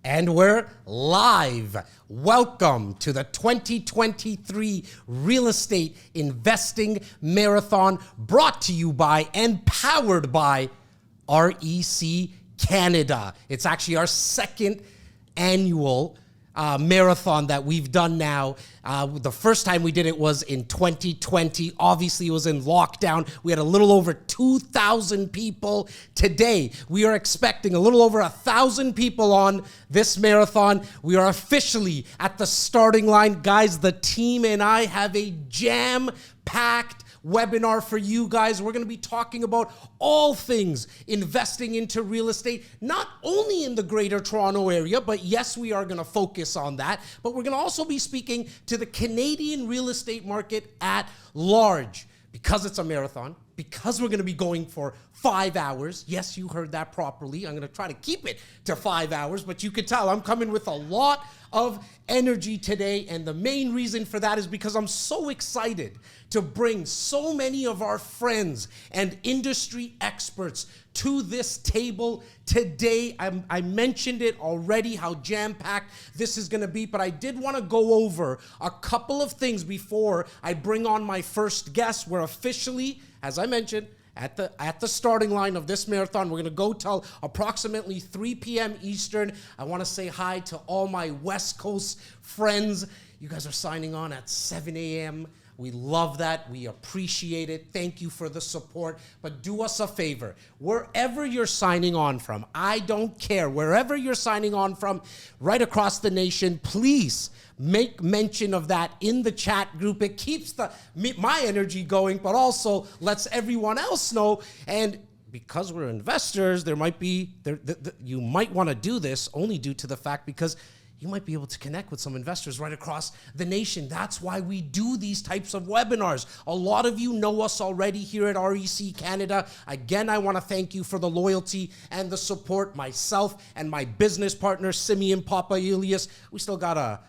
And we're live. Welcome to the 2023 Real Estate Investing Marathon, brought to you by and powered by REC Canada. It's actually our second annual marathon that we've done now. The first time we did it was in 2020. Obviously, it was in lockdown. We had a little over 2,000 people. Today, we are expecting a little over 1,000 people on this marathon. We are officially at the starting line. Guys, the team and I have a jam-packed webinar for you guys. We're going to be talking about all things investing into real estate, not only in the Greater Toronto area, but yes, we are going to focus on that, but we're going to also be speaking to the Canadian real estate market at large. Because it's a marathon, because we're going to be going for 5 hours. Yes, you heard that properly. I'm going to try to keep it to 5 hours, but you could tell I'm coming with a lot of energy today. And the main reason for that is because I'm so excited to bring so many of our friends and industry experts to this table today. I mentioned it already, how jam-packed this is going to be, but I did want to go over a couple of things before I bring on my first guest. We're officially, as I mentioned, at the starting line of this marathon. We're going to go till approximately 3 p.m. Eastern. I want to say hi to all my West Coast friends. You guys are signing on at 7 a.m. We love that. We appreciate it. Thank you for the support. But do us a favor. Wherever you're signing on from, I don't care. Wherever you're signing on from, right across the nation, please make mention of that in the chat group. It keeps my energy going, but also lets everyone else know. And because we're investors, you might want to do this only due to the fact because you might be able to connect with some investors right across the nation. That's why we do these types of webinars. A lot of you know us already here at REC Canada. Again, I want to thank you for the loyalty and the support. Myself and my business partner, Simeon Papailias, we still got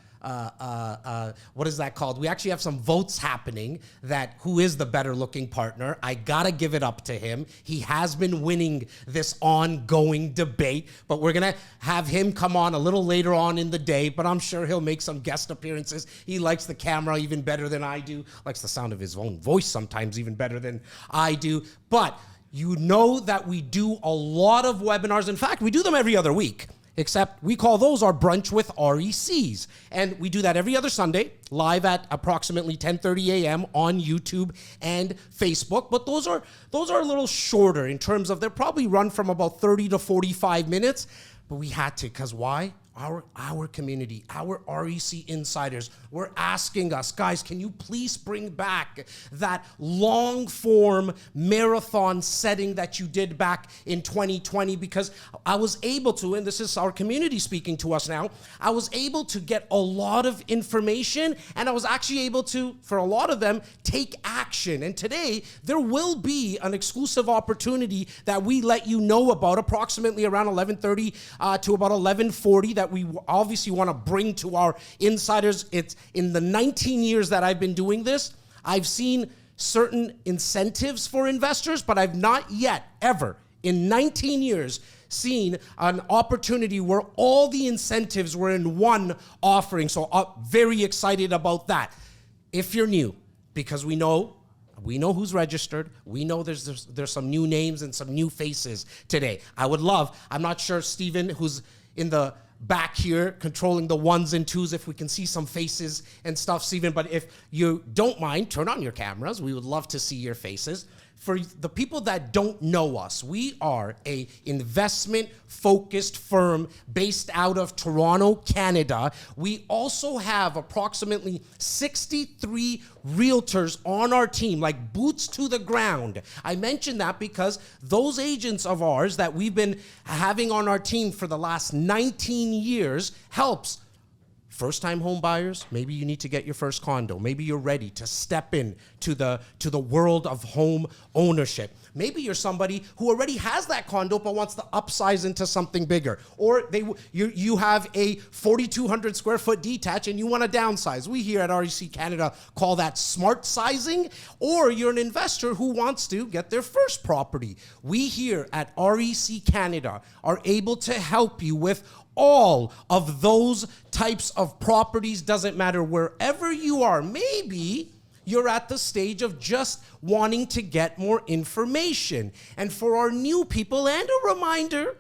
what is that called? We actually have some votes happening that who is the better looking partner. I gotta give it up to him. He has been winning this ongoing debate, but we're gonna have him come on a little later on in the day, but I'm sure he'll make some guest appearances. He likes the camera even better than I do, likes the sound of his own voice sometimes even better than I do. But you know that we do a lot of webinars. In fact, we do them every other week. Except we call those our Brunch with RECs. And we do that every other Sunday, live at approximately 10:30 a.m. on YouTube and Facebook. But those are a little shorter in terms of, they'll probably run from about 30 to 45 minutes. But we had to, because why? Our community, our REC insiders were asking us, guys, can you please bring back that long form marathon setting that you did back in 2020? Because I was able to, and this is our community speaking to us now, I was able to get a lot of information, and I was actually able to, for a lot of them, take action. And today, there will be an exclusive opportunity that we let you know about approximately around 11:30 to about 11:40 that we obviously want to bring to our insiders. It's in the 19 years that I've been doing this, I've seen certain incentives for investors, but I've not yet ever in 19 years seen an opportunity where all the incentives were in one offering. So very excited about that. If you're new, because we know who's registered. We know there's some new names and some new faces today. I'm not sure, Steven, who's in the back here controlling the ones and twos, if we can see some faces and stuff, Steven, but if you don't mind, turn on your cameras. We would love to see your faces. For the people that don't know us, we are a investment-focused firm based out of Toronto, Canada. We also have approximately 63 realtors on our team, like boots to the ground. I mention that because those agents of ours that we've been having on our team for the last 19 years helps first-time home buyers. Maybe you need to get your first condo. Maybe you're ready to step in to the world of home ownership. Maybe you're somebody who already has that condo but wants to upsize into something bigger. Or you have a 4,200 square foot detached and you want to downsize. We here at REC Canada call that smart sizing. Or you're an investor who wants to get their first property. We here at REC Canada are able to help you with all of those types of properties. Doesn't matter wherever you are. Maybe you're at the stage of just wanting to get more information. And for our new people, and a reminder,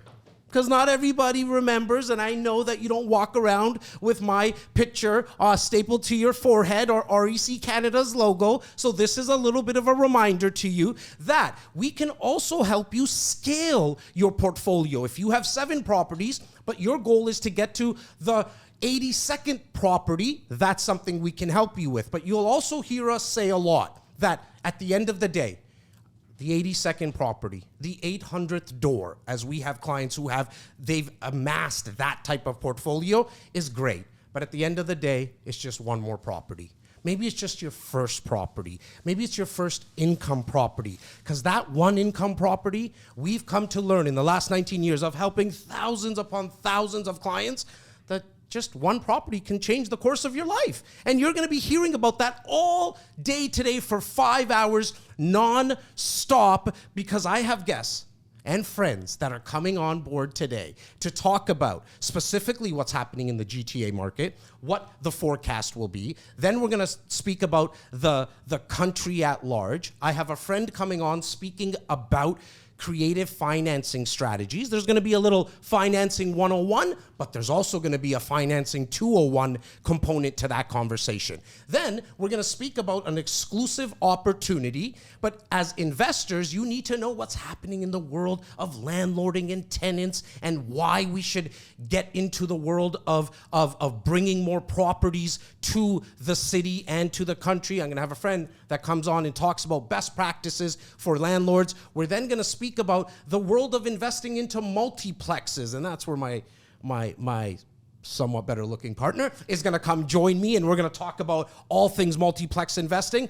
because not everybody remembers, and I know that you don't walk around with my picture stapled to your forehead or REC Canada's logo, so this is a little bit of a reminder to you that we can also help you scale your portfolio. If you have 7 properties, but your goal is to get to the 82nd property, that's something we can help you with. But you'll also hear us say a lot that at the end of the day, the 82nd property, the 800th door, as we have clients who they've amassed that type of portfolio, is great. But at the end of the day, it's just one more property. Maybe it's just your first property. Maybe it's your first income property. Because that one income property, we've come to learn in the last 19 years of helping thousands upon thousands of clients that just one property can change the course of your life. And you're going to be hearing about that all day today for 5 hours non-stop, because I have guests and friends that are coming on board today to talk about specifically what's happening in the GTA market, what the forecast will be. Then we're going to speak about the country at large. I have a friend coming on speaking about creative financing strategies. There's going to be a little financing 101, but there's also going to be a financing 201 component to that conversation. Then we're going to speak about an exclusive opportunity, but as investors, you need to know what's happening in the world of landlording and tenants and why we should get into the world of bringing more properties to the city and to the country. I'm going to have a friend that comes on and talks about best practices for landlords. We're then going to speak about the world of investing into multiplexes, and that's where my somewhat better looking partner is going to come join me, and we're going to talk about all things multiplex investing.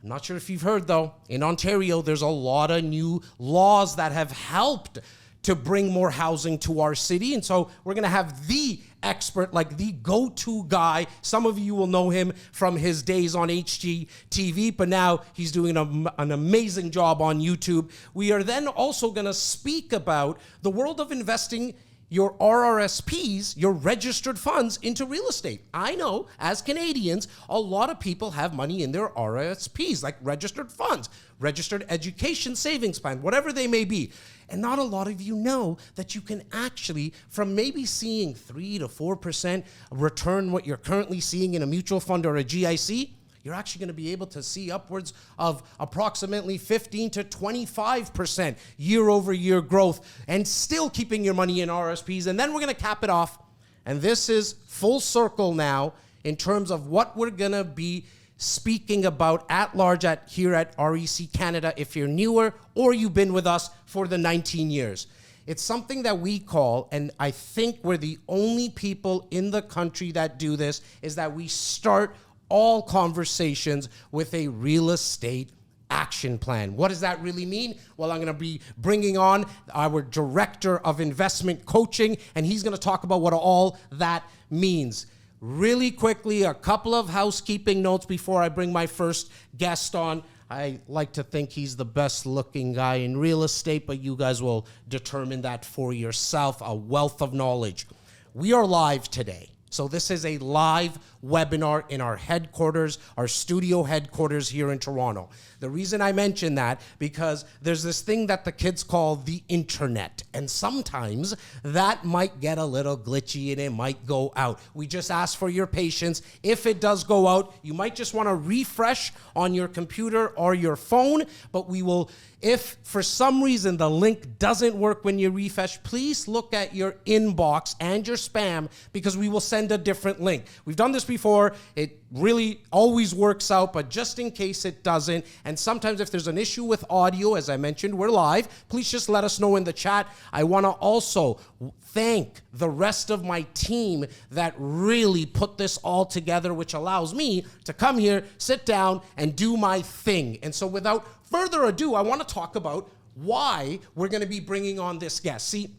I'm not sure if you've heard, though, in Ontario, there's a lot of new laws that have helped to bring more housing to our city. And so we're going to have the expert, like the go-to guy. Some of you will know him from his days on HGTV, but now he's doing an amazing job on YouTube. We are then also going to speak about the world of investing your RRSPs, your registered funds, into real estate. I know, as Canadians, a lot of people have money in their RRSPs, like registered funds, registered education savings plan, whatever they may be. And not a lot of you know that you can actually, from maybe seeing 3 to 4% return what you're currently seeing in a mutual fund or a GIC, you're actually going to be able to see upwards of approximately 15 to 25% year-over-year growth and still keeping your money in RSPs. And then we're going to cap it off. And this is full circle now in terms of what we're going to be speaking about at large here at REC Canada if you're newer or you've been with us for the 19 years. It's something that we call, and I think we're the only people in the country that do this, is that we start all conversations with a real estate action plan. What does that really mean? Well, I'm going to be bringing on our director of investment coaching, and he's going to talk about what all that means. Really quickly, a couple of housekeeping notes before I bring my first guest on. I like to think he's the best looking guy in real estate, but you guys will determine that for yourself. A wealth of knowledge. We are live today. So this is a live webinar in our headquarters, our studio headquarters here in Toronto. The reason I mention that, because there's this thing that the kids call the internet, and sometimes that might get a little glitchy and it might go out. We just ask for your patience. If it does go out, you might just want to refresh on your computer or your phone, but we will, if for some reason the link doesn't work when you refresh, please look at your inbox and your spam, because we will send a different link. We've done this before. It really always works out, but just in case it doesn't, and sometimes if there's an issue with audio, as I mentioned, we're live, please just let us know in the chat. I want to also thank the rest of my team that really put this all together, which allows me to come here, sit down, and do my thing. And so without further ado, I want to talk about why we're going to be bringing on this guest. See,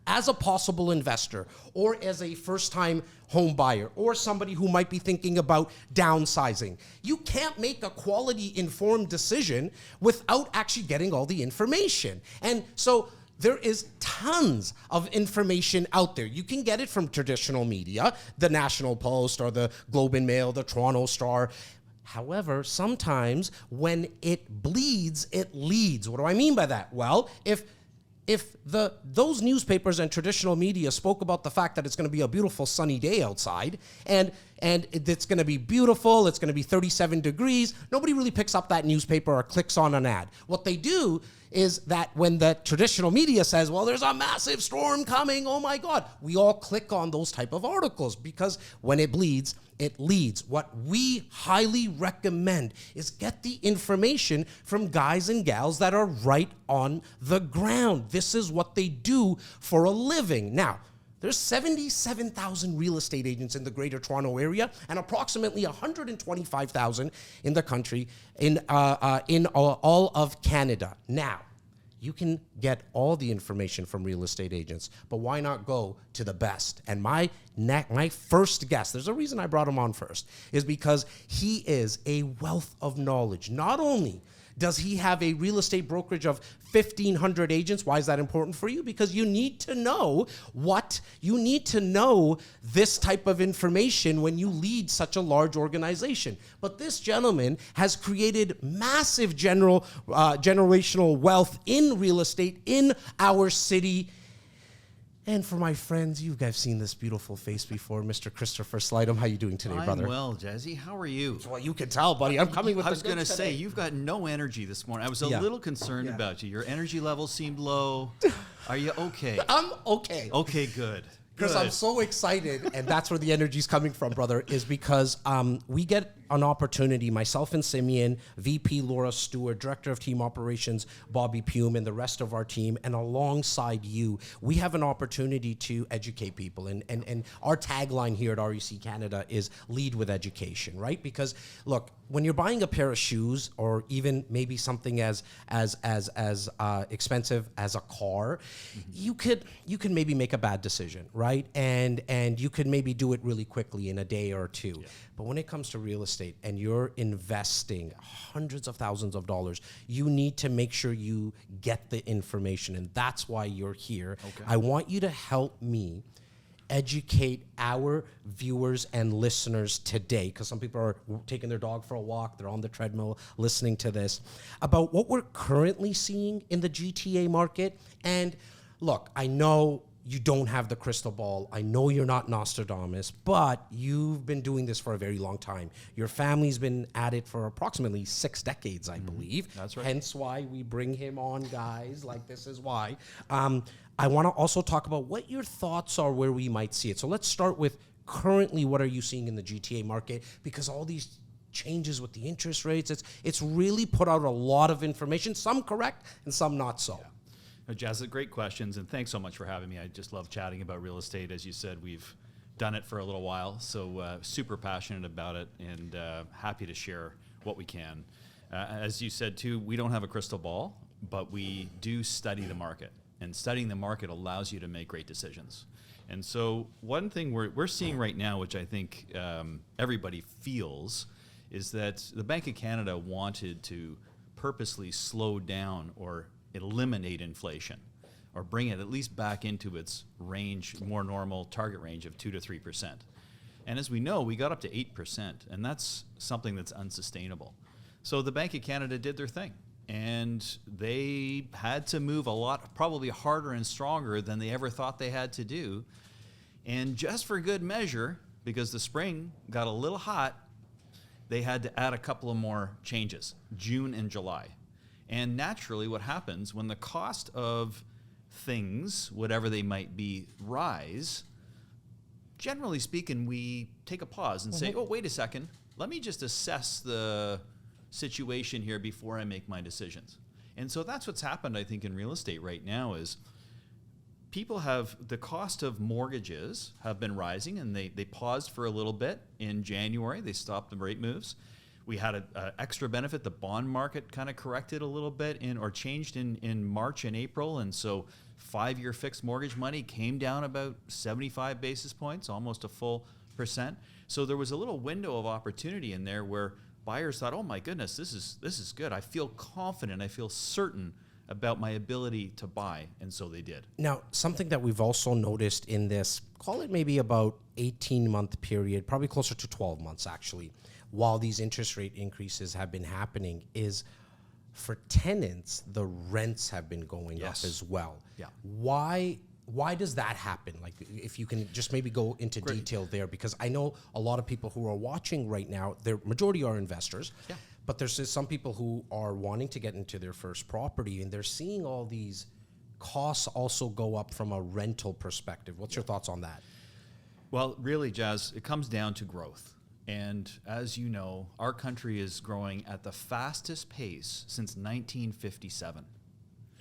as a possible investor, or as a first-time home buyer, or somebody who might be thinking about downsizing, you can't make a quality informed decision without actually getting all the information. And so there is tons of information out there. You can get it from traditional media, the National Post or the Globe and Mail, the Toronto Star. However, sometimes when it bleeds, it leads. What do I mean by that? Well, if those newspapers and traditional media spoke about the fact that it's going to be a beautiful sunny day outside and it's going to be beautiful, it's going to be 37 degrees, nobody really picks up that newspaper or clicks on an ad. What they do is that when the traditional media says, well, there's a massive storm coming, oh my God, we all click on those type of articles because when it bleeds, it leads. What we highly recommend is get the information from guys and gals that are right on the ground. This is what they do for a living. Now, there's 77,000 real estate agents in the Greater Toronto Area and approximately 125,000 in the country, in all of Canada. Now, you can get all the information from real estate agents, but why not go to the best? And my first guest, there's a reason I brought him on first, is because he is a wealth of knowledge. Not only does he have a real estate brokerage of 1,500 agents? Why is that important for you? Because you need to know this type of information when you lead such a large organization. But this gentleman has created massive generational wealth in real estate in our city. And for my friends, you guys have seen this beautiful face before, Mr. Christopher Slidham. How you doing today, brother? I'm well, Jazzy. How are you? Well, you can tell, buddy. I'm coming with. I was going to say you've got no energy this morning. I was a little concerned about you. Your energy level seemed low. Are you okay? I'm okay. Okay, good. Because I'm so excited, and that's where the energy's coming from, brother, is because we get an opportunity, myself and Simeon, VP Laura Stewart, Director of Team Operations Bobby Pume, and the rest of our team, and alongside you, we have an opportunity to educate people. And our tagline here at REC Canada is lead with education, right? Because, look, when you're buying a pair of shoes or even maybe something as expensive as a car, you could maybe make a bad decision, right? And you could maybe do it really quickly in a day or two. Yeah. But when it comes to real estate and you're investing hundreds of thousands of dollars, you need to make sure you get the information, and that's why you're here. Okay. I want you to help me educate our viewers and listeners today, because some people are taking their dog for a walk, they're on the treadmill listening to this, about what we're currently seeing in the GTA market. And look, I know you don't have the crystal ball. I know you're not Nostradamus, but you've been doing this for a very long time. Your family's been at it for approximately 6 decades, I believe. That's right. Hence why we bring him on, guys. Like, this is why. I want to also talk about what your thoughts are where we might see it. So let's start with currently, what are you seeing in the GTA market? Because all these changes with the interest rates, it's really put out a lot of information, some correct and some not so. Yeah. Jazz, great questions, and thanks so much for having me. I just love chatting about real estate. As you said, we've done it for a little while, so super passionate about it and happy to share what we can. As you said, too, we don't have a crystal ball, but we do study the market, and studying the market allows you to make great decisions. And so one thing we're seeing right now, which I think everybody feels, is that the Bank of Canada wanted to purposely slow down or eliminate inflation, or bring it at least back into its range, more normal target range of 2 to 3%. And as we know, we got up to 8%, and that's something that's unsustainable. So the Bank of Canada did their thing, and they had to move a lot, probably harder and stronger than they ever thought they had to do. And just for good measure, because the spring got a little hot, they had to add a couple of more changes, June and July. And naturally, what happens when the cost of things, whatever they might be, rise, generally speaking, we take a pause and say, oh, wait a second, let me just assess the situation here before I make my decisions. And so that's what's happened, I think, in real estate right now is people have, the cost of mortgages have been rising, and they paused for a little bit in January. They stopped the rate moves. We had an extra benefit. The bond market kind of corrected a little bit or changed in March and April. And so 5-year fixed mortgage money came down about 75 basis points, almost a full %. So there was a little window of opportunity in there where buyers thought, oh my goodness, this is good. I feel confident. I feel certain about my ability to buy, and so they did. Now, something that we've also noticed in this, call it maybe about 18-month period, probably closer to 12 months actually, while these interest rate increases have been happening, is for tenants, the rents have been going up as well. Yeah. Why does that happen? Like, if you can just maybe go into detail there, because I know a lot of people who are watching right now, their majority are investors. Yeah. But there's some people who are wanting to get into their first property, and they're seeing all these costs also go up from a rental perspective. What's your thoughts on that? Well, really, Jazz, it comes down to growth. And as you know, our country is growing at the fastest pace since 1957.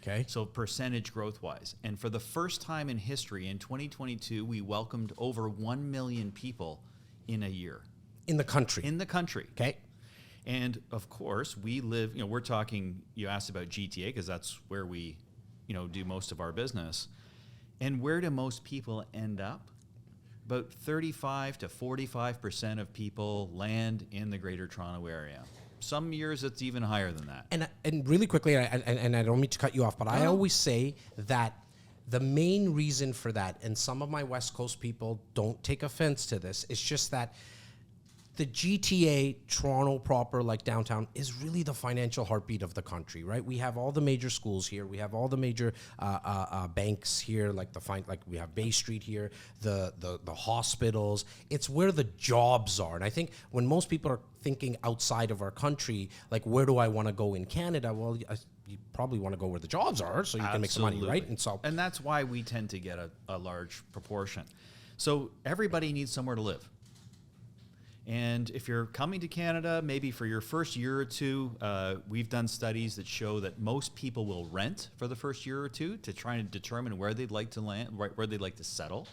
Okay. So percentage growth-wise. And for the first time in history, in 2022, we welcomed over 1 million people in a year. In the country. In the country. Okay. And of course, we live, we're talking, you asked about GTA because that's where we, do most of our business. And where do most people end up? About 35 to 45% of people land in the Greater Toronto area. Some years it's even higher than that. And really quickly, and I don't mean to cut you off, but I always say that the main reason for that, and some of my West Coast people don't take offense to this, it's just that the GTA, Toronto proper, like downtown, is really the financial heartbeat of the country, right? We have all the major schools here. We have all the major banks here, like we have Bay Street here, the hospitals. It's where the jobs are. And I think when most people are thinking outside of our country, like, where do I want to go in Canada? Well, you probably want to go where the jobs are, so you can make some money, right? And that's why we tend to get a large proportion. So everybody needs somewhere to live. And if you're coming to Canada, maybe for your first year or two, we've done studies that show that most people will rent for the first year or two to try and determine where they'd like to land, where they'd like to settle.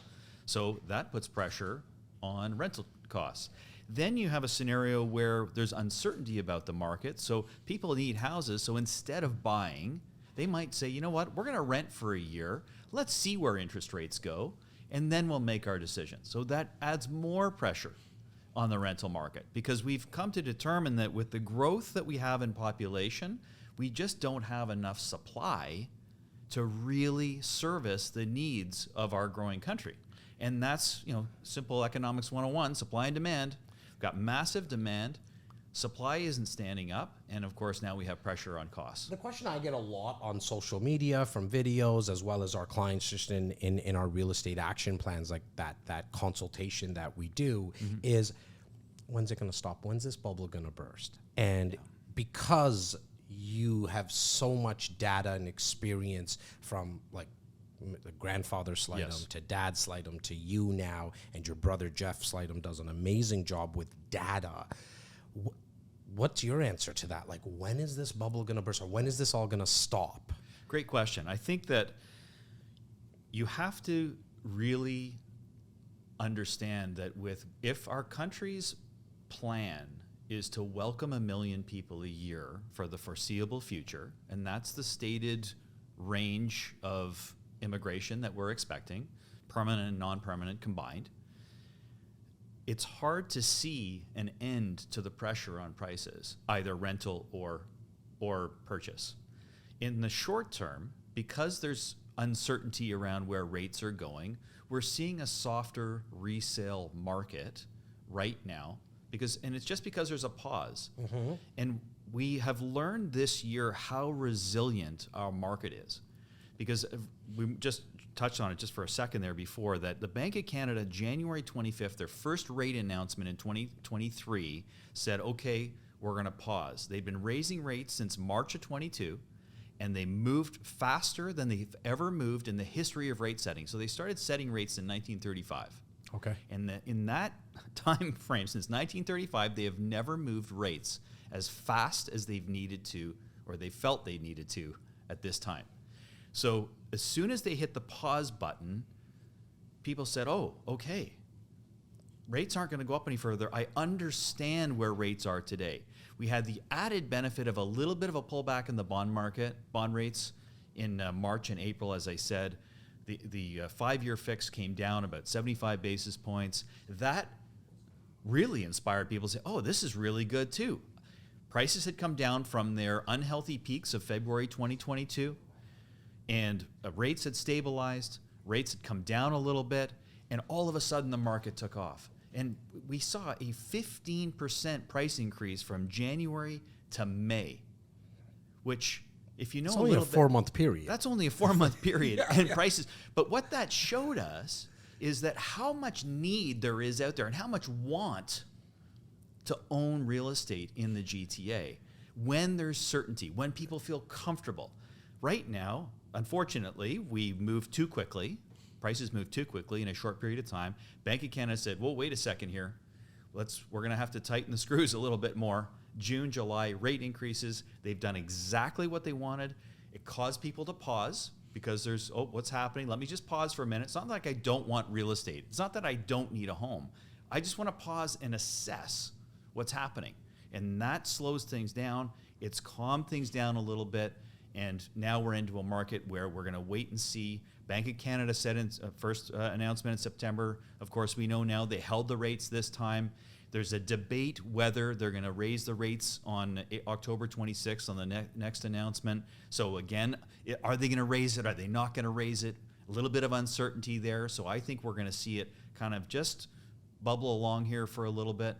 So that puts pressure on rental costs. Then you have a scenario where there's uncertainty about the market. So people need houses. So instead of buying, they might say, you know what, we're going to rent for a year. Let's see where interest rates go, and then we'll make our decision. So that adds more pressure on the rental market, because we've come to determine that with the growth that we have in population, we just don't have enough supply to really service the needs of our growing country. And that's, simple economics 101, supply and demand. We've got massive demand, supply isn't standing up, and of course now we have pressure on costs. The question I get a lot on social media from videos, as well as our clients just in our real estate action plans, like that consultation that we do, is, when's it going to stop? When's this bubble going to burst? And because you have so much data and experience from like the grandfather Slidum to dad Slidum to you now, and your brother Jeff Slidum does an amazing job with data. What's your answer to that? Like, when is this bubble going to burst, or when is this all going to stop? Great question. I think that you have to really understand that if our country's plan is to welcome 1 million people a year for the foreseeable future, and that's the stated range of immigration that we're expecting, permanent and non-permanent combined, it's hard to see an end to the pressure on prices, either rental or purchase. In the short term, because there's uncertainty around where rates are going, we're seeing a softer resale market right now, and it's just because there's a pause. And we have learned this year how resilient our market is, because we just touched on it just for a second there before, that the Bank of Canada, January 25th, their first rate announcement in 2023 said, okay, we're going to pause. They've been raising rates since March of 22, and they moved faster than they've ever moved in the history of rate setting. So they started setting rates in 1935. Okay. And in that time frame, since 1935, they have never moved rates as fast as they've needed to, or they felt they needed to at this time. So as soon as they hit the pause button, people said, oh, okay, rates aren't going to go up any further. I understand where rates are today. We had the added benefit of a little bit of a pullback in the bond market, bond rates in March and April, as I said. The 5-year fix came down about 75 basis points. That really inspired people to say, oh, this is really good too. Prices had come down from their unhealthy peaks of February 2022, and rates had stabilized, rates had come down a little bit, and all of a sudden the market took off. And we saw a 15% price increase from January to May, which, if you know It's a only little a bit, 4-month period. that's only a 4-month period and prices. But what that showed us is that how much need there is out there and how much want to own real estate in the GTA when there's certainty, when people feel comfortable. Right now, unfortunately, we moved too quickly. Prices moved too quickly in a short period of time. Bank of Canada said, well, wait a second here. We're going to have to tighten the screws a little bit more. June, July, rate increases. They've done exactly what they wanted. It caused people to pause because there's, what's happening? Let me just pause for a minute. It's not like I don't want real estate. It's not that I don't need a home. I just want to pause and assess what's happening. And that slows things down. It's calmed things down a little bit. And now we're into a market where we're going to wait and see. Bank of Canada said in first announcement in September. Of course, we know now they held the rates this time. There's a debate whether they're going to raise the rates on October 26th on the next announcement. So again, are they going to raise it? Are they not going to raise it? A little bit of uncertainty there. So I think we're going to see it kind of just bubble along here for a little bit.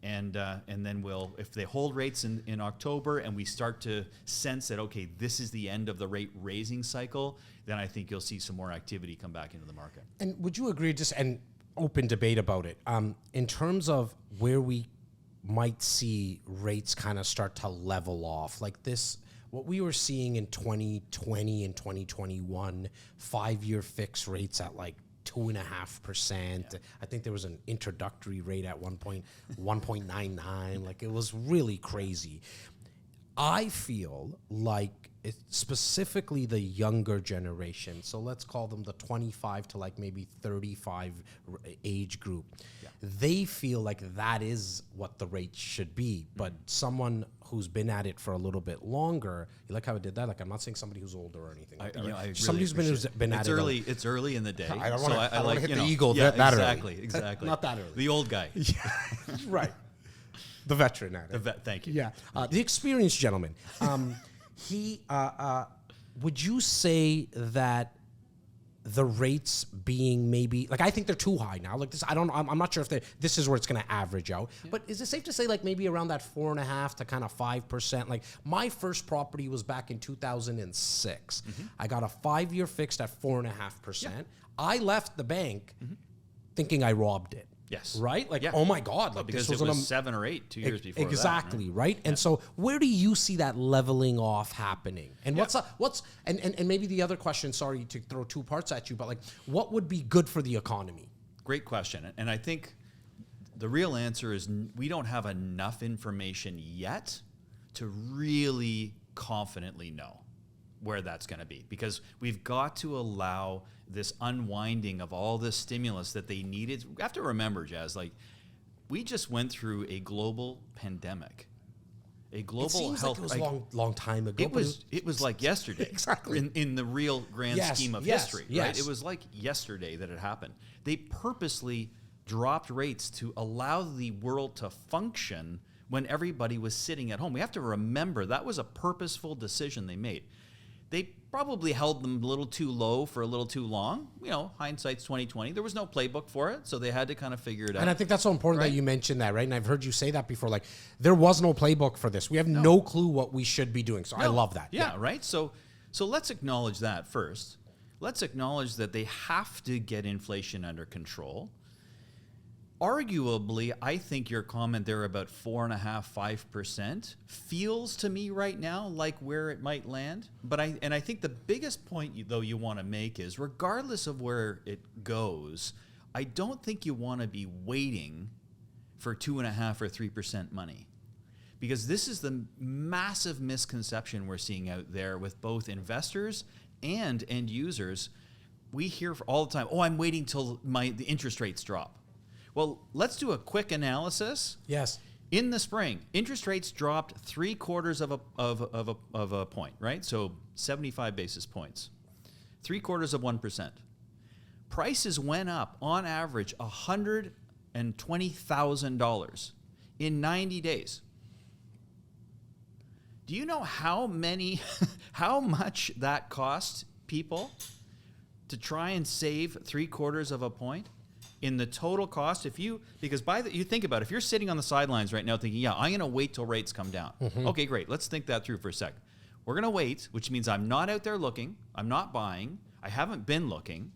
And then if they hold rates in October and we start to sense that, okay, this is the end of the rate raising cycle, then I think you'll see some more activity come back into the market. And would you agree, and open debate about it, in terms of where we might see rates kind of start to level off, like this, what we were seeing in 2020 and 2021, 5-year fixed rates at like 2.5%. Yeah. I think there was an introductory rate at one point, 1.99. Like, it was really crazy. I feel like specifically the younger generation, so let's call them the 25 to like maybe 35 age group, they feel like that is what the rate should be. But someone who's been at it for a little bit longer, you like how I did that? Like, I'm not saying somebody who's older or anything. Somebody who's been at it. It's early in the day. I don't want to hit the eagle that early. Exactly. Not that early. The old guy. Right. The veteran at it. Thank you. Yeah. The experienced gentleman. Would you say that the rates being maybe, like, I think they're too high now. Like this, I'm not sure if this is where it's going to average out. Yeah. But is it safe to say like maybe around that 4.5% to kind of 5%? Like, my first property was back in 2006. Mm-hmm. I got a 5-year fixed at 4.5%. Yeah. I left the bank thinking I robbed it. Yes. Right? Like, oh my God. Like, because this it was 7 or 8 2 years before exactly, that. Right? Yeah. And so where do you see that leveling off happening? And and maybe the other question, sorry to throw 2 parts at you, but like, what would be good for the economy? Great question. And I think the real answer is we don't have enough information yet to really confidently know where that's going to be, because we've got to allow this unwinding of all this stimulus that they needed. We have to remember, Jazz, like, we just went through a global pandemic, a global it seems health. Like it was long time ago. It was like yesterday, exactly, in the real grand scheme of history. Yes. Right? It was like yesterday that it happened. They purposely dropped rates to allow the world to function when everybody was sitting at home. We have to remember that was a purposeful decision they made. They probably held them a little too low for a little too long. You know, hindsight's 2020. There was no playbook for it, so they had to kind of figure it out. And I think that's so important that you mentioned that, right? And I've heard you say that before. Like, there was no playbook for this. We have no clue what we should be doing. So I love that. Yeah, right? So let's acknowledge that first. Let's acknowledge that they have to get inflation under control. Arguably, I think your comment there about 4.5–5% feels to me right now like where it might land. But I think the biggest point you want to make is, regardless of where it goes, I don't think you want to be waiting for 2.5 or 3% money, because this is the massive misconception we're seeing out there with both investors and end users. We hear all the time, I'm waiting till the interest rates drop. Well, let's do a quick analysis. Yes. In the spring, interest rates dropped 0.75 of a point, right? So 75 basis points, 0.75%. Prices went up on average $120,000 in 90 days. Do you know how much that costs people to try and save 3/4 of a point in the total cost? Because you think about it, if you're sitting on the sidelines right now thinking, yeah, I'm going to wait till rates come down. Okay, great. Let's think that through for a second. We're going to wait, which means I'm not out there looking. I'm not buying. I haven't been looking.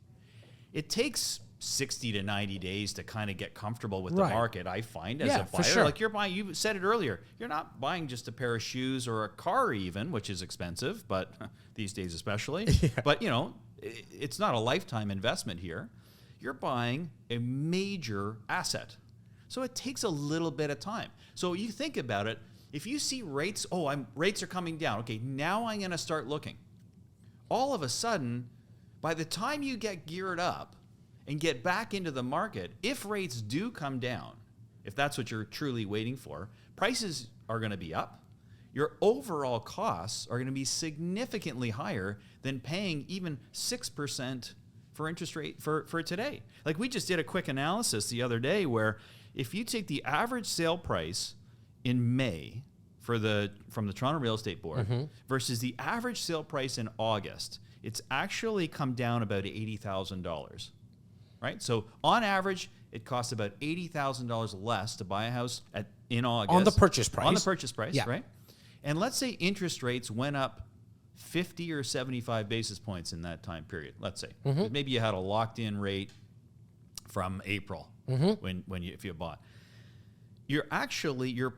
It takes 60 to 90 days to kind of get comfortable with the market, I find, as a buyer. For sure. Like you're buying, you said it earlier, you're not buying just a pair of shoes or a car even, which is expensive, but these days especially. But, it's not a lifetime investment here. You're buying a major asset. So it takes a little bit of time. So you think about it, if you see rates, rates are coming down. Okay, now I'm going to start looking. All of a sudden, by the time you get geared up and get back into the market, if rates do come down, if that's what you're truly waiting for, prices are going to be up. Your overall costs are going to be significantly higher than paying even 6% for interest rate for today. Like we just did a quick analysis the other day where if you take the average sale price in May from the Toronto Real Estate Board versus the average sale price in August, it's actually come down about $80,000, right? So on average, it costs about $80,000 less to buy a house in August. On the purchase price. On the purchase price, right? And let's say interest rates went up 50 or 75 basis points in that time period, let's say. Maybe you had a locked-in rate from April if you bought. Your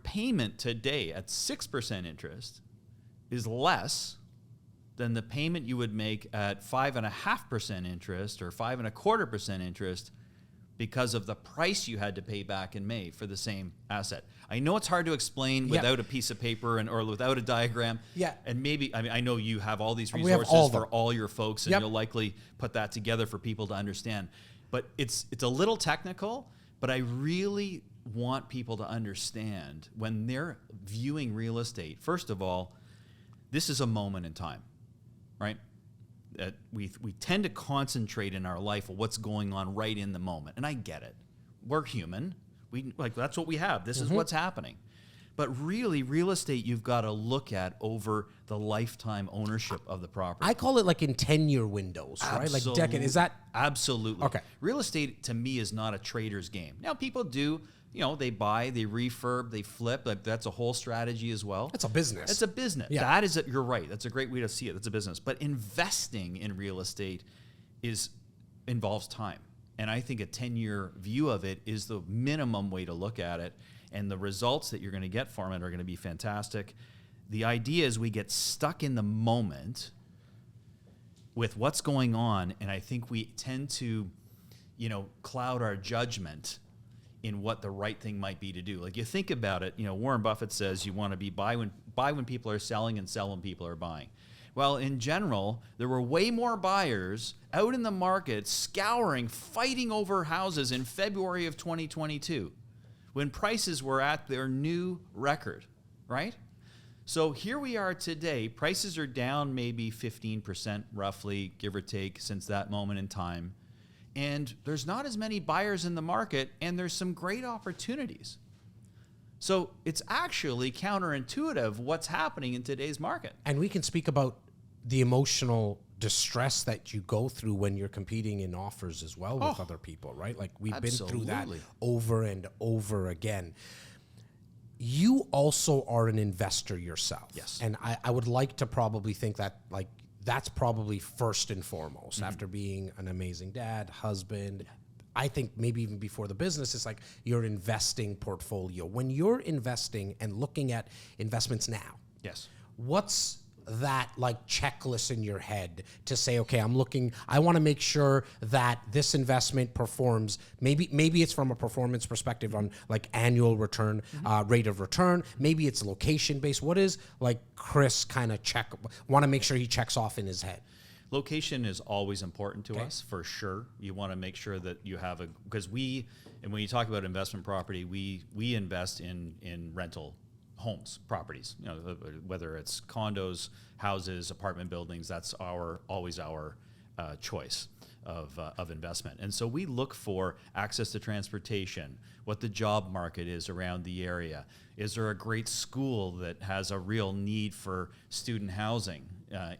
payment today at 6% interest is less than the payment you would make at 5.5% interest or 5.25% interest because of the price you had to pay back in May for the same asset. I know it's hard to explain without a piece of paper or without a diagram. Yeah. And maybe, I know you have all these resources for all your folks, and you'll likely put that together for people to understand. But it's a little technical, but I really want people to understand when they're viewing real estate. First of all, this is a moment in time, right? That we tend to concentrate in our life on what's going on right in the moment. And I get it. We're human. That's what we have. This is what's happening. But really, real estate, you've got to look at over the lifetime ownership of the property. I call it like in 10-year windows, right? Like decade. Is that? Absolutely. Okay. Real estate, to me, is not a trader's game. Now, people do, they buy, they refurb, they flip. That's a whole strategy as well. It's a business. It's a business. Yeah. You're right. That's a great way to see it. It's a business. But investing in real estate involves time. And I think a 10-year view of it is the minimum way to look at it. And the results that you're going to get from it are going to be fantastic. The idea is we get stuck in the moment with what's going on. And I think we tend to, cloud our judgment in what the right thing might be to do. Like you think about it, Warren Buffett says you want to buy when people are selling and sell when people are buying. Well, in general, there were way more buyers out in the market scouring, fighting over houses in February of 2022 when prices were at their new record, right? So here we are today. Prices are down maybe 15% roughly, give or take, since that moment in time. And there's not as many buyers in the market, and there's some great opportunities. So it's actually counterintuitive what's happening in today's market. And we can speak about the emotional distress that you go through when you're competing in offers as well with other people, right? Like we've been through that over and over again. You also are an investor yourself. Yes. And I would like to probably think that that's probably first and foremost after being an amazing dad, husband. I think maybe even before the business, it's like your investing portfolio. When you're investing and looking at investments now, yes, what's that checklist in your head to say, okay, I want to make sure that this investment performs. Maybe it's from a performance perspective on annual rate of return. Maybe it's location based. What is Chris kind of want to make sure he checks off in his head? Location is always important to us, for sure. You want to make sure that you have because when you talk about investment property, we invest in rental homes, properties, whether it's condos, houses, apartment buildings, that's always our choice. of investment. And so we look for access to transportation, what the job market is around the area. Is there a great school that has a real need for student housing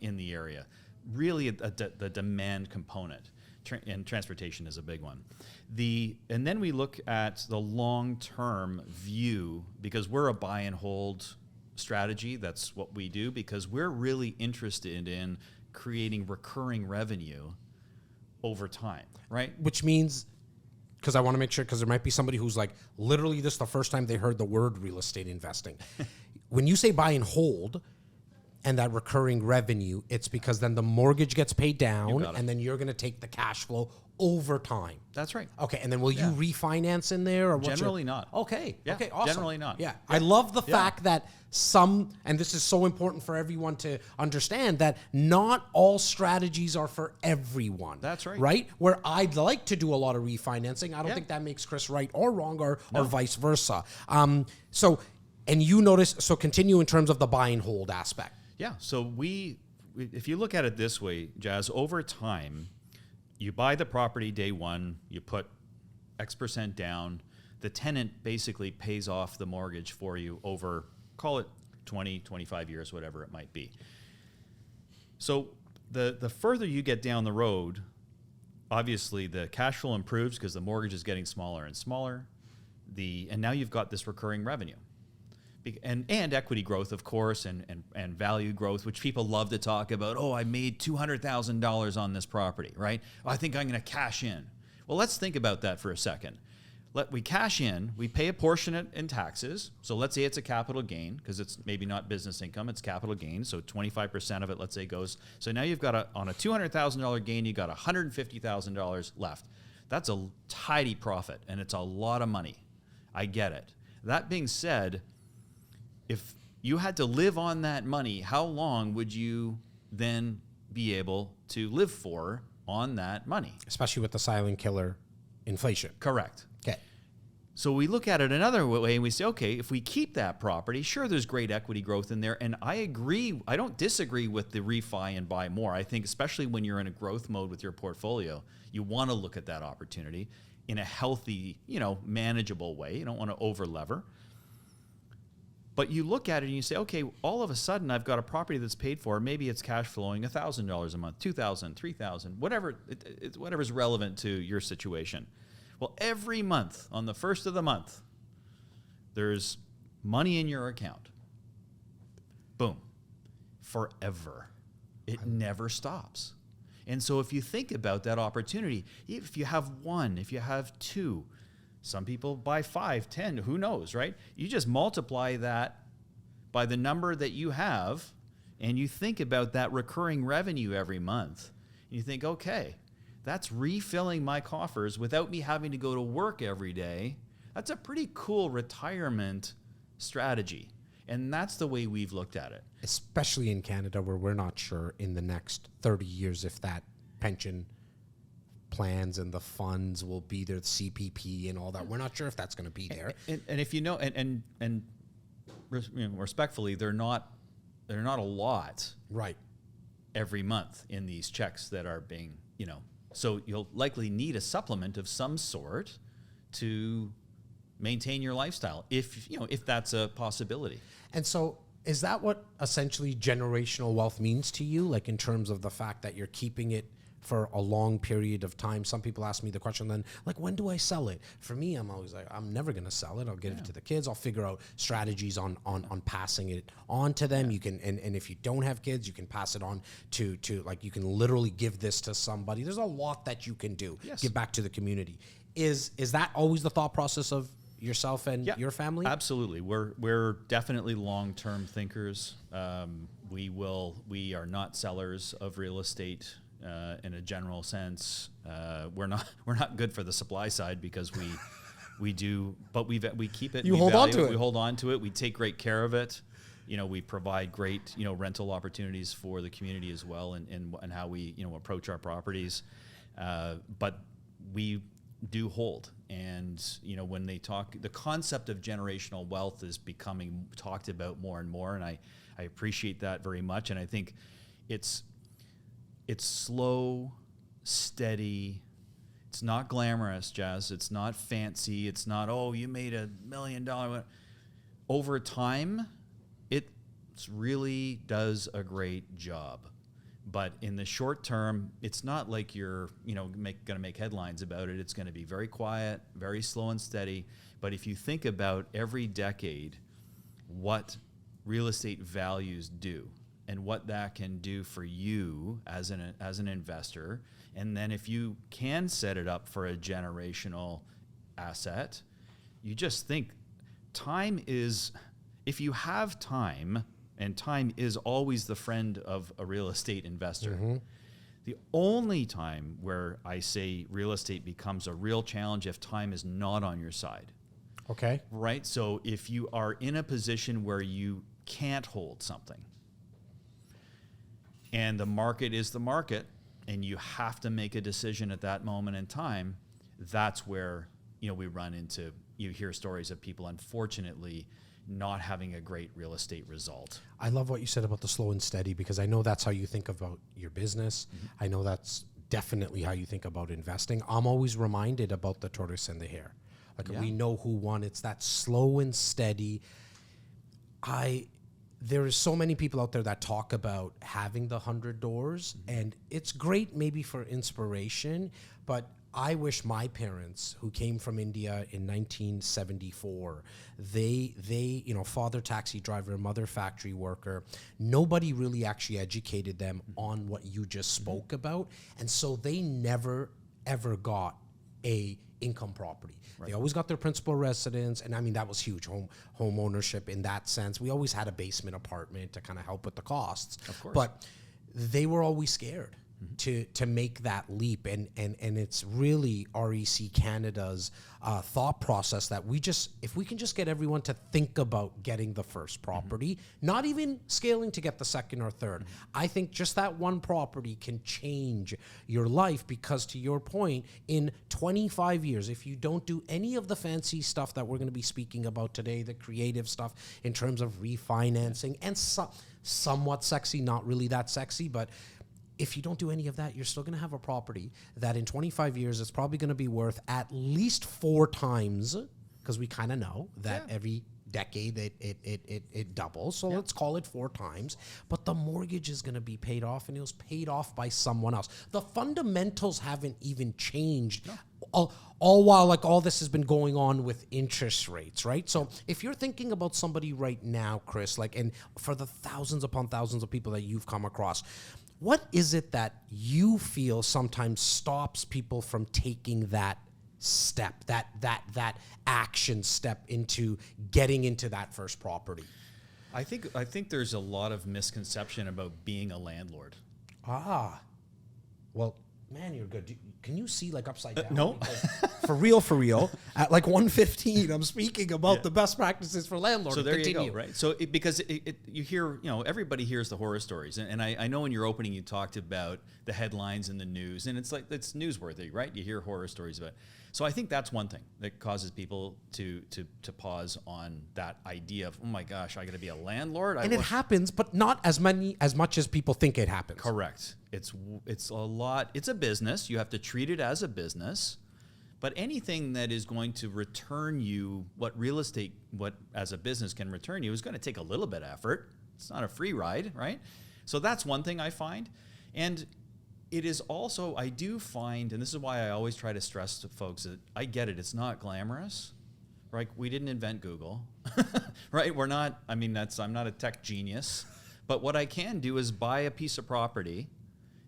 in the area? Really the demand component. And transportation is a big one. And then we look at the long-term view, because we're a buy and hold strategy. That's what we do, because we're really interested in creating recurring revenue over time, right? Which means, because I want to make sure, because there might be somebody who's like, literally this is the first time they heard the word real estate investing. When you say buy and hold, and that recurring revenue, it's because then the mortgage gets paid down, and then you're going to take the cash flow over time. That's right. Okay, and then will you refinance in there? Or generally not. Okay, yeah, okay, awesome. Generally not. Yeah, I love the fact that and this is so important for everyone to understand, that not all strategies are for everyone. That's right. Right? Where I'd like to do a lot of refinancing, I don't think that makes Chris right or wrong, or vice versa. And you notice, so continue in terms of the buy and hold aspect. Yeah, so if you look at it this way, Jazz, over time, you buy the property day one, you put X% down, the tenant basically pays off the mortgage for you over, call it 20, 25 years, whatever it might be. So the further you get down the road, obviously the cash flow improves because the mortgage is getting smaller and smaller, and now you've got this recurring revenue. And equity growth, of course, and value growth, which people love to talk about. Oh, I made $200,000 on this property, right? Oh, I think I'm going to cash in. Well, let's think about that for a second. We cash in, we pay a portion in taxes. So let's say it's a capital gain, because it's maybe not business income, it's capital gain. So 25% of it, let's say, goes. So now you've got on a $200,000 gain, you got $150,000 left. That's a tidy profit, and it's a lot of money. I get it. That being said, if you had to live on that money, how long would you then be able to live for on that money? Especially with the silent killer inflation. Correct. Okay. So we look at it another way and we say, okay, if we keep that property, sure, there's great equity growth in there. And I agree, I don't disagree with the refi and buy more. I think especially when you're in a growth mode with your portfolio, you want to look at that opportunity in a healthy, manageable way. You don't want to over lever. But you look at it and you say, okay, all of a sudden I've got a property that's paid for. Maybe it's cash flowing $1,000 a month, $2,000, $3,000, whatever. Whatever's relevant to your situation. Well, every month on the first of the month, there's money in your account. Boom, forever. It never stops. And so if you think about that opportunity, if you have one, if you have two. Some people buy 5, 10, who knows, right? You just multiply that by the number that you have, and you think about that recurring revenue every month. And you think, okay, that's refilling my coffers without me having to go to work every day. That's a pretty cool retirement strategy. And that's the way we've looked at it. Especially in Canada, where we're not sure in the next 30 years if that pension plans and the funds will be there, the CPP and all that. We're not sure if that's going to be there. And if you know, and respectfully, they're not a lot, right, every month in these checks that are being, so you'll likely need a supplement of some sort to maintain your lifestyle, if that's a possibility. And so, is that what essentially generational wealth means to you? Like in terms of the fact that you're keeping it for a long period of time? Some people ask me the question then, like, when do I sell it? For me, I'm always like, I'm never going to sell it. I'll give it to the kids. I'll figure out strategies on passing it on to them. You can, and if you don't have kids, you can pass it on to like, you can literally give this to somebody. There's a lot that you can do. Yes. Give back to the community. Is that always the thought process of yourself and your family? Absolutely. We're definitely long-term thinkers. We are not sellers of real estate. In a general sense, we're not good for the supply side because we do, but we keep it. You hold on to it. We hold on to it. We take great care of it. We provide great rental opportunities for the community as well, and how we approach our properties. But we do hold, and when they talk, the concept of generational wealth is becoming talked about more and more, and I appreciate that very much, and I think it's slow steady. It's not glamorous, Jazz. It's not fancy. It's not, oh, you made $1 million. Over time, it really does a great job. But in the short term, it's not like you're, going to make headlines about it. It's going to be very quiet, very slow and steady. But if you think about every decade, what real estate values do and what that can do for you as an investor, and then if you can set it up for a generational asset, you just think time is, if you have time, and time is always the friend of a real estate investor. Mm-hmm. The only time where I say real estate becomes a real challenge if time is not on your side. Okay. Right? So if you are in a position where you can't hold something and the market is the market and you have to make a decision at that moment in time, that's where, we run into, you hear stories of people, unfortunately, not having a great real estate result. I love what you said about the slow and steady, because I know that's how you think about your business. Mm-hmm. I know that's definitely how you think about investing. I'm always reminded about the tortoise and the hare. We know who won. It's that slow and steady. There is so many people out there that talk about having the 100 doors, mm-hmm. and it's great maybe for inspiration, but I wish my parents, who came from India in 1974, they father taxi driver, mother factory worker, nobody really actually educated them on what you just spoke mm-hmm. about. And so they never, ever got a income property. Right. They always got their principal residence. And I mean, that was huge, home ownership in that sense. We always had a basement apartment to kind of help with the costs. Of course. But they were always scared to make that leap, and it's really REC Canada's thought process that if we can just get everyone to think about getting the first property, mm-hmm. not even scaling to get the second or third. Mm-hmm. I think just that one property can change your life, because to your point, in 25 years, if you don't do any of the fancy stuff that we're going to be speaking about today, the creative stuff in terms of refinancing and somewhat sexy, not really that sexy, but if you don't do any of that, you're still going to have a property that in 25 years is probably going to be worth at least 4 times, because we kind of know that every decade it doubles. So let's call it 4 times. But the mortgage is going to be paid off, and it was paid off by someone else. The fundamentals haven't even changed. No. All while all this has been going on with interest rates, right? So if you're thinking about somebody right now, Chris, and for the thousands upon thousands of people that you've come across, what is it that you feel sometimes stops people from taking that step, that action step into getting into that first property? I think there's a lot of misconception about being a landlord. Well, man, you're good. Can you see upside down? No. For real, at 1:15, I'm speaking about the best practices for landlords. So there you go, right? So because you hear, everybody hears the horror stories. And I know in your opening you talked about the headlines in the news, and it's newsworthy, right? You hear horror stories about it. So I think that's one thing that causes people to pause on that idea of, oh my gosh, I got to be a landlord. And it happens, but not as much as people think it happens. Correct. It's a lot. It's a business. You have to treat it as a business. But anything that is going to return you what real estate, what as a business can return you, is going to take a little bit of effort. It's not a free ride, right? So that's one thing I find. And it is also, I do find, and this is why I always try to stress to folks that I get it, it's not glamorous, right? We didn't invent Google, right? I'm not a tech genius, but what I can do is buy a piece of property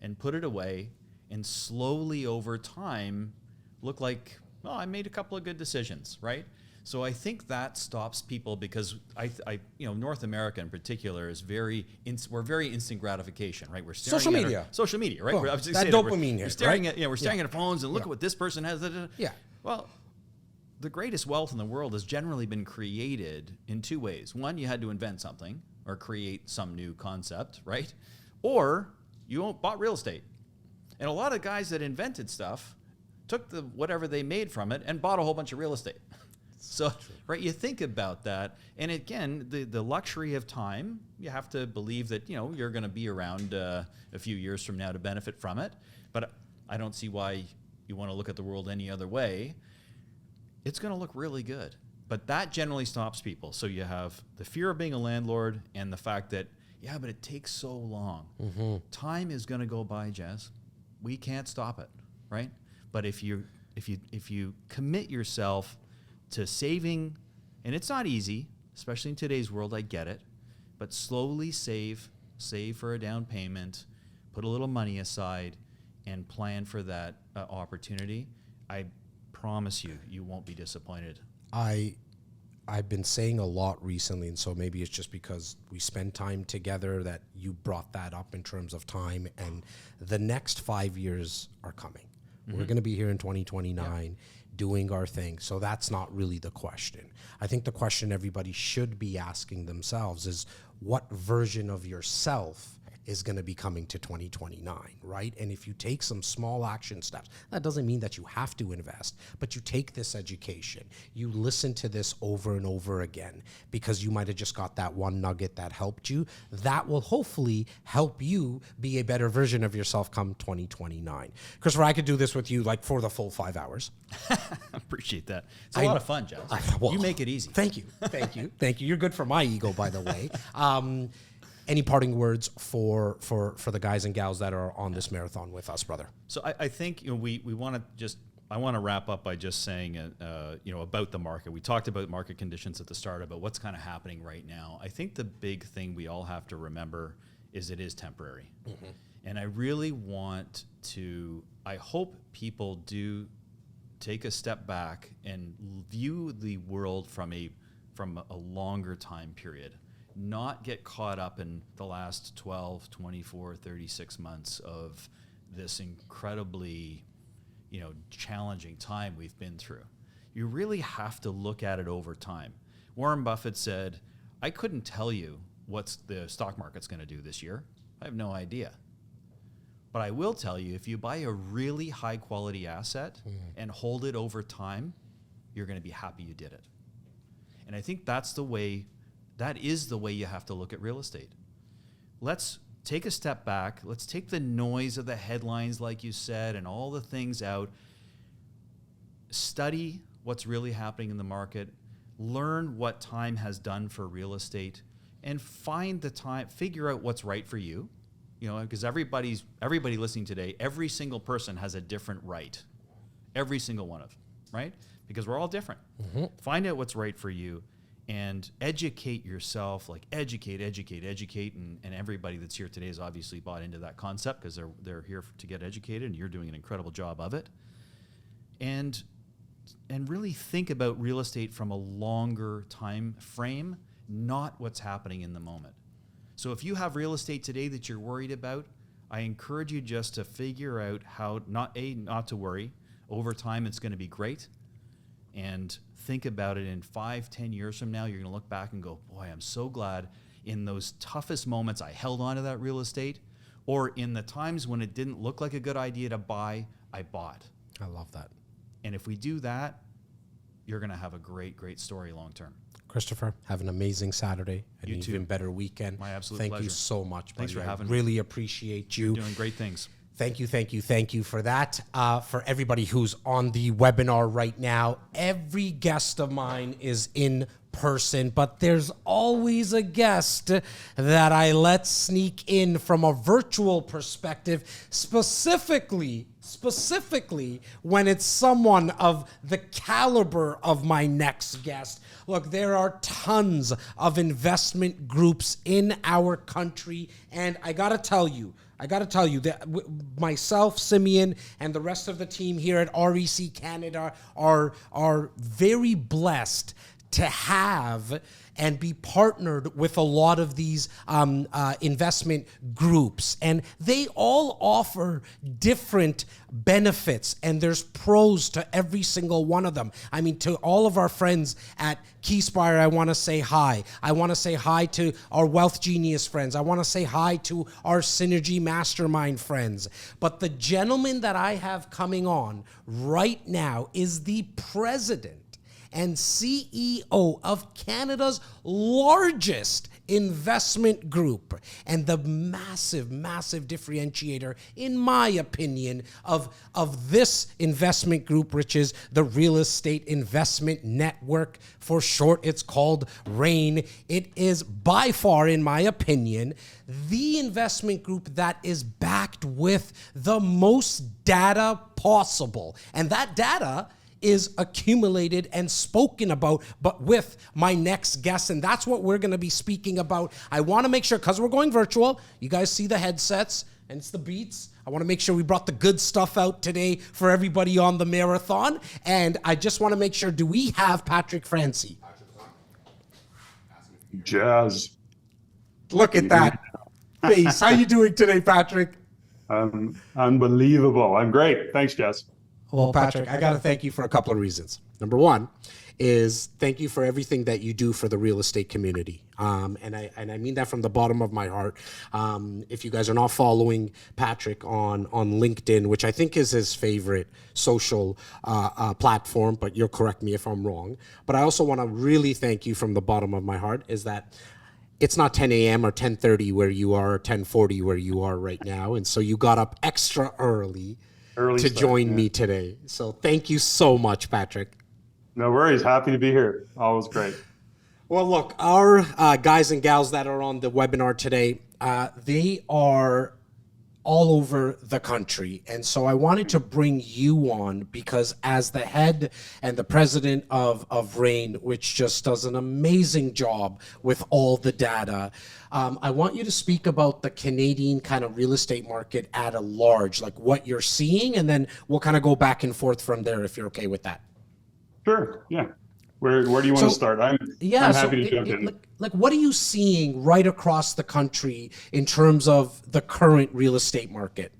and put it away and slowly over time look like, well, I made a couple of good decisions, right? So I think that stops people, because North America in particular is we're very instant gratification, right? We're staring social media, right? Well, that dopamine we're staring at we're staring at our phones and look at what this person has. Yeah. Well, the greatest wealth in the world has generally been created in 2 ways. One, you had to invent something or create some new concept, right? Or you bought real estate. And a lot of guys that invented stuff took whatever they made from it and bought a whole bunch of real estate. So, right, you think about that. And again, the luxury of time, you have to believe that, you're going to be around a few years from now to benefit from it. But I don't see why you want to look at the world any other way. It's going to look really good. But that generally stops people. So you have the fear of being a landlord and the fact that, yeah, but it takes so long. Mm-hmm. Time is going to go by, Jazz. We can't stop it, right? But if you commit yourself to saving, and it's not easy, especially in today's world, I get it, but slowly save for a down payment, put a little money aside, and plan for that opportunity, I promise you won't be disappointed. I've been saying a lot recently, and so maybe it's just because we spend time together that you brought that up in terms of time, and the next 5 years are coming. Mm-hmm. We're going to be here in 2029 doing our thing, so that's not really the question. I think the question everybody should be asking themselves is, what version of yourself is going to be coming to 2029, right? And if you take some small action steps, that doesn't mean that you have to invest, but you take this education, you listen to this over and over again, because you might have just got that one nugget that helped you. That will hopefully help you be a better version of yourself come 2029. Christopher, I could do this with you like for the full 5 hours. I appreciate that. It's a lot of fun, Jazz. You make it easy. Thank you. Thank you. Thank you. You're good for my ego, by the way. Any parting words for the guys and gals that are on this marathon with us, brother? So I think we want to just, I want to wrap up by just saying about the market. We talked about market conditions at the start, about what's kind of happening right now. I think the big thing we all have to remember is it is temporary. Mm-hmm. And I really want to, I hope people do take a step back and view the world from a longer time period. Not get caught up in the last 12, 24, 36 months of this incredibly, challenging time we've been through. You really have to look at it over time. Warren Buffett said, I couldn't tell you what the stock market's going to do this year. I have no idea. But I will tell you, if you buy a really high quality asset and hold it over time, you're going to be happy you did it. And I think that is the way you have to look at real estate. Let's take a step back. Let's take the noise of the headlines, like you said, and all the things out. Study what's really happening in the market. Learn what time has done for real estate, and find the time. Figure out what's right for you. Because everybody listening today, every single person has a different right. Every single one of them, right? Because we're all different. Mm-hmm. Find out what's right for you. And educate yourself, like educate, and everybody that's here today has obviously bought into that concept because they're here to get educated, and you're doing an incredible job of it. And really think about real estate from a longer time frame, not what's happening in the moment. So if you have real estate today that you're worried about, I encourage you just to figure out how not to worry. Over time, it's going to be great. And think about it in 5-10 years from now, you're going to look back and go, boy, I'm so glad in those toughest moments I held on to that real estate, or in the times when it didn't look like a good idea to buy, I bought. I love that. And if we do that, you're going to have a great, great story long term. Christopher, have an amazing Saturday and an even better weekend. My absolute pleasure. Thank you so much, buddy. Thanks for having me. Really appreciate you. You're doing great things. Thank you for that. For everybody who's on the webinar right now, every guest of mine is in person, but there's always a guest that I let sneak in from a virtual perspective, specifically when it's someone of the caliber of my next guest. Look, there are tons of investment groups in our country, and I gotta tell you that myself, Simeon, and the rest of the team here at REC Canada are very blessed to have and be partnered with a lot of these investment groups. And they all offer different benefits, and there's pros to every single one of them. I mean, to all of our friends at Keyspire, I want to say hi. I want to say hi to our Wealth Genius friends. I want to say hi to our Synergy Mastermind friends. But the gentleman that I have coming on right now is the president and CEO of Canada's largest investment group. And the massive, massive differentiator, in my opinion, of this investment group, which is the Real Estate Investment Network. For short, it's called RAIN. It is by far, in my opinion, the investment group that is backed with the most data possible. And that data is accumulated and spoken about, but with my next guest. And that's what we're going to be speaking about. I want to make sure, because we're going virtual, you guys see the headsets and it's the Beats. I want to make sure we brought the good stuff out today for everybody on the marathon. And I just want to make sure, do we have Patrick Francie? Jazz. Look at that face. How you doing today, Patrick? Unbelievable. I'm great. Thanks, Jazz. Well, Patrick, I got to thank you for a couple of reasons. Number one is thank you for everything that you do for the real estate community. And I mean that from the bottom of my heart. If you guys are not following Patrick on LinkedIn, which I think is his favorite social platform, but you'll correct me if I'm wrong. But I also want to really thank you from the bottom of my heart is that it's not 10 a.m. or 10:30 where you are, or 10:40 where you are right now. And so you got up extra early to join me today. So thank you so much, Patrick. No worries. Happy to be here. Always great. Well, look, our guys and gals that are on the webinar today, they are all over the country. And so I wanted to bring you on because as the head and the president of RAIN, which just does an amazing job with all the data, I want you to speak about the Canadian kind of real estate market at a large, like what you're seeing, and then we'll kind of go back and forth from there if you're okay with that. Sure. Yeah. Where do you want to start? I'm happy to jump in. Like, what are you seeing right across the country in terms of the current real estate market?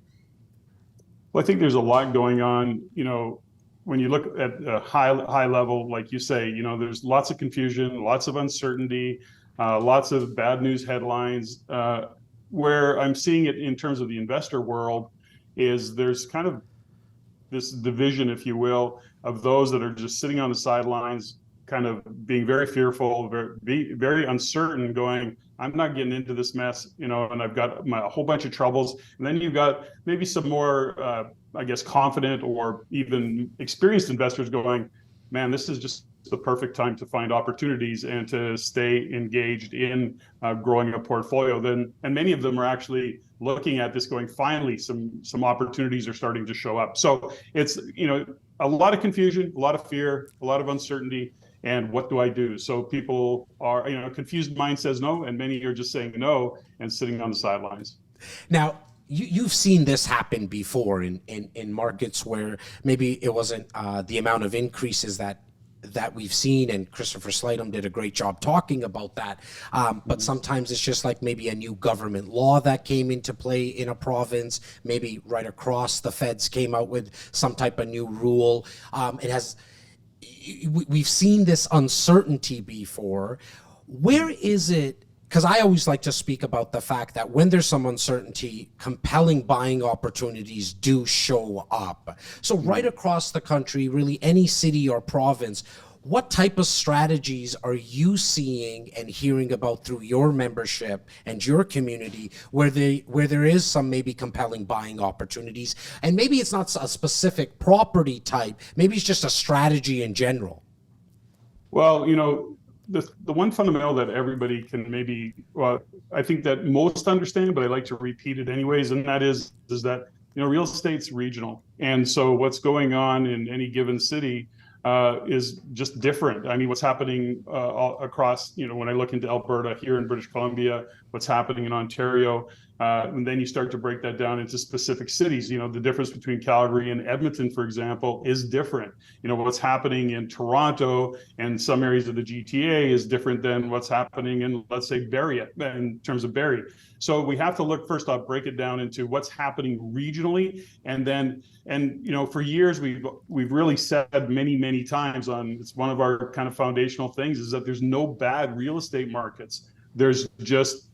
Well, I think there's a lot going on. You know, when you look at a high level, like you say, you know, there's lots of confusion, lots of uncertainty, lots of bad news headlines. Where I'm seeing it in terms of the investor world is there's kind of this division, if you will, of those that are just sitting on the sidelines, kind of being very fearful, very uncertain, going, I'm not getting into this mess, you know, and I've got a whole bunch of troubles. And then you've got maybe some more, I guess, confident or even experienced investors going, man, this is just the perfect time to find opportunities and to stay engaged in growing a portfolio. And many of them are actually looking at this going, finally, some opportunities are starting to show up. So it's, you know, a lot of confusion, a lot of fear, a lot of uncertainty. And what do I do? So people are, you know, confused mind says no, and many are just saying no and sitting on the sidelines. Now, you've seen this happen before in markets where maybe it wasn't the amount of increases that we've seen, and Christopher Slightum did a great job talking about that. But sometimes it's just like maybe a new government law that came into play in a province, maybe right across the feds came out with some type of new rule. We've seen this uncertainty before. Where is it? Because I always like to speak about the fact that when there's some uncertainty, compelling buying opportunities do show up. So right across the country, really any city or province, what type of strategies are you seeing and hearing about through your membership and your community where there is some maybe compelling buying opportunities? And maybe it's not a specific property type, maybe it's just a strategy in general. Well, you know, the one fundamental that everybody can maybe, well, I think that most understand, but I like to repeat it anyways, and that is that, you know, real estate's regional. And so what's going on in any given city is just different. I mean, what's happening across, you know, when I look into Alberta, here in British Columbia, what's happening in Ontario, and then you start to break that down into specific cities. You know, the difference between Calgary and Edmonton, for example, is different. You know, what's happening in Toronto and some areas of the GTA is different than what's happening in, let's say, Barrie, in terms of Barrie. So we have to look, first off, break it down into what's happening regionally, and then, you know, for years we've really said many times it's one of our kind of foundational things is that there's no bad real estate markets. There's just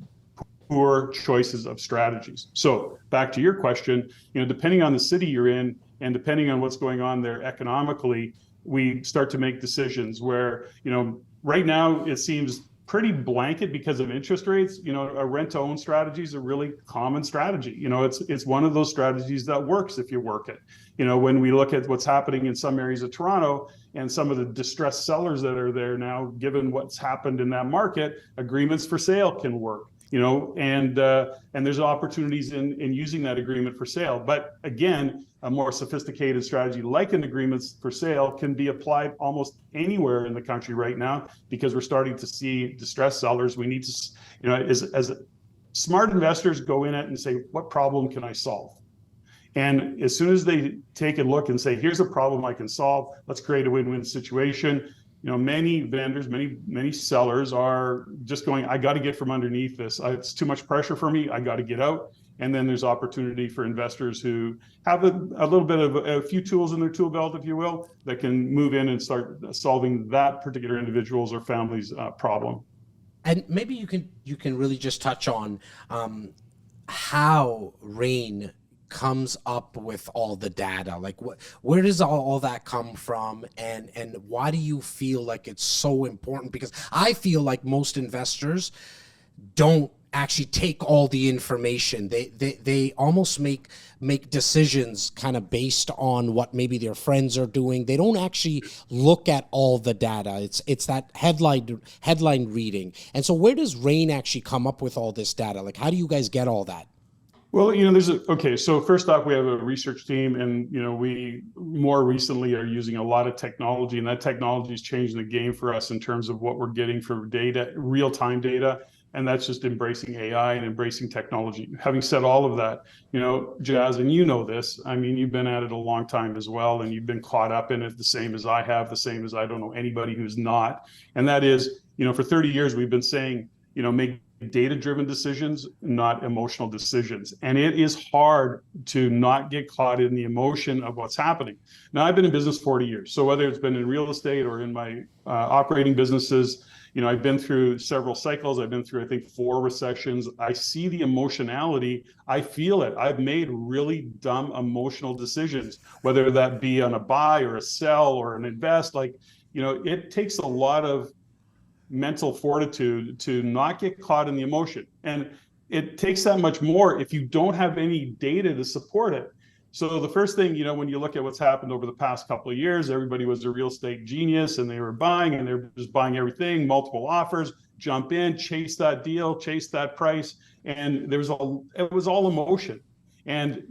poor choices of strategies. So back to your question, you know, depending on the city you're in and depending on what's going on there economically, we start to make decisions where, you know, right now it seems pretty blanket because of interest rates. A rent-to-own strategy is a really common strategy. It's one of those strategies that works if you work it. When we look at what's happening in some areas of Toronto and some of the distressed sellers that are there now, given what's happened in that market, agreements for sale can work. And there's opportunities in using that agreement for sale. But again, a more sophisticated strategy like an agreements for sale can be applied almost anywhere in the country right now, because we're starting to see distressed sellers. We need to, as smart investors, go in it and say, what problem can I solve? And as soon as they take a look and say, here's a problem I can solve, let's create a win-win situation. Many vendors, many sellers are just going, I got to get from underneath this. It's too much pressure for me. I got to get out. And then there's opportunity for investors who have a little bit of a few tools in their tool belt, if you will, that can move in and start solving that particular individual's or family's problem. And maybe you can really just touch on how Rain comes up with all the data. Like, where does all that come from, and why do you feel like it's so important? Because I feel like most investors don't actually take all the information. They almost make decisions kind of based on what maybe their friends are doing. They don't actually look at all the data. It's that headline reading. And so where does Rain actually come up with all this data? Like, how do you guys get all that? Well, so first off, we have a research team, and we more recently are using a lot of technology, and that technology is changing the game for us in terms of what we're getting for data, real-time data, and that's just embracing AI and embracing technology. Having said all of that, Jazz, and this, you've been at it a long time as well, and you've been caught up in it the same as I have, the same as I don't know anybody who's not, and that is, for 30 years we've been saying, make data-driven decisions, not emotional decisions. And it is hard to not get caught in the emotion of what's happening. Now, I've been in business 40 years. So whether it's been in real estate or in my operating businesses, I've been through several cycles. I've been through, I think, 4 recessions. I see the emotionality. I feel it. I've made really dumb emotional decisions, whether that be on a buy or a sell or an invest. It takes a lot of mental fortitude to not get caught in the emotion. And it takes that much more if you don't have any data to support it. So the first thing, when you look at what's happened over the past couple of years, everybody was a real estate genius and they were buying, and they were just buying everything, multiple offers, jump in, chase that deal, chase that price. And it was all emotion. And,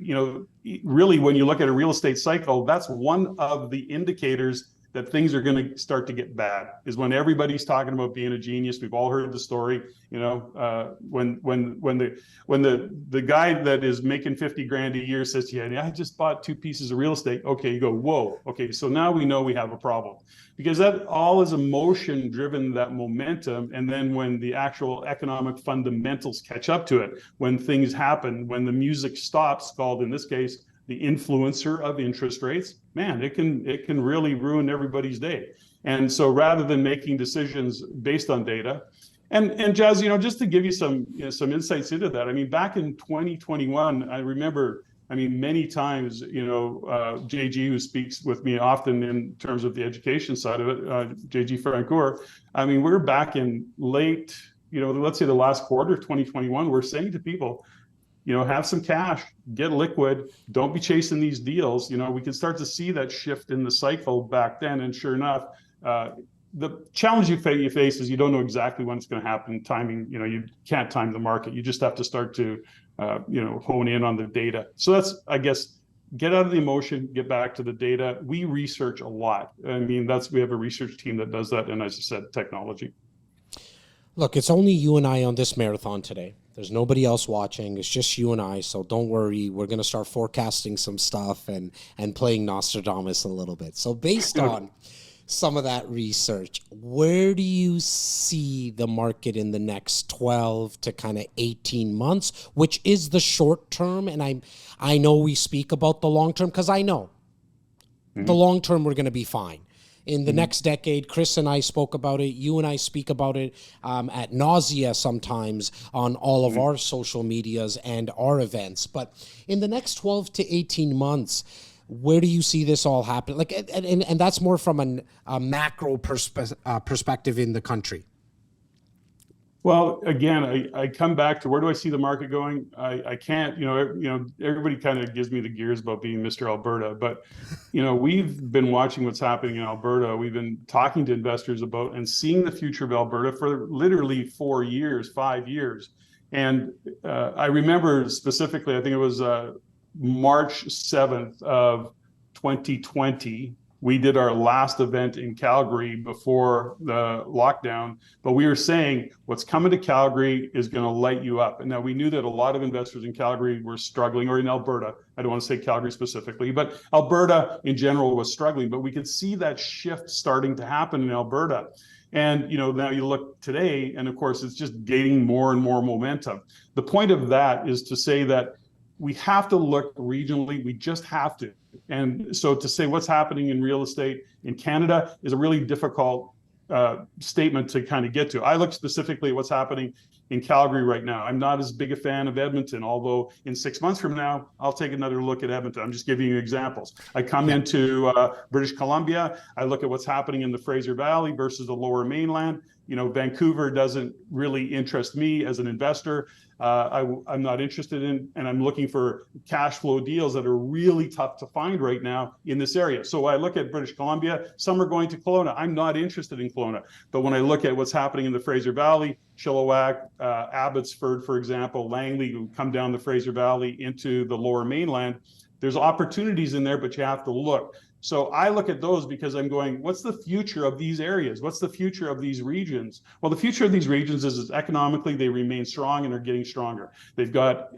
really, when you look at a real estate cycle, that's one of the indicators that things are going to start to get bad, is when everybody's talking about being a genius. We've all heard the story, when the guy that is making 50 grand a year says to you, I just bought 2 pieces of real estate. Okay, you go, whoa. Okay, so now we know we have a problem, because that all is emotion driven, that momentum. And then when the actual economic fundamentals catch up to it, when things happen, when the music stops, called in this case the influencer of interest rates, man, it can really ruin everybody's day. And so rather than making decisions based on data, and Jazz, just to give you some insights into that, back in 2021, I remember, many times, JG, who speaks with me often in terms of the education side of it, JG Francoeur, we're back in late, let's say the last quarter of 2021, we're saying to people, have some cash, get liquid, don't be chasing these deals. We can start to see that shift in the cycle back then. And sure enough, the challenge you face is you don't know exactly when it's going to happen. Timing, you can't time the market. You just have to start to, hone in on the data. So that's, I guess, get out of the emotion, get back to the data. We research a lot. We have a research team that does that. And as I said, technology. Look, it's only you and I on this marathon today. There's nobody else watching. It's just you and I. So don't worry. We're going to start forecasting some stuff and playing Nostradamus a little bit. So based on some of that research, where do you see the market in the next 12 to kind of 18 months, which is the short term? And I know we speak about the long term, because I know the long term we're going to be fine. In the next decade, Chris and I spoke about it. You and I speak about it at nausea sometimes on all of our social medias and our events. But in the next 12 to 18 months, where do you see this all happen? And that's more from a macro perspective in the country. Well, again, I come back to where do I see the market going? I can't, everybody kind of gives me the gears about being Mr. Alberta, but we've been watching what's happening in Alberta. We've been talking to investors about and seeing the future of Alberta for literally 4 years, 5 years. And I remember specifically, I think it was March 7th of 2020. We did our last event in Calgary before the lockdown, but we were saying what's coming to Calgary is going to light you up. And now we knew that a lot of investors in Calgary were struggling, or in Alberta. I don't want to say Calgary specifically, but Alberta in general was struggling. But we could see that shift starting to happen in Alberta. And now you look today, and of course, it's just gaining more and more momentum. The point of that is to say that we have to look regionally. We just have to. And so to say what's happening in real estate in Canada is a really difficult statement to kind of get to. I look specifically at what's happening in Calgary right now. I'm not as big a fan of Edmonton, although in 6 months from now, I'll take another look at Edmonton. I'm just giving you examples. I come into British Columbia. I look at what's happening in the Fraser Valley versus the Lower Mainland. Vancouver doesn't really interest me as an investor. I'm not interested in, and I'm looking for cash flow deals that are really tough to find right now in this area. So I look at British Columbia, some are going to Kelowna. I'm not interested in Kelowna. But when I look at what's happening in the Fraser Valley, Chilliwack, Abbotsford, for example, Langley, who come down the Fraser Valley into the Lower Mainland, there's opportunities in there, but you have to look. So I look at those because I'm going, what's the future of these areas? What's the future of these regions? Well, the future of these regions is economically, they remain strong and are getting stronger. They've got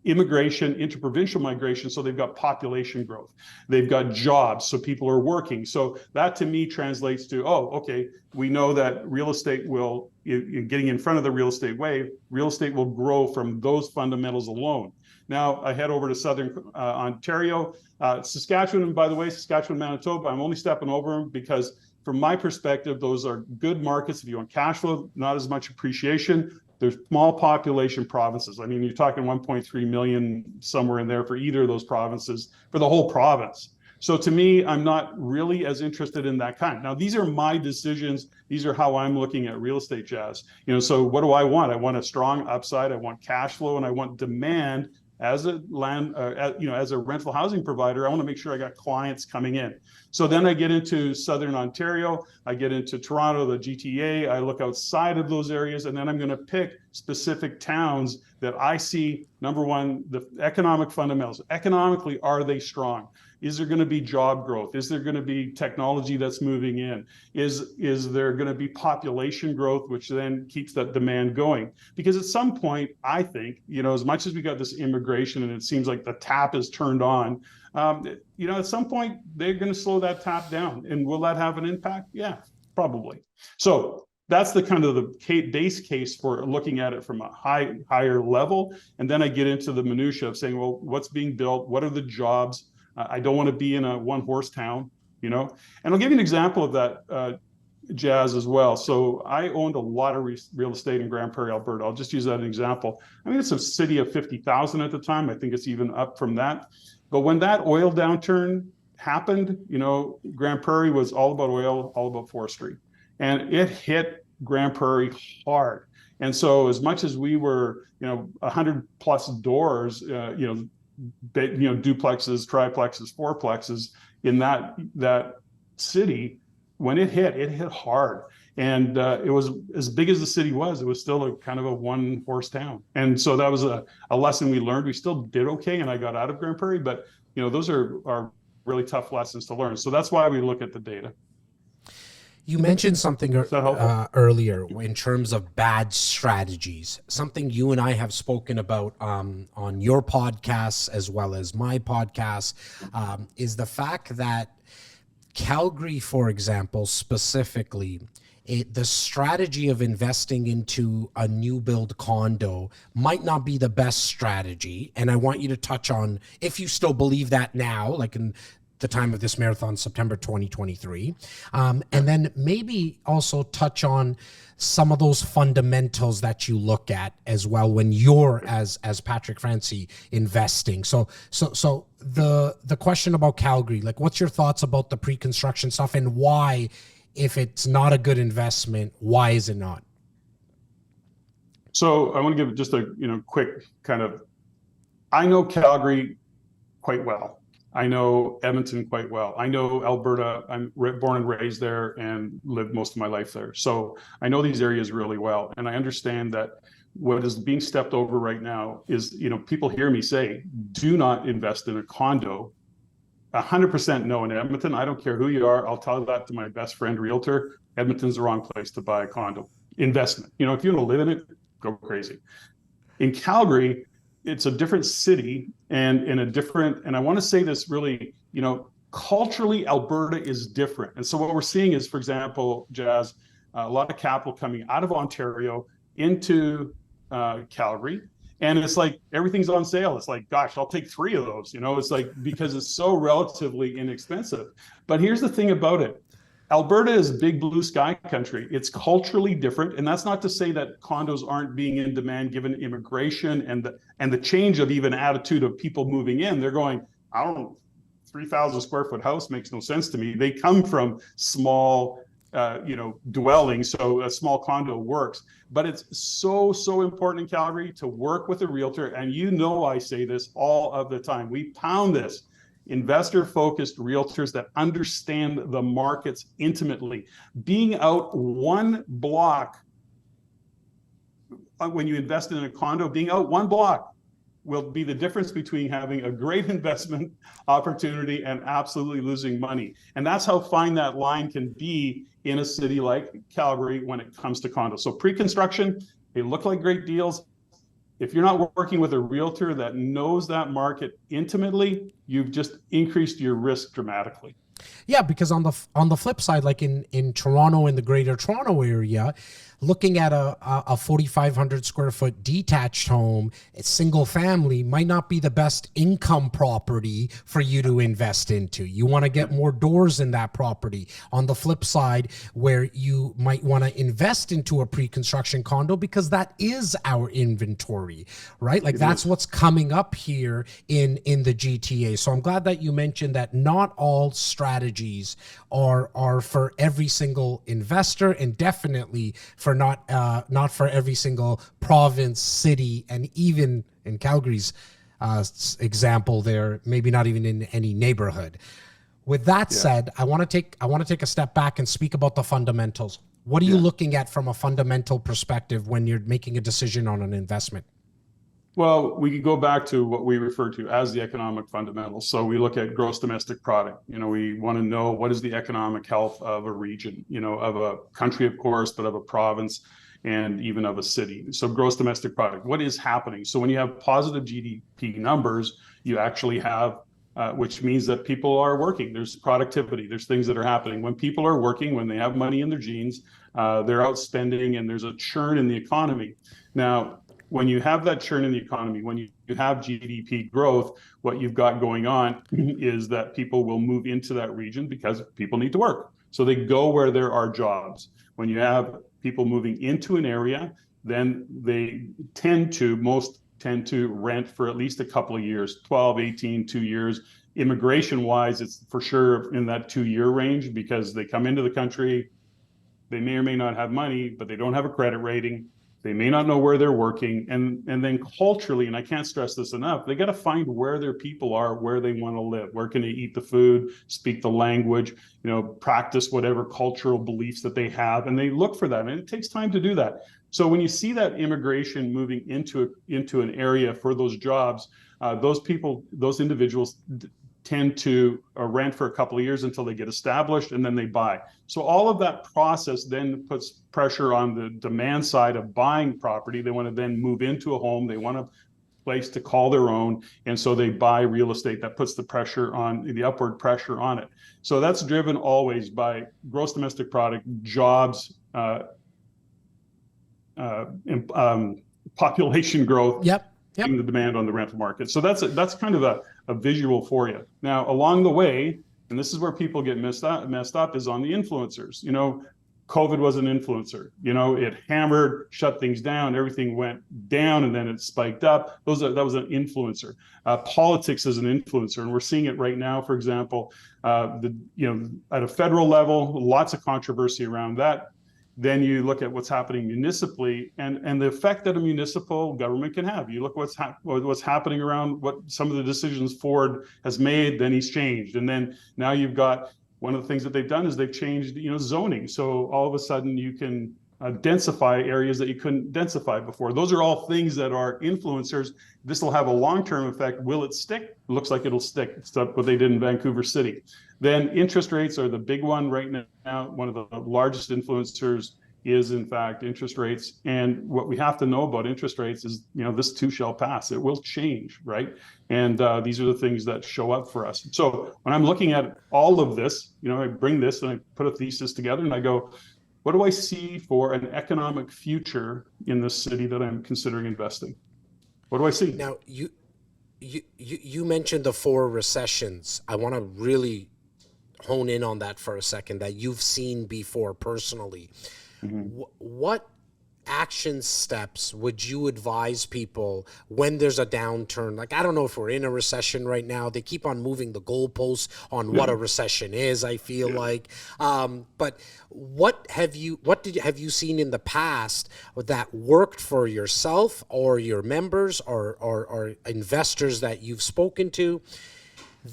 immigration, interprovincial migration, so they've got population growth. They've got jobs, so people are working. So that to me translates to, okay, we know that real estate will, getting in front of the real estate wave, real estate will grow from those fundamentals alone. Now I head over to Southern Ontario, Saskatchewan, and by the way, Saskatchewan, Manitoba, I'm only stepping over them because from my perspective, those are good markets. If you want cash flow, not as much appreciation. They're small population provinces. I mean, you're talking 1.3 million somewhere in there for either of those provinces, for the whole province. So to me, I'm not really as interested in that kind. Now, these are my decisions. These are how I'm looking at real estate, Jazz. So what do I want? I want a strong upside. I want cash flow, and I want demand. As a as a rental housing provider, I want to make sure I got clients coming in. So then I get into Southern Ontario, I get into Toronto, the GTA, I look outside of those areas, and then I'm going to pick specific towns that I see, number one, the economic fundamentals. Economically, are they strong? Is there going to be job growth? Is there going to be technology that's moving in? Is there going to be population growth, which then keeps that demand going? Because at some point, I think, as much as we got this immigration and it seems like the tap is turned on, at some point, they're going to slow that tap down. And will that have an impact? Yeah, probably. So that's the kind of the base case for looking at it from a higher level. And then I get into the minutia of saying, well, what's being built? What are the jobs? I don't want to be in a one-horse town, And I'll give you an example of that, Jazz, as well. So I owned a lot of real estate in Grand Prairie, Alberta. I'll just use that as an example. I mean, it's a city of 50,000 at the time. I think it's even up from that. But when that oil downturn happened, Grand Prairie was all about oil, all about forestry. And it hit Grand Prairie hard. And so as much as we were, 100 plus doors, duplexes, triplexes, fourplexes in that city, when it hit hard. And it was as big as the city was, it was still a kind of a one horse town. And so that was a lesson we learned. We still did okay, and I got out of Grand Prairie, but those are really tough lessons to learn. So that's why we look at the data. You mentioned something earlier in terms of bad strategies, something you and I have spoken about on your podcasts as well as my podcast, is the fact that Calgary, for example, specifically, the strategy of investing into a new build condo might not be the best strategy. And I want you to touch on if you still believe that now, like in the time of this marathon, September 2023. And then maybe also touch on some of those fundamentals that you look at as well when you're as Patrick Francie investing. So the question about Calgary, like what's your thoughts about the pre-construction stuff and why, if it's not a good investment, why is it not? So I want to give just a quick kind of. I know Calgary quite well. I know Edmonton quite well. I know Alberta. I'm born and raised there and lived most of my life there. So I know these areas really well. And I understand that what is being stepped over right now is, people hear me say, do not invest in a condo. 100% no in Edmonton. I don't care who you are. I'll tell that to my best friend, realtor. Edmonton's the wrong place to buy a condo. Investment. If you want to live in it, go crazy. In Calgary, it's a different city and I want to say this really, culturally, Alberta is different. And so what we're seeing is, for example, Jazz, a lot of capital coming out of Ontario into Calgary. And it's like everything's on sale. It's like, gosh, I'll take 3 of those. It's like, because it's so relatively inexpensive. But here's the thing about it. Alberta is big blue sky country. It's culturally different. And that's not to say that condos aren't being in demand given immigration and the change of even attitude of people moving in. They're going, I don't know, 3,000 square foot house makes no sense to me. They come from small, dwellings. So a small condo works. But it's so important in Calgary to work with a realtor. And I say this all of the time. We pound this. Investor-focused realtors that understand the markets intimately. Being out one block, when you invest in a condo, being out one block will be the difference between having a great investment opportunity and absolutely losing money. And that's how fine that line can be in a city like Calgary when it comes to condos. So pre-construction, they look like great deals. If you're not working with a realtor that knows that market intimately, you've just increased your risk dramatically. Yeah, because on the flip side, like in Toronto, in the Greater Toronto area, looking at a 4,500 square foot detached home, it's single family, might not be the best income property for you to invest into. You want to get more doors in that property. On the flip side, where you might want to invest into a pre-construction condo, because that is our inventory, right? Like that's what's coming up here in the GTA. So I'm glad that you mentioned that not all strategies are for every single investor, and definitely for not for every single province, city, and even in Calgary's example there, maybe not even in any neighborhood. With that said, I want to take a step back and speak about the fundamentals. What are you looking at from a fundamental perspective when you're making a decision on an investment? Well, we could go back to what we refer to as the economic fundamentals. So we look at gross domestic product. We want to know what is the economic health of a region, of a country, of course, but of a province and even of a city. So gross domestic product, what is happening? So when you have positive GDP numbers, you actually have, which means that people are working. There's productivity. There's things that are happening. When people are working, when they have money in their jeans, they're out spending, and there's a churn in the economy. Now, when you have that churn in the economy, when you have GDP growth, what you've got going on is that people will move into that region because people need to work. So they go where there are jobs. When you have people moving into an area, then they most tend to rent for at least a couple of years, 12, 18, 2 years. Immigration wise, it's for sure in that 2-year range, because they come into the country, they may or may not have money, but they don't have a credit rating. They may not know where they're working. And then culturally, and I can't stress this enough, they got to find where their people are, where they want to live, where can they eat the food, speak the language, practice whatever cultural beliefs that they have. And they look for that. And it takes time to do that. So when you see that immigration moving into an area for those jobs, those individuals tend to rent for a couple of years until they get established, and then they buy. So all of that process then puts pressure on the demand side of buying property. They want to then move into a home. They want a place to call their own. And so they buy real estate. That puts the upward pressure on it. So that's driven always by gross domestic product, jobs, population growth. Yep. The demand on the rental market. So that's kind of a visual for you. Now, along the way, and this is where people get messed up, is on the influencers. COVID was an influencer. It hammered, shut things down, everything went down, and then it spiked up. That was an influencer. Politics is an influencer, and we're seeing it right now. For example, at a federal level, lots of controversy around that. Then you look at what's happening municipally and the effect that a municipal government can have. You look what's happening around what some of the decisions Ford has made, then he's changed. And then now you've got one of the things that they've done is they've changed, zoning. So all of a sudden you can densify areas that you couldn't densify before. Those are all things that are influencers. This will have a long-term effect. Will it stick? It looks like it'll stick. It's what they did in Vancouver City. Then interest rates are the big one right now. One of the largest influencers is in fact interest rates. And what we have to know about interest rates is, this too shall pass. It will change, right? And these are the things that show up for us. So when I'm looking at all of this, I bring this and I put a thesis together and I go, what do I see for an economic future in this city that I'm considering investing? What do I see? Now, you mentioned the 4 recessions. I want to really hone in on that for a second, that you've seen before personally. Mm-hmm. What action steps would you advise people when there's a downturn? Like, I don't know if we're in a recession right now. They keep on moving the goalposts on what a recession is, I feel like. But what have you seen in the past that worked for yourself or your members or investors that you've spoken to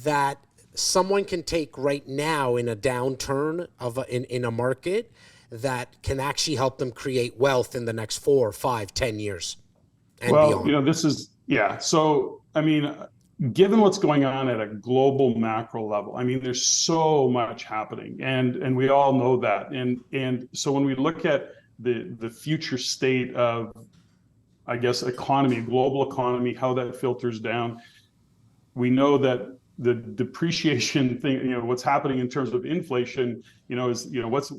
that someone can take right now in a downturn in a market that can actually help them create wealth in the next 4, 5, 10 years and beyond? This is, So, given what's going on at a global macro level, there's so much happening and we all know that. And so when we look at the future state of, I guess, economy, global economy, how that filters down, we know that the depreciation thing, what's happening in terms of inflation, is,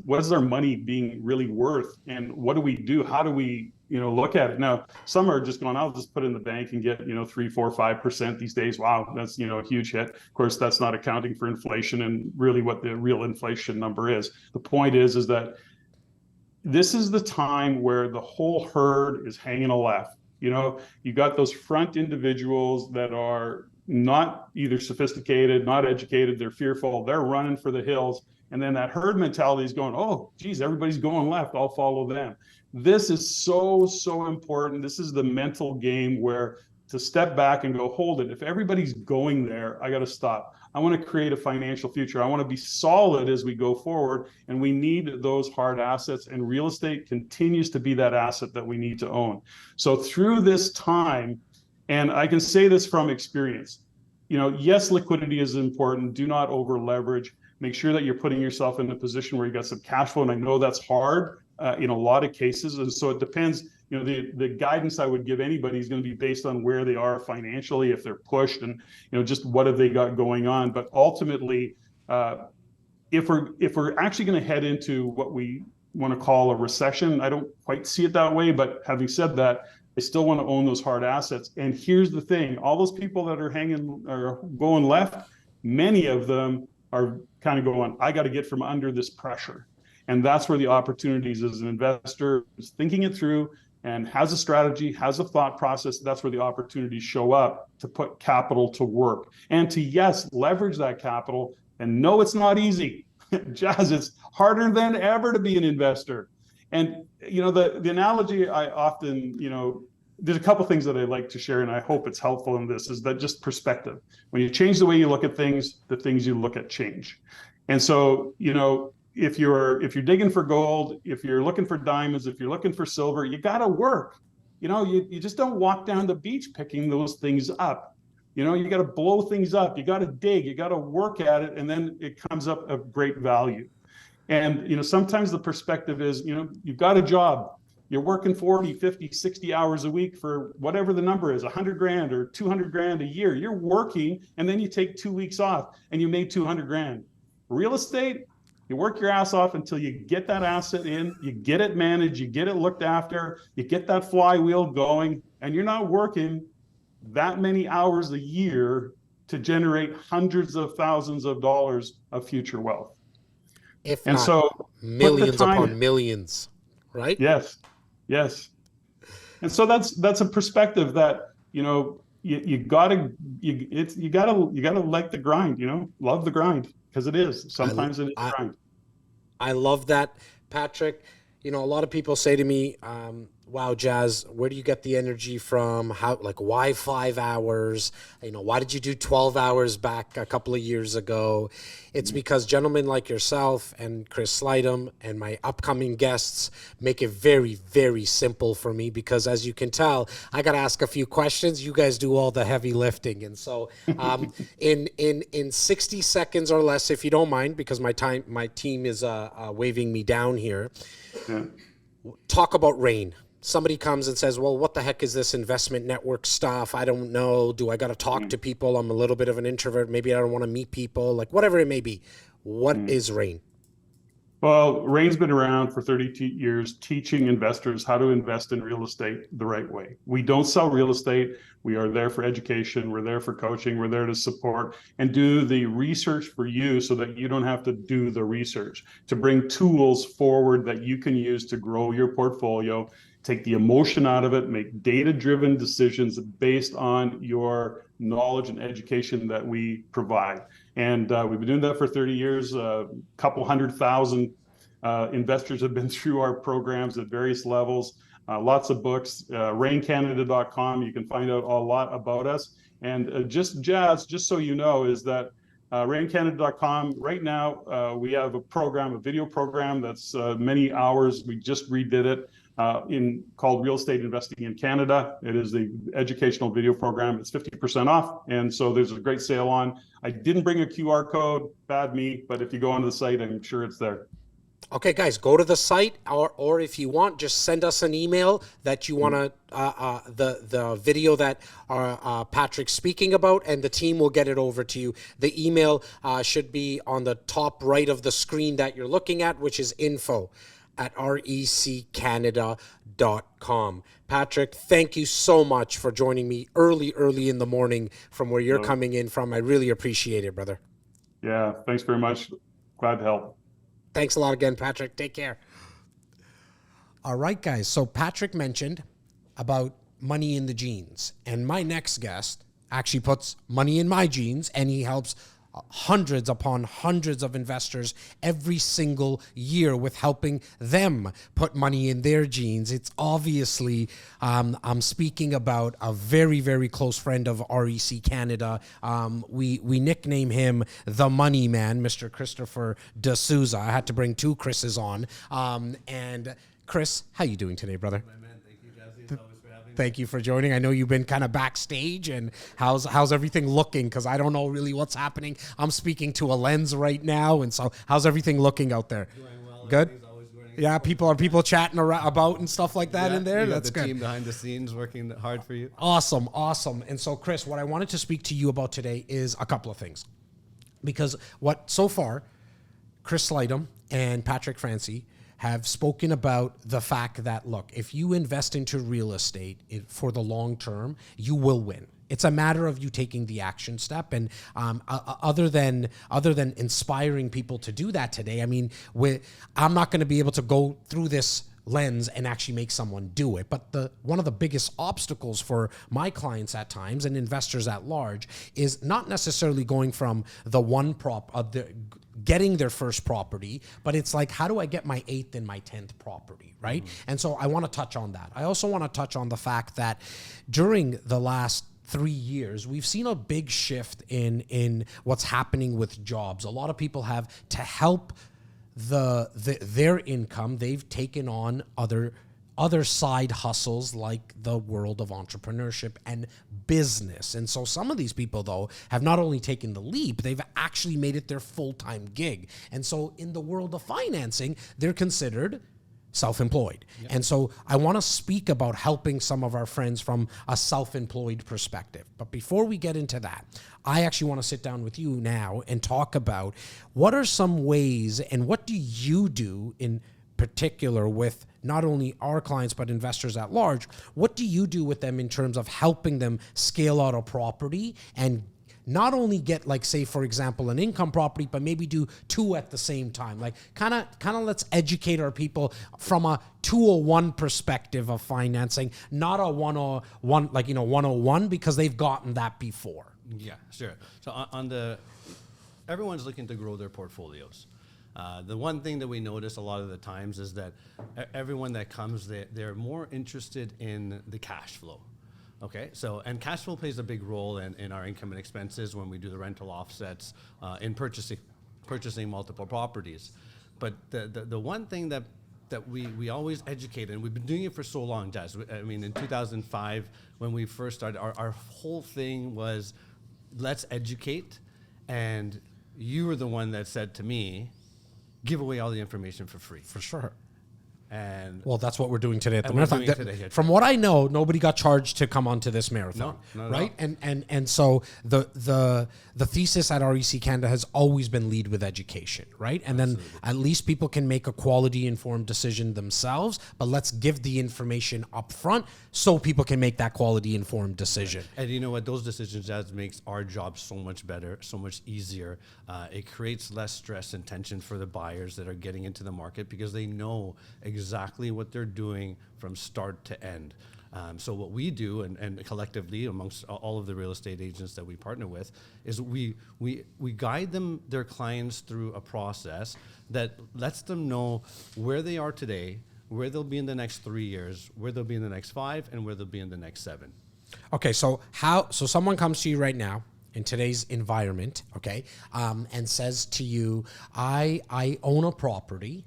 what's our money being really worth, and what do we do? How do we, look at it? Now, some are just going, I'll just put it in the bank and get, 3, 4, 5% these days. Wow, that's, a huge hit. Of course, that's not accounting for inflation and really what the real inflation number is. The point is that this is the time where the whole herd is hanging a left. You got those front individuals that are not either sophisticated, not educated, they're fearful, they're running for the hills. And then that herd mentality is going, oh, geez, everybody's going left, I'll follow them. This is so, so important. This is the mental game where to step back and go, hold it. If everybody's going there, I got to stop. I want to create a financial future. I want to be solid as we go forward. And we need those hard assets, and real estate continues to be that asset that we need to own. So through this time, and I can say this from experience, yes, liquidity is important. Do not over leverage. Make sure that you're putting yourself in a position where you got some cash flow. And I know that's hard in a lot of cases. And so it depends, the guidance I would give anybody is going to be based on where they are financially, if they're pushed, and, just what have they got going on. But ultimately, if we're actually going to head into what we want to call a recession, I don't quite see it that way. But having said that, I still want to own those hard assets. And here's the thing, all those people that are going left, many of them are kind of going, I got to get from under this pressure. And that's where the opportunities as an investor is thinking it through and has a strategy, has a thought process. That's where the opportunities show up to put capital to work and to, yes, leverage that capital. And no, it's not easy. Jazz, it's harder than ever to be an investor. And, the analogy I often, there's a couple things that I like to share, and I hope it's helpful in this, is that just perspective. When you change the way you look at things, the things you look at change. And so, if you're digging for gold, if you're looking for diamonds, if you're looking for silver, you got to work. You just don't walk down the beach picking those things up. You got to blow things up. You got to dig. You got to work at it, and then it comes up of great value. And, sometimes the perspective is, you've got a job, you're working 40, 50, 60 hours a week for whatever the number is, 100 grand or 200 grand a year. You're working, and then you take 2 weeks off and you made 200 grand. Real estate, you work your ass off until you get that asset in, you get it managed, you get it looked after, you get that flywheel going, and you're not working that many hours a year to generate hundreds of thousands of dollars of future wealth. If and not so millions upon millions, right? Yes. And so that's a perspective that, you gotta like the grind, love the grind, because it is. Sometimes it is grind. I love that, Patrick. You know, a lot of people say to me, wow, Jazz, where do you get the energy from? How, like, why 5 hours? You know, why did you do 12 hours back a couple of years ago? It's because gentlemen like yourself and Chris Slidham and my upcoming guests make it very, very simple for me, because as you can tell, I got to ask a few questions. You guys do all the heavy lifting. And so in 60 seconds or less, if you don't mind, because my team is waving me down here, talk about RAIN. Somebody comes and says, well, what the heck is this investment network stuff? I don't know. Do I got to talk to people? I'm a little bit of an introvert. Maybe I don't want to meet people, like whatever it may be. What is RAIN? Well, RAIN's been around for 32 years, teaching investors how to invest in real estate the right way. We don't sell real estate. We are there for education. We're there for coaching. We're there to support and do the research for you so that you don't have to do the research, to bring tools forward that you can use to grow your portfolio, take the emotion out of it, make data-driven decisions based on your knowledge and education that we provide. And we've been doing that for 30 years. A couple 100,000 investors have been through our programs at various levels. Lots of books. raincanada.com. You can find out a lot about us. And just so you know, is that raincanada.com, right now, we have a video program that's many hours. We just redid it. Called Real Estate Investing in Canada. It is the educational video program. It's 50% off. And so there's a great sale on. I didn't bring a QR code, bad me, but if you go onto the site, I'm sure it's there. Okay, guys, go to the site, or if you want, just send us an email that you want to, the video that Patrick's speaking about, and the team will get it over to you. The email should be on the top right of the screen that you're looking at, which is info@reccanada.com. Patrick, thank you so much for joining me early in the morning from where you're coming in from. I really appreciate it, brother. Yeah, thanks very much. Glad to help. Thanks a lot again, Patrick. Take care. All right, guys. So Patrick mentioned about money in the jeans, and my next guest actually puts money in my jeans, and he helps hundreds upon hundreds of investors every single year with helping them put money in their jeans. It's obviously, I'm speaking about a very, very close friend of REC Canada. We nickname him the Money Man, Mr. Christopher D'Souza. I had to bring two Chris's on. And Chris, how you doing today, brother? Thank you for joining. I know you've been kind of backstage, and how's everything looking? Because I don't know really what's happening. I'm speaking to a lens right now, and so how's everything looking out there? Doing well. Good. Yeah, people chatting about and stuff like that in there. That's good. The team behind the scenes working hard for you. Awesome. And so, Chris, what I wanted to speak to you about today is a couple of things, because so far, Chris Slidham and Patrick Francie have spoken about the fact that, look, if you invest into real estate for the long term, you will win. It's a matter of you taking the action step. And other than inspiring people to do that today, I mean, I'm not going to be able to go through this lens and actually make someone do it. But one of the biggest obstacles for my clients at times and investors at large is not necessarily going from getting their first property, but it's like, how do I get my 8th and my 10th property, right? Mm-hmm. And so I want to touch on that. I also want to touch on the fact that during the last 3 years, we've seen a big shift in what's happening with jobs. A lot of people have, to help their income, they've taken on other side hustles like the world of entrepreneurship and business. And so some of these people, though, have not only taken the leap, they've actually made it their full-time gig. And so in the world of financing, they're considered self-employed. Yep. And so I want to speak about helping some of our friends from a self-employed perspective. But before we get into that, I actually want to sit down with you now and talk about what are some ways and what do you do in particular with not only our clients, but investors at large. What do you do with them in terms of helping them scale out a property and not only get, like, say, for example, an income property, but maybe do two at the same time? Like, kind of let's educate our people from a 201 perspective of financing, not a 101, 101, because they've gotten that before. Yeah, sure. So everyone's looking to grow their portfolios. The one thing that we notice a lot of the times is that everyone that comes, they're more interested in the cash flow. Okay, so, and cash flow plays a big role in our income and expenses when we do the rental offsets in purchasing multiple properties. But the one thing that we always educate, and we've been doing it for so long, Jazz. I mean, in 2005, when we first started, our whole thing was, let's educate. And you were the one that said to me, give away all the information for free. For sure. And well, that's what we're doing today at the we're marathon. doing today here. From what I know, nobody got charged to come onto this marathon, No, not at right? all. And so the thesis at REC Canada has always been lead with education, right? And then at least people can make a quality informed decision themselves. But let's give the information up front so people can make that quality informed decision. And you know what? Those decisions that makes our job so much better, so much easier. It creates less stress and tension for the buyers that are getting into the market because they know exactly what they're doing from start to end. So what we do, and collectively amongst all of the real estate agents that we partner with, is we guide them, their clients, through a process that lets them know where they are today, where they'll be in the next 3 years, where they'll be in the next 5, and where they'll be in the next 7. Okay, so someone comes to you right now in today's environment, okay, and says to you, I own a property,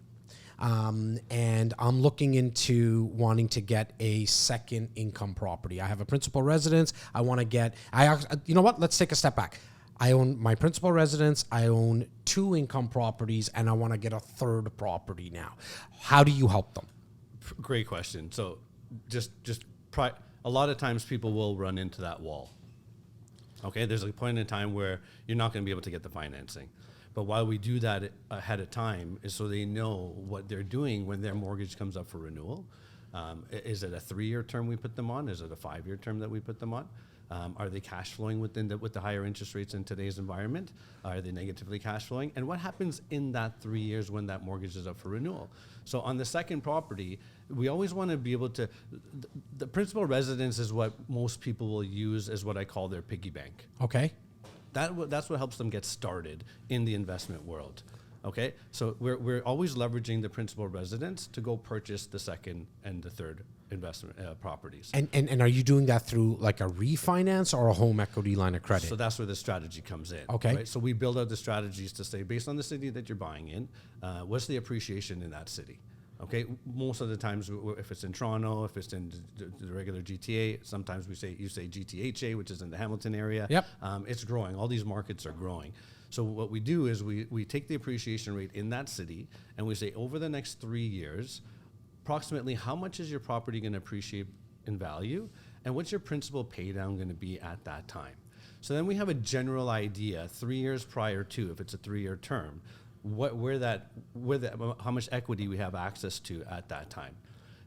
and I'm looking into wanting to get a second income property. I have a principal residence. I want to get, you know what? Let's take a step back. I own my principal residence. I own 2 income properties, and I want to get a third property now. How do you help them? Great question. So a lot of times people will run into that wall. Okay, there's a point in time where you're not going to be able to get the financing. But why we do that ahead of time is so they know what they're doing when their mortgage comes up for renewal. Is it a 3-year term we put them on? Is it a 5-year term that we put them on? Are they cash flowing with the higher interest rates in today's environment? Are they negatively cash flowing? And what happens in that 3 years when that mortgage is up for renewal? So on the second property, we always want to be able to, the principal residence is what most people will use as what I call their piggy bank. Okay. That's what helps them get started in the investment world. Okay, so we're always leveraging the principal residence to go purchase the second and the third investment properties. And are you doing that through like a refinance or a home equity line of credit? So that's where the strategy comes in. Okay. Right? So we build out the strategies to say, based on the city that you're buying in, what's the appreciation in that city? Okay, most of the times, if it's in Toronto, if it's in the regular GTA, sometimes you say GTHA, which is in the Hamilton area. Yep. It's growing. All these markets are growing. So what we do is we take the appreciation rate in that city and we say, over the next 3 years, approximately how much is your property going to appreciate in value, and what's your principal pay down going to be at that time? So then we have a general idea 3 years prior to, if it's a 3-year term, how much equity we have access to at that time.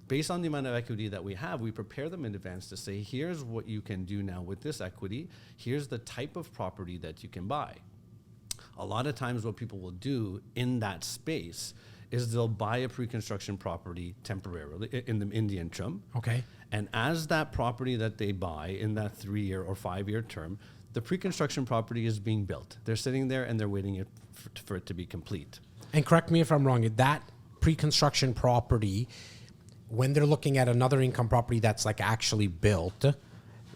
Based on the amount of equity that we have, we prepare them in advance to say, here's what you can do now with this equity. Here's the type of property that you can buy. A lot of times what people will do in that space is they'll buy a pre-construction property temporarily in the interim. Okay. And as that property that they buy in that 3-year or 5-year term, the pre-construction property is being built. They're sitting there and they're waiting for it to be complete. And correct me if I'm wrong, that pre-construction property, when they're looking at another income property that's like actually built,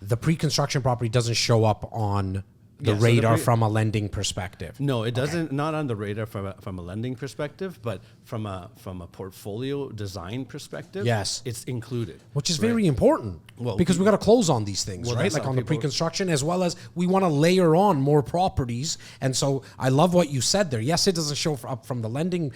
the pre-construction property doesn't show up on the radar from a lending perspective. No, it doesn't. Not on the radar from a lending perspective, but from a portfolio design perspective. Yes, it's included, which is very important. Well, because we got to close on these things, right? Like on the pre-construction, as well as we want to layer on more properties. And so I love what you said there. Yes, it doesn't show up from the lending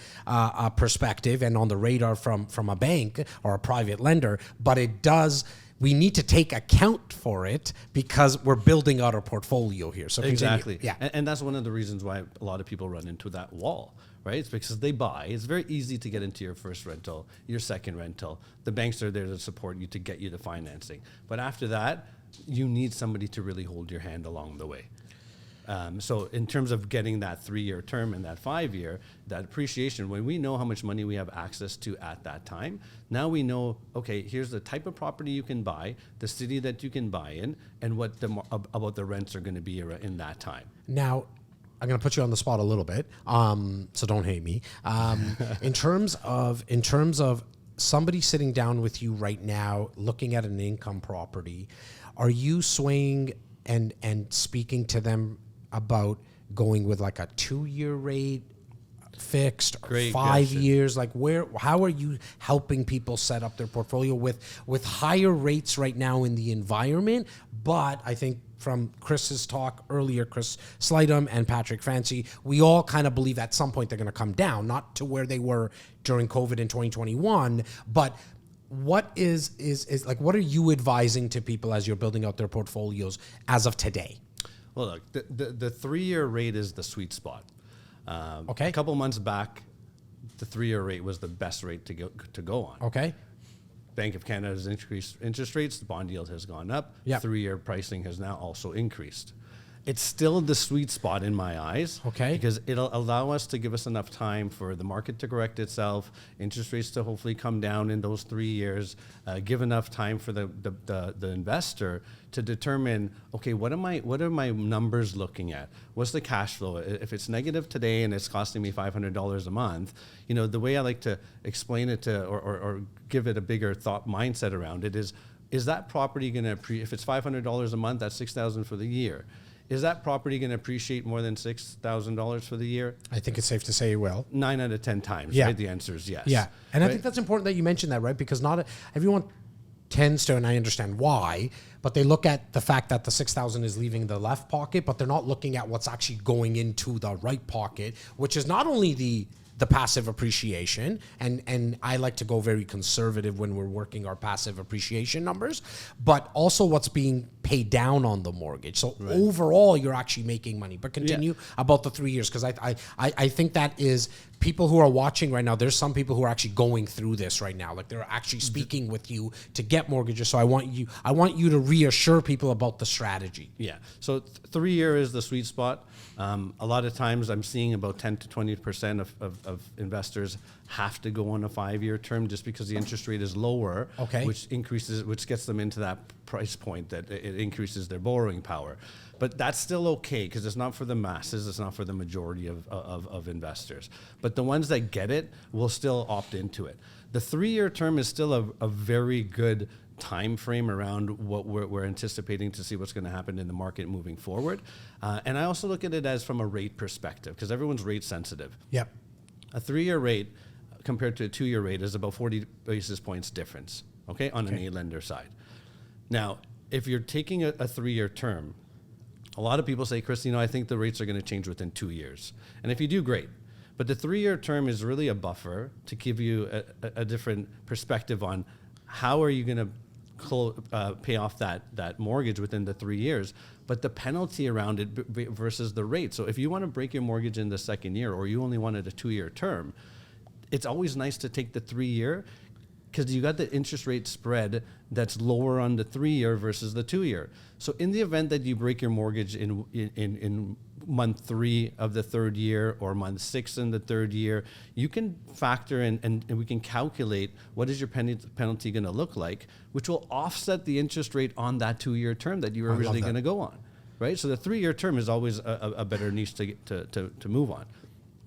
perspective and on the radar from a bank or a private lender, but it does. We need to take account for it because we're building out our portfolio here. So exactly, yeah, and that's one of the reasons why a lot of people run into that wall, right? It's because they buy. It's very easy to get into your first rental, your second rental. The banks are there to support you to get you the financing, but after that, you need somebody to really hold your hand along the way. So in terms of getting that 3-year term and that 5-year, that appreciation, when we know how much money we have access to at that time, now we know, okay, here's the type of property you can buy, the city that you can buy in, and what about the rents are going to be in that time. Now, I'm going to put you on the spot a little bit, so don't hate me. In terms of somebody sitting down with you right now, looking at an income property, are you swaying and speaking to them about going with like a 2-year rate, fixed, or Great 5 question. years? Like how are you helping people set up their portfolio with higher rates right now in the environment? But I think from Chris's talk earlier, Chris Slightum and Patrick Fancy, we all kind of believe at some point they're going to come down, not to where they were during COVID in 2021, but what is like, what are you advising to people as you're building out their portfolios as of today? Well, look, the 3-year rate is the sweet spot. Okay. A couple months back, the 3-year rate was the best rate to go on. Okay. Bank of Canada has increased interest rates. The bond yield has gone up. Yep. 3-year pricing has now also increased. It's still the sweet spot in my eyes. Okay. Because it'll allow us to give us enough time for the market to correct itself, interest rates to hopefully come down in those 3 years, give enough time for the investor to determine, okay, what are my numbers looking at? What's the cash flow? If it's negative today and it's costing me $500 a month, the way I like to explain it or give it a bigger thought mindset around it is that property going to, if it's $500 a month, that's $6,000 for the year. Is that property going to appreciate more than $6,000 for the year? I think it's safe to say it will. 9 out of 10 times, Yeah. right? The answer is yes. Yeah. And Right? I think that's important that you mentioned that, right? Because not everyone tends to, and I understand why, but they look at the fact that the 6,000 is leaving the left pocket, but they're not looking at what's actually going into the right pocket, which is not only the passive appreciation, and I like to go very conservative when we're working our passive appreciation numbers, but also what's being paid down on the mortgage. So overall, you're actually making money. But continue about the 3 years, because I think that is people who are watching right now. There's some people who are actually going through this right now, like they're actually speaking with you to get mortgages. So I want you to reassure people about the strategy. Yeah. So 3 year is the sweet spot. A lot of times I'm seeing about 10 to 20% of investors have to go on a 5-year term just because the interest rate is lower, Okay. which gets them into that price point that it increases their borrowing power. But that's still okay because it's not for the masses. It's not for the majority of investors. But the ones that get it will still opt into it. The 3-year term is still a very good time frame around what we're anticipating to see what's going to happen in the market moving forward. And I also look at it as from a rate perspective because everyone's rate sensitive. Yep. A 3-year rate compared to a 2-year rate is about 40 basis points difference, okay, on an A-lender side. Now, if you're taking a 3-year term, a lot of people say, Chris, I think the rates are going to change within 2 years. And if you do, great. But the 3-year term is really a buffer to give you a different perspective on how are you going to pay off that mortgage within the 3 years, but the penalty around it versus the rate. So if you want to break your mortgage in the second year or you only wanted a 2-year term, it's always nice to take the 3-year because you got the interest rate spread that's lower on the 3-year versus the 2-year. So in the event that you break your mortgage in month 3 of the 3rd year or month 6 in the 3rd year, you can factor in and we can calculate what is your penalty going to look like, which will offset the interest rate on that 2-year term that you were originally going to go on, right? So the 3-year term is always a better niche to move on.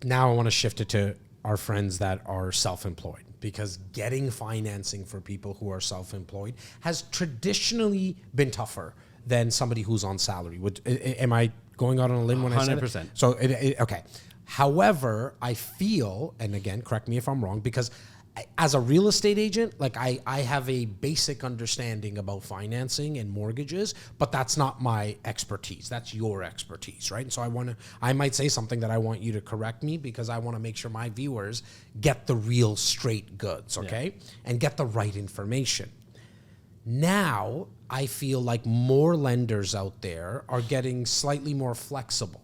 Now I want to shift it to our friends that are self-employed, because getting financing for people who are self-employed has traditionally been tougher than somebody who's on salary. Am I going out on a limb when I say 100%. that? So, okay. However, I feel, and again, correct me if I'm wrong, because as a real estate agent, like I have a basic understanding about financing and mortgages, but that's not my expertise. That's your expertise, right? And so I might say something that I want you to correct me because I want to make sure my viewers get the real straight goods, okay? Yeah. And get the right information. Now, I feel like more lenders out there are getting slightly more flexible,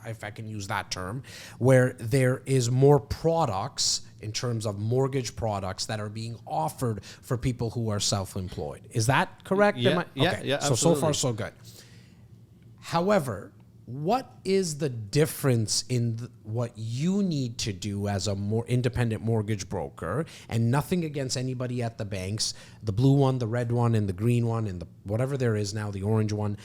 if I can use that term, where there is more products in terms of mortgage products that are being offered for people who are self-employed. Is that correct? Yeah, Okay. So far, so good. However, what is the difference in what you need to do as a more independent mortgage broker? And nothing against anybody at the banks, the blue one, the red one, and the green one, and the whatever there is now, the orange one.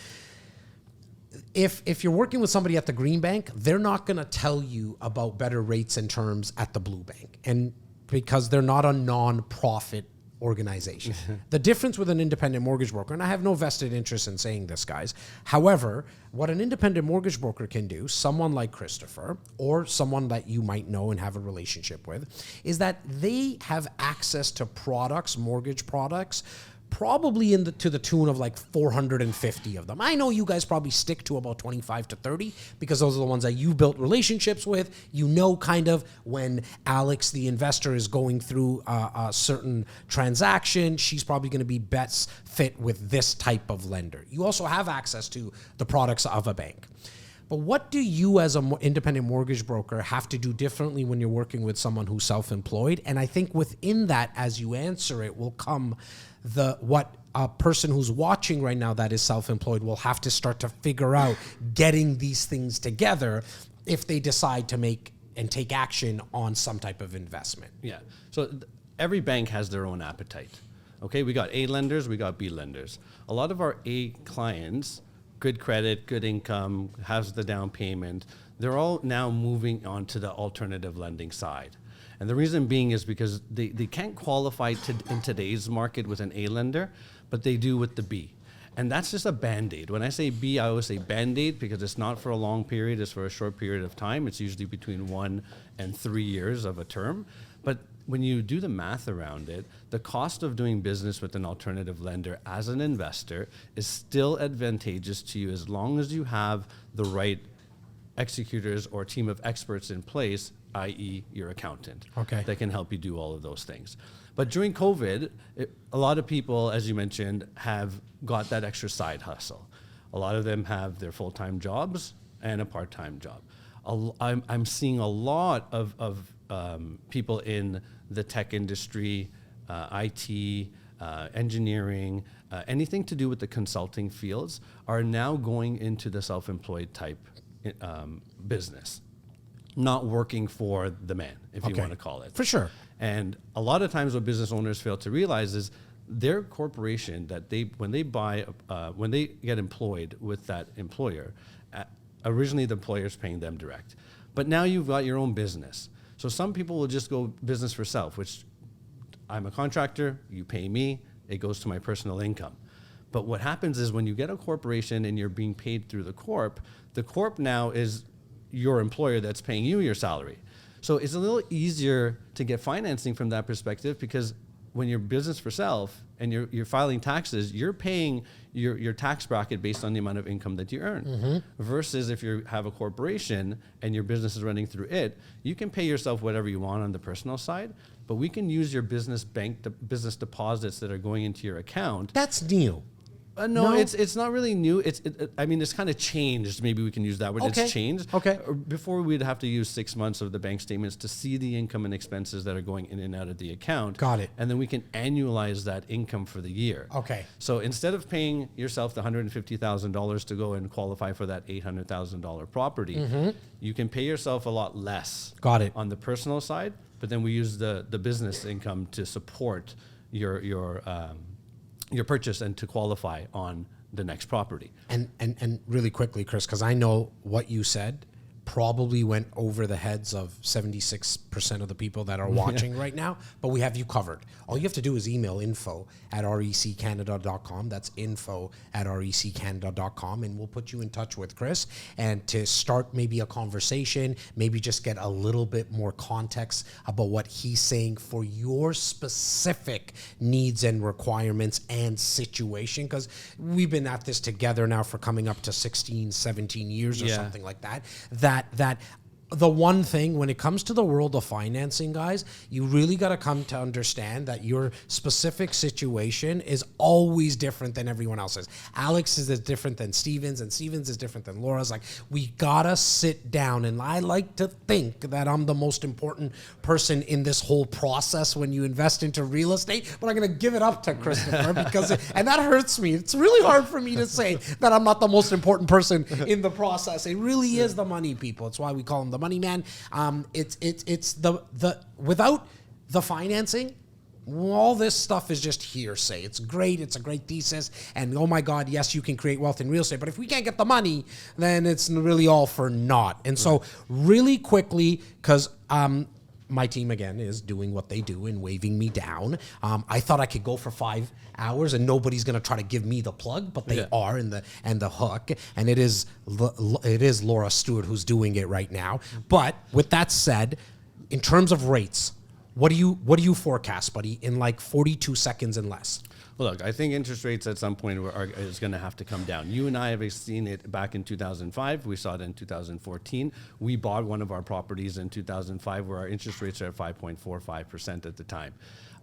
if you're working with somebody at the green bank, they're not going to tell you about better rates and terms at the blue bank, and because they're not a non-profit organization. The difference with an independent mortgage broker, and I have no vested interest in saying this, guys. However, what an independent mortgage broker can do, someone like Christopher or someone that you might know and have a relationship with, is that they have access to products, mortgage products, probably to the tune of like 450 of them. I know you guys probably stick to about 25 to 30 because those are the ones that you built relationships with. You know, kind of when Alex, the investor, is going through a certain transaction, she's probably going to be best fit with this type of lender. You also have access to the products of a bank. But what do you as an independent mortgage broker have to do differently when you're working with someone who's self-employed? And I think within that, as you answer it, will come what a person who's watching right now that is self-employed will have to start to figure out getting these things together if they decide to make and take action on some type of investment. Yeah. So every bank has their own appetite. Okay, we got A lenders, we got B lenders. A lot of our A clients, good credit, good income, has the down payment, they're all now moving on to the alternative lending side. And the reason being is because they can't qualify in today's market with an A lender, but they do with the B. And that's just a Band-Aid. When I say B, I always say Band-Aid because it's not for a long period, it's for a short period of time. It's usually between 1 and 3 years of a term. But when you do the math around it, the cost of doing business with an alternative lender as an investor is still advantageous to you as long as you have the right executors or team of experts in place, i.e. your accountant, that can help you do all of those things. But during COVID, a lot of people, as you mentioned, have got that extra side hustle. A lot of them have their full-time jobs and a part-time job. I'm seeing a lot of people in the tech industry, IT, engineering, anything to do with the consulting fields are now going into the self-employed type business, not working for the man, if you want to call it. For sure. And a lot of times what business owners fail to realize is their corporation that when they get employed with that employer, originally the employer's paying them direct. But now you've got your own business. So some people will just go business for self, which I'm a contractor, you pay me, it goes to my personal income. But what happens is when you get a corporation and you're being paid through the corp now is your employer that's paying you your salary. So it's a little easier to get financing from that perspective because when you're business for self and you're filing taxes, you're paying your tax bracket based on the amount of income that you earn. Versus if you have a corporation and your business is running through it, you can pay yourself whatever you want on the personal side, but we can use your business business deposits that are going into your account. That's new. No, it's not really new. I mean, it's kind of changed. Maybe we can use that word. Okay. It's changed. Okay. Before we'd have to use 6 months of the bank statements to see the income and expenses that are going in and out of the account. Got it. And then we can annualize that income for the year. Okay. So instead of paying yourself the $150,000 to go and qualify for that $800,000 property, you can pay yourself a lot less. Got it. On the personal side, but then we use the business income to support your purchase and to qualify on the next property. And really quickly, Chris, because I know what you said probably went over the heads of 76% of the people that are watching right now, but we have you covered. All you have to do is email info@reccanada.com. That's info@reccanada.com, and we'll put you in touch with Chris and to start maybe a conversation, maybe just get a little bit more context about what he's saying for your specific needs and requirements and situation, because we've been at this together now for coming up to 16, 17 years or something like that. That the one thing when it comes to the world of financing, guys, you really got to come to understand that your specific situation is always different than everyone else's. Alex is different than Steven's, and Steven's is different than Laura's. Like, we got to sit down, and I like to think that I'm the most important person in this whole process when you invest into real estate, but I'm going to give it up to Christopher because, and that hurts me. It's really hard for me to say that I'm not the most important person in the process. It really is the money, people. It's why we call him the money man. It's the without the financing, all this stuff is just hearsay. It's great. It's a great thesis. And oh my God, yes, you can create wealth in real estate. But if we can't get the money, then it's really all for naught. And so really quickly, because my team, again, is doing what they do and waving me down. I thought I could go for 5 hours and nobody's going to try to give me the plug, but they are and the hook. And it is Laura Stewart who's doing it right now. But with that said, in terms of rates, what do you forecast, buddy, in like 42 seconds and less? Well, look, I think interest rates at some point is going to have to come down. You and I have seen it back in 2005. We saw it in 2014. We bought one of our properties in 2005 where our interest rates are at 5.45% at the time.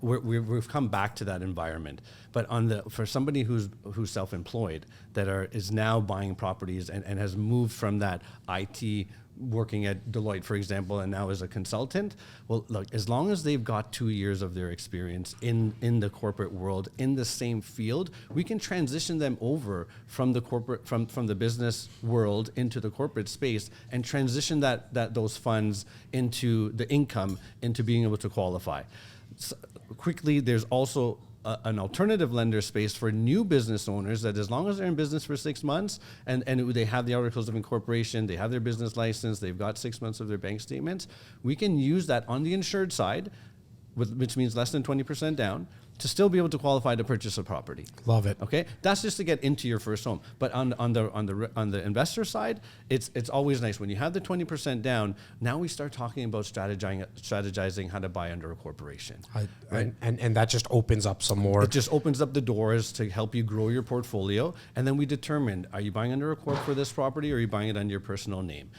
We've come back to that environment. But for somebody who's self-employed that is now buying properties and has moved from that IT working at Deloitte, for example, and now as a consultant, well, look, as long as they've got 2 years of their experience in the corporate world, in the same field, we can transition them over from the corporate, from the business world into the corporate space and transition those funds into the income, into being able to qualify. So, quickly, there's also an alternative lender space for new business owners that as long as they're in business for 6 months and they have the articles of incorporation, they have their business license, they've got 6 months of their bank statements, we can use that on the insured side, which means less than 20% down, to still be able to qualify to purchase a property. Love it. Okay, that's just to get into your first home. But on the investor side, it's always nice when you have the 20% down. Now we start talking about strategizing how to buy under a corporation. Right? And that just opens up some more. It just opens up the doors to help you grow your portfolio. And then we determine, are you buying under a corp for this property or are you buying it under your personal name?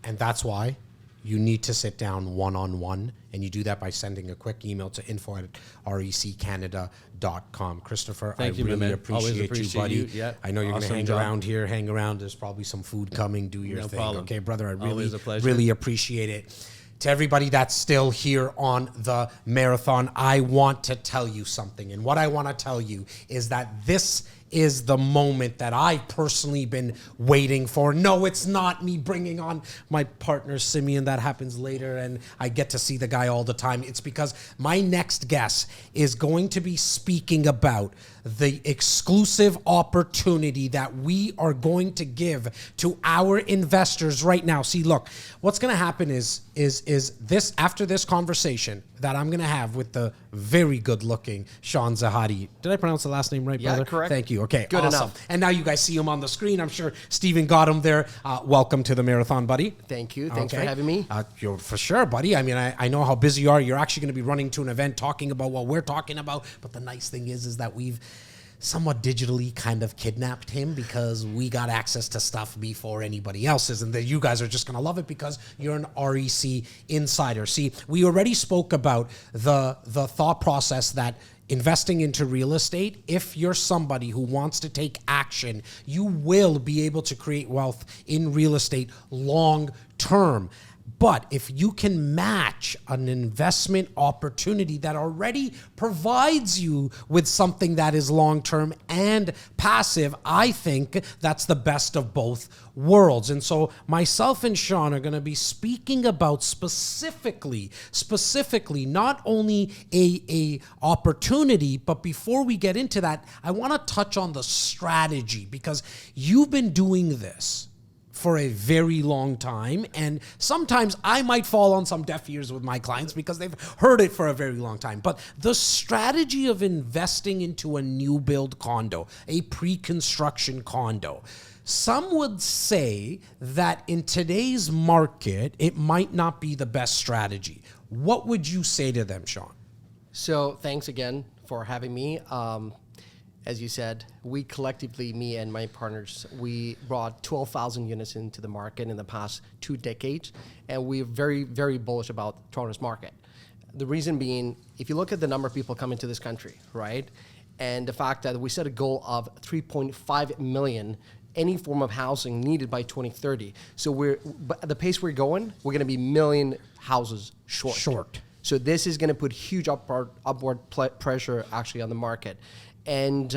And that's why you need to sit down one-on-one, and you do that by sending a quick email to info@reccanada.com. Christopher, I really appreciate you, buddy. Yeah. I know you're going to hang around. There's probably some food coming. Do your thing. Problem. Okay, brother, I Pleasure. really appreciate it. To everybody that's still here on the marathon, I want to tell you something. And what I want to tell you is that this is the moment that I've personally been waiting for. No, it's not me bringing on my partner, Simeon. That happens later, and I get to see the guy all the time. It's because my next guest is going to be speaking about the exclusive opportunity that we are going to give to our investors right now. See, look, what's going to happen is this, after this conversation that I'm going to have with the very good-looking Sean Zahadi. Did I pronounce the last name right, brother? Yeah, correct. Thank you. Okay, Good awesome. enough. And now you guys see him on the screen. I'm sure Steven got him there. Welcome to the marathon, buddy. Thank you. Thanks for having me. You're for sure, buddy. I mean, I know how busy you are. You're actually going to be running to an event talking about what we're talking about. But the nice thing is that we've somewhat digitally kind of kidnapped him because we got access to stuff before anybody else's, and that you guys are just going to love it because you're an REC insider. See, we already spoke about the thought process that investing into real estate, if you're somebody who wants to take action, you will be able to create wealth in real estate long term. But if you can match an investment opportunity that already provides you with something that is long-term and passive, I think that's the best of both worlds. And so myself and Sean are going to be speaking about specifically, not only a opportunity, but before we get into that, I want to touch on the strategy, because you've been doing this for a very long time, and sometimes I might fall on some deaf ears with my clients because they've heard it for a very long time. But the strategy of investing into a new build condo, a pre-construction condo, some would say that in today's market, it might not be the best strategy. What would you say to them, Sean? So thanks again for having me. As you said, we collectively, me and my partners, we brought 12,000 units into the market in the past 2 decades, and we're very, very bullish about Toronto's market. The reason being, if you look at the number of people coming to this country, right, and the fact that we set a goal of 3.5 million any form of housing needed by 2030. So at the pace we're going, we're going to be million houses short. So this is going to put huge upward pressure actually on the market. And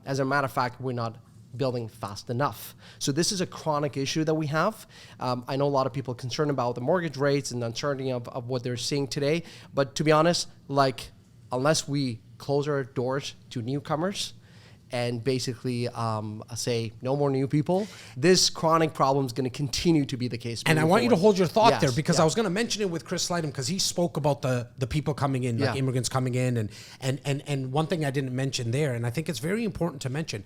as a matter of fact, we're not building fast enough. So this is a chronic issue that we have. I know a lot of people are concerned about the mortgage rates and the uncertainty of what they're seeing today. But to be honest, like unless we close our doors to newcomers and basically say no more new people, this chronic problem is going to continue to be the case. And I want you to hold your thought there, because yeah. I was going to mention it with Chris Slydom, because he spoke about the people coming in, like Yeah. immigrants coming in, and one thing I didn't mention there, and I think it's very important to mention,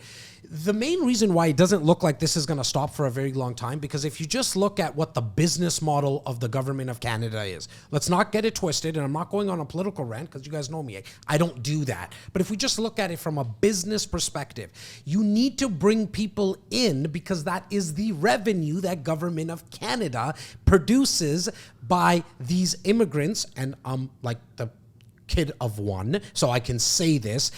the main reason why it doesn't look like this is going to stop for a very long time, because if you just look at what the business model of the government of Canada is, let's not get it twisted, and I'm not going on a political rant because you guys know me, I don't do that. But if we just look at it from a business perspective, you need to bring people in because that is the revenue that government of Canada produces by these immigrants, and like the kid of one, so I can say this.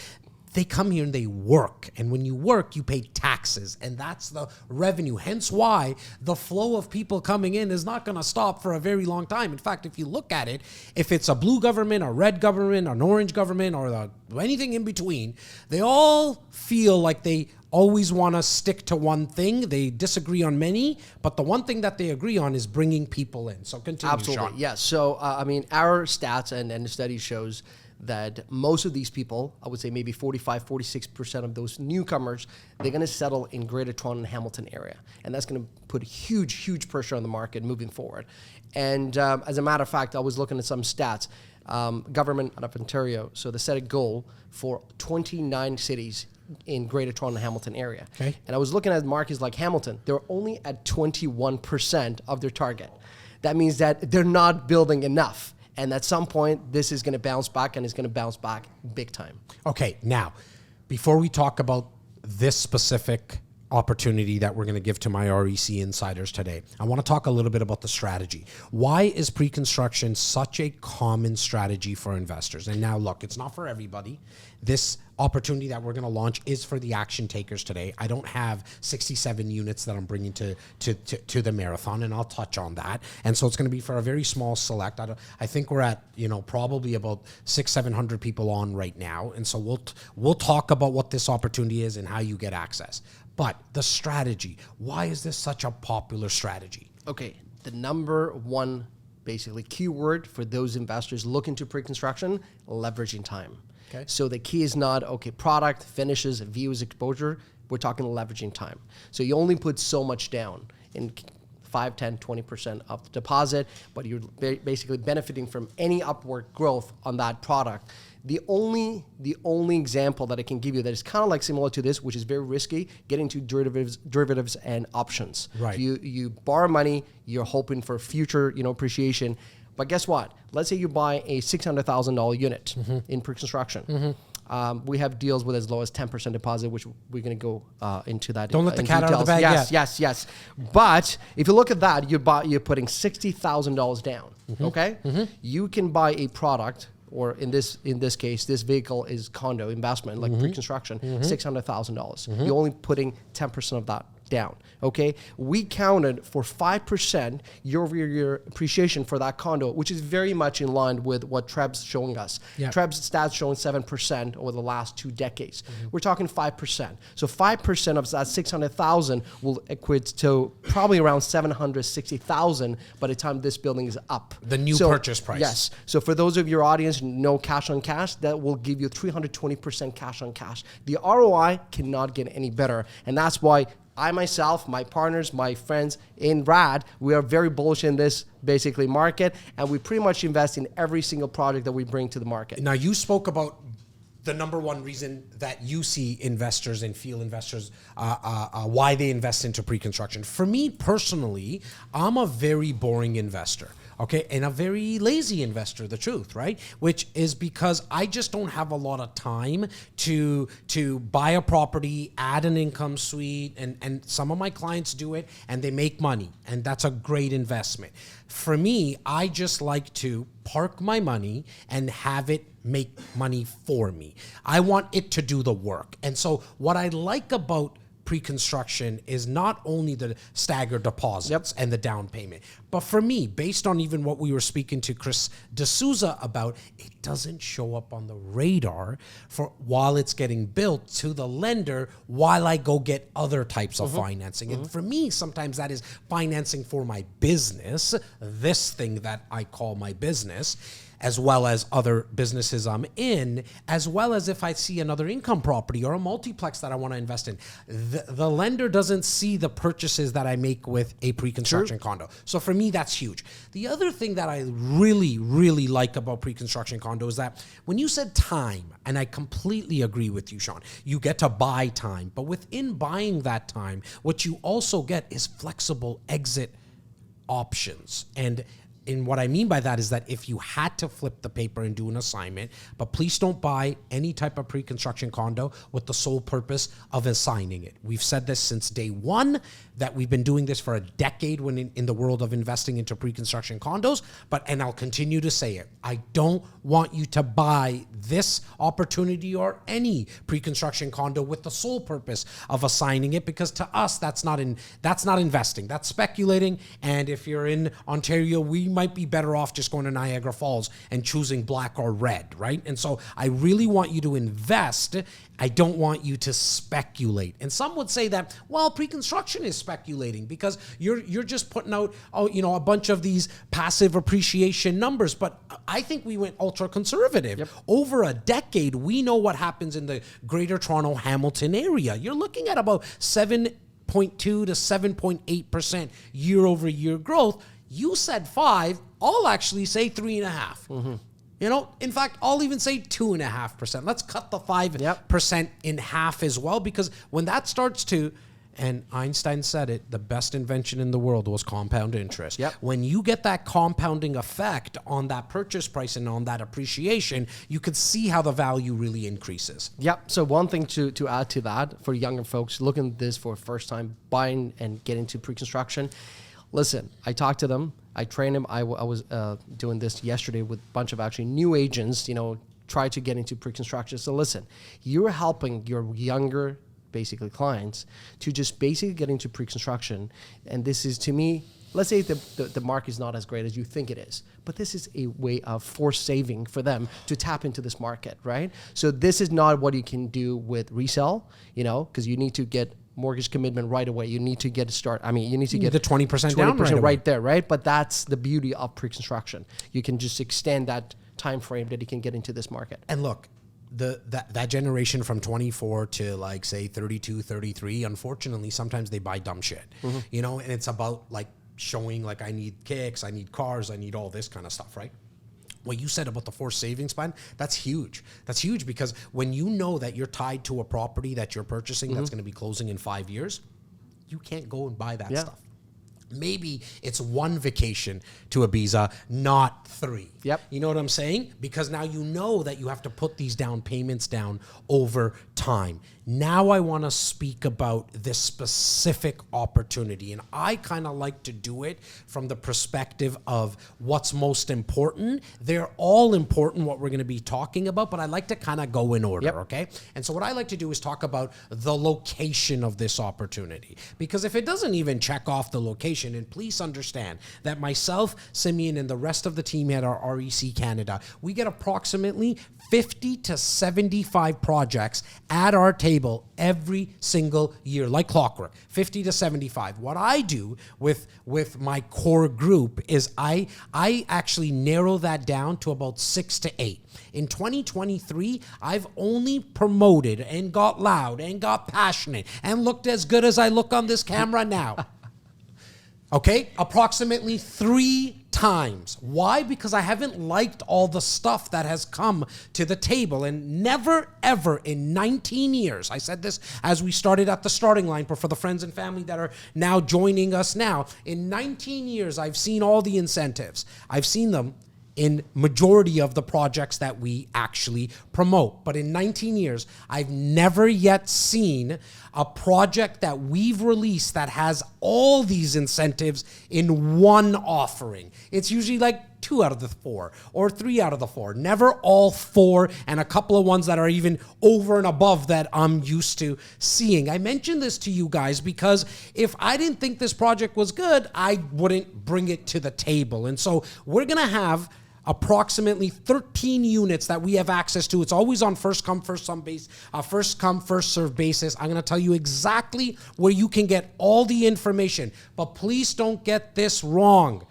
They come here and they work. And when you work, you pay taxes. And that's the revenue. Hence why the flow of people coming in is not going to stop for a very long time. In fact, if you look at it, if it's a blue government, a red government, an orange government, or anything in between, they all feel like they always want to stick to one thing. They disagree on many, but the one thing that they agree on is bringing people in. So continue, Absolutely, Sean. yes. So, I mean, our stats and the study shows that most of these people, I would say maybe 45, 46% of those newcomers, they're going to settle in Greater Toronto and Hamilton area. And that's going to put huge pressure on the market moving forward. And as a matter of fact, I was looking at some stats. Government out of Ontario, so they set a goal for 29 cities in Greater Toronto and Hamilton area. Okay. And I was looking at markets like Hamilton. They're only at 21% of their target. That means that they're not building enough. And at some point, this is going to bounce back, and it's going to bounce back big time. Okay, now, before we talk about this specific opportunity that we're going to give to my REC insiders today, I want to talk a little bit about the strategy. Why is pre-construction such a common strategy for investors? And now, look, it's not for everybody. This opportunity that we're going to launch is for the action takers today. I don't have 67 units that I'm bringing to the marathon, and I'll touch on that. And so it's going to be for a very small select. I think we're at, probably about 600-700 people on right now. And so we'll talk about what this opportunity is and how you get access. But the strategy, why is this such a popular strategy? Okay, the number one basically keyword for those investors looking to pre-construction, leveraging time. Okay. So the key is not, product, finishes, views, exposure. We're talking leveraging time. So you only put so much down in 5, 10, 20% of the deposit, but you're basically benefiting from any upward growth on that product. The only example that I can give you that is kind of like similar to this, which is very risky, getting to derivatives and options. Right. You borrow money, you're hoping for future, appreciation. But guess what? Let's say you buy a $600,000 unit in pre-construction. We have deals with as low as 10% deposit, which we're going to go into that. Don't let the cat out of the bag yet. Yes. But if you look at that, you're putting $60,000 down. Okay, you can buy a product, or in this case, this vehicle is condo investment, like pre-construction, $600,000. You're only putting 10% of that down. Okay, we counted for 5% year-over-year appreciation for that condo, which is very much in line with what Treb's showing us. Yeah. Treb's stats showing 7% over the last 2 decades. We're talking 5%. So 5% of that 600,000 will equate to probably around 760,000 by the time this building is up. The new purchase price. Yes. So for those of your audience, no cash on cash, that will give you 320% cash on cash. The ROI cannot get any better, and that's why I myself, my partners, my friends in RAD, we are very bullish in this basically market, and we pretty much invest in every single project that we bring to the market. Now, you spoke about the number one reason that you see investors and feel investors, why they invest into pre-construction. For me personally, I'm a very boring investor. Okay, and a very lazy investor, the truth, right? Which is because I just don't have a lot of time to buy a property, add an income suite, and some of my clients do it and they make money, and that's a great investment. For me, I just like to park my money and have it make money for me. I want it to do the work. And so what I like about pre-construction is not only the staggered deposits and the down payment, but for me, based on even what we were speaking to Chris D'Souza about, it doesn't show up on the radar for while it's getting built to the lender while I go get other types of financing. And for me, sometimes that is financing for my business, this thing that I call my business. as well as other businesses I'm in, as well as if I see another income property or a multiplex that I want to invest in. The lender doesn't see the purchases that I make with a pre-construction condo. So for me, that's huge. The other thing that I really, really like about pre-construction condo is that when you said time, and I completely agree with you, Sean, you get to buy time, but within buying that time, what you also get is flexible exit options. And what I mean by that is that if you had to flip the paper and do an assignment, but please don't buy any type of pre-construction condo with the sole purpose of assigning it. We've said this since day one, that we've been doing this for a decade when in the world of investing into pre-construction condos, and I'll continue to say it. I don't want you to buy this opportunity or any pre-construction condo with the sole purpose of assigning it, because to us, that's not investing. That's speculating. And if you're in Ontario, we might be better off just going to Niagara Falls and choosing black or red, right? And so I really want you to invest. I don't want you to speculate. And some would say that, well, pre-construction is speculating because you're just putting out, a bunch of these passive appreciation numbers. But I think we went ultra conservative. Yep. Over a decade, we know what happens in the Greater Toronto Hamilton area. You're looking at about 7.2 to 7.8% year over year growth. You said 5. I'll actually say 3.5. Mm-hmm. In fact, I'll even say 2.5%. Let's cut the 5% in half as well, because when that starts to, and Einstein said it, the best invention in the world was compound interest. Yep. When you get that compounding effect on that purchase price and on that appreciation, you could see how the value really increases. Yep. So one thing to add to that for younger folks looking at this for the first time, buying and getting to pre-construction, listen, I talked to them. I trained them. I was doing this yesterday with a bunch of actually new agents, try to get into pre-construction. So listen, you're helping your younger, basically clients, to just basically get into pre-construction. And this is, to me, let's say the market is not as great as you think it is, but this is a way of forced saving for them to tap into this market, right? So this is not what you can do with resale, because you need to get mortgage commitment right away. You need to get a start. You need to get the 20% down right there, right? But that's the beauty of pre-construction. You can just extend that time frame that you can get into this market. And look, that generation from 24 to say 32, 33, unfortunately, sometimes they buy dumb shit, and it's about showing I need kicks, I need cars, I need all this kind of stuff, right? What you said about the forced savings plan, that's huge. That's huge because when you know that you're tied to a property that you're purchasing that's going to be closing in 5 years, you can't go and buy that stuff. Maybe it's one vacation to Ibiza, not 3. Yep. You know what I'm saying? Because now you know that you have to put these down payments down over time. Now I want to speak about this specific opportunity. And I kind of like to do it from the perspective of what's most important. They're all important, what we're going to be talking about, but I like to kind of go in order, okay? And so what I like to do is talk about the location of this opportunity. Because if it doesn't even check off the location, and please understand that myself, Simeon, and the rest of the team at our REC Canada, we get approximately 50 to 75 projects at our table every single year, like clockwork, 50 to 75. What I do with my core group is I actually narrow that down to about 6 to 8. In 2023, I've only promoted and got loud and got passionate and looked as good as I look on this camera now. Okay, approximately 3 times. Why? Because I haven't liked all the stuff that has come to the table. And never, ever in 19 years, I said this as we started at the starting line, but for the friends and family that are now joining us now, in 19 years, I've seen all the incentives. I've seen them in majority of the projects that we actually promote. But in 19 years, I've never yet seen a project that we've released that has all these incentives in one offering. It's usually 2 out of the 4 or 3 out of the 4, never all 4, and a couple of ones that are even over and above that I'm used to seeing. I mentioned this to you guys because if I didn't think this project was good, I wouldn't bring it to the table. And so we're going to have approximately 13 units that we have access to. It's always on first come, first serve basis. I'm going to tell you exactly where you can get all the information, but please don't get this wrong.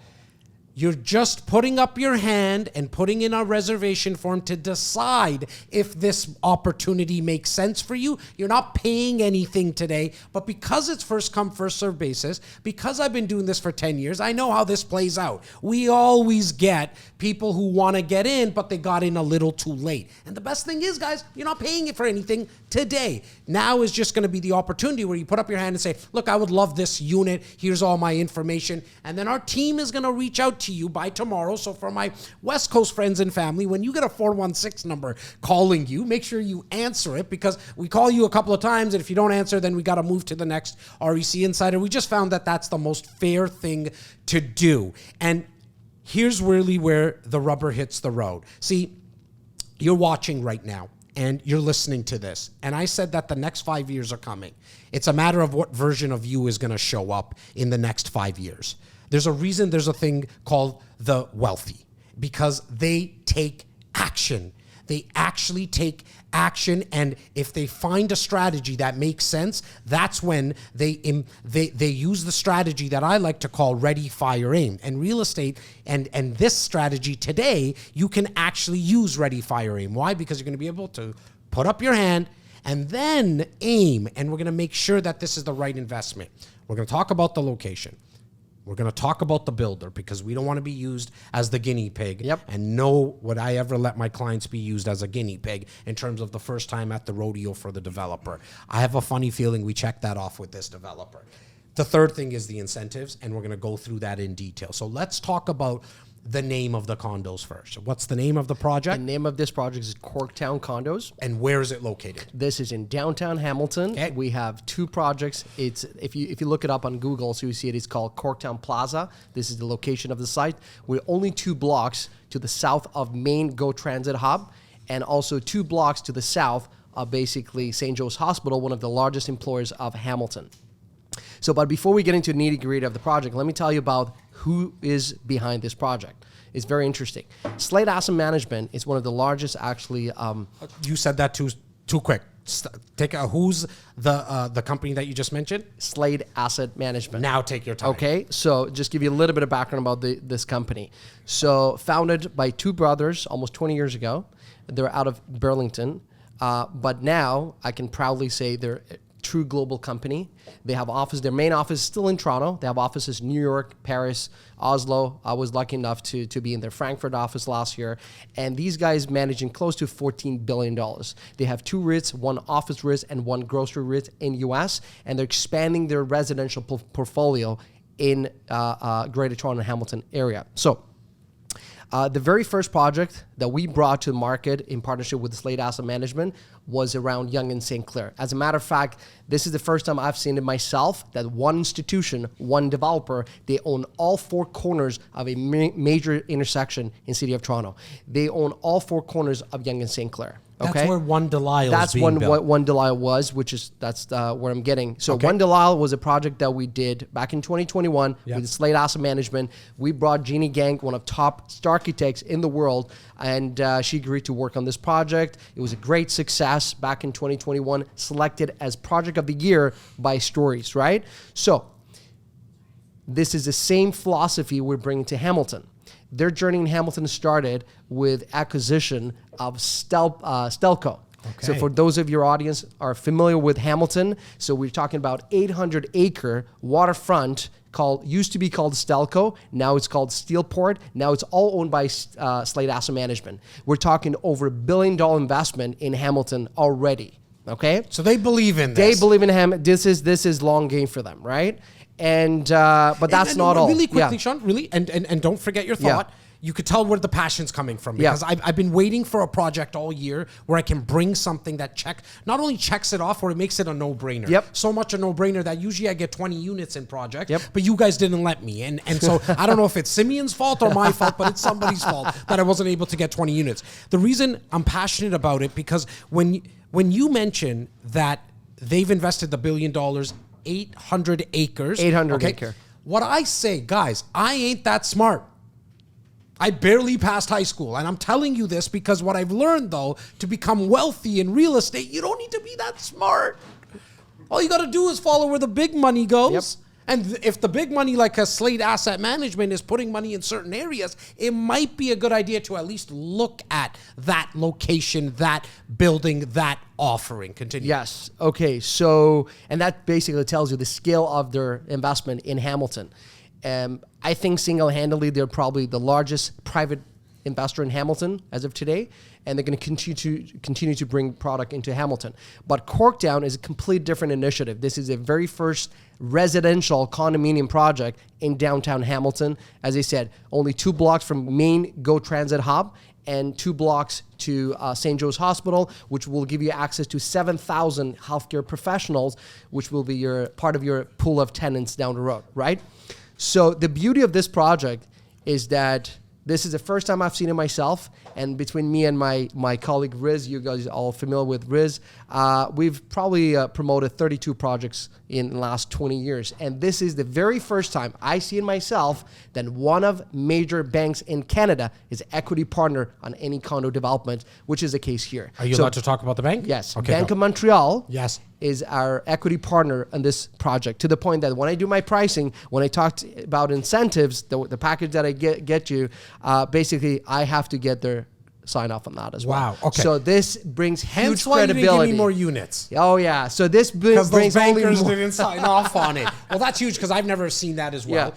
You're just putting up your hand and putting in a reservation form to decide if this opportunity makes sense for you. You're not paying anything today, but because it's first come, first served basis, because I've been doing this for 10 years, I know how this plays out. We always get people who want to get in, but they got in a little too late. And the best thing is, guys, you're not paying it for anything today. Now is just going to be the opportunity where you put up your hand and say, look, I would love this unit. Here's all my information. And then our team is going to reach out to you by tomorrow. So for my West Coast friends and family, when you get a 416 number calling you, make sure you answer it, because we call you a couple of times, and if you don't answer, then we got to move to the next REC Insider. We just found that that's the most fair thing to do. And here's really where the rubber hits the road. See, you're watching right now and you're listening to this, and I said that the next 5 years are coming. It's a matter of what version of you is going to show up in the next 5 years. There's a reason there's a thing called the wealthy, because they take action. They actually take action, and if they find a strategy that makes sense, that's when they use the strategy that I like to call ready, fire, aim. And real estate and this strategy today, you can actually use ready, fire, aim. Why? Because you're going to be able to put up your hand and then aim, and we're going to make sure that this is the right investment. We're going to talk about the location. We're going to talk about the builder, because we don't want to be used as the guinea pig. Yep. And nor would I ever let my clients be used as a guinea pig in terms of the first time at the rodeo for the developer. I have a funny feeling we checked that off with this developer. The third thing is the incentives, and we're going to go through that in detail. So let's talk about the name of the condos first. What's the name of the project? The name of this project is Corktown Condos. And where is it located? This is in downtown Hamilton. Okay. We have two projects. It's if you look it up on Google, so you see it. It's called Corktown Plaza. This is the location of the site. We're only 2 blocks to the south of main GO Transit Hub, and also 2 blocks to the south of basically St. Joe's Hospital, one of the largest employers of Hamilton. So, but before we get into the nitty-gritty of the project, let me tell you about who is behind this project. It's very interesting. Slate Asset Management is one of the largest, actually. You said that too quick. Who's the company that you just mentioned? Slate Asset Management. Now take your time. Okay, so just give you a little bit of background about this company. So founded by 2 brothers almost 20 years ago. They're out of Burlington, but now I can proudly say they're true global company. They have their main office is still in Toronto. They have offices in New York, Paris, Oslo. I was lucky enough to be in their Frankfurt office last year. And these guys managing close to $14 billion. They have 2 REITs, 1 office REIT and 1 grocery REIT in US. And they're expanding their residential portfolio in Greater Toronto and Hamilton area. So the very first project that we brought to the market in partnership with Slate Asset Management was around Yonge and St. Clair. As a matter of fact, this is the first time I've seen it myself, that one institution, one developer, they own all 4 corners of a major intersection in City of Toronto. They own all 4 corners of Yonge and St. Clair. Okay? That's where One Delisle That's is being built. what One Delisle was, that's where I'm getting. So One Delisle was a project that we did back in 2021 with Slate Asset Management. We brought Jeannie Gang, one of top architects in the world, and she agreed to work on this project. It was a great success back in 2021, selected as Project of the Year by Stories, right? So this is the same philosophy we're bringing to Hamilton. Their journey in Hamilton started with acquisition of Stelco. So for those of your audience are familiar with Hamilton, so we're talking about 800-acre waterfront used to be called Stelco. Now it's called Steelport. Now it's all owned by Slate Asset Management. We're talking over $1 billion investment in Hamilton already. Okay, so they believe in this. They believe in Hamilton. This is long game for them, right? And but that's not all. Really quickly, Sean, really, and don't forget your thought. Yeah. You could tell where the passion's coming from, because I've been waiting for a project all year where I can bring something that not only checks it off, or it makes it a no-brainer. Yep. So much a no-brainer that usually I get 20 units in project, but you guys didn't let me. And so I don't know if it's Simeon's fault or my fault, but it's somebody's fault that I wasn't able to get 20 units. The reason I'm passionate about it, because when you mention that they've invested the $1 billion, 800 acres. 800 acre. What I say, guys, I ain't that smart. I barely passed high school. And I'm telling you this because what I've learned, though, to become wealthy in real estate, you don't need to be that smart. All you got to do is follow where the big money goes. And if the big money like a Slate Asset Management is putting money in certain areas, it might be a good idea to at least look at that location, that building, that offering. Continue. Yes. Okay. So, and that basically tells you the scale of their investment in Hamilton. I think single-handedly, they're probably the largest private investor in Hamilton as of today, and they're going to continue to bring product into Hamilton. But Corktown is a complete different initiative. This is a very first residential condominium project in downtown Hamilton. As I said, only 2 blocks from main GO Transit hub and 2 blocks to St. Joe's Hospital, which will give you access to 7,000 healthcare professionals, which will be your part of your pool of tenants down the road, right? So the beauty of this project is that this is the first time I've seen it myself, and between me and my colleague Riz, you guys are all familiar with Riz, we've probably promoted 32 projects in the last 20 years. And this is the very first time I see it myself that one of major banks in Canada is equity partner on any condo development, which is the case here. Are you allowed to talk about the bank? Yes. Okay, Bank go. of Montreal Yes. is our equity partner on this project, to the point that when I do my pricing, when I talked about incentives, the package that I get you, basically I have to get their sign off on that as well. Wow, okay. So this brings huge Hence why you didn't credibility. give me more units. Oh yeah. So this Because brings those only bankers more. didn't sign off on it. Well, that's huge because I've never seen that as well.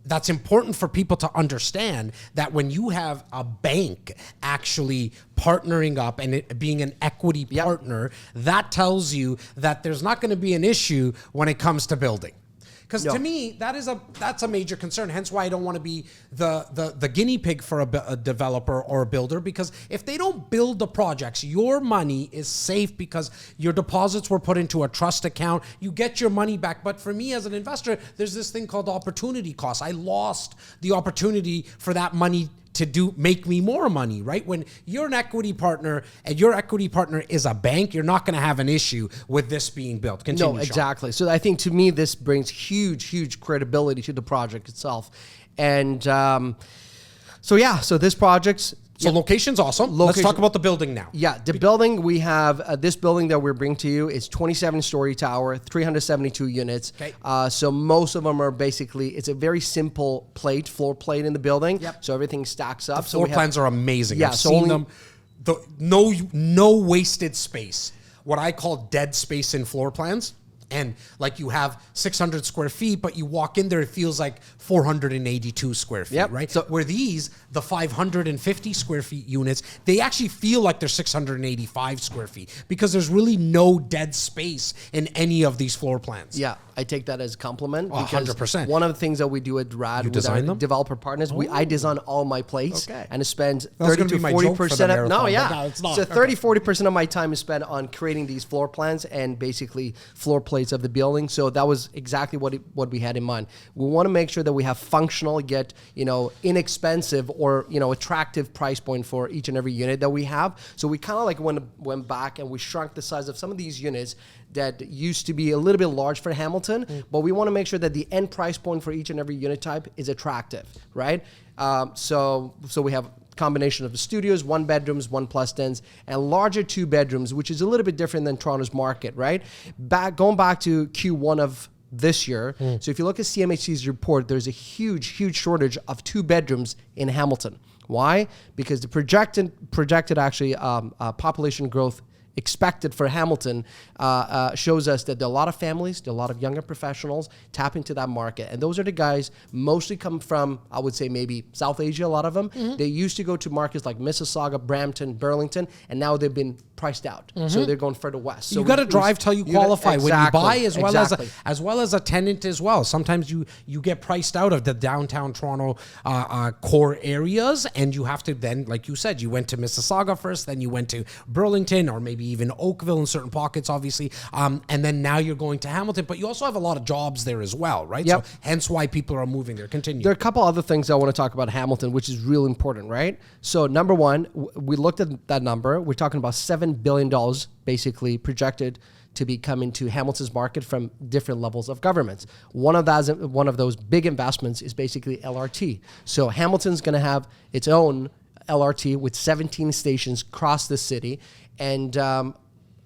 That's important for people to understand that when you have a bank actually partnering up and it being an equity partner, that tells you that there's not going to be an issue when it comes to building. Because to me, that's a major concern. Hence why I don't want to be the guinea pig for a developer or a builder. Because if they don't build the projects, your money is safe because your deposits were put into a trust account. You get your money back. But for me as an investor, there's this thing called opportunity cost. I lost the opportunity for that money to make me more money, right? When you're an equity partner and your equity partner is a bank, you're not going to have an issue with this being built. Continue, No, Sean. exactly. So I think to me, this brings huge credibility to the project itself. And so this project's... So location's awesome. Let's Location- talk about the building now. Yeah, the building we have, this building that we're bringing to you is 27-story tower, 372 units. Okay. So most of them are basically, it's a very simple floor plate in the building. Yep. So everything stacks up. Floor plans are amazing. Yeah, I've so seen only- them. No wasted space. What I call dead space in floor plans. And like you have 600 square feet, but you walk in there, it feels like 482 square feet, Yep. right? So- Where these, the 550 square feet units, they actually feel like they're 685 square feet because there's really no dead space in any of these floor plans. Yeah, I take that as a compliment. Oh, because 100%. One of the things that we do at RAD You with our design them? developer partners, I design all my plates. Okay. And it spends was 30 gonna to be my joke for the 40% of, marathon, no, but yeah. no, it's not. So Okay. 30-40% of my time is spent on creating these floor plans and basically floor plates of the building. So that was exactly what we had in mind. We want to make sure that we have functional yet, inexpensive or, attractive price point for each and every unit that we have. So we kind of like went back and we shrunk the size of some of these units that used to be a little bit large for Hamilton, but we want to make sure that the end price point for each and every unit type is attractive, right? So we have combination of the studios, 1 bedrooms, 1+ dens, and larger 2 bedrooms, which is a little bit different than Toronto's market, right? Going back to Q1 of this year. So if you look at CMHC's report, there's a huge shortage of 2 bedrooms in Hamilton. Why? Because the projected actually population growth expected for Hamilton shows us that there are a lot of families, there are a lot of younger professionals tap into that market. And those are the guys mostly come from, I would say maybe South Asia, a lot of them. They used to go to markets like Mississauga, Brampton, Burlington, and now they've been priced out. So they're going further west. So you got to drive till you qualify when you buy, as well as a tenant as well. Sometimes you get priced out of the downtown Toronto core areas, and you have to then, like you said, you went to Mississauga first, then you went to Burlington, or maybe even Oakville in certain pockets, obviously, and then now you're going to Hamilton. But you also have a lot of jobs there as well, right? Yep. So hence why people are moving there. Continue. There are a couple other things I want to talk about Hamilton, which is real important, right? So number one, we looked at that number. We're talking about $7 billion basically projected to be coming to Hamilton's market from different levels of governments. One of those big investments is basically LRT. So Hamilton's going to have its own LRT with 17 stations across the city. And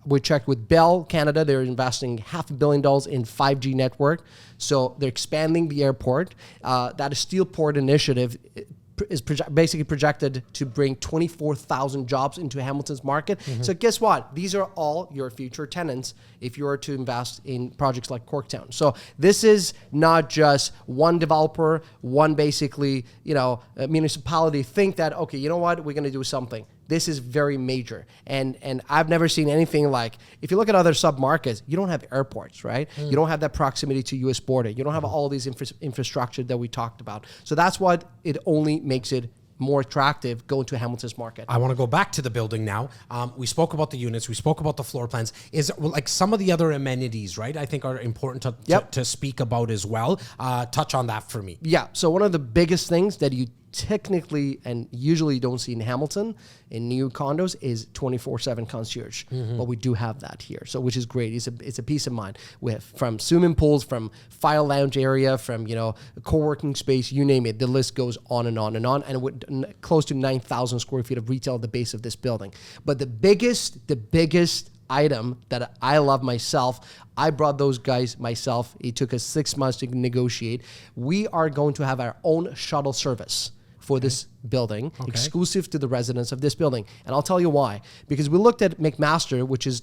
We checked with Bell Canada. They're investing $500 million in 5G network. So they're expanding the airport. That Steelport initiative is basically projected to bring 24,000 jobs into Hamilton's market. So guess what? These are all your future tenants if you are to invest in projects like Corktown. So this is not just one developer, one basically, municipality think that, okay, you know what, we're going to do something. This is very major. And I've never seen anything like, if you look at other sub-markets, you don't have airports, right? You don't have that proximity to U.S. border. You don't have all these infrastructure that we talked about. So that's what it only makes it more attractive going to Hamilton's market. I want to go back to the building now. We spoke about the units. We spoke about the floor plans. Is like some of the other amenities, right? I think are important to speak about as well. Touch on that for me. Yeah. So one of the biggest things that you technically and usually don't see in Hamilton in new condos is 24/7 concierge, but we do have that here, so which is great. It's a peace of mind with from swimming pools, from file lounge area, from co-working space, you name it. The list goes on and on and on, and with close to 9,000 square feet of retail at the base of this building. But the biggest item that I love myself, I brought those guys myself. It took us 6 months to negotiate. We are going to have our own shuttle service for this building, exclusive to the residents of this building. And I'll tell you why. Because we looked at McMaster, which is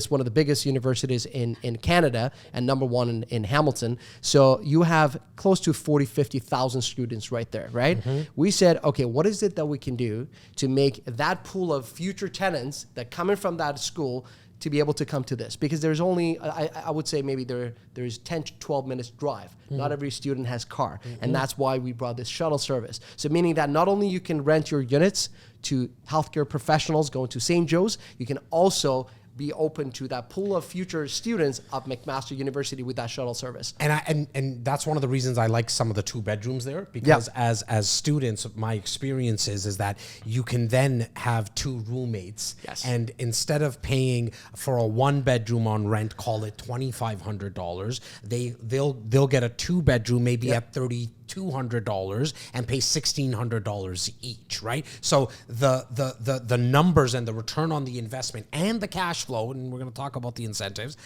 one of the biggest universities in Canada and number one in Hamilton. So you have close to 50,000 students right there, right? We said, okay, what is it that we can do to make that pool of future tenants that coming from that school to be able to come to this? Because there's only, I would say maybe there's 10 to 12 minutes drive. Not every student has car. And that's why we brought this shuttle service. So meaning that not only you can rent your units to healthcare professionals going to St. Joe's, you can also be open to that pool of future students of McMaster University with that shuttle service. And that's one of the reasons I like some of the 2 bedrooms there, because as students, my experience is that you can then have 2 roommates. Yes. And instead of paying for a 1 bedroom on rent, call it $2,500, they'll get a 2 bedroom maybe at $3,200 and pay $1,600 each, right? So the numbers and the return on the investment and the cash flow, and we're going to talk about the incentives,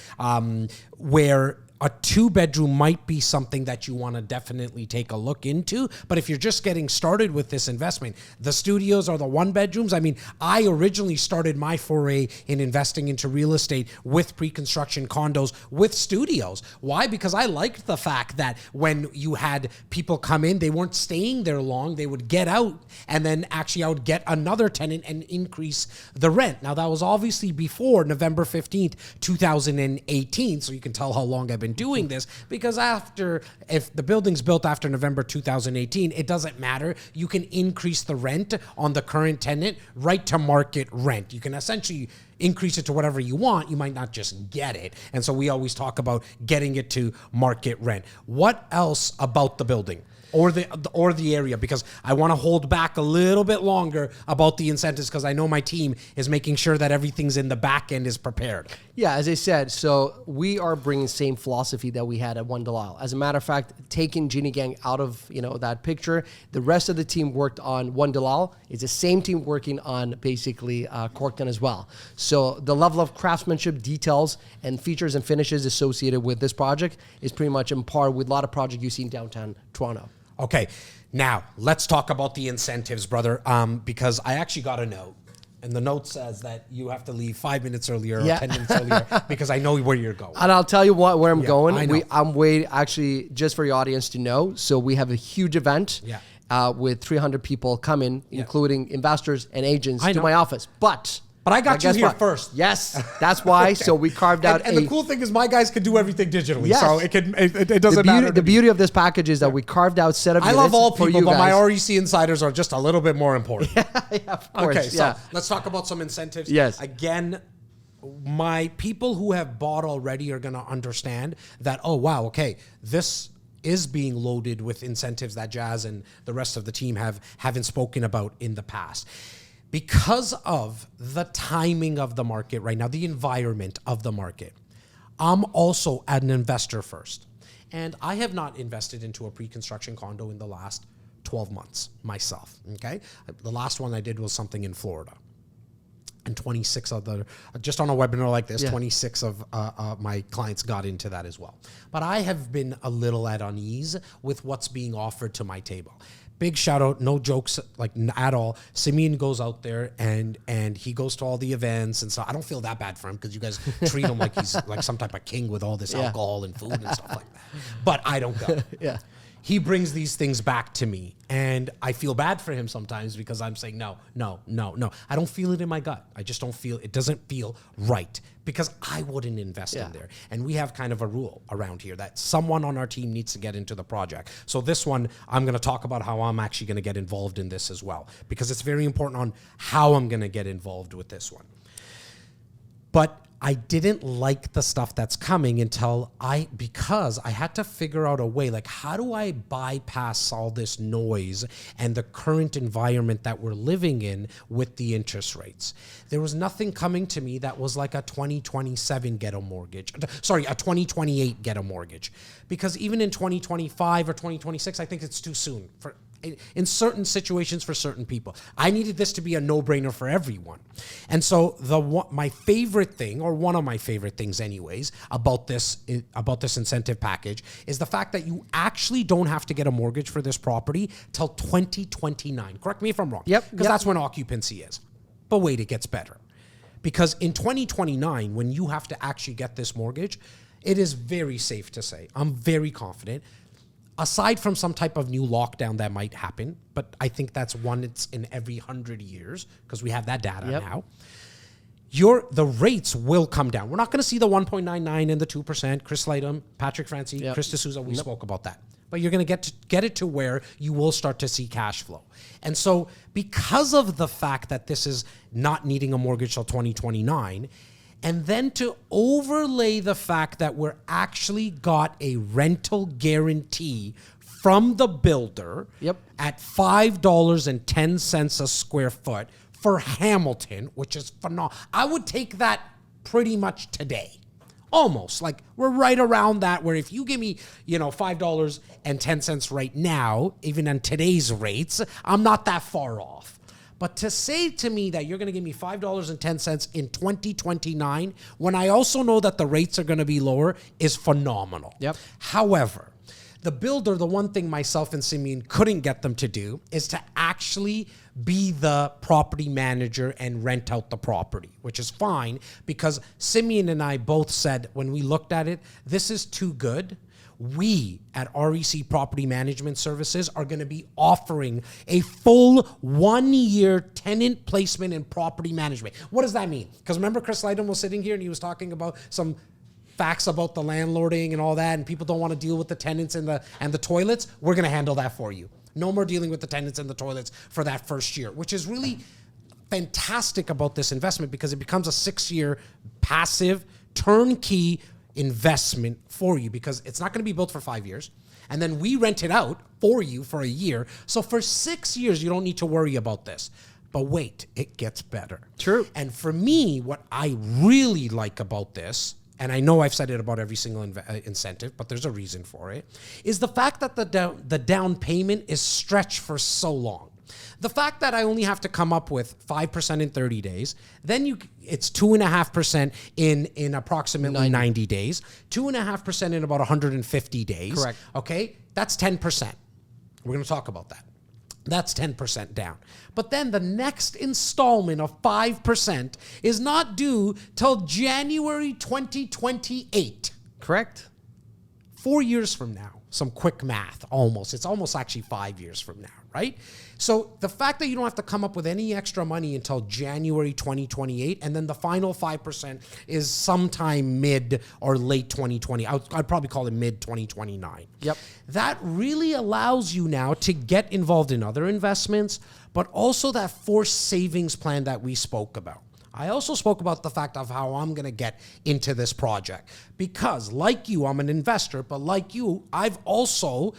where a 2 bedroom might be something that you want to definitely take a look into. But if you're just getting started with this investment, the studios or the 1 bedrooms, I mean, I originally started my foray in investing into real estate with pre-construction condos with studios. Why? Because I liked the fact that when you had people come in, they weren't staying there long. They would get out, and then actually I would get another tenant and increase the rent. Now, that was obviously before November 15th, 2018. So you can tell how long I've been doing this, because if the building's built after November 2018, it doesn't matter. You can increase the rent on the current tenant right to market rent. You can essentially increase it to whatever you want. You might not just get it. And so we always talk about getting it to market rent. What else about the building or the area? Because I want to hold back a little bit longer about the incentives, because I know my team is making sure that everything's in the back end is prepared. Yeah, as I said, so we are bringing the same philosophy that we had at One Delisle. As a matter of fact, taking Ginny Gang out of that picture, the rest of the team worked on One Delisle. It's the same team working on basically Corktown as well. So the level of craftsmanship, details, and features and finishes associated with this project is pretty much in par with a lot of projects you see in downtown Toronto. Okay, now let's talk about the incentives, brother, because I actually got a note. And the note says that you have to leave 5 minutes earlier or 10 minutes earlier because I know where you're going. And I'll tell you where I'm going. I know. I'm waiting, actually, just for your audience to know. So we have a huge event with 300 people coming, including investors and agents to my office. But I got you here first. Yes, that's why. So we carved out and the cool thing is my guys can do everything digitally. Yes. So it doesn't matter. The beauty of this package is that we carved out set of I units love all for people, you but guys. my REC insiders are just a little bit more important. Yeah, of course. Okay, so let's talk about some incentives. Yes. Again, my people who have bought already are going to understand that, oh, wow, okay, this is being loaded with incentives that Jazz and the rest of the team haven't spoken about in the past. Because of the timing of the market right now, the environment of the market, I'm also an investor first. And I have not invested into a pre-construction condo in the last 12 months myself, okay? The last one I did was something in Florida. and 26 other, just on a webinar like this, Yeah. 26 of my clients got into that as well. But I have been a little at unease with what's being offered to my table. Big shout out, no jokes like at all. Simeon goes out there and he goes to all the events and so I don't feel that bad for him because you guys treat him like he's like some type of king with all this Yeah. alcohol and food and stuff like that. But I don't go. Yeah. He brings these things back to me and I feel bad for him sometimes because I'm saying, no. I don't feel it in my gut. I just don't feel, it doesn't feel right because I wouldn't invest Yeah. in there. And we have kind of a rule around here that someone on our team needs to get into the project. So this one, I'm going to talk about how I'm actually going to get involved in this as well, because it's very important on how I'm going to get involved with this one. But I didn't like the stuff that's coming because I had to figure out a way, like, how do I bypass all this noise and the current environment that we're living in with the interest rates? There was nothing coming to me that was like a 2027 get a mortgage. Sorry, a 2028 get a mortgage. Because even in 2025 or 2026, I think it's too soon for in certain situations for certain people. I needed this to be a no-brainer for everyone. And so my favorite thing, or one of my favorite things anyways, about this incentive package is the fact that you actually don't have to get a mortgage for this property till 2029. Correct me if I'm wrong. Yep. Because that's when occupancy is. But wait, it gets better. Because in 2029, when you have to actually get this mortgage, it is very safe to say, I'm very confident, aside from some type of new lockdown that might happen, but I think that's once in every 100 years because we have that data now. The rates will come down. We're not going to see the 1.99 and the 2%. Chris Latham, Patrick Francie, Chris D'Souza, we spoke about that. But you're going to get it to where you will start to see cash flow. And so because of the fact that this is not needing a mortgage till 2029, and then to overlay the fact that we're actually got a rental guarantee from the builder at $5.10 a square foot for Hamilton, which is phenomenal. I would take that pretty much today. Almost. Like we're right around that where if you give me, $5.10 right now, even on today's rates, I'm not that far off. But to say to me that you're going to give me $5.10 in 2029, when I also know that the rates are going to be lower, is phenomenal. However, the builder, the one thing myself and Simeon couldn't get them to do is to actually be the property manager and rent out the property, which is fine because Simeon and I both said when we looked at it, this is too good. We at REC Property Management Services are going to be offering a full 1-year tenant placement and property management. What does that mean? Because remember Chris Latham was sitting here and he was talking about some facts about the landlording and all that, and people don't want to deal with the tenants and the toilets. We're going to handle that for you. No more dealing with the tenants and the toilets for that first year, which is really fantastic about this investment because it becomes a 6-year passive turnkey investment for you because it's not going to be built for 5 years. And then we rent it out for you for a year. So for 6 years, you don't need to worry about this. But wait, it gets better. True. And for me, what I really like about this, and I know I've said it about every single incentive, but there's a reason for it, is the fact that the down payment is stretched for so long. The fact that I only have to come up with 5% in 30 days, then it's 2.5% in approximately 90 days, 2.5% in about 150 days. Correct. Okay, that's 10%. We're going to talk about that. That's 10% down. But then the next installment of 5% is not due till January 2028. Correct. 4 years from now. Some quick math, almost. It's almost actually 5 years from now, right? So the fact that you don't have to come up with any extra money until January 2028, and then the final 5% is sometime mid or late 2020. I'd probably call it mid 2029. That really allows you now to get involved in other investments, but also that forced savings plan that we spoke about. I also spoke about the fact of how I'm going to get into this project because like you, I'm an investor, but like you, I've also,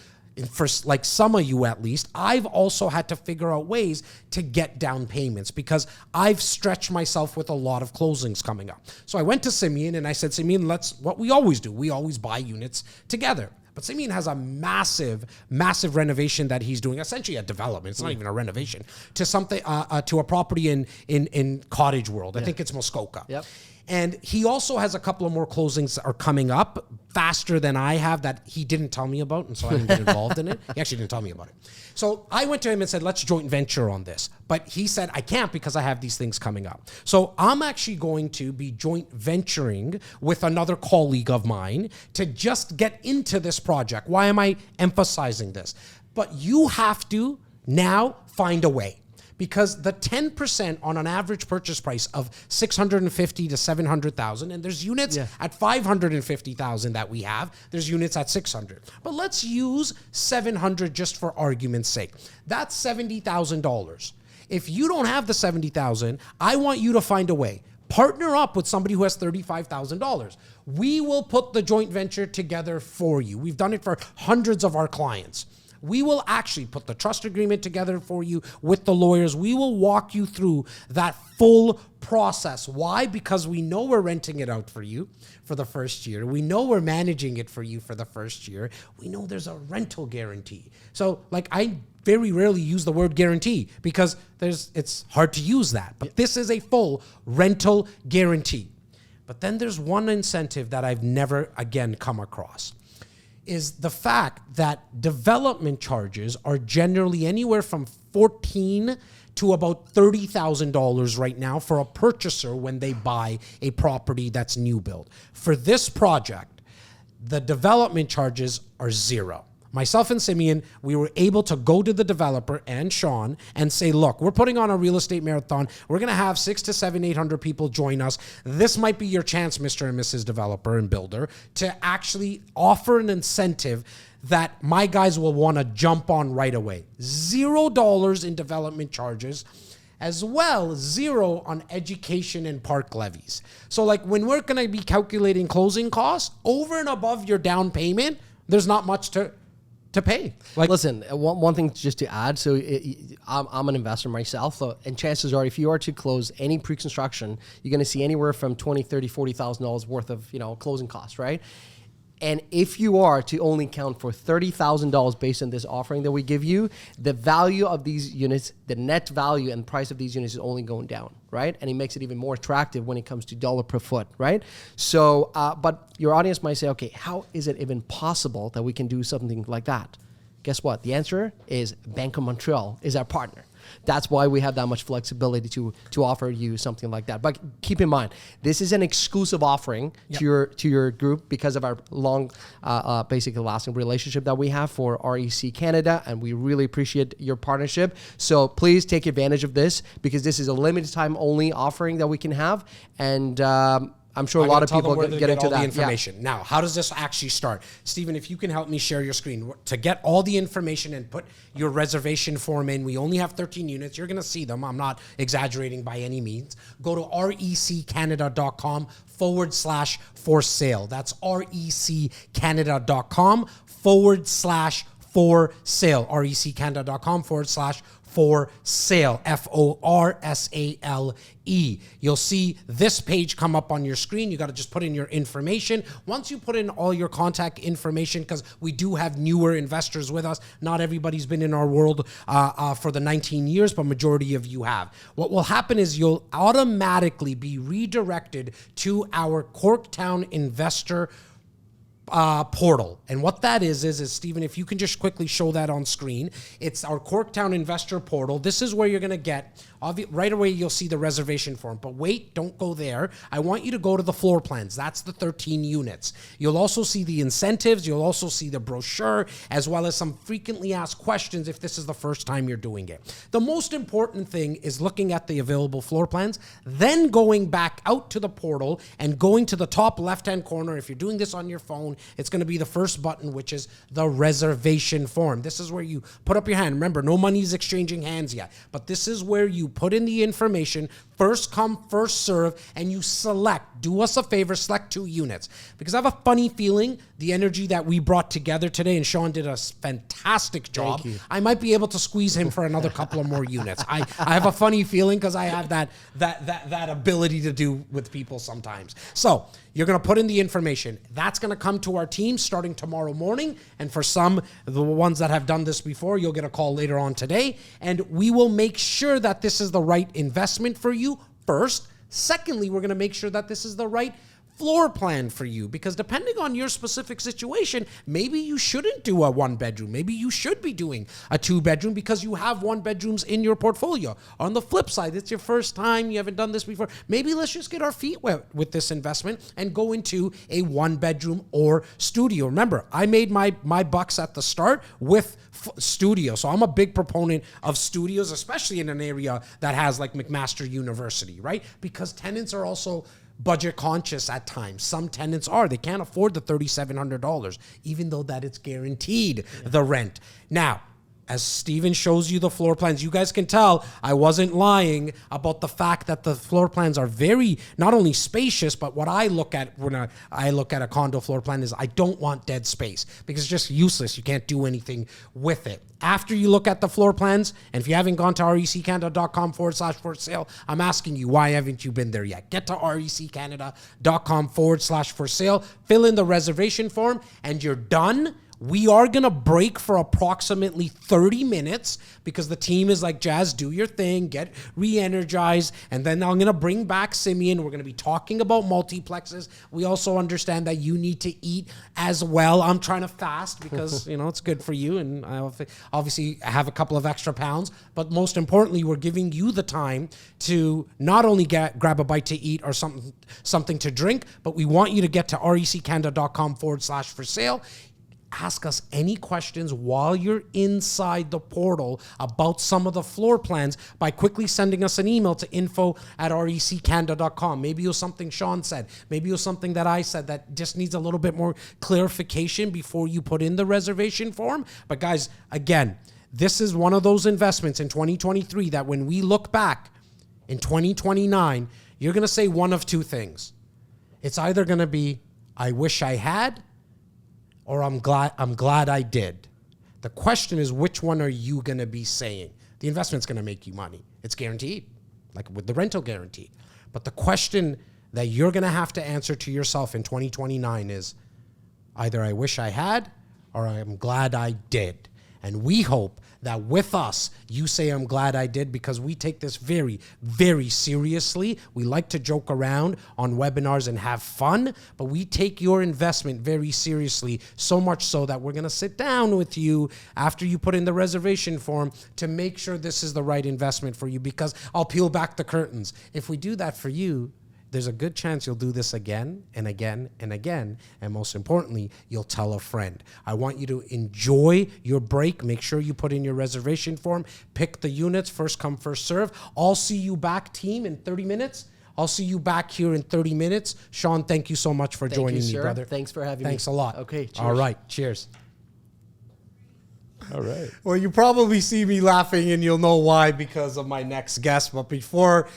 for like some of you at least, I've also had to figure out ways to get down payments because I've stretched myself with a lot of closings coming up. So I went to Simeon and I said, Simeon, what we always do. We always buy units together. But Simeon has a massive, massive renovation that he's doing, essentially a development. It's not even a renovation, to something, to a property in Cottage World. I think it's Muskoka. Yep. And he also has a couple of more closings that are coming up faster than I have that he didn't tell me about, and so I didn't get involved in it. He actually didn't tell me about it. So I went to him and said, let's joint venture on this. But he said, I can't because I have these things coming up. So I'm actually going to be joint venturing with another colleague of mine to just get into this project. Why am I emphasizing this? But you have to now find a way. Because the 10% on an average purchase price of 650 to 700,000, and there's units at 550,000 that we have. There's units at 600. But let's use 700 just for argument's sake. That's $70,000. If you don't have the 70,000, I want you to find a way. Partner up with somebody who has $35,000. We will put the joint venture together for you. We've done it for hundreds of our clients. We will actually put the trust agreement together for you with the lawyers. We will walk you through that full process. Why? Because we know we're renting it out for you for the first year. We know we're managing it for you for the first year. We know there's a rental guarantee. So like I very rarely use the word guarantee because it's hard to use that. But this is a full rental guarantee. But then there's one incentive that I've never again come across. Is the fact that development charges are generally anywhere from $14,000 to about $30,000 right now for a purchaser when they buy a property that's new build. For this project, the development charges are zero. Myself and Simeon, we were able to go to the developer and Sean and say, look, we're putting on a real estate marathon. We're going to have 600 to 800 people join us. This might be your chance, Mr. and Mrs. Developer and Builder, to actually offer an incentive that my guys will want to jump on right away. $0 in development charges, as well zero on education and park levies. So like when we're going to be calculating closing costs, over and above your down payment, there's not much to pay. Like, listen, one thing just to add. So I'm an investor myself, and chances are, if you are to close any pre-construction, you're going to see anywhere from $20,000, $30,000, $40,000 worth of closing costs, right? And if you are to only count for $30,000 based on this offering that we give you, the value of these units, the net value and price of these units is only going down, right? And it makes it even more attractive when it comes to dollar per foot, right? So, but your audience might say, okay, how is it even possible that we can do something like that? Guess what? The answer is Bank of Montreal is our partner. That's why we have that much flexibility to offer you something like that. But keep in mind, this is an exclusive offering to your group because of our long, basically lasting relationship that we have for REC Canada, and we really appreciate your partnership. So please take advantage of this because this is a limited time only offering that we can have, and I'm sure a lot of people get into all that. The information. Yeah. Now, how does this actually start? Stephen, if you can help me share your screen. To get all the information and put your reservation form in, we only have 13 units. You're going to see them. I'm not exaggerating by any means. Go to reccanada.com/for sale. That's reccanada.com/for sale. reccanada.com/for sale. FORSALE. You'll see this page come up on your screen. You got to just put in your information. Once you put in all your contact information, because we do have newer investors with us. Not everybody's been in our world for the 19 years, but majority of you have. What will happen is you'll automatically be redirected to our Corktown Investor portal. And what that is Stephen, if you can just quickly show that on screen, it's our Corktown Investor portal. This is where you're going to get, right away you'll see the reservation form, but wait, don't go there. I want you to go to the floor plans. That's the 13 units. You'll also see the incentives. You'll also see the brochure, as well as some frequently asked questions if this is the first time you're doing it. The most important thing is looking at the available floor plans, then going back out to the portal and going to the top left-hand corner. If you're doing this on your phone, it's going to be the first button, which is the reservation form. This is where you put up your hand. Remember, no money is exchanging hands yet, but this is where you put in the information First come, first serve, and you select. Do us a favor, select 2 units. Because I have a funny feeling the energy that we brought together today, and Sean did a fantastic job. you. I might be able to squeeze him for another couple of more units. I have a funny feeling because I have that ability to do with people sometimes. So you're going to put in the information. That's going to come to our team starting tomorrow morning. And for some, the ones that have done this before, you'll get a call later on today. And we will make sure that this is the right investment for you first. Secondly, we're going to make sure that this is the right floor plan for you, because depending on your specific situation, maybe you shouldn't do a 1-bedroom. Maybe you should be doing a 2-bedroom because you have 1-bedrooms in your portfolio. On the flip side, it's your first time, you haven't done this before. Maybe let's just get our feet wet with this investment and go into a 1-bedroom or studio. Remember, I made my bucks at the start with studio. So I'm a big proponent of studios, especially in an area that has like McMaster University, right? Because tenants are also budget conscious at times. Some tenants are. They can't afford the $3,700, even though that it's guaranteed the rent. Now, as Steven shows you the floor plans, you guys can tell I wasn't lying about the fact that the floor plans are very, not only spacious, but what I look at when I look at a condo floor plan is I don't want dead space because it's just useless. You can't do anything with it. After you look at the floor plans, and if you haven't gone to reccanada.com/for sale, I'm asking you, why haven't you been there yet? Get to reccanada.com/for sale, fill in the reservation form, and you're done. We are going to break for approximately 30 minutes because the team is like, Jazz, do your thing, get re-energized. And then I'm going to bring back Simeon. We're going to be talking about multiplexes. We also understand that you need to eat as well. I'm trying to fast because, it's good for you. And I obviously have a couple of extra pounds. But most importantly, we're giving you the time to not only grab a bite to eat or something to drink, but we want you to get to reccanada.com/for sale. Ask us any questions while you're inside the portal about some of the floor plans by quickly sending us an email to info@reccanada.com. Maybe it was something Sean said. Maybe it was something that I said that just needs a little bit more clarification before you put in the reservation form. But guys, again, this is one of those investments in 2023 that when we look back in 2029, you're going to say one of 2 things. It's either going to be, I wish I had, or I'm glad I did. The question is, which one are you going to be saying? The investment's going to make you money. It's guaranteed, like with the rental guarantee. But the question that you're going to have to answer to yourself in 2029 is either I wish I had or I'm glad I did. And we hope that with us, you say, I'm glad I did, because we take this very, very seriously. We like to joke around on webinars and have fun, but we take your investment very seriously, so much so that we're going to sit down with you after you put in the reservation form to make sure this is the right investment for you, because I'll peel back the curtains. If we do that for you, there's a good chance you'll do this again and again and again. And most importantly, you'll tell a friend. I want you to enjoy your break. Make sure you put in your reservation form. Pick the units, first come, first serve. I'll see you back, team, in 30 minutes. I'll see you back here in 30 minutes. Sean, thank you so much for joining me, brother. Thanks for having me. Thanks a lot. Okay, cheers. All right, cheers. All right. Well, you probably see me laughing and you'll know why because of my next guest. But before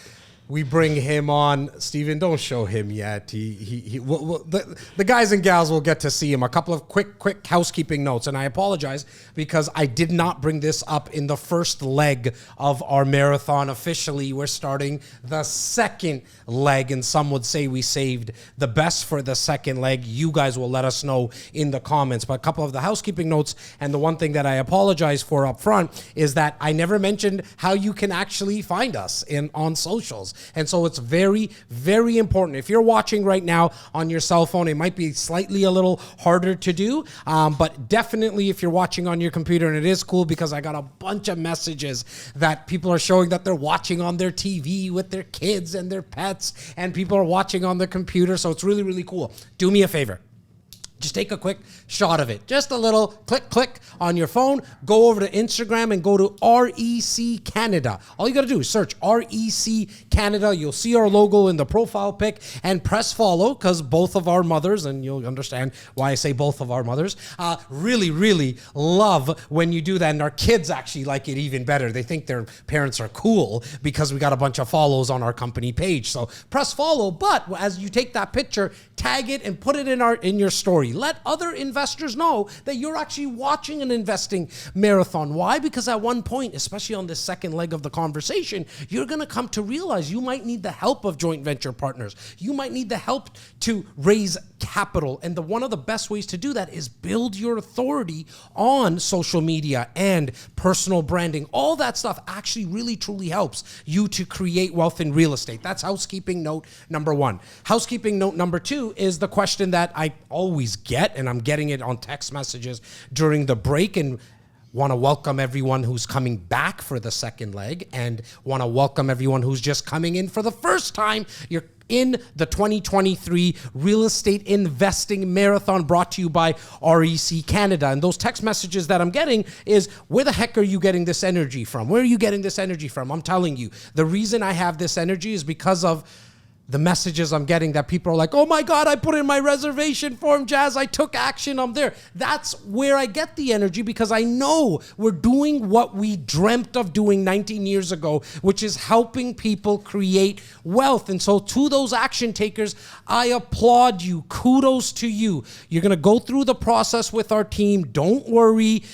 we bring him on, Steven, don't show him yet. The guys and gals will get to see him. A couple of quick housekeeping notes, and I apologize because I did not bring this up in the first leg of our marathon. Officially, we're starting the second leg, and some would say we saved the best for the second leg. You guys will let us know in the comments. But a couple of the housekeeping notes, and the one thing that I apologize for up front is that I never mentioned how you can actually find us on socials. And so it's very, very important. If you're watching right now on your cell phone, it might be slightly a little harder to do, but definitely if you're watching on your computer, and it is cool because I got a bunch of messages that people are showing that they're watching on their TV with their kids and their pets, and people are watching on their computer. So it's really, really cool. Do me a favor. Just take a quick shot of it. Just a little click on your phone. Go over to Instagram and go to REC Canada. All you got to do is search REC Canada. You'll see our logo in the profile pic and press follow because both of our mothers, and you'll understand why I say both of our mothers, really, really love when you do that. And our kids actually like it even better. They think their parents are cool because we got a bunch of follows on our company page. So press follow, but as you take that picture, tag it and put it in your story. Let other investors know that you're actually watching an investing marathon. Why? Because at one point, especially on this second leg of the conversation, you're going to come to realize you might need the help of joint venture partners. You might need the help to raise capital. And one of the best ways to do that is build your authority on social media and personal branding. All that stuff actually really truly helps you to create wealth in real estate. That's housekeeping note number one. Housekeeping note number two is the question that I always get, and I'm getting it on text messages during the break, and want to welcome everyone who's coming back for the second leg and want to welcome everyone who's just coming in for the first time. You're in the 2023 Real Estate Investing Marathon brought to you by REC Canada. And those text messages that I'm getting is, where the heck are you getting this energy from? Where are you getting this energy from? I'm telling you, the reason I have this energy is because of the messages I'm getting that people are like, oh my God, I put in my reservation form, Jazz, I took action, I'm there. That's where I get the energy, because I know we're doing what we dreamt of doing 19 years ago, which is helping people create wealth. And so to those action takers, I applaud you. Kudos to you. You're going to go through the process with our team. Don't worry.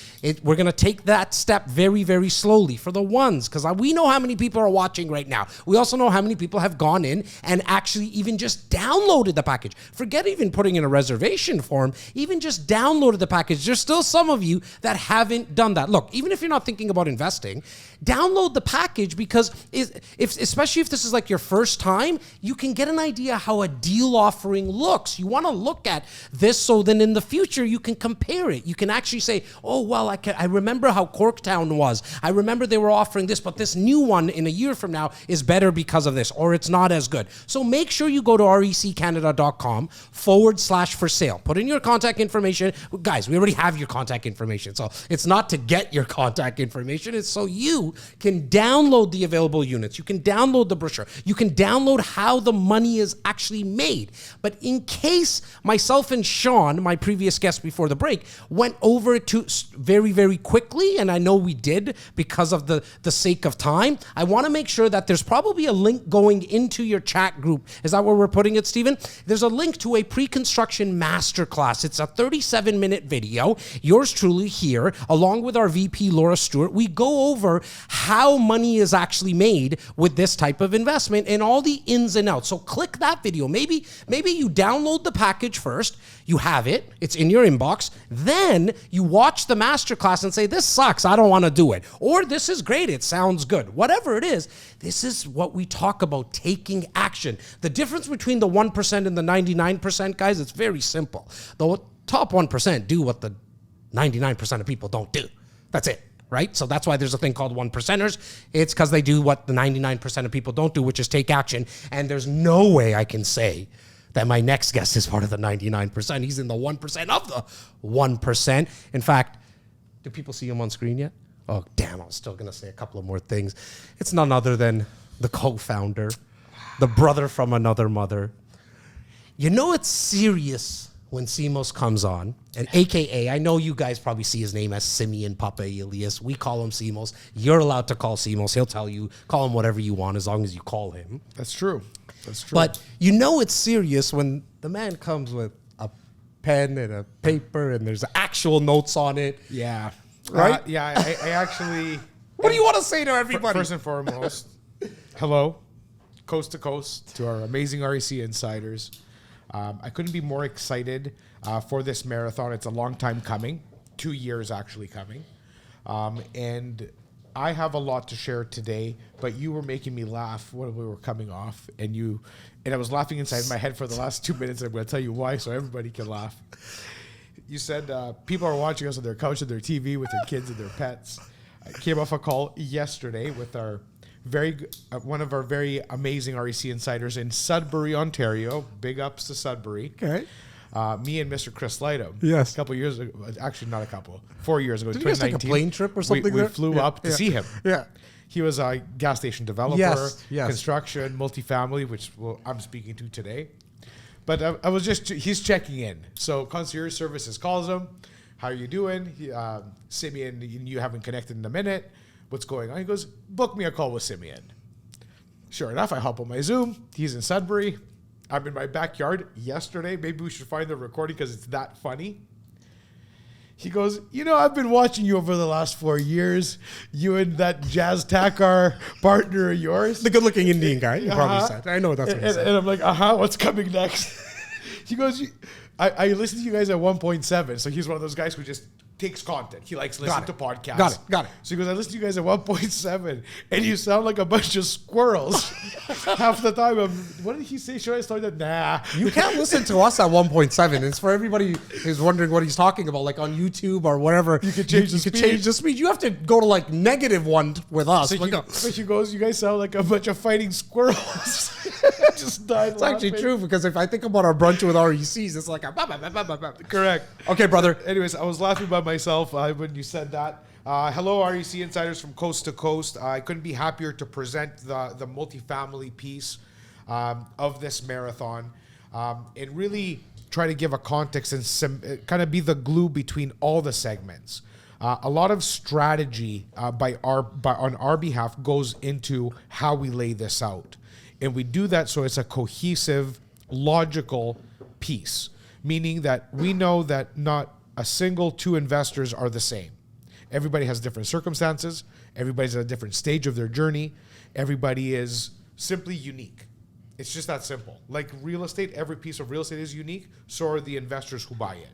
We're going to take that step very, very slowly. For the ones, because we know how many people are watching right now. We also know how many people have gone in and actually even just downloaded the package. Forget even putting in a reservation form, even just downloaded the package. There's still some of you that haven't done that. Look, even if you're not thinking about investing, download the package, because especially if this is like your first time, you can get an idea how a deal offering looks. You want to look at this so then in the future you can compare it. You can actually say, oh, well, I remember how Corktown was. I remember they were offering this, but this new one in a year from now is better because of this, or it's not as good. So make sure you go to reccanada.com/for sale. Put in your contact information. Guys, we already have your contact information. So it's not to get your contact information. It's so you can download the available units. You can download the brochure. You can download how the money is actually made. But in case myself and Sean, my previous guest before the break, went over it to very, very quickly, and I know we did because of the sake of time, I want to make sure that there's probably a link going into your chat group. Is that where we're putting it, Stephen? There's a link to a pre-construction masterclass. It's a 37-minute video. Yours truly here, along with our VP, Laura Stewart. We go over how money is actually made with this type of investment and all the ins and outs. So click that video. Maybe you download the package first. You have it. It's in your inbox. Then you watch the masterclass and say, this sucks. I don't want to do it. Or this is great. It sounds good. Whatever it is, this is what we talk about, taking action. The difference between the 1% and the 99%, guys, it's very simple. The top 1% do what the 99% of people don't do. That's it. Right? So that's why there's a thing called 1%ers. It's because they do what the 99% of people don't do, which is take action. And there's no way I can say that my next guest is part of the 99%. He's in the 1% of the 1%. In fact, do people see him on screen yet? Oh, damn, I was still going to say a couple of more things. It's none other than the co-founder, the brother from another mother. You know it's serious when Simos comes on, and AKA, I know you guys probably see his name as Simeon Papa Elias. We call him Simos. You're allowed to call Simos. He'll tell you, call him whatever you want as long as you call him. That's true. That's true. But you know it's serious when the man comes with a pen and a paper and there's actual notes on it. Yeah. Right? I actually... What do you want to say to everybody? First and foremost, hello, coast to coast, to our amazing REC insiders. I couldn't be more excited for this marathon. It's a long time coming, 2 years actually coming. And I have a lot to share today, but you were making me laugh when we were coming off, and I was laughing inside my head for the last 2 minutes. I'm going to tell you why, so everybody can laugh. You said people are watching us on their couch and their TV with their kids and their pets. I came off a call yesterday with our one of our very amazing REC insiders in Sudbury, Ontario. Big ups to Sudbury. Okay. me and Mr. Chris Lightham. Yes. A couple years ago, actually not a couple, 4 years ago. Did you guys take a 2019, plane trip or something We there? flew Yeah, up to yeah. see him. Yeah. He was a gas station developer, Yes, yes. construction, multifamily, which I'm speaking to today. But he's checking in. So concierge services calls him. How are you doing? Simeon, you haven't connected in a minute. What's going on? He goes, book me a call with Simeon. Sure enough, I hop on my Zoom. He's in Sudbury. I'm in my backyard yesterday. Maybe we should find the recording because it's that funny. He goes, I've been watching you over the last 4 years. You and that Jazz Takar partner of yours. The good-looking Indian guy, you probably Uh-huh. said. I know that's what he said. And I'm like, what's coming next? He goes, I listen to you guys at 1.7. So he's one of those guys who just takes content. He likes listening to podcasts. Got it. So he goes, I listen to you guys at 1.7, and you sound like a bunch of squirrels half the time. What did he say? Should I start that? Nah. You can't listen to us at 1.7. It's for everybody who's wondering what he's talking about, like on YouTube or whatever. You could change the You could speed. change the speed. You have to go to like -1 with us. So he goes, you guys sound like a bunch of fighting squirrels. Just died It's actually true because if I think about our brunch with RECs, it's like a Correct. Okay, brother. Anyways, I was laughing by myself when you said that. Hello, REC Insiders from coast to coast. I couldn't be happier to present the multifamily piece of this marathon and really try to give a context and kind of be the glue between all the segments. A lot of strategy on our behalf goes into how we lay this out. And we do that so it's a cohesive, logical piece, meaning that we know that not a single two investors are the same. Everybody has different circumstances. Everybody's at a different stage of their journey. Everybody is simply unique. It's just that simple. Like real estate, every piece of real estate is unique. So are the investors who buy it.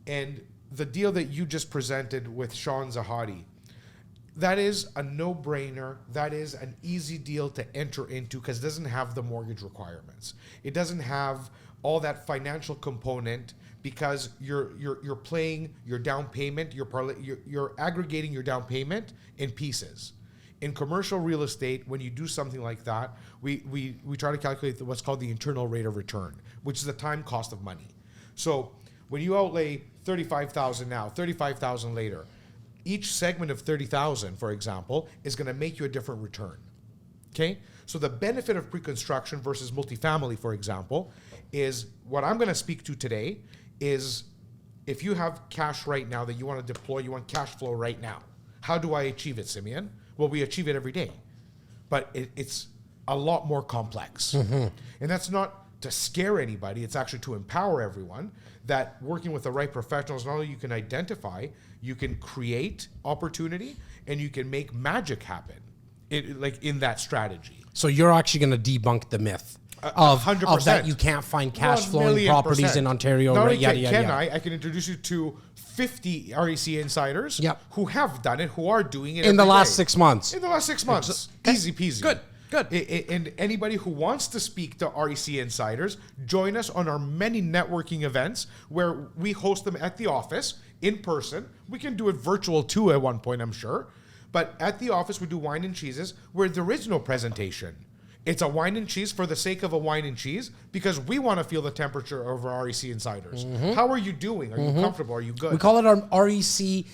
And the deal that you just presented with Sean Zahadi, that is a no-brainer. That is an easy deal to enter into because it doesn't have the mortgage requirements. It doesn't have all that financial component because you're playing your down payment. You're aggregating your down payment in pieces. In commercial real estate, when you do something like that, we try to calculate what's called the internal rate of return, which is the time cost of money. So when you outlay $35,000 now, $35,000 later, each segment of $30,000, for example, is going to make you a different return. Okay? So the benefit of pre-construction versus multifamily, for example, is what I'm going to speak to today is if you have cash right now that you want to deploy, you want cash flow right now. How do I achieve it, Simeon? Well, we achieve it every day. But it's a lot more complex. And that's not to scare anybody. It's actually to empower everyone that working with the right professionals, not only you can identify, you can create opportunity and you can make magic happen in that strategy. So you're actually going to debunk the myth of 100%. that you can't find cash flowing 1,000,000%. properties in Ontario. Not Right? only Yada, yada, yada. I can introduce you to 50 REC insiders Yep. who have done it, who are doing it In the every last day. 6 months. In the last 6 months. Easy peasy. Good. And anybody who wants to speak to REC insiders, join us on our many networking events where we host them at the office in person. We can do it virtual too at one point, I'm sure. But at the office, we do wine and cheeses where there is no presentation. It's a wine and cheese for the sake of a wine and cheese because we want to feel the temperature of our REC insiders. How are you doing? Are you comfortable? Are you good? We call it our REC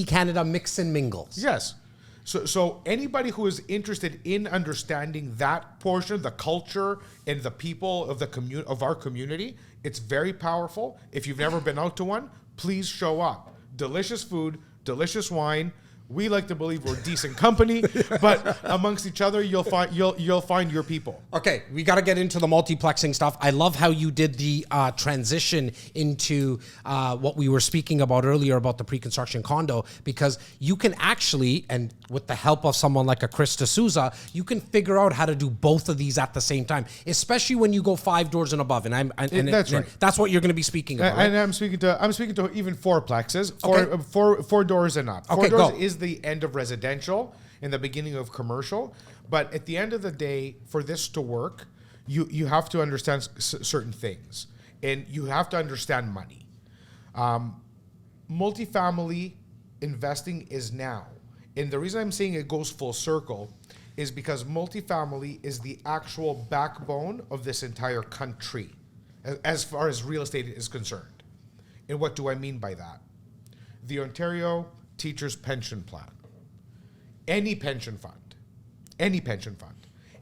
Canada Mix and Mingles. Yes. So anybody who is interested in understanding that portion, the culture and the people of of our community, it's very powerful. If you've never been out to one, please show up. Delicious food, delicious wine. We like to believe we're decent company, but amongst each other, you'll find your people. Okay, we got to get into the multiplexing stuff. I love how you did the transition into what we were speaking about earlier about the pre-construction condo, because you can actually, and with the help of someone like a Chris D'Souza, you can figure out how to do both of these at the same time, especially when you go 5 doors and above. And That's right. That's what you're going to be speaking about. And Right? I'm speaking to even 4plexes, Okay. four doors and up. Okay, Four doors go. is the end of residential and the beginning of commercial. But at the end of the day, for this to work, you have to understand certain things, and you have to understand money. Multifamily investing is now. And the reason I'm saying it goes full circle is because multifamily is the actual backbone of this entire country. as far as real estate is concerned. And what do I mean by that? The Ontario Teachers Pension Plan, any pension fund,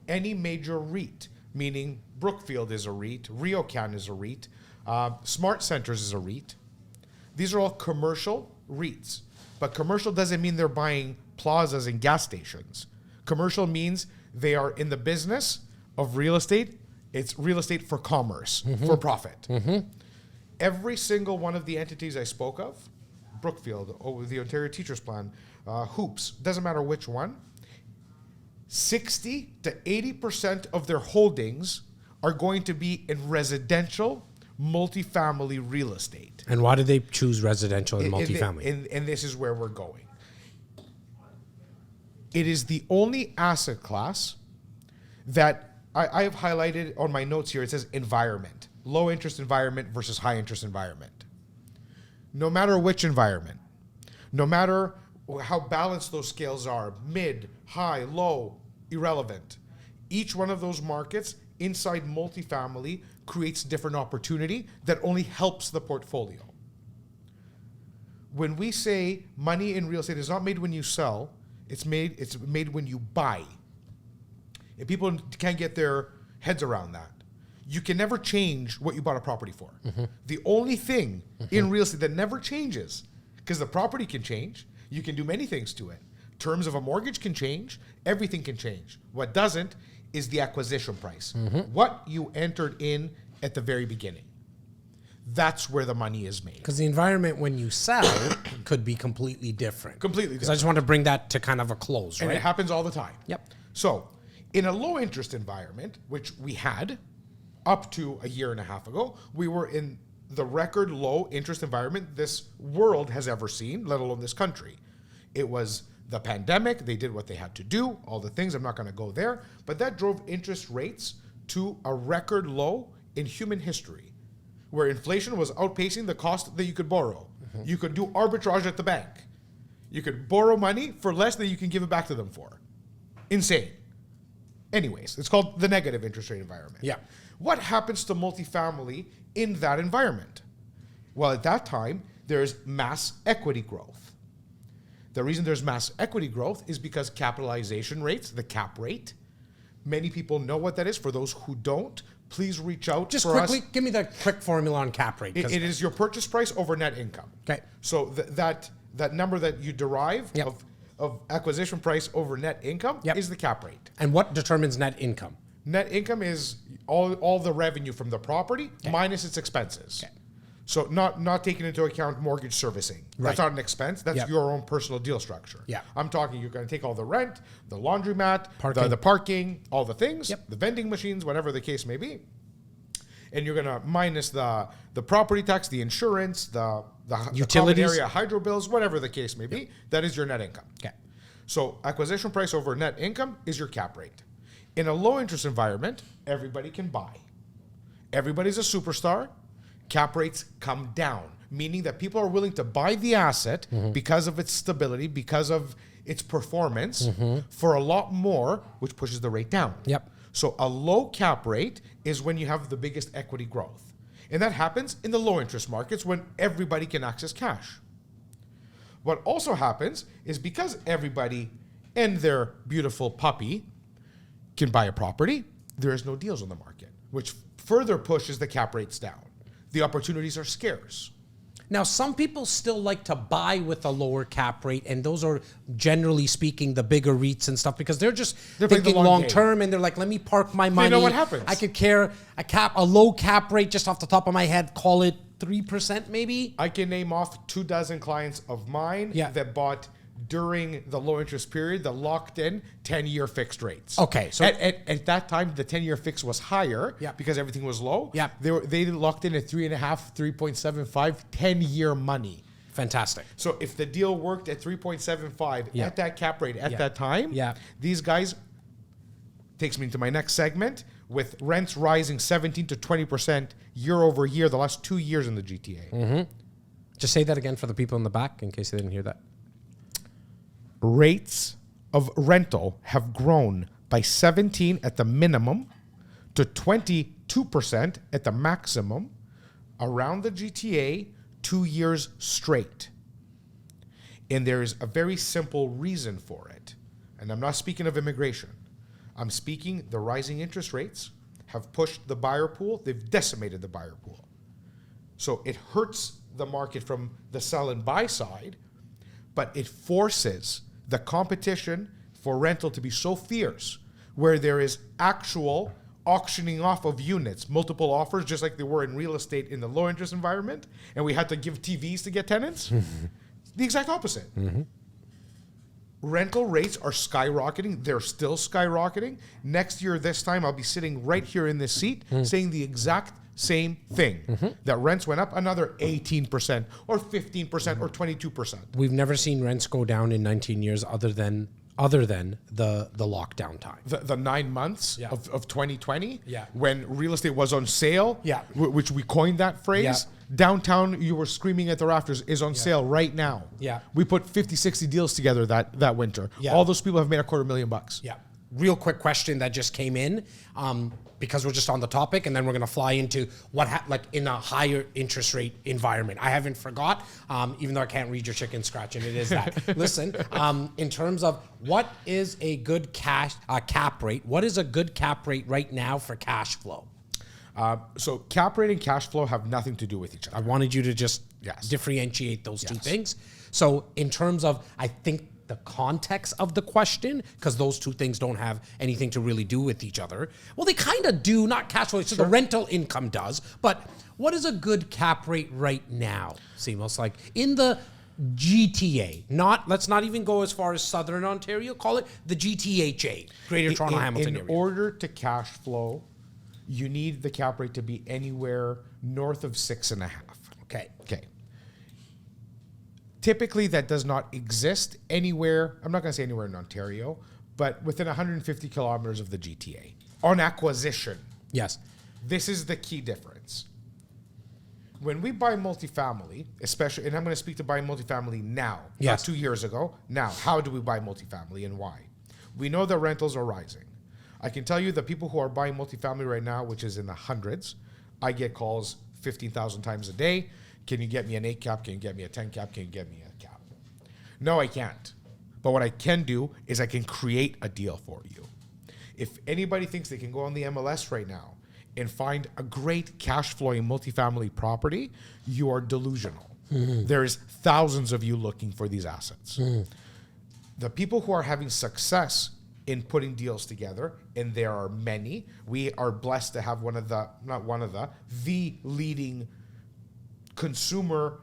any major REIT, meaning Brookfield is a REIT, RioCan is a REIT, Smart Centers is a REIT. These are all commercial REITs. But commercial doesn't mean they're buying plazas and gas stations. Commercial means they are in the business of real estate. It's real estate for commerce, for profit. Every single one of the entities I spoke of, Brookfield, the Ontario Teachers Plan, Hoops, doesn't matter which one, 60 to 80% of their holdings are going to be in residential multifamily real estate. And why do they choose residential and multifamily? And this is where we're going. It is the only asset class that I have highlighted on my notes here. It says environment, low interest environment versus high interest environment. No matter which environment, no matter how balanced those scales are, mid, high, low, irrelevant. Each one of those markets inside multifamily creates different opportunity that only helps the portfolio. When we say money in real estate is not made when you sell, it's made when you buy. And people can't get their heads around that. You can never change what you bought a property for. The only thing in real estate that never changes, because the property can change, you can do many things to it. Terms of a mortgage can change, everything can change. What doesn't is the acquisition price. What you entered in at the very beginning. That's where the money is made. Because the environment when you sell could be completely different. Completely Because I just want to bring that to kind of a close, And right? it happens all the time. Yep. So, in a low interest environment, which we had up to a year and a half ago, we were in the record low interest environment this world has ever seen, let alone this country. It was the pandemic. They did what they had to do, all the things. I'm not going to go there. But that drove interest rates to a record low in human history, where inflation was outpacing the cost that you could borrow. You could do arbitrage at the bank. You could borrow money for less than you can give it back to them for. Insane. Anyways, it's called the negative interest rate environment. Yeah. What happens to multifamily in that environment? Well, at that time, there's mass equity growth. The reason there's mass equity growth is because capitalization rates, the cap rate, many people know what that is. For those who don't, please reach out Just for quickly, us. give me the quick formula on cap rate. 'Cause- It is your purchase price over net income. Okay. So that number that you derive Yep. of acquisition price over net income Yep. is the cap rate. And what determines net income? Net income is all the revenue from the property minus its expenses. Okay. So not taking into account mortgage servicing. Right. That's not an expense. That's Yep. your own personal deal structure. Yeah. I'm talking you're going to take all the rent, the laundromat, Parking. the parking, all the things, Yep. the vending machines, whatever the case may be. And you're going to minus the property tax, the insurance, the Utilities. common area hydro bills, whatever the case may be. That is your net income. Okay. So acquisition price over net income is your cap rate. In a low interest environment, everybody can buy. Everybody's a superstar. Cap rates come down, meaning that people are willing to buy the asset because of its stability, because of its performance for a lot more, which pushes the rate down. Yep. So a low cap rate is when you have the biggest equity growth. And that happens in the low interest markets when everybody can access cash. What also happens is because everybody and their beautiful puppy can buy a property, there is no deals on the market, which further pushes the cap rates down. The opportunities are scarce. Now, some people still like to buy with a lower cap rate, and those are generally speaking the bigger REITs and stuff because they're just They're playing the thinking long long term, and they're like, let me park my money. know what happens. I could care a low cap rate just off the top of my head, call it 3% maybe. I can name off 24 clients of mine Yeah. that bought during the low interest period, the locked in 10-year fixed rates. Okay, so- at that time, the 10-year fix was higher Yeah. because everything was low. Yeah. They locked in at 3.5, 3.75, 10-year money. Fantastic. So if the deal worked at 3.75 Yeah. at that cap rate at Yeah. that time, Yeah. these guys takes me into my next segment with rents rising 17 to 20% year over year the last 2 years in the GTA. Just say that again for the people in the back in case they didn't hear that. Rates of rental have grown by 17 at the minimum to 20 2% at the maximum around the GTA 2 years straight. And there is a very simple reason for it. And I'm not speaking of immigration. I'm speaking the rising interest rates have pushed the buyer pool. They've decimated the buyer pool. So it hurts the market from the sell and buy side, but it forces the competition for rental to be so fierce where there is actual auctioning off of units, multiple offers, just like they were in real estate in the low interest environment, and we had to give TVs to get tenants. The exact opposite. Rental rates are skyrocketing. They're still skyrocketing. Next year, this time, I'll be sitting right here in this seat saying the exact same thing. That rents went up another 18% or 15% or 22%. We've never seen rents go down in 19 years other than the lockdown time. The 9 months Yeah. of 2020, Yeah. when real estate was on sale, Yeah. which we coined that phrase. Yeah. Downtown, you were screaming at the rafters, is on sale right now. Yeah. We put 50, 60 deals together that winter. Yeah. All those people have made $250,000. Yeah. Real quick question that just came in, because we're just on the topic, and then we're going to fly into what like in a higher interest rate environment. I haven't forgot, even though I can't read your chicken scratch, and it is that. Listen, in terms of what is a good cap rate, what is a good cap rate right now for cash flow? So cap rate and cash flow have nothing to do with each I other. wanted you to just Yes. differentiate those two Yes. things. So in terms of, I think, the context of the question, because those two things don't have anything to really do with each other. Well, they kind of do, not cash flow. So the rental income does. But what is a good cap rate right now, Seamless? Like in the GTA, let's not even go as far as Southern Ontario, call it the GTHA, Greater Toronto Hamilton In area. order to cash flow, you need the cap rate to be anywhere north of 6.5. Okay. Okay. Typically, that does not exist anywhere. I'm not going to say anywhere in Ontario, but within 150 kilometers of the GTA on acquisition. Yes. This is the key difference. When we buy multifamily, especially, and I'm going to speak to buying multifamily now, Yes. not 2 years ago. Now, how do we buy multifamily and why? We know that rentals are rising. I can tell you the people who are buying multifamily right now, which is in the hundreds, I get calls 15,000 times a day. Can you get me an 8 cap? Can you get me a 10 cap? Can you get me a cap? No, I can't. But what I can do is I can create a deal for you. If anybody thinks they can go on the MLS right now and find a great cash flowing multifamily property, you are delusional. There's thousands of you looking for these assets. The people who are having success in putting deals together, and there are many, we are blessed to have the leading consumer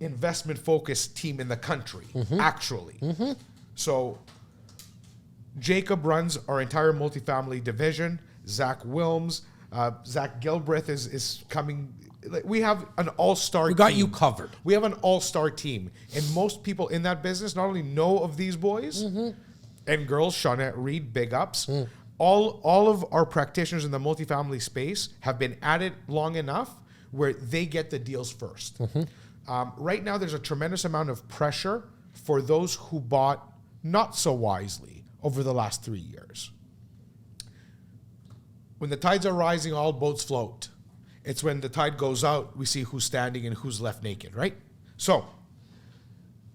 investment focused team in the country, actually. So Jacob runs our entire multifamily division. Zach Wilms, Zach Gilbreth is coming. We have an all-star team. We got you covered. We have an all-star team. And most people in that business not only know of these boys and girls, Shawnette Reed, big ups. All of our practitioners in the multifamily space have been at it long enough where they get the deals first. Right now, there's a tremendous amount of pressure for those who bought not so wisely over the last 3 years. When the tides are rising, all boats float. It's when the tide goes out, we see who's standing and who's left naked, right? So,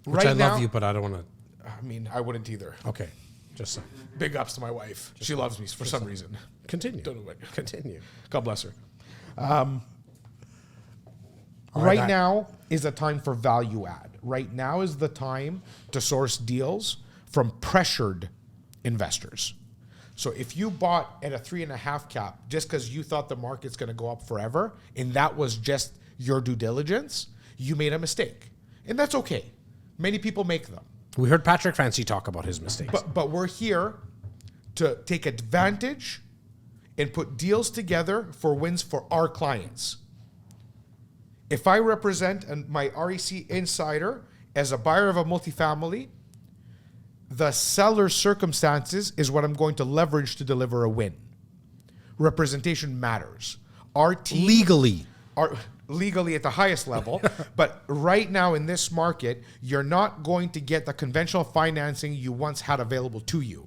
Which I love you, but I don't want to. I mean, I wouldn't either. Okay. Just Big ups to my wife. She loves me for some reason. continue. Don't know what. Continue. God bless her. right, Right now is the time for value add. Right now is the time to source deals from pressured investors. So if you bought at a 3.5 cap just because you thought the market's going to go up forever, and that was just your due diligence, you made a mistake. And that's okay. Many people make them. We heard Patrick Fancy talk about his mistakes. But we're here to take advantage and put deals together for wins for our clients. If I represent my REC insider as a buyer of a multifamily, the seller's circumstances is what I'm going to leverage to deliver a win. Representation matters. Our team Legally. are legally at the highest level, but right now in this market, you're not going to get the conventional financing you once had available to you.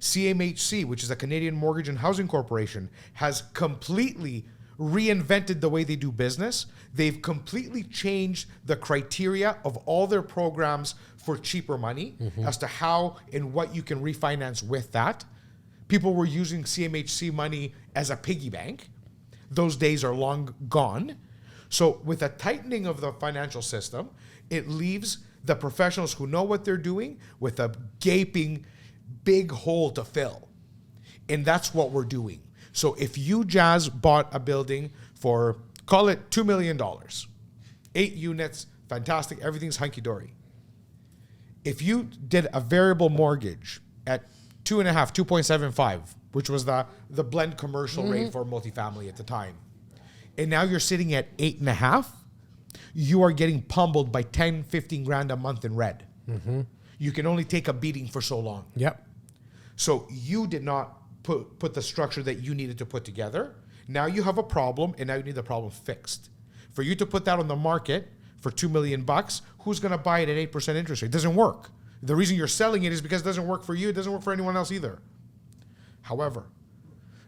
CMHC, which is a Canadian Mortgage and Housing Corporation, has completely reinvented the way they do business. They've completely changed the criteria of all their programs for cheaper money as to how and what you can refinance with that. People were using CMHC money as a piggy bank. Those days are long gone. So with a tightening of the financial system, it leaves the professionals who know what they're doing with a gaping big hole to fill. And that's what we're doing. So if you, Jazz, bought a building for, call it $2 million, 8 units, fantastic, everything's hunky-dory. If you did a variable mortgage at 2.75, which was the blend commercial rate for multifamily at the time, and now you're sitting at 8.5, you are getting pummeled by 10, 15 grand a month in red. You can only take a beating for so long. Yep. So you did not put the structure that you needed to put together. Now you have a problem, and now you need the problem fixed. For you to put that on the market for $2 million, who's going to buy it at 8% interest rate? It doesn't work. The reason you're selling it is because it doesn't work for you. It doesn't work for anyone else either. However,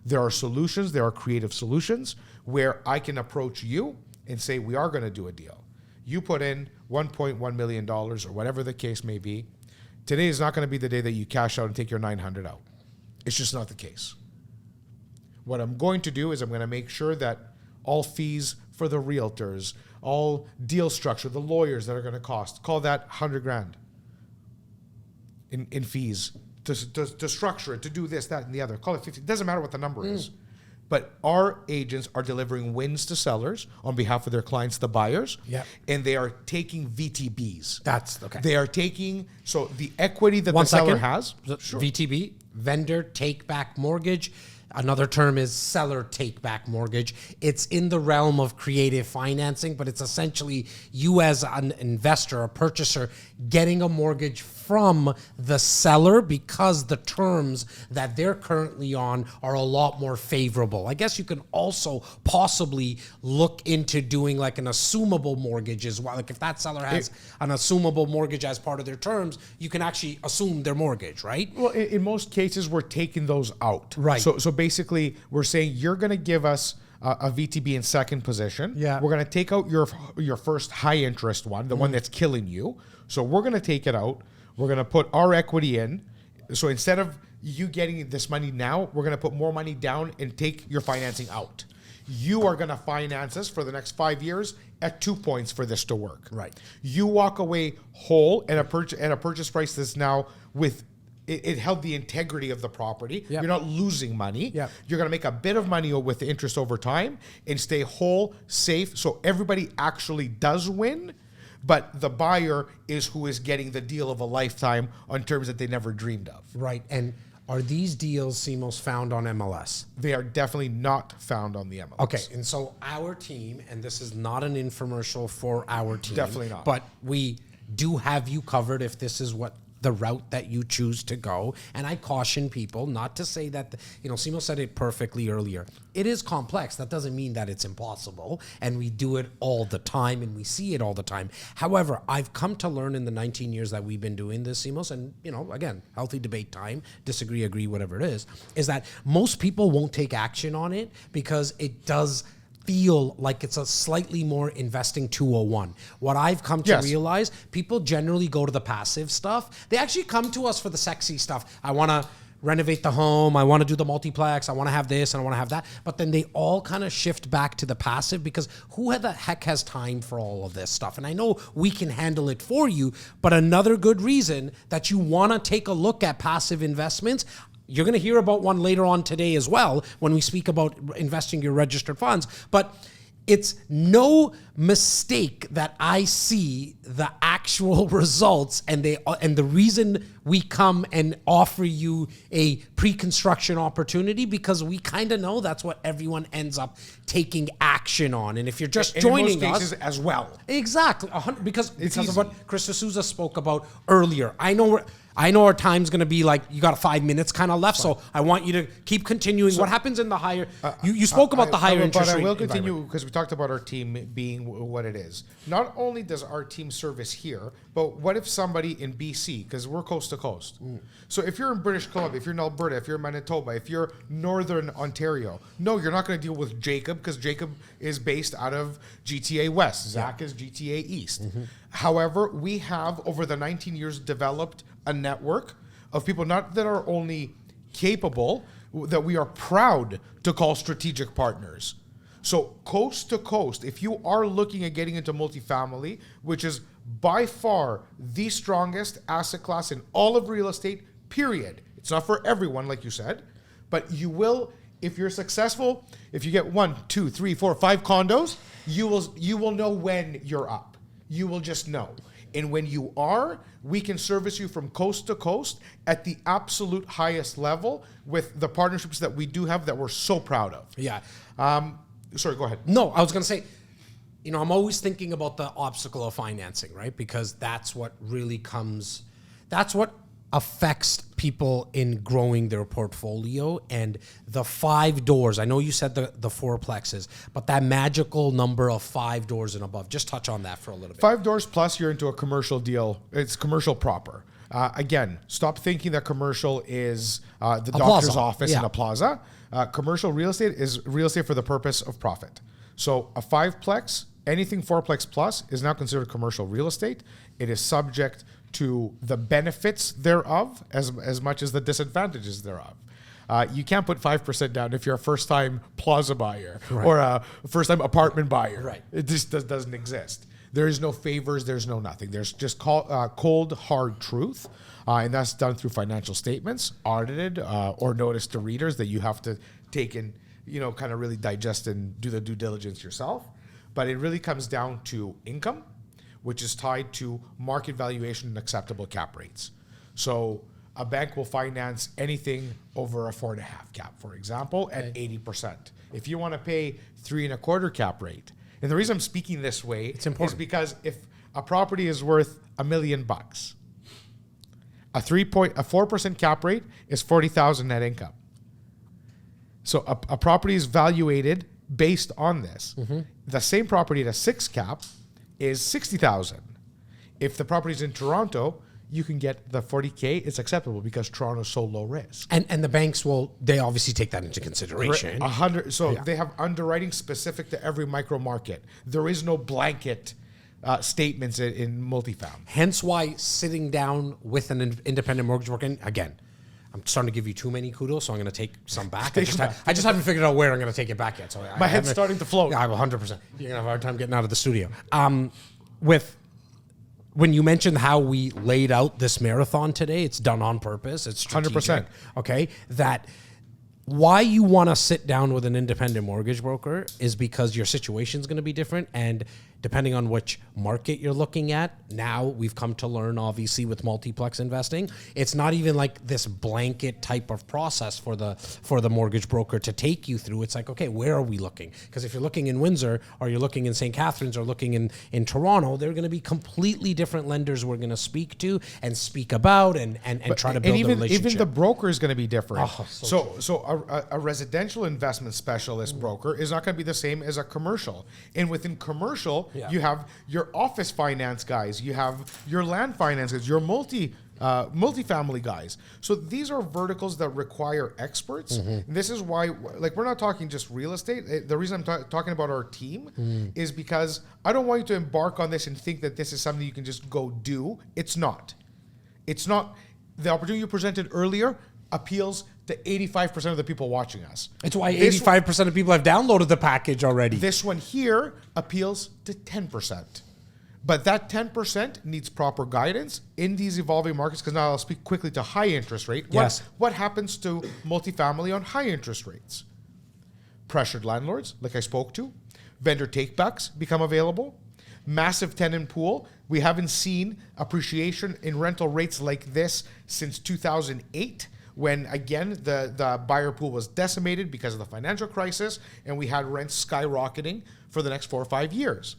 there are solutions, there are creative solutions where I can approach you and say, we are going to do a deal. You put in $1.1 million or whatever the case may be. Today is not going to be the day that you cash out and take your 900 out. It's just not the case. What I'm going to do is I'm going to make sure that all fees for the realtors, all deal structure, the lawyers that are going to cost, call that 100 grand in fees to structure it, to do this, that, and the other. Call it 50. It doesn't matter what the number is. But our agents are delivering wins to sellers on behalf of their clients, the buyers. Yep. And they are taking VTBs. That's okay. They are taking, so the equity that One the seller second. has. VTB, vendor take back mortgage. Another term is seller take back mortgage. It's in the realm of creative financing, but it's essentially you as an investor, a purchaser, getting a mortgage from the seller because the terms that they're currently on are a lot more favorable. I guess you can also possibly look into doing like an assumable mortgage as well. Like if that seller has an assumable mortgage as part of their terms, you can actually assume their mortgage, right? Well, in most cases, we're taking those out. Right. So basically, we're saying you're going to give us a VTB in second position. Yeah. We're going to take out your first high interest one, the one that's killing you. So we're going to take it out. We're going to put our equity in. So instead of you getting this money now, we're going to put more money down and take your financing out. You are going to finance us for the next 5 years at 2 points for this to work. Right. You walk away whole at a purchase price that's now with it held the integrity of the property. Yep. You're not losing money. Yep. You're going to make a bit of money with the interest over time and stay whole, safe. So everybody actually does win, but the buyer is who is getting the deal of a lifetime on terms that they never dreamed of. Right. And are these deals, CMOS, found on MLS? They are definitely not found on the MLS. Okay, and so our team, and this is not an infomercial for our team. Definitely not. But we do have you covered if this is what the route that you choose to go. And I caution people not to say that, Simo said it perfectly earlier. It is complex. That doesn't mean that it's impossible. And we do it all the time and we see it all the time. However, I've come to learn in the 19 years that we've been doing this, Simos, and, again, healthy debate time, disagree, agree, whatever it is that most people won't take action on it because it does feel like it's a slightly more investing 201. What I've come to realize, people generally go to the passive stuff. They actually come to us for the sexy stuff. I want to renovate the home. I want to do the multiplex. I want to have this and I want to have that. But then they all kind of shift back to the passive because who the heck has time for all of this stuff? And I know we can handle it for you, but another good reason that you want to take a look at passive investments, you're going to hear about one later on today as well when we speak about investing your registered funds. But it's no mistake that I see the actual results and the reason we come and offer you a pre-construction opportunity because we kind of know that's what everyone ends up taking action on. And if you're just joining in most us cases as well. Exactly. Because of what Chris D'Souza spoke about earlier. I know I know our time's going to be like, you got 5 minutes kind of left, so I want you to keep continuing. What happens in the higher, you spoke about the higher interest rate. But I will continue because we talked about our team being what it is. Not only does our team service here, but what if somebody in BC, because we're coast to coast. So if you're in British Columbia, if you're in Alberta, if you're in Manitoba, if you're Northern Ontario, no, you're not going to deal with Jacob because Jacob is based out of GTA West. Zach is GTA East. However, we have over the 19 years developed a network of people not that are only capable, that we are proud to call strategic partners. So coast to coast, if you are looking at getting into multifamily, which is by far the strongest asset class in all of real estate, period. It's not for everyone, like you said, but you will, if you're successful, if you get 1, 2, 3, 4, 5 condos, you will know when you're up. You will just know. And when you are, we can service you from coast to coast at the absolute highest level with the partnerships that we do have that we're so proud of. Yeah. Sorry, go ahead. No, I was going to say, I'm always thinking about the obstacle of financing, right? Because that's what affects people in growing their portfolio. And the 5 doors, I know you said the 4 plexes, but that magical number of 5 doors and above, just touch on that for a little bit. 5 doors plus you're into a commercial deal. It's commercial proper. Again, stop thinking that commercial is the doctor's office in a plaza. Commercial real estate is real estate for the purpose of profit. So a 5-plex, anything 4-plex plus is now considered commercial real estate. It is subject to the benefits thereof as much as the disadvantages thereof. You can't put 5% down if you're a first-time plaza buyer or a first-time apartment buyer. Right. It just doesn't exist. There is no favors. There's no nothing. There's just cold, hard truth. And that's done through financial statements, audited or notice to readers that you have to take and, kind of really digest and do the due diligence yourself. But it really comes down to income, which is tied to market valuation and acceptable cap rates. So a bank will finance anything over a 4.5 cap, for example, at 80%. If you want to pay 3.25 cap rate, and the reason I'm speaking this way is because if a property is worth $1 million, a 4% cap rate is $40,000 net income. So a property is valuated based on this. The same property at a 6 cap is $60,000. If the property is in Toronto, you can get the $40K. It's acceptable because Toronto is so low risk. And the banks they obviously take that into consideration. 100. So they have underwriting specific to every micro market. There is no blanket statements in multifamily. Hence why sitting down with an independent mortgage broker, and again, I'm starting to give you too many kudos, so I'm going to take some back. I just haven't figured out where I'm going to take it back yet. So my head's starting to float. Yeah, I'm 100%. You're going to have a hard time getting out of the studio. When you mentioned how we laid out this marathon today, it's done on purpose. It's strategic. 100%. Okay, that why you want to sit down with an independent mortgage broker is because your situation is going to be different, and depending on which market you're looking at, now we've come to learn, obviously, with multiplex investing, it's not even like this blanket type of process for the mortgage broker to take you through. It's like, okay, where are we looking? Because if you're looking in Windsor, or you're looking in St. Catharines, or looking in Toronto, they're going to be completely different lenders we're going to speak to and speak about and try to build a relationship. Even the broker is going to be different. So a residential investment specialist broker is not going to be the same as a commercial. And within commercial, you have your office finance guys, you have your land finance guys, your multifamily guys. So these are verticals that require experts. This is why, we're not talking just real estate. The reason I'm talking about our team is because I don't want you to embark on this and think that this is something you can just go do. It's not. It's not. The opportunity you presented earlier appeals to 85% of the people watching us. It's why 85% of people have downloaded the package already. This one here appeals to 10%. But that 10% needs proper guidance in these evolving markets, because now I'll speak quickly to high interest rate. Yes. What happens to multifamily on high interest rates? Pressured landlords, like I spoke to. Vendor takebacks become available. Massive tenant pool. We haven't seen appreciation in rental rates like this since 2008. When, again, the buyer pool was decimated because of the financial crisis, and we had rents skyrocketing for the next 4 or 5 years.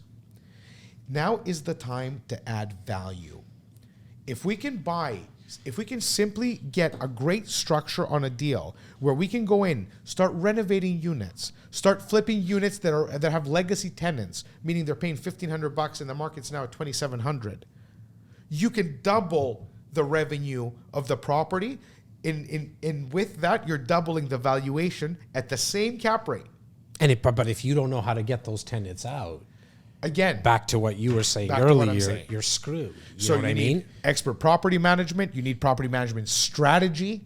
Now is the time to add value. If we can buy if we can simply get a great structure on a deal where we can go in, start renovating units, start flipping units that have legacy tenants, meaning they're paying $1,500 and the market's now at $2,700, you can double the revenue of the property. In with that, you're doubling the valuation at the same cap rate. But if you don't know how to get those tenants out, Again, back to what you were saying Back to what I'm earlier, saying. you're screwed. You so know what I mean? need expert property management. You need property management strategy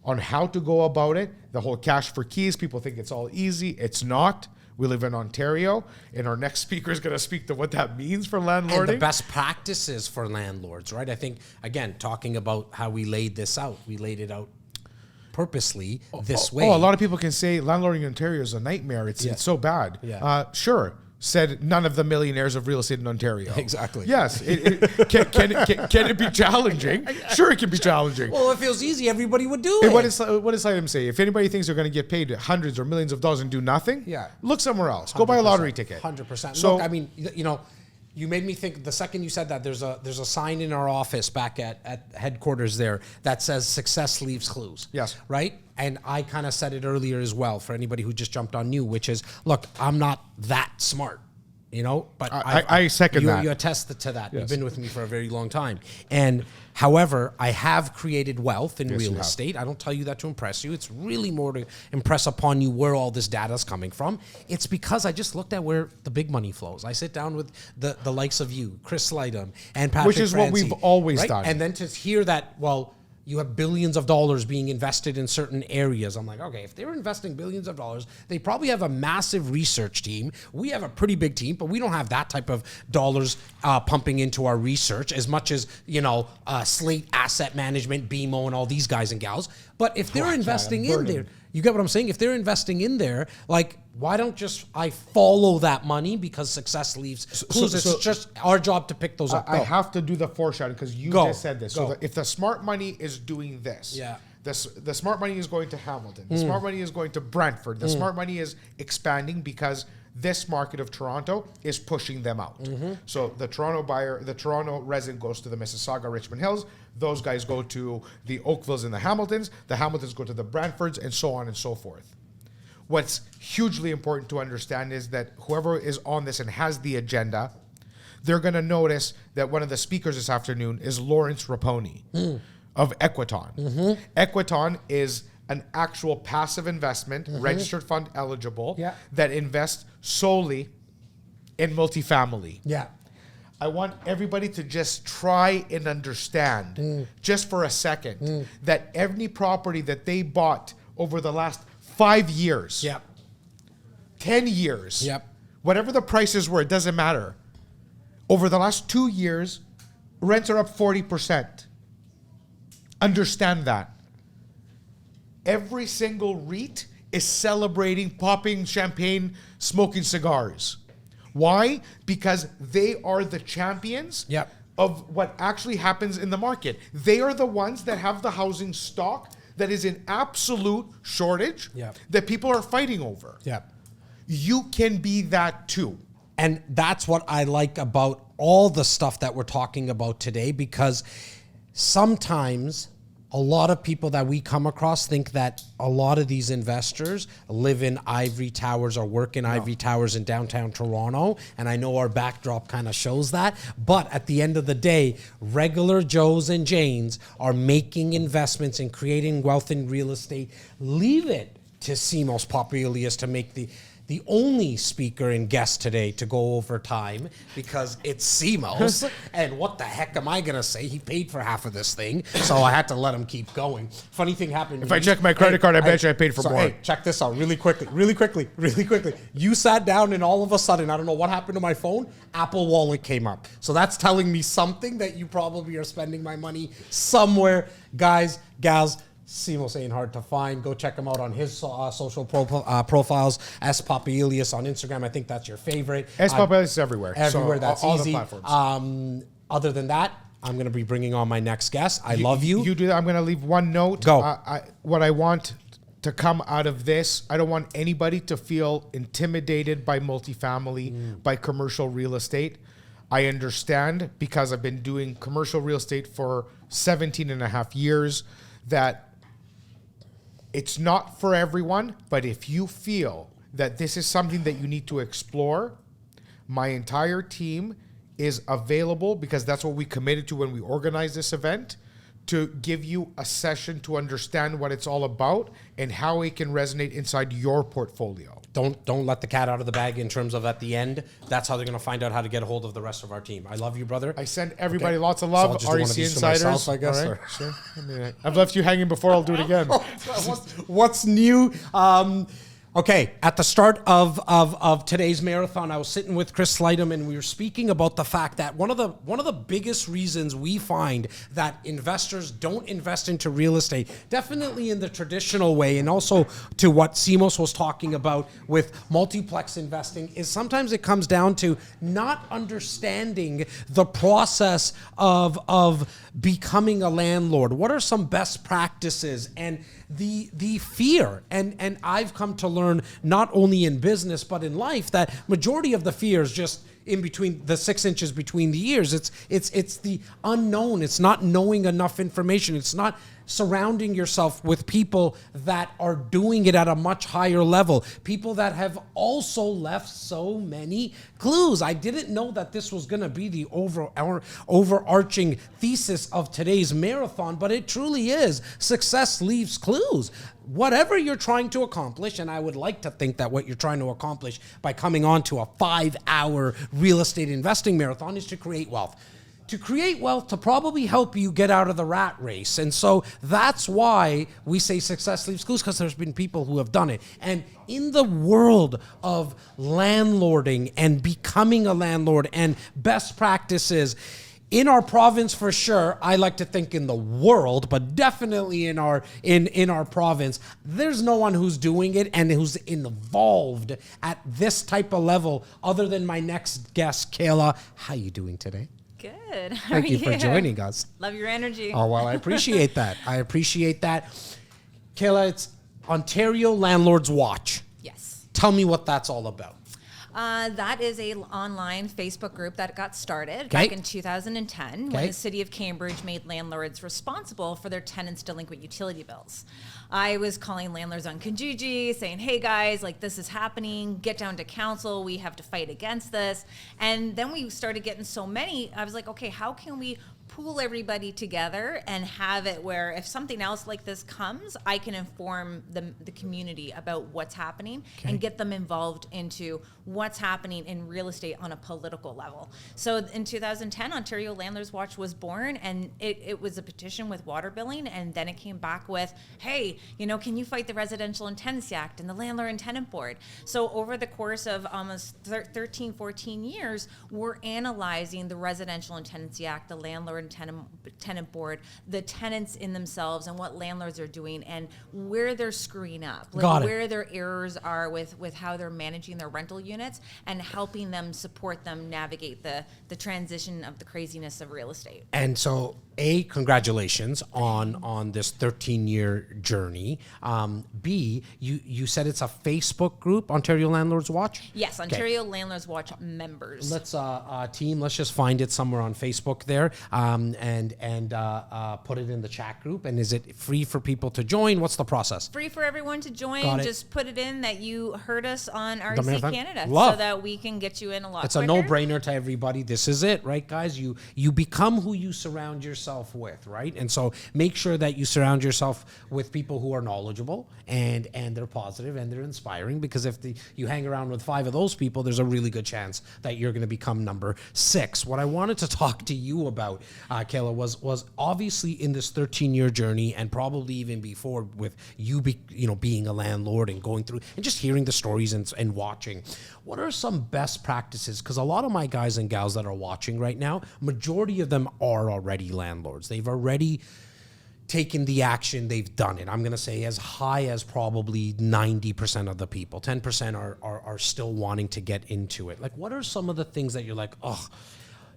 on how to go about it. The whole cash for keys, people think it's all easy. It's not. We live in Ontario, and our next speaker is going to speak to what that means for landlording. And the best practices for landlords, right? I think, again, talking about how we laid this out, we laid it out purposely this way. Oh, a lot of people can say landlording in Ontario is a nightmare. It's so bad. Yeah. Sure. Said none of the millionaires of real estate in Ontario. Exactly. Yes. Can it be challenging? Sure, it can be challenging. Well, if it was easy, everybody would do And it. what does Liam say? If anybody thinks they're going to get paid hundreds or millions of dollars and do nothing, Yeah. look somewhere else. Go buy a lottery ticket. 100%. So, Look, I mean, you made me think. The second you said that, there's a sign in our office back at headquarters there that says "Success leaves clues." Yes. Right. And I kind of said it earlier as well for anybody who just jumped on new, which is, look, I'm not that smart. But I second that. You attest to that. Yes. You've been with me for a very long time. And however, I have created wealth in Yes, you real have. estate. I don't tell you that to impress you. It's really more to impress upon you where all this data is coming from. It's because I just looked at where the big money flows. I sit down with the likes of you, Chris Slightum, and Patrick Which is what Francie, we've always right? done. And then to hear that, well, you have billions of dollars being invested in certain areas. I'm like, okay, if they're investing billions of dollars, they probably have a massive research team. We have a pretty big team, but we don't have that type of dollars pumping into our research as much as, Slate Asset Management, BMO, and all these guys and gals. But if they're investing in there, you get what I'm saying? If they're investing in there, like, why don't just I follow that money because success leaves clues? It's just our job to pick those up. I Go. have to do the foreshadowing because you Go. just said this. Go. So if the smart money is doing this, Yeah. the smart money is going to Hamilton. The smart money is going to Brantford. The smart money is expanding because this market of Toronto is pushing them out. So the Toronto resident goes to the Mississauga, Richmond Hills. Those guys go to the Oakvilles and the Hamiltons. The Hamiltons go to the Brantfords, and so on and so forth. What's hugely important to understand is that whoever is on this and has the agenda, they're going to notice that one of the speakers this afternoon is Lawrence Raponi of Equiton. Equiton is an actual passive investment, registered fund eligible, that invests solely in multifamily. Yeah. I want everybody to just try and understand, just for a second, that every property that they bought over the last 5 years, Yep. 10 years, Yep. whatever the prices were, it doesn't matter. Over the last 2 years, rents are up 40%. Understand that. Every single REIT is celebrating, popping champagne, smoking cigars. Why? Because they are the champions Yep. of what actually happens in the market. They are the ones that have the housing stock that is in absolute shortage, Yep. that people are fighting over. Yeah. You can be that too. And that's what I like about all the stuff that we're talking about today, because sometimes a lot of people that we come across think that a lot of these investors live in ivory towers or work in ivory towers in downtown Toronto. And I know our backdrop kind of shows that. But at the end of the day, regular Joes and Janes are making investments and creating wealth in real estate. Leave it to Simos Popilius to make the only speaker and guest today to go over time, because it's Simos. And what the heck am I going to say? He paid for half of this thing, so I had to let him keep going. Funny thing happened. If I check my credit card, I bet you I paid for more. Hey, check this out really quickly. You sat down and all of a sudden, I don't know what happened to my phone, Apple Wallet came up. So that's telling me something, that you probably are spending my money somewhere. Guys, gals, Simos ain't hard to find. Go check him out on his social profiles. S. Popilius on Instagram. I think that's your favorite. S. Popilius is everywhere. Everywhere. So, That's all easy. the platforms. Other than that, I'm going to be bringing on my next guest. I love you. You do that. I'm going to leave one note. Go. What I want to come out of this, I don't want anybody to feel intimidated by multifamily, by commercial real estate. I understand, because I've been doing commercial real estate for 17 and a half years, that it's not for everyone, but if you feel that this is something that you need to explore, my entire team is available, because that's what we committed to when we organized this event, to give you a session to understand what it's all about and how it can resonate inside your portfolio. Don't let the cat out of the bag in terms of at the end. That's how they're going to find out how to get a hold of the rest of our team. I love you, brother. I send everybody Okay. lots of So I'll love. just do one of REC these to Insiders. myself, I guess, All right, or- sure. I mean, I've left you hanging before. I'll do it again. What's new? Okay, at the start of today's marathon, I was sitting with Chris Slightum, and we were speaking about the fact that one of the biggest reasons we find that investors don't invest into real estate, definitely in the traditional way, and also to what Simos was talking about with multiplex investing, is sometimes it comes down to not understanding the process of becoming a landlord. What are some best practices and the fear? And I've come to learn, not only in business but in life, that majority of the fear is just in between the 6 inches between the ears. It's the unknown. It's not knowing enough information. It's not surrounding yourself with people that are doing it at a much higher level, people that have also left so many clues. I didn't know that this was going to be the overarching thesis of today's marathon, but it truly is. Success leaves clues. Whatever you're trying to accomplish, and I would like to think that what you're trying to accomplish by coming on to a 5-hour real estate investing marathon is to create wealth. To create wealth, to probably help you get out of the rat race. And so that's why we say success leaves clues, because there's been people who have done it. And in the world of landlording and becoming a landlord and best practices, in our province for sure, I like to think in the world, but definitely in our province, there's no one who's doing it and who's involved at this type of level other than my next guest, Kayla. How you doing today? Good. How Thank are you for joining us. Love your energy. Oh, well, I appreciate that. I appreciate that. Kayla, it's Ontario Landlords Watch. Yes. Tell me what that's all about. That is a online Facebook group that got started Okay. back in 2010 Okay. when the city of Cambridge made landlords responsible for their tenants' delinquent utility bills. I was calling landlords on Kijiji saying, hey guys, like this is happening, get down to council, we have to fight against this. And then we started getting so many, I was like, okay, how can we pool everybody together and have it where if something else like this comes, I can inform the community about what's happening and get them involved into what's happening in real estate on a political level. So in 2010, Ontario Landlords Watch was born, and it was a petition with water billing, and then it came back with, hey, can you fight the Residential and Tenancy Act and the Landlord and Tenant Board? So over the course of almost 13, 14 years, we're analyzing the Residential and Tenancy Act, the Landlord and Tenant Board, the tenants in themselves, and what landlords are doing and where they're screwing up, Got it. where their errors are with how they're managing their rental units, and helping them support them navigate the transition of the craziness of real estate. And so, A, congratulations on this 13-year journey. B, you said it's a Facebook group, Ontario Landlords Watch? Yes, Ontario Landlords Watch members. Let's team. Let's just find it somewhere on Facebook there, and put it in the chat group. And is it free for people to join? What's the process? Free for everyone to join. Got it. Just put it in that you heard us on REC Marathon? Canada, Love. so that we can get you in a lot It's quicker. a no-brainer to everybody. This is it, right, guys? You become who you surround yourself with, right? And so make sure that you surround yourself with people who are knowledgeable and they're positive and they're inspiring, because if you hang around with 5 of those people, there's a really good chance that you're going to become number 6. What I wanted to talk to you about, Kayla, was obviously in this 13-year journey, and probably even before, with you being a landlord and going through and just hearing the stories and watching. What are some best practices? Because a lot of my guys and gals that are watching right now, majority of them are already landlords. They've already taken the action, they've done it. I'm going to say as high as probably 90% of the people. 10% are still wanting to get into it. Like, what are some of the things that you're like, oh,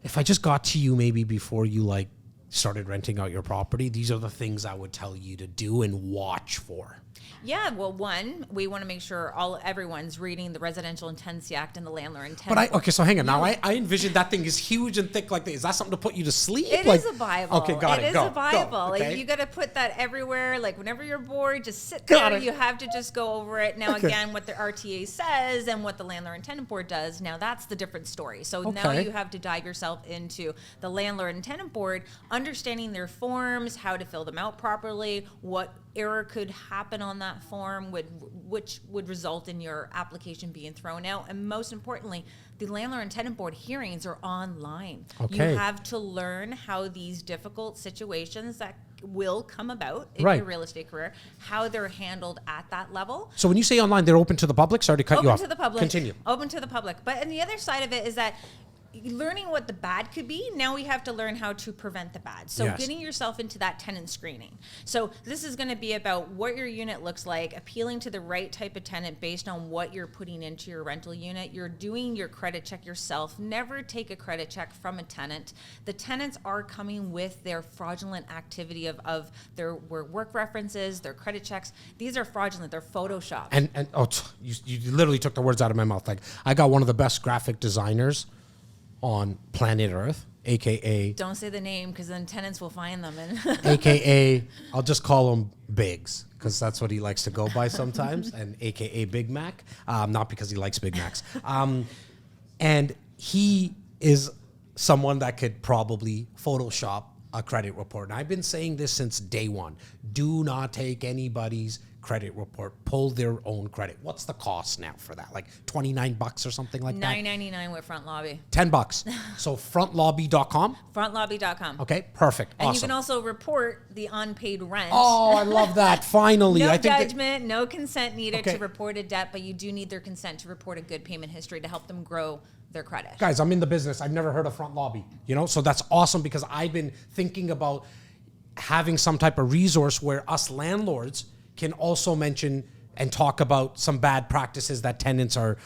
if I just got to you maybe before you started renting out your property, these are the things I would tell you to do and watch for? Yeah, well, one, we want to make sure everyone's reading the Residential and Tenancy Act and the Landlord and Tenant. But so hang on. Now I envision that thing is huge and thick like that. Is that something to put you to sleep? It is a Bible. Okay, got it. It is a Bible. Okay. Like you got to put that everywhere. Like whenever you're bored, just sit there. You have to just go over it. Now again, what the RTA says and what the Landlord and Tenant Board does. Now that's the different story. So now you have to dive yourself into the Landlord and Tenant Board, understanding their forms, how to fill them out properly, what error could happen on that form, which would result in your application being thrown out, and most importantly, the Landlord and Tenant Board hearings are online. Okay. You have to learn how these difficult situations that will come about in Right. your real estate career, how they're handled at that level. So when you say online, they're open to the public? Sorry to cut you off. Open to the public. Continue. Open to the public. But on the other side of it is that learning what the bad could be, now we have to learn how to prevent the bad. So Yes. getting yourself into that tenant screening. So this is going to be about what your unit looks like, appealing to the right type of tenant based on what you're putting into your rental unit. You're doing your credit check yourself. Never take a credit check from a tenant. The tenants are coming with their fraudulent activity of their work references, their credit checks. These are fraudulent. They're Photoshopped. And you literally took the words out of my mouth. Like, I got one of the best graphic designers on planet Earth, aka Don't say the name because then tenants will find them. And aka I'll just call him Biggs because that's what he likes to go by sometimes, and aka Big Mac, not because he likes Big Macs. And he is someone that could probably Photoshop a credit report. And I've been saying this since day one. Do not take anybody's credit report. Pull their own credit. What's the cost now for that? Like $29 or something like that? $9.99 with Front Lobby. $10. So frontlobby.com. Frontlobby.com. Okay, perfect. And awesome. you can also report the unpaid rent. Oh, I love that. Finally. No I think judgment, no consent needed Okay. to report a debt, but you do need their consent to report a good payment history to help them grow their credit. guys, I'm in the business. I've never heard of Front Lobby, so that's awesome because I've been thinking about having some type of resource where us landlords can also mention and talk about some bad practices that tenants are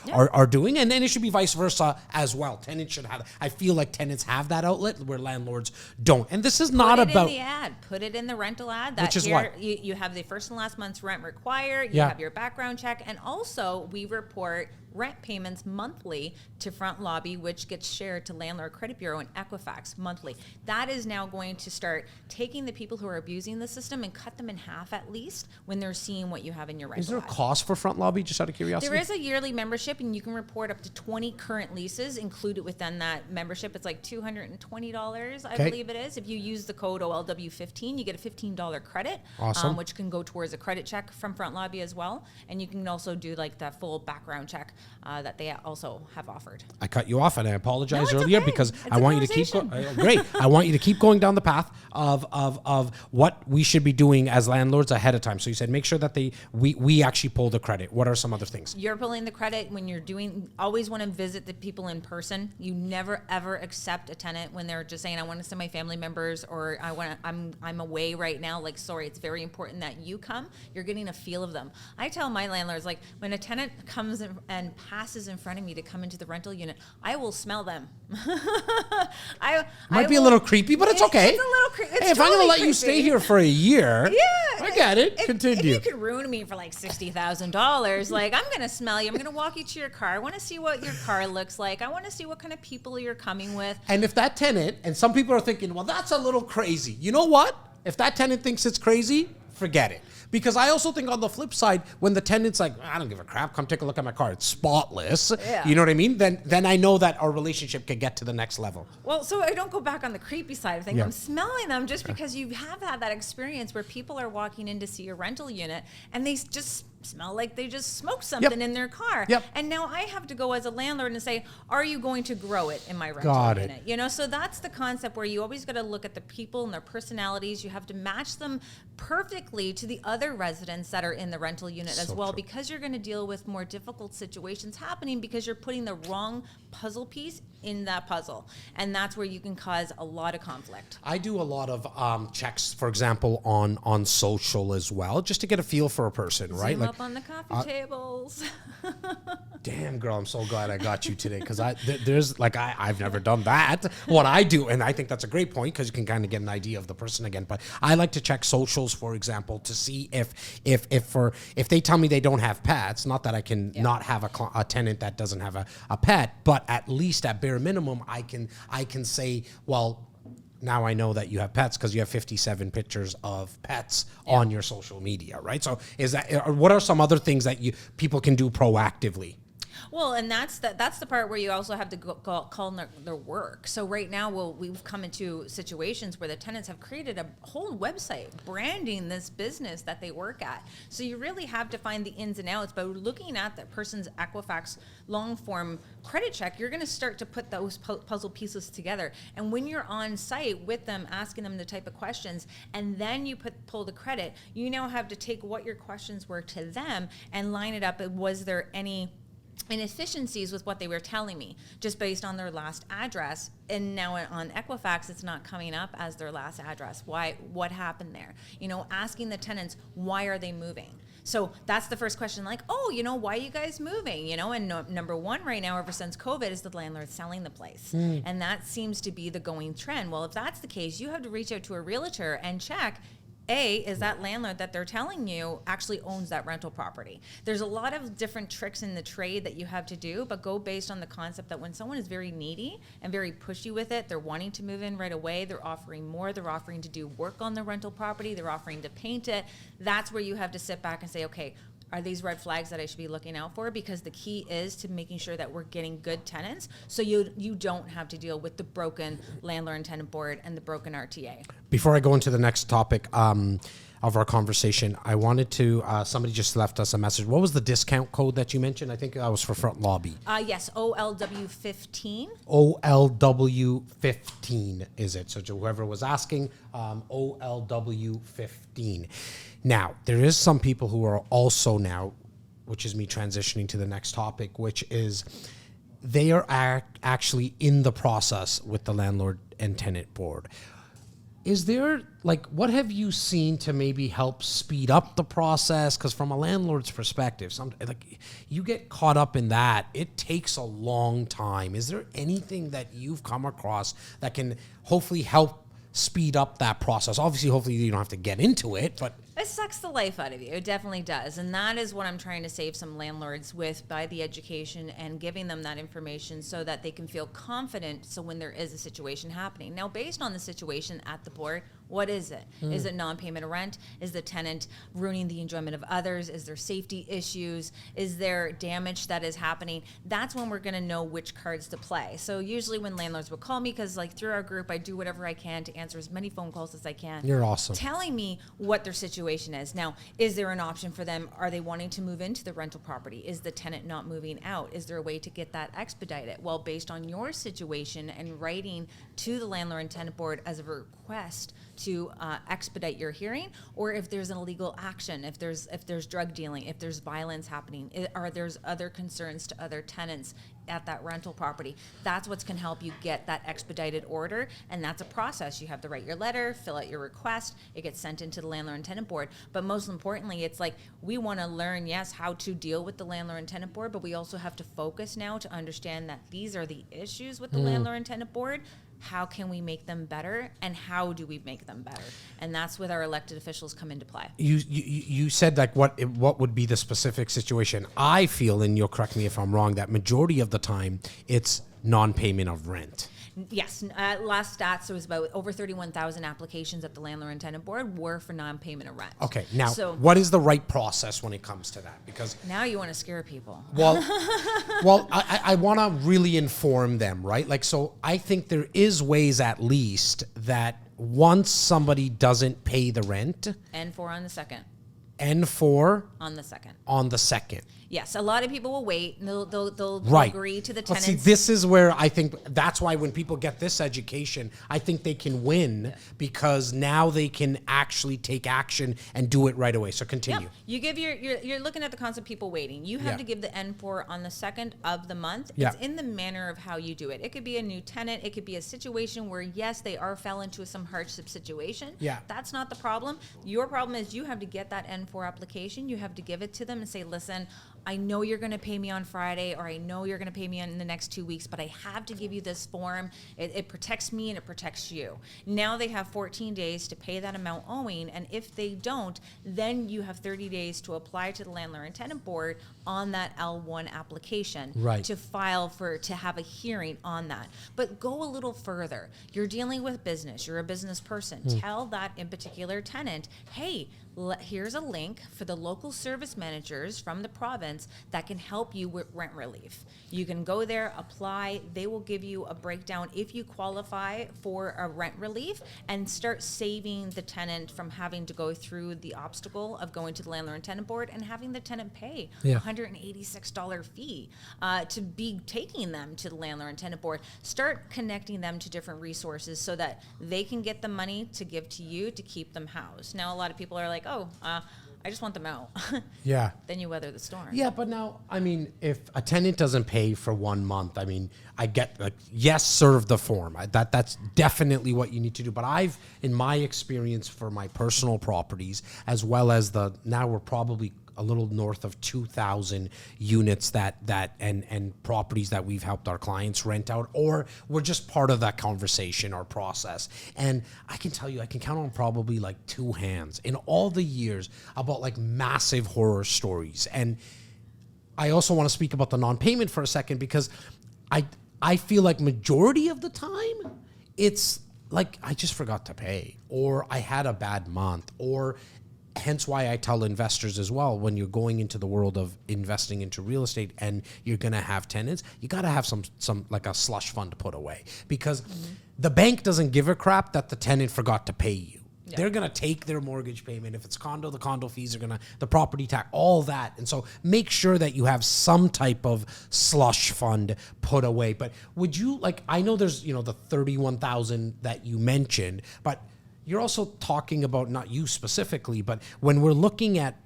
doing. And then it should be vice versa as well. Tenants should have, I feel like tenants have that outlet where landlords don't. And this is not Put it about in the ad. Put it in the rental ad. Which is here, what? You have the first and last month's rent required. You Yeah. have your background check. And also, we report rent payments monthly to Front Lobby, which gets shared to Landlord Credit Bureau and Equifax monthly. That is now going to start taking the people who are abusing the system and cut them in half at least when they're seeing what you have in your rental Is there a ad. cost for Front Lobby, just out of curiosity? There is a yearly membership, and you can report up to 20 current leases included within that membership. It's like $220, I Okay. believe it is. If you use the code OLW15, you get a $15 credit, Awesome. which can go towards a credit check from Front Lobby as well. And you can also do like the full background check that they also have offered. I cut you off and I apologize No, it's earlier okay. because It's I a want you to keep conversation. great. I want you to keep going down the path of what we should be doing as landlords ahead of time. So you said make sure that we actually pull the credit. What are some other things? You're pulling the credit when you're always want to visit the people in person. You never ever accept a tenant when they're just saying, I want to send my family members or I'm away right now. Like, sorry, it's very important that you come. You're getting a feel of them. I tell my landlords, like, when a tenant comes and passes in front of me to come into the rental unit, I will smell them. Might be a little creepy, but it's okay. It's a little creepy. Hey, if I'm going to let you stay here for a year, Yeah, I get it. If Continue. you could ruin me for like $60,000, like I'm gonna smell you. I'm gonna walk you to your car. I want to see what your car looks like. I want to see what kind of people you're coming with. And if that tenant, and some people are thinking, well, that's a little crazy. You know what? If that tenant thinks it's crazy, forget it. Because I also think on the flip side, when the tenant's like, I don't give a crap, come take a look at my car, it's spotless. Yeah. You know what I mean? Then I know that our relationship could get to the next level. Well, so I don't go back on the creepy side of things. Yeah. I'm smelling them just because you have had that experience where people are walking in to see a rental unit and they just smell like they just smoked something in their car. Yep. And now I have to go as a landlord and say, are you going to grow it in my rental Got it. unit? You know, so that's the concept where you always got to look at the people and their personalities. You have to match them perfectly to the other residents that are in the rental unit as well, because you're going to deal with more difficult situations happening because you're putting the wrong puzzle piece in that puzzle. And that's where you can cause a lot of conflict. I do a lot of checks, for example, on social as well, just to get a feel for a person, right? Like up on the coffee tables. Damn, girl, I'm so glad I got you today because there's like I've never done that. What I do, and I think that's a great point because you can kind of get an idea of the person again. But I like to check socials, for example, to see if they tell me they don't have pets. Not that I can not have a tenant that doesn't have a pet, but at least at bare minimum, I can say, well, now I know that you have pets because you have 57 pictures of pets on your social media, right? So what are some other things that people can do proactively? Well, and that's the part where you also have to call their work. So right now, we've come into situations where the tenants have created a whole website branding this business that they work at. So you really have to find the ins and outs. But looking at that person's Equifax long form credit check, you're going to start to put those puzzle pieces together. And when you're on site with them, asking them the type of questions, and then you pull the credit, you now have to take what your questions were to them and line it up. Was there any inefficiencies with what they were telling me just based on their last address, and now on Equifax it's not coming up as their last address? What happened there? Asking the tenants, why are they moving? So that's the first question, like, why are you guys moving? And number one right now, ever since COVID, is the landlord selling the place. And that seems to be the going trend. Well, if that's the case, you have to reach out to a realtor and check, is that landlord that they're telling you actually owns that rental property? There's a lot of different tricks in the trade that you have to do, but go based on the concept that when someone is very needy and very pushy with it, they're wanting to move in right away, they're offering more, they're offering to do work on the rental property, they're offering to paint it. That's where you have to sit back and say, okay, are these red flags that I should be looking out for? Because the key is to making sure that we're getting good tenants, so you don't have to deal with the broken landlord and tenant board and the broken RTA. Before I go into the next topic of our conversation, I wanted to, somebody just left us a message. What was the discount code that you mentioned? I think that was for Front Lobby. Yes, OLW15. OLW15 is it? So whoever was asking, OLW15. Now, there is some people who are also now, which is me transitioning to the next topic, which is they are actually in the process with the landlord and tenant board. Is there, what have you seen to maybe help speed up the process? Because from a landlord's perspective, you get caught up in that. It takes a long time. Is there anything that you've come across that can hopefully help speed up that process? Obviously, hopefully you don't have to get into it, but it sucks the life out of you. It definitely does. And that is what I'm trying to save some landlords with by the education and giving them that information so that they can feel confident so when there is a situation happening. Now, based on the situation at the board, what is it? Is it non-payment of rent? Is the tenant ruining the enjoyment of others? Is there safety issues? Is there damage that is happening? That's when we're going to know which cards to play. So usually when landlords will call me, because through our group, I do whatever I can to answer as many phone calls as I can. You're awesome. Telling me what their situation is. Now, is there an option for them? Are they wanting to move into the rental property? Is the tenant not moving out? Is there a way to get that expedited? Well, based on your situation and writing to the landlord and tenant board as a request to expedite your hearing, or if there's an illegal action, if there's drug dealing, if there's violence happening, or there's other concerns to other tenants at that rental property. That's what can help you get that expedited order, and that's a process. You have to write your letter, fill out your request, it gets sent into the landlord and tenant board. But most importantly, it's we want to learn, yes, how to deal with the landlord and tenant board, but we also have to focus now to understand that these are the issues with the landlord and tenant board. How can we make them better, and how do we make them better? And that's where our elected officials come into play. You said what would be the specific situation. I feel, and you'll correct me if I'm wrong, that majority of the time it's non-payment of rent. Yes, last stats, there was about over 31,000 applications at the landlord and tenant board were for non-payment of rent. Okay, now what is the right process when it comes to that? Because now you want to scare people. Well, I want to really inform them, right? So I think there is ways at least that once somebody doesn't pay the rent, N4 on the second. N4 on the second. On the second. Yes, a lot of people will wait and they'll Right. agree to the But tenants. see, this is where I think that's why when people get this education, I think they can win because now they can actually take action and do it right away. So continue. Yep. You give you're looking at the concept of people waiting. You have Yeah. to give the N4 on the 2nd of the month. Yeah. It's in the manner of how you do it. It could be a new tenant. It could be a situation where, yes, they fell into some hardship situation. Yeah. That's not the problem. Your problem is you have to get that N4 application. You have to give it to them and say, listen, I know you're going to pay me on Friday, or I know you're going to pay me in the next 2 weeks, but I have to give you this form. It protects me and it protects you. Now they have 14 days to pay that amount owing, and if they don't, then you have 30 days to apply to the Landlord and Tenant Board on that L1 application Right. to file to have a hearing on that. But go a little further. You're dealing with business. You're a business person. Tell that in particular tenant, hey, here's a link for the local service managers from the province that can help you with rent relief. You can go there, apply. They will give you a breakdown if you qualify for a rent relief, and start saving the tenant from having to go through the obstacle of going to the Landlord and Tenant Board and having the tenant pay Yeah. $186 fee to be taking them to the Landlord and Tenant Board. Start connecting them to different resources so that they can get the money to give to you to keep them housed. Now, a lot of people are like, I just want them out. Yeah. Then you weather the storm. Yeah, but now, I mean, if a tenant doesn't pay for 1 month, I mean, I get, like, yes, serve the form. That's definitely what you need to do. But I've, in my experience for my personal properties, as well as now we're probably a little north of 2,000 units and properties that we've helped our clients rent out, or we're just part of that conversation or process. And I can tell you, I can count on probably like 2 hands in all the years about like massive horror stories. And I also want to speak about the non-payment for a second, because I feel like majority of the time it's like I just forgot to pay, or I had a bad month, or hence why I tell investors as well, when you're going into the world of investing into real estate and you're going to have tenants, you got to have some like a slush fund to put away, because the bank doesn't give a crap that the tenant forgot to pay you. Yeah. They're going to take their mortgage payment. If it's condo, the condo fees are going to, the property tax, all that. And so make sure that you have some type of slush fund put away. But would you, like, I know there's, the 31,000 that you mentioned, but you're also talking about, not you specifically, but when we're looking at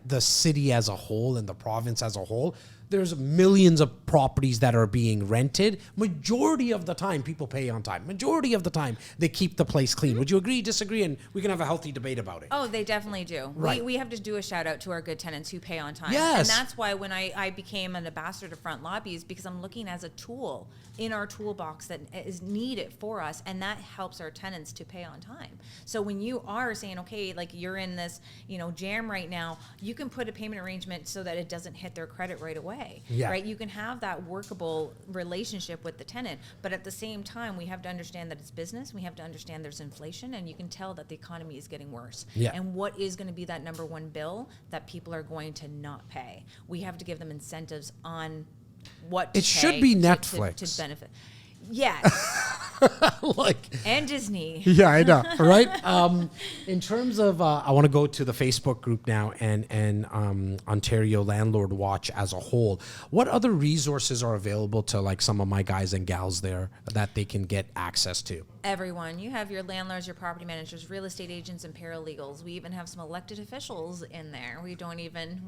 the city as a whole and the province as a whole, there's millions of properties that are being rented. Majority of the time, people pay on time. Majority of the time, they keep the place clean. Would you agree, disagree? And we can have a healthy debate about it. Oh, they definitely do. Right. We have to do a shout out to our good tenants who pay on time. Yes. And that's why when I became an ambassador to Front Lobbies, because I'm looking as a tool in our toolbox that is needed for us, and that helps our tenants to pay on time. So when you are saying, okay, like you're in this, jam right now, you can put a payment arrangement so that it doesn't hit their credit right away. Yeah. Right? You can have that workable relationship with the tenant, but at the same time, we have to understand that it's business. We have to understand there's inflation, and you can tell that the economy is getting worse. Yeah. And what is going to be that number one bill that people are going to not pay? We have to give them incentives on what to It should pay be to Netflix. benefit. Yes. Like, And Disney. yeah, I know, right? In terms of, I want to go to the Facebook group now and Ontario Landlord Watch as a whole. What other resources are available to like some of my guys and gals there that they can get access to? Everyone. You have your landlords, your property managers, real estate agents, and paralegals. We even have some elected officials in there. We don't even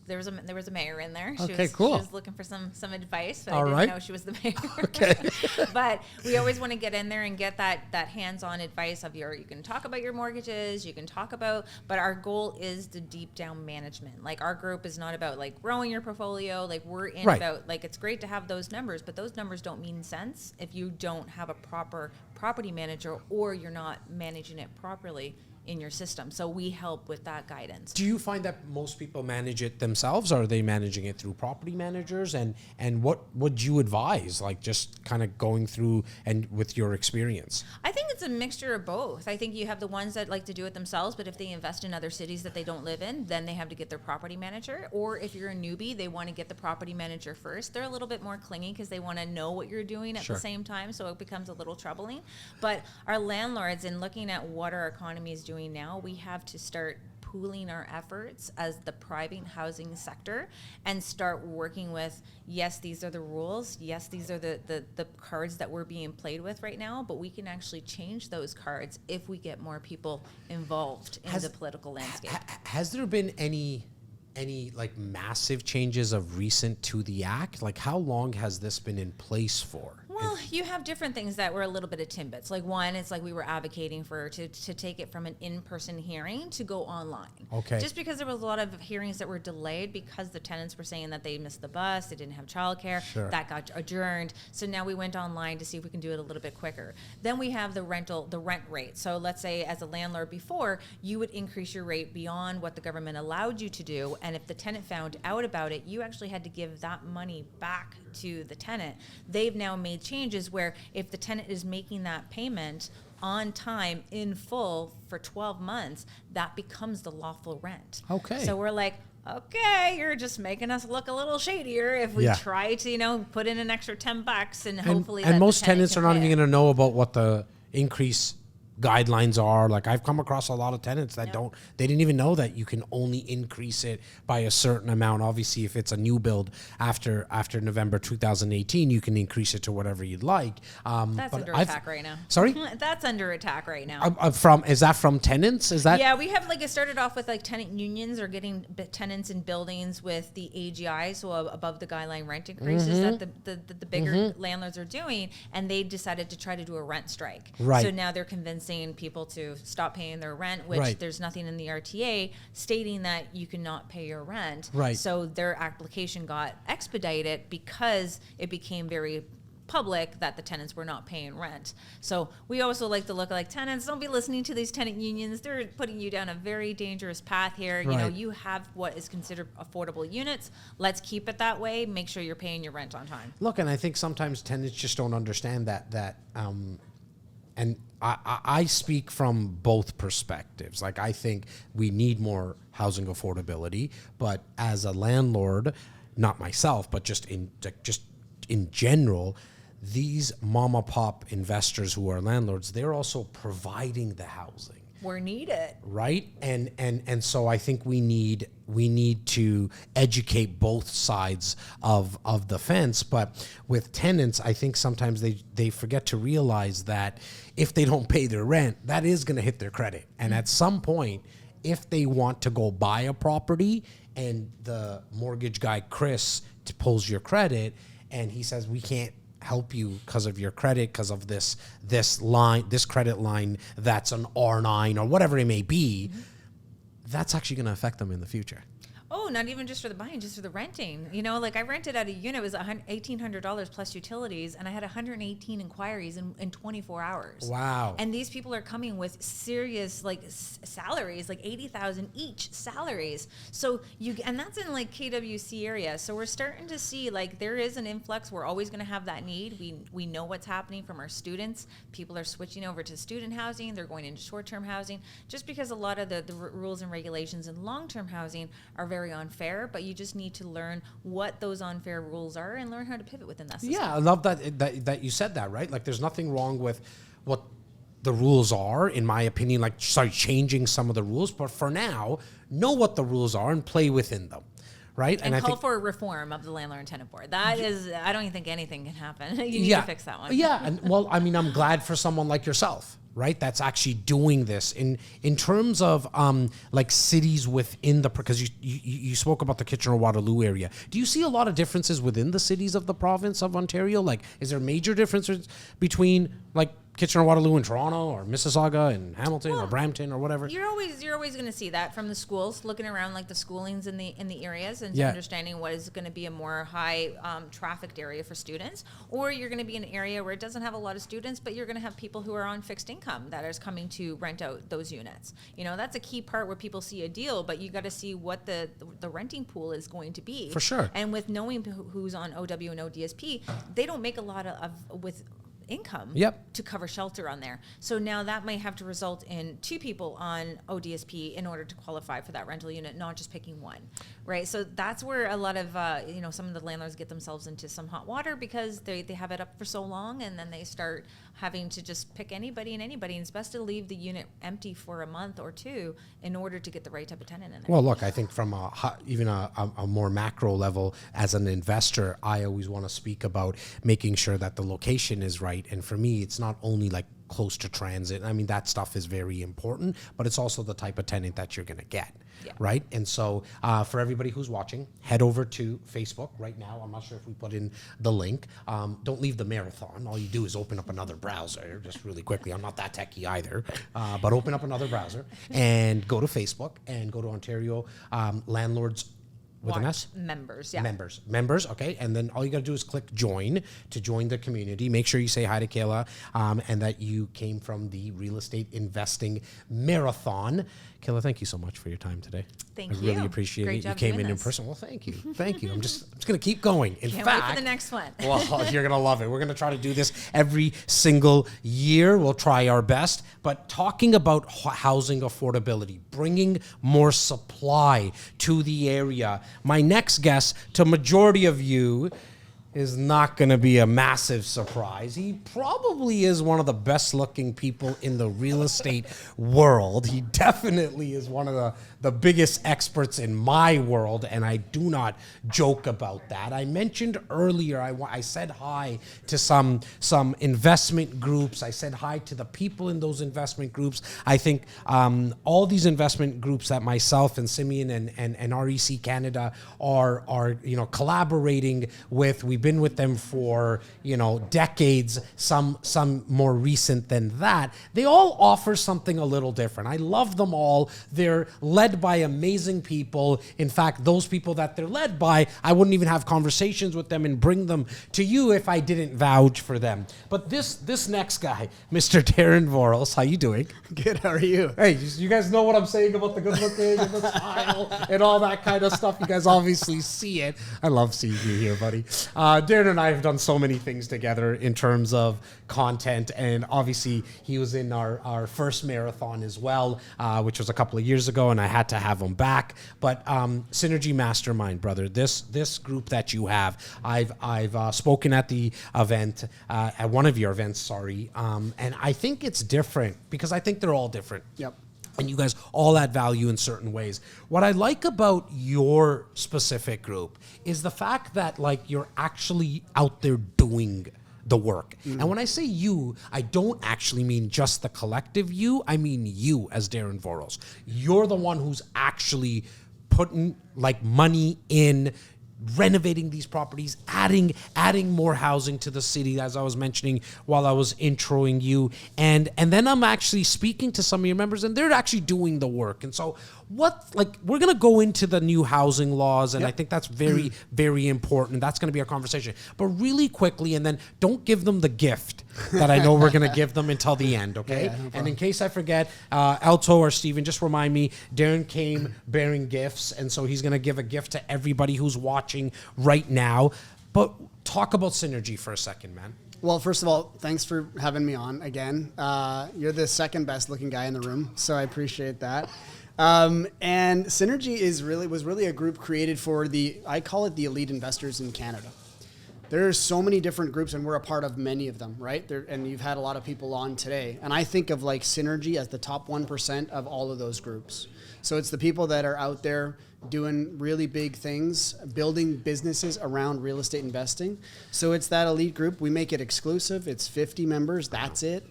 there was a mayor in there. Okay, cool. She was looking for some advice, but All I didn't right. know she was the mayor. Okay. But we always want to get in there and get that hands-on advice of you can talk about your mortgages, you can talk about, but our goal is the deep down management. Like our group is not about like growing your portfolio. Like we're in Right. about like it's great to have those numbers, but those numbers don't mean sense if you don't have a proper property manager or you're not managing it properly in your system. So we help with that guidance. Do you find that most people manage it themselves, or are they managing it through property managers? And what would you advise, like just kind of going through and with your experience? I think it's a mixture of both. I think you have the ones that like to do it themselves, but if they invest in other cities that they don't live in, then they have to get their property manager. Or if you're a newbie, they want to get the property manager first. They're a little bit more clingy because they want to know what you're doing at Sure. the same time, so it becomes a little troubling. But our landlords, in looking at what our economy is doing now, we have to start pooling our efforts as the private housing sector and start working with, yes, these are the rules. Yes, these are the cards that we're being played with right now, but we can actually change those cards if we get more people involved in the political landscape. Has there been any like massive changes of recent to the act? Like, how long has this been in place for? Well, you have different things that were a little bit of tidbits. Like one, it's like we were advocating for to take it from an in-person hearing to go online. Okay. Just because there was a lot of hearings that were delayed because the tenants were saying that they missed the bus, they didn't have childcare. Sure. That got adjourned. So now we went online to see if we can do it a little bit quicker. Then we have the rent rate. So let's say as a landlord before, you would increase your rate beyond what the government allowed you to do. And if the tenant found out about it, you actually had to give that money back to the tenant. They've now made changes where if the tenant is making that payment on time in full for 12 months, that becomes the lawful rent. Okay. So we're like, okay, you're just making us look a little shadier if we try to, put in an extra $10 and hopefully. And that most the tenant tenants are can not pay even it. going to know about what the increase guidelines are. Like, I've come across a lot of tenants that they didn't even know that you can only increase it by a certain amount. Obviously, if it's a new build after November 2018, you can increase it to whatever you'd like. That's under attack right now. Sorry? That's under attack right now. Is that from tenants? Is that? Yeah, we have it started off with tenant unions or getting tenants in buildings with the AGI, so above the guideline rent increases that the bigger landlords are doing, and they decided to try to do a rent strike. Right. So now they're convincing people to stop paying their rent, which there's nothing in the RTA stating that you cannot pay your rent. Right. So their application got expedited because it became very public that the tenants were not paying rent. So we also like to look like tenants. Don't be listening to these tenant unions. They're putting you down a very dangerous path here. Right. You have what is considered affordable units. Let's keep it that way. Make sure you're paying your rent on time. Look, and I think sometimes tenants just don't understand that and I speak from both perspectives. Like, I think we need more housing affordability, but as a landlord, not myself, but just in general, these mom and pop investors who are landlords, they're also providing the housing. We're needed. Right? And so I think we need to educate both sides of the fence. But with tenants, I think sometimes they forget to realize that if they don't pay their rent, that is going to hit their credit. And at some point, if they want to go buy a property and the mortgage guy, Chris, pulls your credit and he says, we can't help you because of your credit, because of this credit line that's an R9 or whatever it may be, that's actually going to affect them in the future. Oh, not even just for the buying, just for the renting. I rented out a unit, it was $1,800 plus utilities, and I had 118 inquiries in 24 hours. Wow. And these people are coming with serious salaries, like $80,000 each salaries. So and that's in KWC area. So we're starting to see there is an influx. We're always going to have that need. We know what's happening from our students. People are switching over to student housing. They're going into short-term housing, just because a lot of the rules and regulations in long-term housing are very unfair, but you just need to learn what those unfair rules are and learn how to pivot within that system. Yeah, I love that you said that, right? Like, there's nothing wrong with what the rules are, in my opinion, changing some of the rules, but for now, know what the rules are and play within them. Right? And I call think for a reform of the landlord and tenant board. That is, I don't even think anything can happen. You need to fix that one. Yeah, and I'm glad for someone like yourself, right? That's actually doing this in terms of cities within because you spoke about the Kitchener-Waterloo area. Do you see a lot of differences within the cities of the province of Ontario? Is there major differences between Kitchener-Waterloo and Toronto, or Mississauga and Hamilton, or Brampton, or whatever? You're always going to see that from the schools, looking around the schoolings in the areas and Yeah. understanding what is going to be a more high trafficked area for students, or you're going to be in an area where it doesn't have a lot of students, but you're going to have people who are on fixed income that is coming to rent out those units. That's a key part where people see a deal, but you got to see what the renting pool is going to be. For sure. And with knowing who's on OW and ODSP, they don't make a lot of with income Yep. to cover shelter on there. So now that might have to result in 2 people on ODSP in order to qualify for that rental unit, not just picking one, right? So that's where a lot of, some of the landlords get themselves into some hot water because they have it up for so long, and then they start having to just pick anybody. And it's best to leave the unit empty for a month or 2 in order to get the right type of tenant in there. Well, look, I think from even a more macro level, as an investor, I always want to speak about making sure that the location is right. And for me, it's not only like close to transit. I mean, that stuff is very important, but it's also the type of tenant that you're going to get, right? And so for everybody who's watching, head over to Facebook right now. I'm not sure if we put in the link. Don't leave the marathon. All you do is open up another browser just really quickly. I'm not that techie either, but open up another browser and go to Facebook and go to Ontario Landlords with an S? Members, yeah. Members, okay. And then all you got to do is click join to join the community. Make sure you say hi to Kayla and that you came from the Real Estate Investing Marathon. Kayla, thank you so much for your time today. Thank I you. really appreciate Great it. You job came doing in this. person. Well, thank you. Thank you. I'm just going to keep going. In Can't fact, wait for the next one. well, you're going to love it. We're going to try to do this every single year. We'll try our best. But talking about housing affordability, bringing more supply to the area, my next guest, to majority of you, is not going to be a massive surprise. He probably is one of the best looking people in the real estate world. He definitely is one of the biggest experts in my world, and I do not joke about that. I mentioned earlier, I said hi to some investment groups. I said hi to the people in those investment groups. I think all these investment groups that myself and Simeon and REC Canada are collaborating with. We've been with them for decades, some more recent than that. They all offer something a little different. I love them all. They're led by amazing people. In fact, those people that they're led by, I wouldn't even have conversations with them and bring them to you if I didn't vouch for them. But this next guy, Mr. Darren Voros, how you doing? Good, how are you? Hey, you guys know what I'm saying about the good looking and the style and all that kind of stuff. You guys obviously see it. I love seeing you here, buddy. Darren and I have done so many things together in terms of content, and obviously he was in our first marathon as well, which was a couple of years ago, and I had to have him back. But Synergy Mastermind, brother, this group that you have, I've spoken at the event, at one of your events, and I think it's different because I think they're all different. Yep. And you guys all add value in certain ways. What I like about your specific group is the fact that you're actually out there doing the work. And when I say you, I don't actually mean just the collective you. I mean you as Darren Voros. You're the one who's actually putting money in renovating these properties, adding more housing to the city, as I was mentioning while I was introing you. And then I'm actually speaking to some of your members, and they're actually doing the work. And so we're going to go into the new housing laws, and I think that's very, very important. That's going to be our conversation. But really quickly, and then don't give them the gift that I know we're going to give them until the end, okay? Yeah, no and in case I forget, Alto or Steven, just remind me, Darren came bearing gifts, and so he's going to give a gift to everybody who's watching right now. But talk about Synergy for a second, man. Well, first of all, thanks for having me on again. You're the second best looking guy in the room, so I appreciate that. And Synergy was really a group created for I call it the elite investors in Canada. There's so many different groups, and we're a part of many of them, right? And you've had a lot of people on today. And I think of Synergy as the top 1% of all of those groups. So it's the people that are out there doing really big things, building businesses around real estate investing. So it's that elite group. We make it exclusive. It's 50 members. That's it.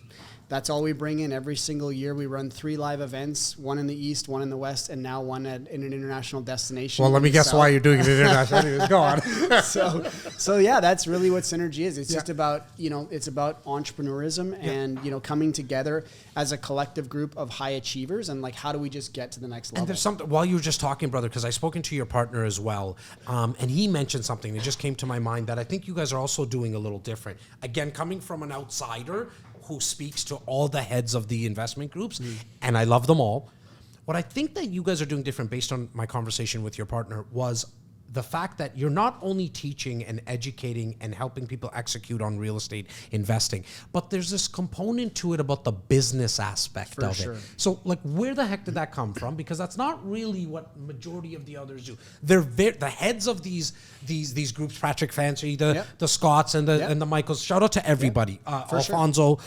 That's all we bring in every single year. We run 3 live events, one in the East, one in the West, and now one in an international destination. Well, let me guess why you're doing it international. Anyways, go on. So yeah, that's really what Synergy is. It's just about, it's about entrepreneurism and, coming together as a collective group of high achievers and how do we just get to the next level? And there's something, while you were just talking, brother, because I've spoken to your partner as well, and he mentioned something that just came to my mind that I think you guys are also doing a little different. Again, coming from an outsider who speaks to all the heads of the investment groups, and I love them all. What I think that you guys are doing different based on my conversation with your partner was the fact that you're not only teaching and educating and helping people execute on real estate investing, but there's this component to it about the business aspect of sure. it. So, like, where the heck did that come from? Because that's not really what majority of the others do. They're the heads of these groups, Patrick Fancy, the Scotts, and the Michaels. Shout out to everybody, Alfonso. Sure.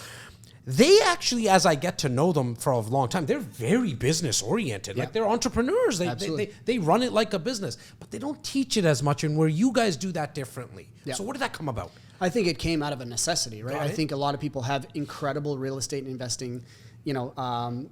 They actually, as I get to know them for a long time, they're very business oriented. Like, they're entrepreneurs. They run it like a business, but they don't teach it as much. And where you guys do that differently. Yeah. So where did that come about? I think it came out of a necessity, right? I think a lot of people have incredible real estate investing, acumen.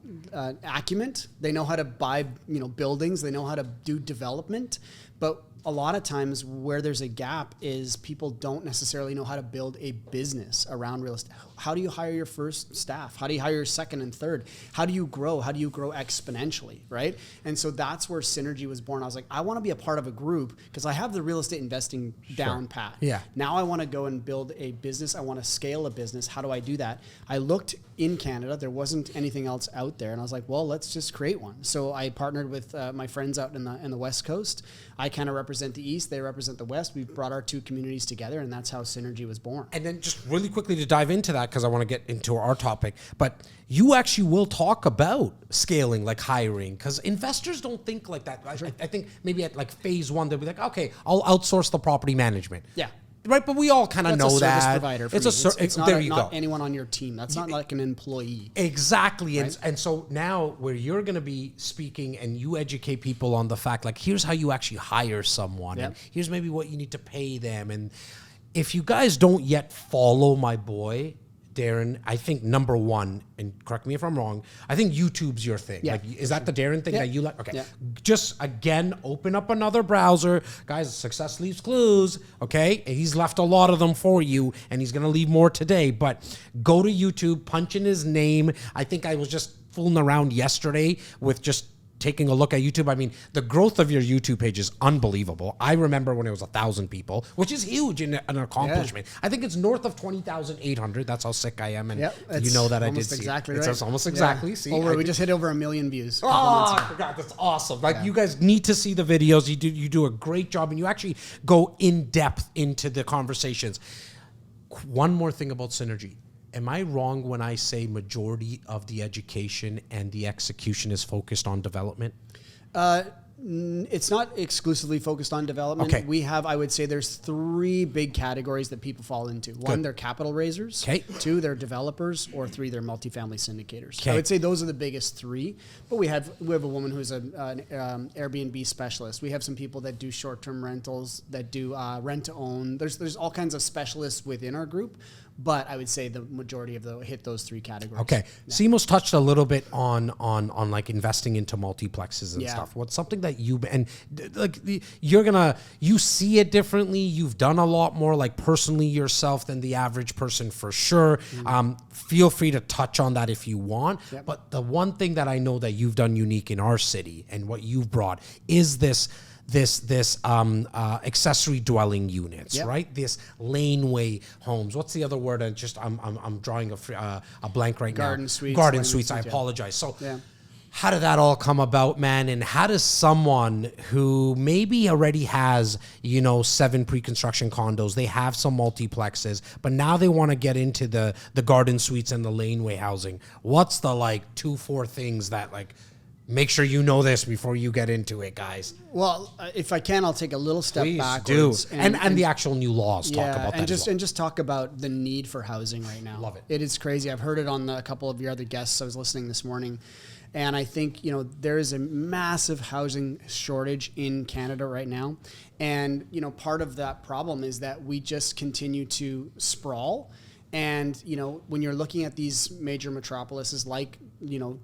They know how to buy, buildings. They know how to do development, but a lot of times where there's a gap is people don't necessarily know how to build a business around real estate. How do you hire your first staff? How do you hire your second and third? How do you grow? How do you grow exponentially, right? And so that's where Synergy was born. I was like, I want to be a part of a group because I have the real estate investing down pat. Yeah. Now I want to go and build a business. I want to scale a business. How do I do that? I looked in Canada. There wasn't anything else out there. And I was like, well, let's just create one. So I partnered with my friends out in the West Coast. I kind of represent the East. They represent the West. We brought our two communities together, and that's how Synergy was born. And then just really quickly to dive into that, because I want to get into our topic, but you actually will talk about scaling, like hiring, because investors don't think like that. I think maybe at like phase one, they'll be like, okay, I'll outsource the property management. Yeah. Right, but we all kind of know that. Provider for it's not there you not go. Anyone on your team. That's not like an employee. Exactly. Right? And so now where you're going to be speaking and you educate people on the fact, like, here's how you actually hire someone. Yep. And here's maybe what you need to pay them. And if you guys don't yet follow my boy, Darren, I think number one, and correct me if I'm wrong, I think YouTube's your thing. Yeah, like, is that the Darren thing that you like? Okay. Yeah. Just, again, open up another browser. Guys, success leaves clues, okay? And he's left a lot of them for you, and he's going to leave more today. But go to YouTube, punch in his name. I think I was just fooling around yesterday with just taking a look at YouTube. I mean, the growth of your YouTube page is unbelievable. I remember when it was 1,000 people, which is huge in an accomplishment. Yeah. I think it's north of 20,800. That's how sick I am. And you know that I did see exactly it. Right. It's almost exactly. Yeah. See, we just hit over 1 million views. Oh, I forgot. That's awesome. Like, you guys need to see the videos. You do a great job, and you actually go in depth into the conversations. One more thing about Synergy. Am I wrong when I say majority of the education and the execution is focused on development? It's not exclusively focused on development. Okay. We have, I would say there's 3 big categories that people fall into. One, they're capital raisers. Okay. 2, they're developers. Or 3, they're multifamily syndicators. Okay. I would say those are the biggest 3. But we have a woman who's an Airbnb specialist. We have some people that do short-term rentals, that do rent to own. There's all kinds of specialists within our group. But I would say the majority of them hit those 3 categories. Okay. Yeah. Simos touched a little bit on like investing into multiplexes and stuff. What's something that you see it differently. You've done a lot more, like, personally yourself than the average person, for sure. Feel free to touch on that if you want. Yep. But the one thing that I know that you've done unique in our city and what you've brought is this accessory dwelling units, right? This laneway homes. What's the other word? I'm drawing a blank right now. Garden suites. Garden suites. I apologize. So, how did that all come about, man? And how does someone who maybe already has, 7 pre-construction condos, they have some multiplexes, but now they want to get into the garden suites and the laneway housing? What's the 2-4 things that make sure you know this before you get into it, guys? Well, if I can, I'll take a little step Please backwards. do. And the actual new laws talk about that and just talk about the need for housing right now. Love it. It is crazy. I've heard it on a couple of your other guests. I was listening this morning. And I think, there is a massive housing shortage in Canada right now. And, part of that problem is that we just continue to sprawl. And, when you're looking at these major metropolises like,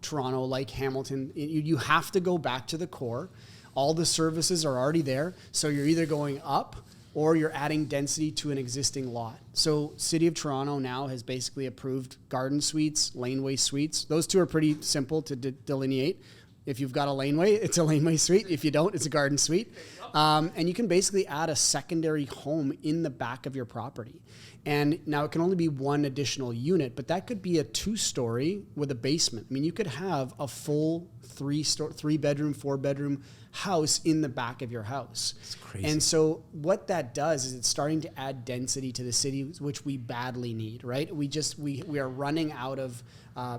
Toronto, like Hamilton, you have to go back to the core. All the services are already there. So you're either going up or you're adding density to an existing lot. So City of Toronto now has basically approved garden suites, laneway suites. Those 2 are pretty simple to delineate. If you've got a laneway, it's a laneway suite. If you don't, it's a garden suite. And you can basically add a secondary home in the back of your property. And now it can only be one additional unit, but that could be a 2-story with a basement. I mean, you could have a full 3-bedroom, 4-bedroom house in the back of your house. It's crazy. And so what that does is it's starting to add density to the city, which we badly need, right? We are running out of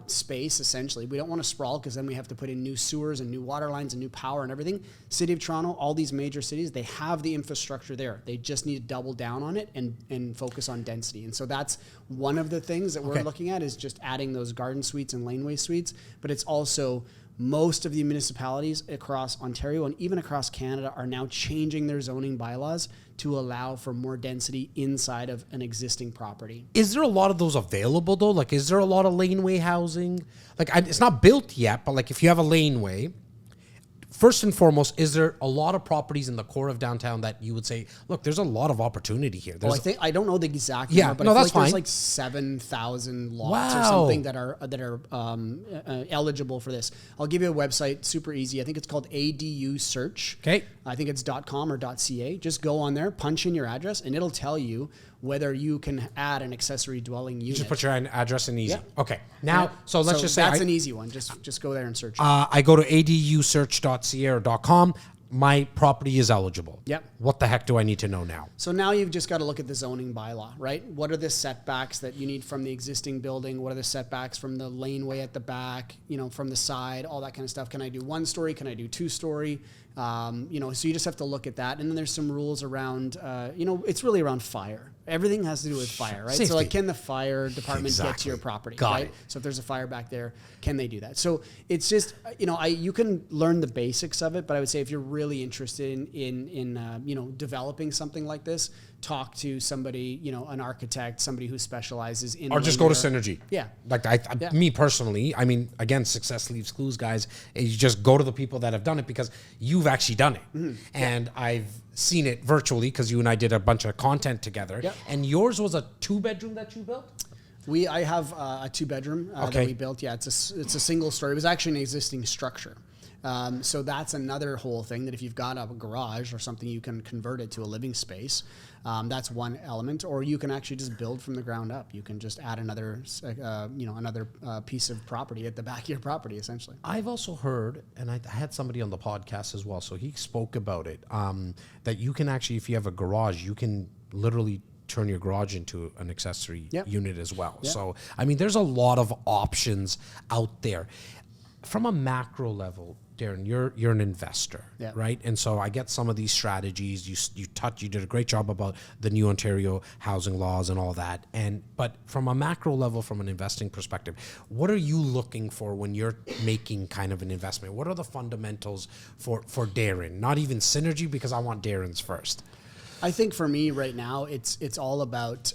space, essentially. We don't want to sprawl because then we have to put in new sewers and new water lines and new power and everything. City of Toronto, all these major cities, they have the infrastructure there. They just need to double down on it and focus on density. And so that's one of the things that we're looking at, is just adding those garden suites and laneway suites. But it's also most of the municipalities across Ontario and even across Canada are now changing their zoning bylaws to allow for more density inside of an existing property. Is there a lot of those available though? Like, is there a lot of laneway housing? Like, it's not built yet, but like if you have a laneway, first and foremost, is there a lot of properties in the core of downtown that you would say, look, there's a lot of opportunity here? Well, I don't know the exact Yeah, number, but no, I feel that's like there's fine. like 7,000 lots or Wow. something that are eligible for this. I'll give you a website, super easy. I think it's called ADU Search. Okay. I think it's .com or .ca. Just go on there, punch in your address, and it'll tell you whether you can add an accessory dwelling unit. Just put your address in easy. Yeah. Okay. Now, so let's just say that's an easy one. Just go there and search. I go to adusearch.ca or .com. My property is eligible. Yep. What the heck do I need to know now? So now you've just got to look at the zoning bylaw, right? What are the setbacks that you need from the existing building? What are the setbacks from the laneway at the back, from the side, all that kind of stuff? Can I do 1-story? Can I do 2-story? So you just have to look at that. And then there's some rules around, it's really around fire. Everything has to do with fire, right? Safety. So like, can the fire department get to Exactly. your property, Got right? it. So if there's a fire back there, can they do that? So it's just, you can learn the basics of it, but I would say if you're really interested in developing something like this, talk to somebody, an architect, somebody who specializes in. Or just go to linear- Synergy. Yeah. Like Yeah. me personally, I mean, again, success leaves clues, guys. You just go to the people that have done it because you've actually done it. Mm-hmm. And I've seen it virtually because you and I did a bunch of content together. Yep. And yours was a 2-bedroom that you built? I have a 2-bedroom that Okay. we built. Yeah, it's a single story. It was actually an existing structure. So that's another whole thing, that if you've got a garage or something, you can convert it to a living space. That's one element, or you can actually just build from the ground up. You can just add another piece of property at the back of your property, essentially. I've also heard, and I had somebody on the podcast as well, so he spoke about it, that you can actually, if you have a garage, you can literally turn your garage into an accessory Yep. unit as well. Yep. So, I mean, there's a lot of options out there. From a macro level, Darren, you're an investor, Yeah. right? And so I get some of these strategies. You did a great job about the new Ontario housing laws and all that. But from a macro level, from an investing perspective, what are you looking for when you're making kind of an investment? What are the fundamentals for Darren? Not even Synergy, because I want Darren's first. I think for me right now, it's all about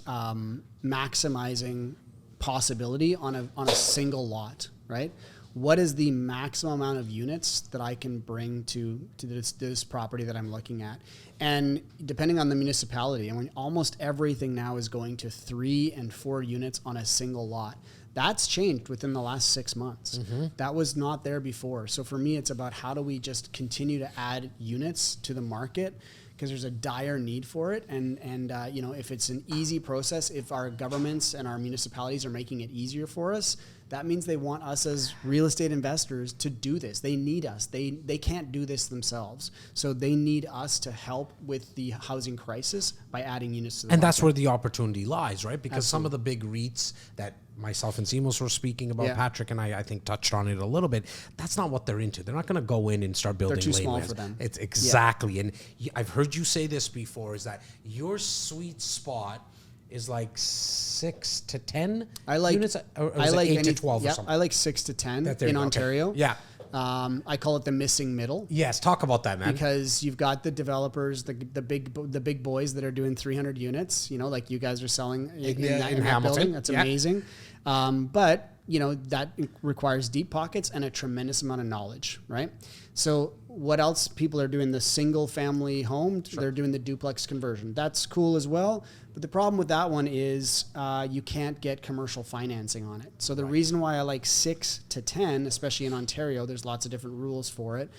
maximizing possibility on a single lot, right? What is the maximum amount of units that I can bring to this property that I'm looking at? And depending on the municipality, I mean, almost everything now is going to 3 and 4 units on a single lot. That's changed within the last 6 months. That was not there before. So for me, it's about how do we just continue to add units to the market, because there's a dire need for it. And if it's an easy process, if our governments and our municipalities are making it easier for us, that means they want us as real estate investors to do this. They need us. They can't do this themselves. So they need us to help with the housing crisis by adding units to the And market. that's where the opportunity lies, right? Because some of the big REITs that myself and Simos were speaking about, Yeah. Patrick and I think touched on it a little bit. That's not what they're into. They're not going to go in and start building. too small laneways. for them. It's exactly, and I've heard you say this before: is that your sweet spot is like 6 to 10 I like units, or I is like it 8 to any- 12 or yeah, something? I like 6 to 10 There you in go, okay. Ontario. Yeah. I call it the missing middle. Yes, talk about that, man. Because you've got the developers, the big boys that are doing 300 units, like you guys are selling in that Hamilton. building. That's Yeah. amazing. But that requires deep pockets and a tremendous amount of knowledge, right? So what else? People are doing the single family home. They're doing the duplex conversion. That's cool as well. But the problem with that one is you can't get commercial financing on it. So the reason why I like 6 to 10, especially in Ontario, there's lots of different rules for it,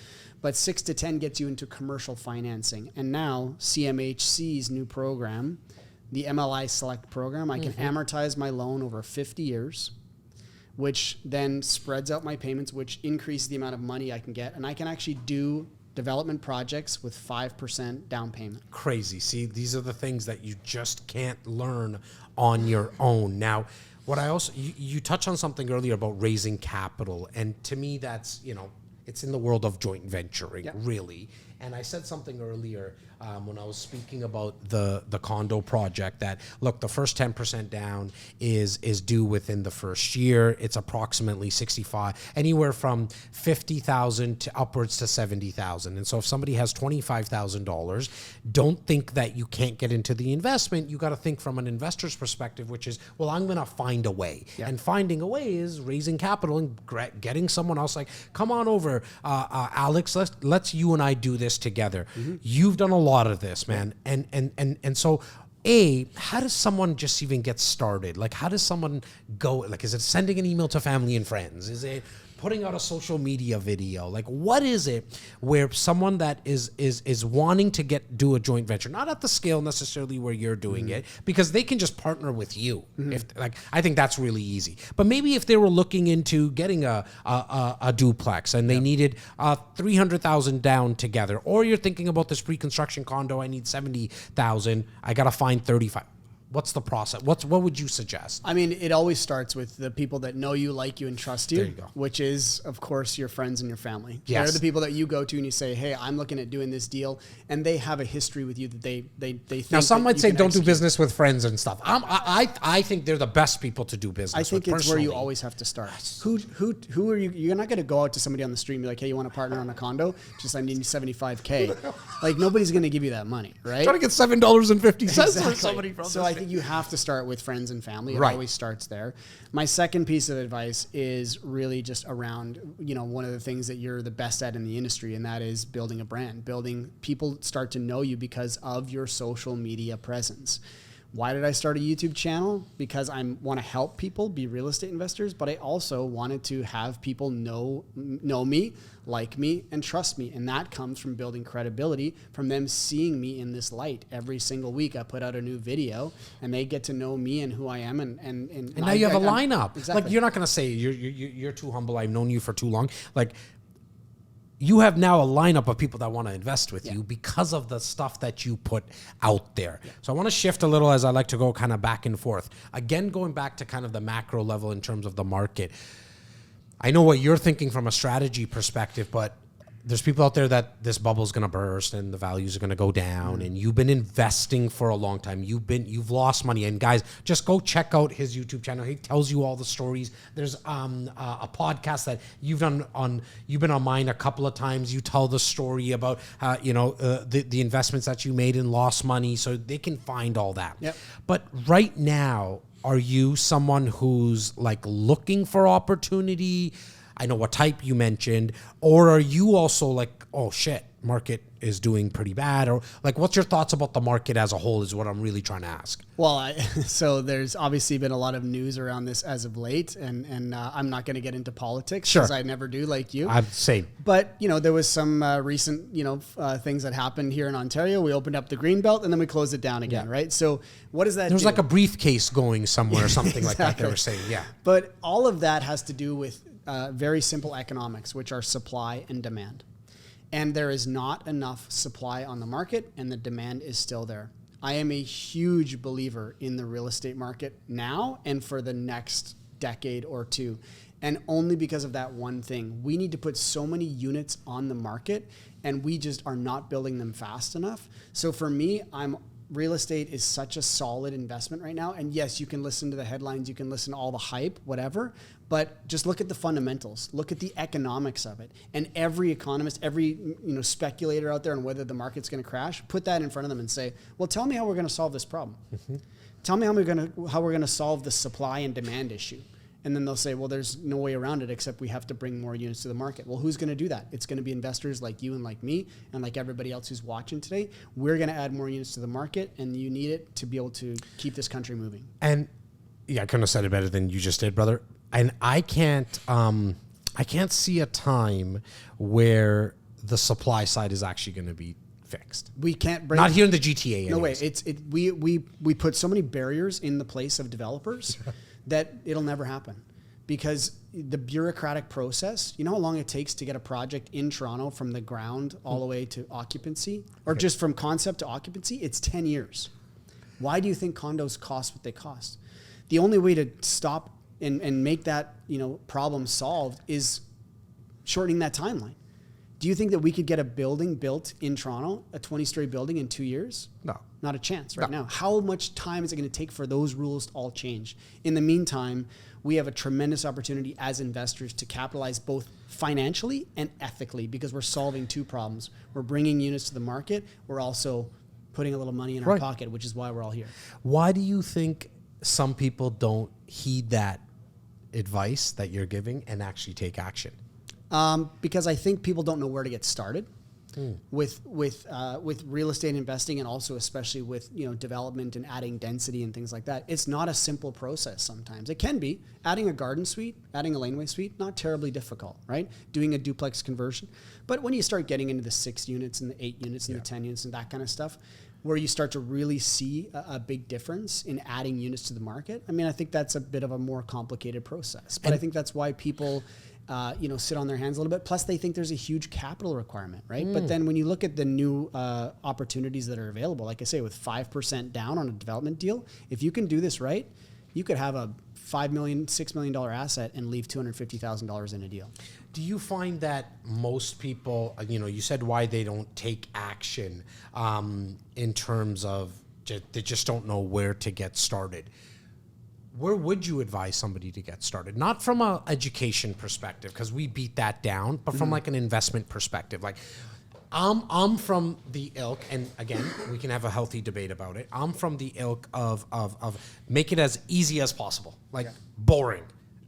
but 6 to 10 gets you into commercial financing. And now CMHC's new program the MLI Select program. I can Mm-hmm. amortize my loan over 50 years, which then spreads out my payments, which increases the amount of money I can get. And I can actually do development projects with 5% down payment. Crazy. See, these are the things that you just can't learn on your own. Now, what I also, you touched on something earlier about raising capital. And to me, that's, it's in the world of joint venturing, really. And I said something earlier when I was speaking about the condo project that, look, the first 10% down is due within the first year. It's approximately 65, anywhere from 50,000 to upwards to 70,000. And so if somebody has $25,000, don't think that you can't get into the investment. You got to think from an investor's perspective, which is, well, I'm going to find a way. And finding a way is raising capital and getting someone else like, come on over, Alex, let's you and I do this together. You've done a lot of this, man. And so how does someone just even get started? Like, how does someone go? Like, is it sending an email to family and friends? Is it putting out a social media video? Like, what is it where someone that is wanting to do a joint venture, not at the scale necessarily where you're doing it, because they can just partner with you. If I think that's really easy. But maybe if they were looking into getting a duplex and they needed 300,000 down together, or you're thinking about this pre-construction condo, I need 70,000, I got to find 35. What's the process? What would you suggest? I mean, it always starts with the people that know you, like you, and trust you. There you go. Which is, of course, your friends and your family. Yes. They're the people that you go to and you say, "Hey, I'm looking at doing this deal," and they have a history with you that they think. Now, some that might you say can don't do execute. business with friends and stuff. I think they're the best people to do business I think with. it's where you personally. always have to start. Who are you? You're not going to go out to somebody on the street and be like, "Hey, you want to partner on a condo? Just I need $75K." Like, nobody's going to give you that money, right? Trying to get $7.50 Exactly. for somebody from So the I state. think you have to start with friends and family. It Right. always starts there. My second piece of advice is really just around, one of the things that you're the best at in the industry, and that is building a brand. People start to know you because of your social media presence. Why did I start a YouTube channel? Because I want to help people be real estate investors, but I also wanted to have people know me, like me, and trust me. And that comes from building credibility, from them seeing me in this light. Every single week I put out a new video and they get to know me and who I am. And now you have a lineup. Exactly. Like, you're not going to say you're too humble. I've known you for too long. Like, you have now a lineup of people that want to invest with you because of the stuff that you put out there. So I want to shift a little as I like to go kind of back and forth. Again, going back to kind of the macro level in terms of the market. I know what you're thinking from a strategy perspective, but there's people out there that this bubble is going to burst and the values are going to go down, and you've been investing for a long time. You've lost money, and guys, just go check out his YouTube channel. He tells you all the stories. There's a podcast that you've been on mine a couple of times. You tell the story about the investments that you made and lost money, so they can find all that. Yep. But right now, are you someone who's like looking for opportunity? I know what type you mentioned. Or are you also like, oh shit, market is doing pretty bad? Or like, what's your thoughts about the market as a whole is what I'm really trying to ask. Well, so there's obviously been a lot of news around this as of late, and I'm not going to get into politics because I never do, like you. I'm same. But, there was some recent, things that happened here in Ontario. We opened up the Greenbelt and then we closed it down again, right? So what does that There was do? like a briefcase going somewhere or something like that they Exactly. were saying, yeah. But all of that has to do with very simple economics, which are supply and demand. And there is not enough supply on the market, and the demand is still there. I am a huge believer in the real estate market now and for the next decade or two. And only because of that one thing. We need to put so many units on the market, and we just are not building them fast enough. So for me, real estate is such a solid investment right now. And yes, you can listen to the headlines, you can listen to all the hype, whatever, but just look at the fundamentals, look at the economics of it. And every economist, every speculator out there on whether the market's going to crash, put that in front of them and say, well, tell me how we're going to solve this problem. Tell me how we're going to solve the supply and demand issue. And then they'll say, well, there's no way around it except we have to bring more units to the market. Well, who's going to do that? It's going to be investors like you and like me and like everybody else who's watching today. We're going to add more units to the market, and you need it to be able to keep this country moving. And yeah, I couldn't have said it better than you just did, brother. And I can't see a time where the supply side is actually going to be fixed. We can't break. Not here in the GTA. No way. anyways. We put so many barriers in the place of developers that it'll never happen, because the bureaucratic process. You know how long it takes to get a project in Toronto from the ground all the way to occupancy, or just from concept to occupancy? It's 10 years. Why do you think condos cost what they cost? The only way to stop and make that problem solved is shortening that timeline. Do you think that we could get a building built in Toronto, a 20-story building, in 2 years? No. Not a chance right No. now. How much time is it going to take for those rules to all change? In the meantime, we have a tremendous opportunity as investors to capitalize both financially and ethically, because we're solving two problems. We're bringing units to the market. We're also putting a little money in our Right. pocket, which is why we're all here. Why do you think some people don't heed that advice that you're giving and actually take action? Because I think people don't know where to get started with real estate investing, and also especially with development and adding density and things like that. It's not a simple process. Sometimes it can be. Adding a garden suite, adding a laneway suite, not terribly difficult, right? Doing a duplex conversion, but when you start getting into the 6 units and the 8 units and the 10 units and that kind of stuff, where you start to really see a big difference in adding units to the market, I mean, I think that's a bit of a more complicated process. But I think that's why people sit on their hands a little bit. Plus, they think there's a huge capital requirement, right? But then when you look at the new opportunities that are available, like I say, with 5% down on a development deal, if you can do this right, you could have a $5 million, $6 million asset and leave $250,000 in a deal. Do you find that most people, you said why they don't take action in terms of they just don't know where to get started? Where would you advise somebody to get started? Not from an education perspective, because we beat that down, but from like an investment perspective. Like, I'm from the ilk, and again, we can have a healthy debate about it. I'm from the ilk of make it as easy as possible, like boring.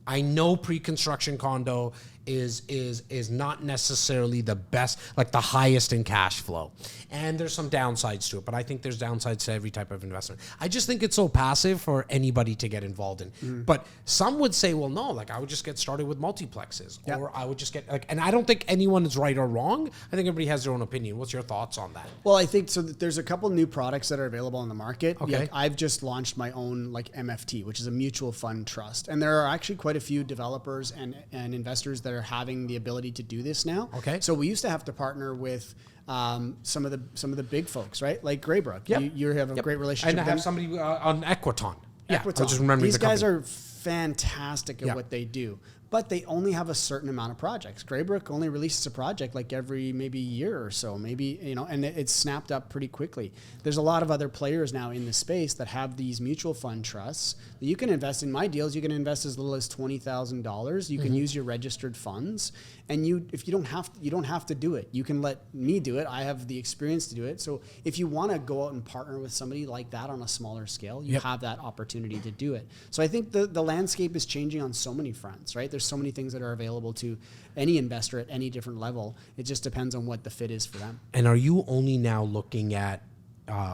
I know pre-construction condo is not necessarily the best, like the highest in cash flow. And there's some downsides to it, but I think there's downsides to every type of investment. I just think it's so passive for anybody to get involved in. But some would say, well, no, like I would just get started with multiplexes, or I would just get and I don't think anyone is right or wrong. I think everybody has their own opinion. What's your thoughts on that? Well, I think so. There's a couple new products that are available on the market. Okay. Like, I've just launched my own MFT, which is a mutual fund trust, and there are actually quite a few developers and investors that are having the ability to do this now. Okay. So we used to have to partner with some of the big folks, right? Like Graybrook. Yep. You have a great relationship And I with have them. somebody on Equiton. Yeah, Equiton. I just remember These the guys company. are fantastic at Yeah. what they do, but they only have a certain amount of projects. Graybrook only releases a project like every maybe year or so, maybe, and it's snapped up pretty quickly. There's a lot of other players now in the space that have these mutual fund trusts that you can invest in. My deals, you can invest as little as $20,000. You can use your registered funds, and if you don't have to do it. You can let me do it. I have the experience to do it. So if you want to go out and partner with somebody like that on a smaller scale, you have that opportunity to do it. So I think the landscape is changing on so many fronts, right? There's so many things that are available to any investor at any different level. It just depends on what the fit is for them. And are you only now looking at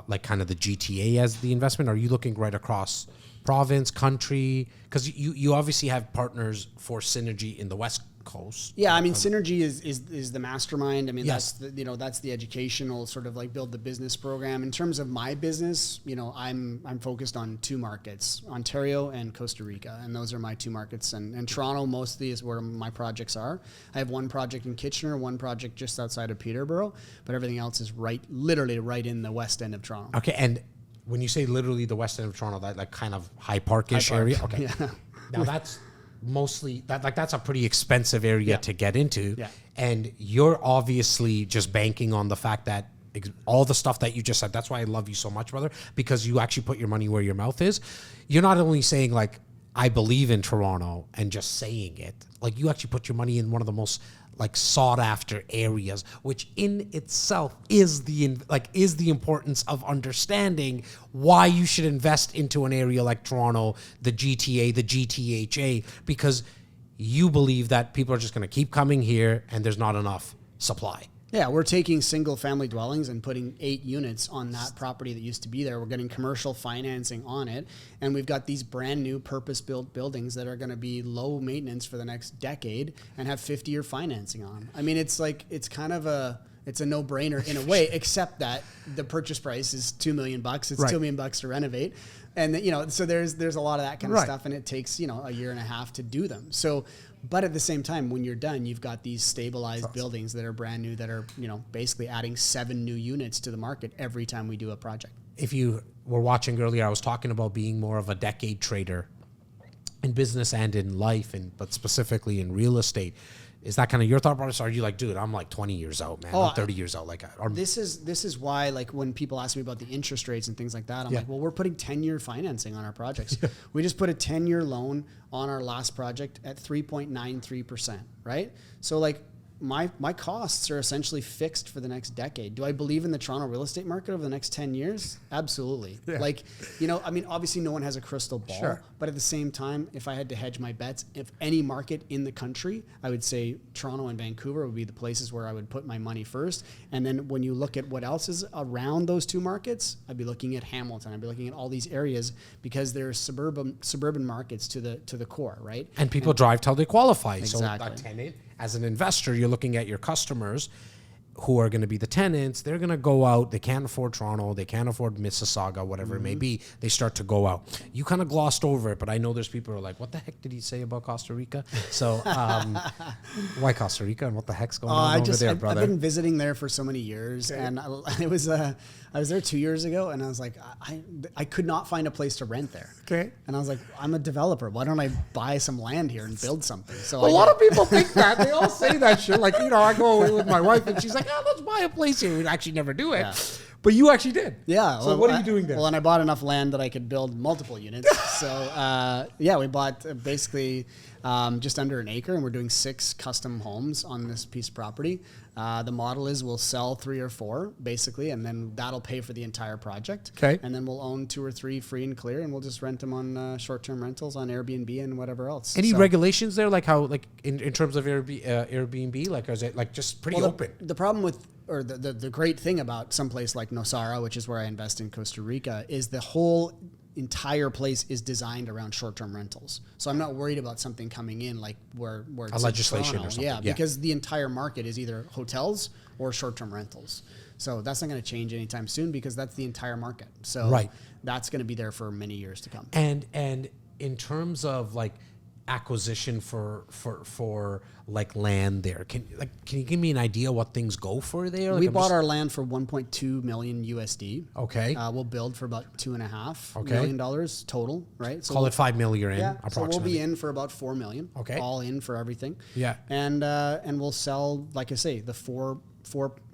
like kind of the GTA as the investment? Are you looking right across province, country? Because you obviously have partners for Synergy in the West Coast. Yeah, I mean, Synergy is the mastermind. I mean, Yes. that's the educational sort of like build the business program. In terms of my business, I'm focused on 2 markets, Ontario and Costa Rica, and those are my 2 markets. And Toronto mostly is where my projects are. I have 1 project in Kitchener, 1 project just outside of Peterborough, but everything else is literally right in the west end of Toronto. Okay, and when you say literally the west end of Toronto, that like kind of High Park-ish High Park, area? Okay. yeah. Now that's mostly, that's a pretty expensive area to get into. Yeah. And you're obviously just banking on the fact that all the stuff that you just said, that's why I love you so much, brother, because you actually put your money where your mouth is. You're not only saying like, I believe in Toronto and just saying it, like you actually put your money in one of the most like sought after areas, which in itself is the importance of understanding why you should invest into an area like Toronto, the GTA, the GTHA, because you believe that people are just going to keep coming here and there's not enough supply. Yeah, we're taking single family dwellings and putting 8 units on that property that used to be there. We're getting commercial financing on it. And we've got these brand new purpose-built buildings that are going to be low maintenance for the next decade and have 50-year financing on them. I mean, it's kind of it's a no-brainer in a way, except that the purchase price is $2 million. It's Right. $2 million to renovate. And so there's a lot of that kind of Right. stuff, and it takes, a year and a half to do them. So, but at the same time, when you're done, you've got these stabilized buildings that are brand new that are, basically adding 7 new units to the market every time we do a project. If you were watching earlier, I was talking about being more of a decade trader in business and in life, but specifically in real estate. Is that kind of your thought process? Are you like, dude, I'm like 20 years out, man. I'm 30 years out. Like, This is why, like, when people ask me about the interest rates and things like that, I'm Yeah. like, well, we're putting 10-year financing on our projects. We just put a 10-year loan on our last project at 3.93%, right? So, like, my costs are essentially fixed for the next decade. Do I believe in the Toronto real estate market over the next 10 years? Absolutely. Yeah. Like, obviously no one has a crystal ball, Sure. but at the same time, if I had to hedge my bets, if any market in the country, I would say Toronto and Vancouver would be the places where I would put my money first. And then when you look at what else is around those two markets, I'd be looking at Hamilton. I'd be looking at all these areas because they're suburban markets to the core, right? and people drive till they qualify. Exactly. So a tenant, as an investor, you're looking at your customers who are going to be the tenants. They're going to go out. They can't afford Toronto. They can't afford Mississauga, whatever it may be. They start to go out. You kind of glossed over it, but I know there's people who are like, what the heck did he say about Costa Rica? So why Costa Rica and what the heck's going on over there, brother? I've been visiting there for so many years, and I was there 2 years ago, and I was like, I could not find a place to rent there. Okay. And I was like, I'm a developer. Why don't I buy some land here and build something? So A lot of people think that. They all say that shit. Like, I go away with my wife and she's like, let's buy a place here. We actually never do it. Yeah. But you actually did. Yeah. So what are you doing there? Well, and I bought enough land that I could build multiple units. So, we bought basically just under an acre, and we're doing 6 custom homes on this piece of property. The model is we'll sell 3 or 4, basically, and then that'll pay for the entire project. Okay. And then we'll own 2 or 3 free and clear, and we'll just rent them on short-term rentals on Airbnb and whatever else. Any So- regulations there, like how, like in terms of Airbnb, like is it like just pretty Well, open? The problem with, or the great thing about someplace like Nosara, which is where I invest in Costa Rica, is the whole entire place is designed around short-term rentals. So I'm not worried about something coming in like where it's in legislation Toronto. or something, Yeah, yeah. because the entire market is either hotels or short-term rentals. So that's not going to change anytime soon because that's the entire market. So Right. that's going to be there for many years to come. And in terms of like acquisition for like land there, can you give me an idea what things go for there? Like, We I'm bought just- our land for 1.2 million USD. Okay. We'll build for about $2.5 Okay. million total, right? So call it 5 million in yeah, so approximately. we'll be in for about 4 million. Okay. All in for everything. Yeah. And we'll sell, like I say, the four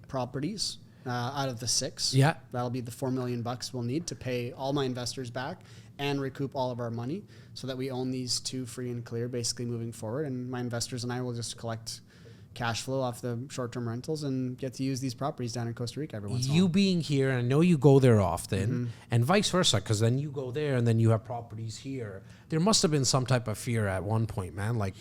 properties out of the 6. Yeah. That'll be the $4 million we'll need to pay all my investors back and recoup all of our money so that we own these 2 free and clear basically moving forward. And my investors and I will just collect cash flow off the short-term rentals and get to use these properties down in Costa Rica every once in a while. You being here, and I know you go there often, and vice versa, because then you go there and then you have properties here. There must have been some type of fear at one point, man. Like,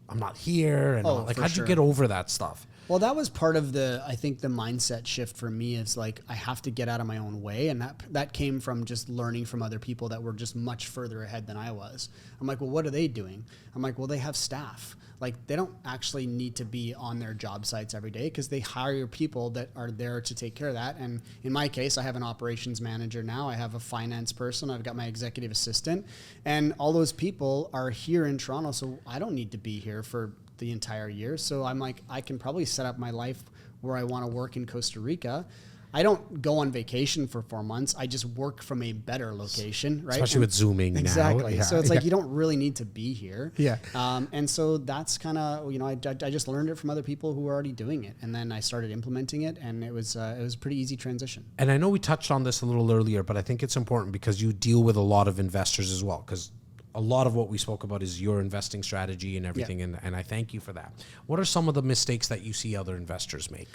I'm not here, and all. Like, for how'd sure. you get over that stuff? Well, that was part of I think the mindset shift for me is like, I have to get out of my own way. And that came from just learning from other people that were just much further ahead than I was. I'm like, well, what are they doing? I'm like, well, they have staff. Like, they don't actually need to be on their job sites every day because they hire people that are there to take care of that. And in my case, I have an operations manager now. I have a finance person. I've got my executive assistant. And all those people are here in Toronto. So I don't need to be here for the entire year. So I'm like, I can probably set up my life where I want to work in Costa Rica. I don't go on vacation for 4 months. I just work from a better location, right? Especially with Zooming now. Exactly. Yeah. So it's like Yeah. you don't really need to be here. Yeah. And so that's kind of, I just learned it from other people who were already doing it. And then I started implementing it, and it was a pretty easy transition. And I know we touched on this a little earlier, but I think it's important because you deal with a lot of investors as well, because a lot of what we spoke about is your investing strategy and everything, and I thank you for that. What are some of the mistakes that you see other investors make?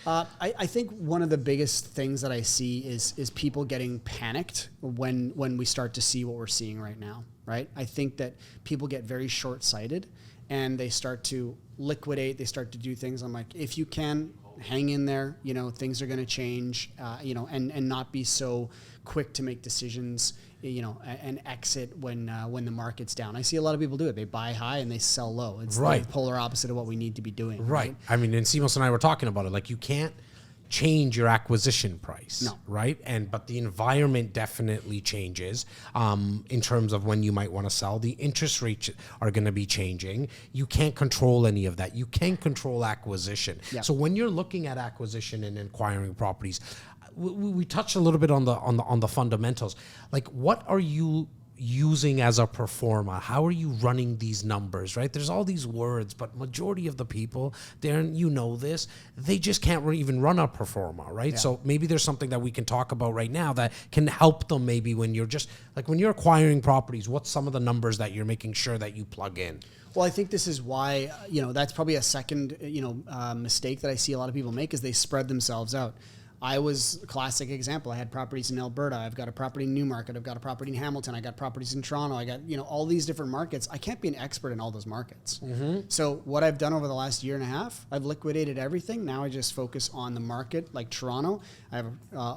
I think one of the biggest things that I see is people getting panicked when we start to see what we're seeing right now, right? I think that people get very short-sighted and they start to liquidate, they start to do things. I'm like, if you can, hang in there, things are going to change, and not be so quick to make decisions, and exit when the market's down. I see a lot of people do it. They buy high and they sell low. It's Right. the polar opposite of what we need to be doing. Right. I mean, and Simos and I were talking about it. Like, you can't, change your acquisition price, No. right? But the environment definitely changes in terms of when you might want to sell. The interest rates are going to be changing. You can't control any of that. You can control acquisition. Yeah. So when you're looking at acquisition and acquiring properties, we touched a little bit on the fundamentals. Like, what are you using as a performer? How are you running these numbers, right? There's all these words, but majority of the people, Darren, you know this, they just can't even run a performer, right? Yeah. So maybe there's something that we can talk about right now that can help them maybe when you're just, like when you're acquiring properties, what's some of the numbers that you're making sure that you plug in? Well, I think this is why, that's probably a second, mistake that I see a lot of people make is they spread themselves out. I was a classic example. I had properties in Alberta. I've got a property in Newmarket. I've got a property in Hamilton. I got properties in Toronto. I got, all these different markets. I can't be an expert in all those markets. So what I've done over the last year and a half, I've liquidated everything. Now I just focus on the market, like Toronto. I have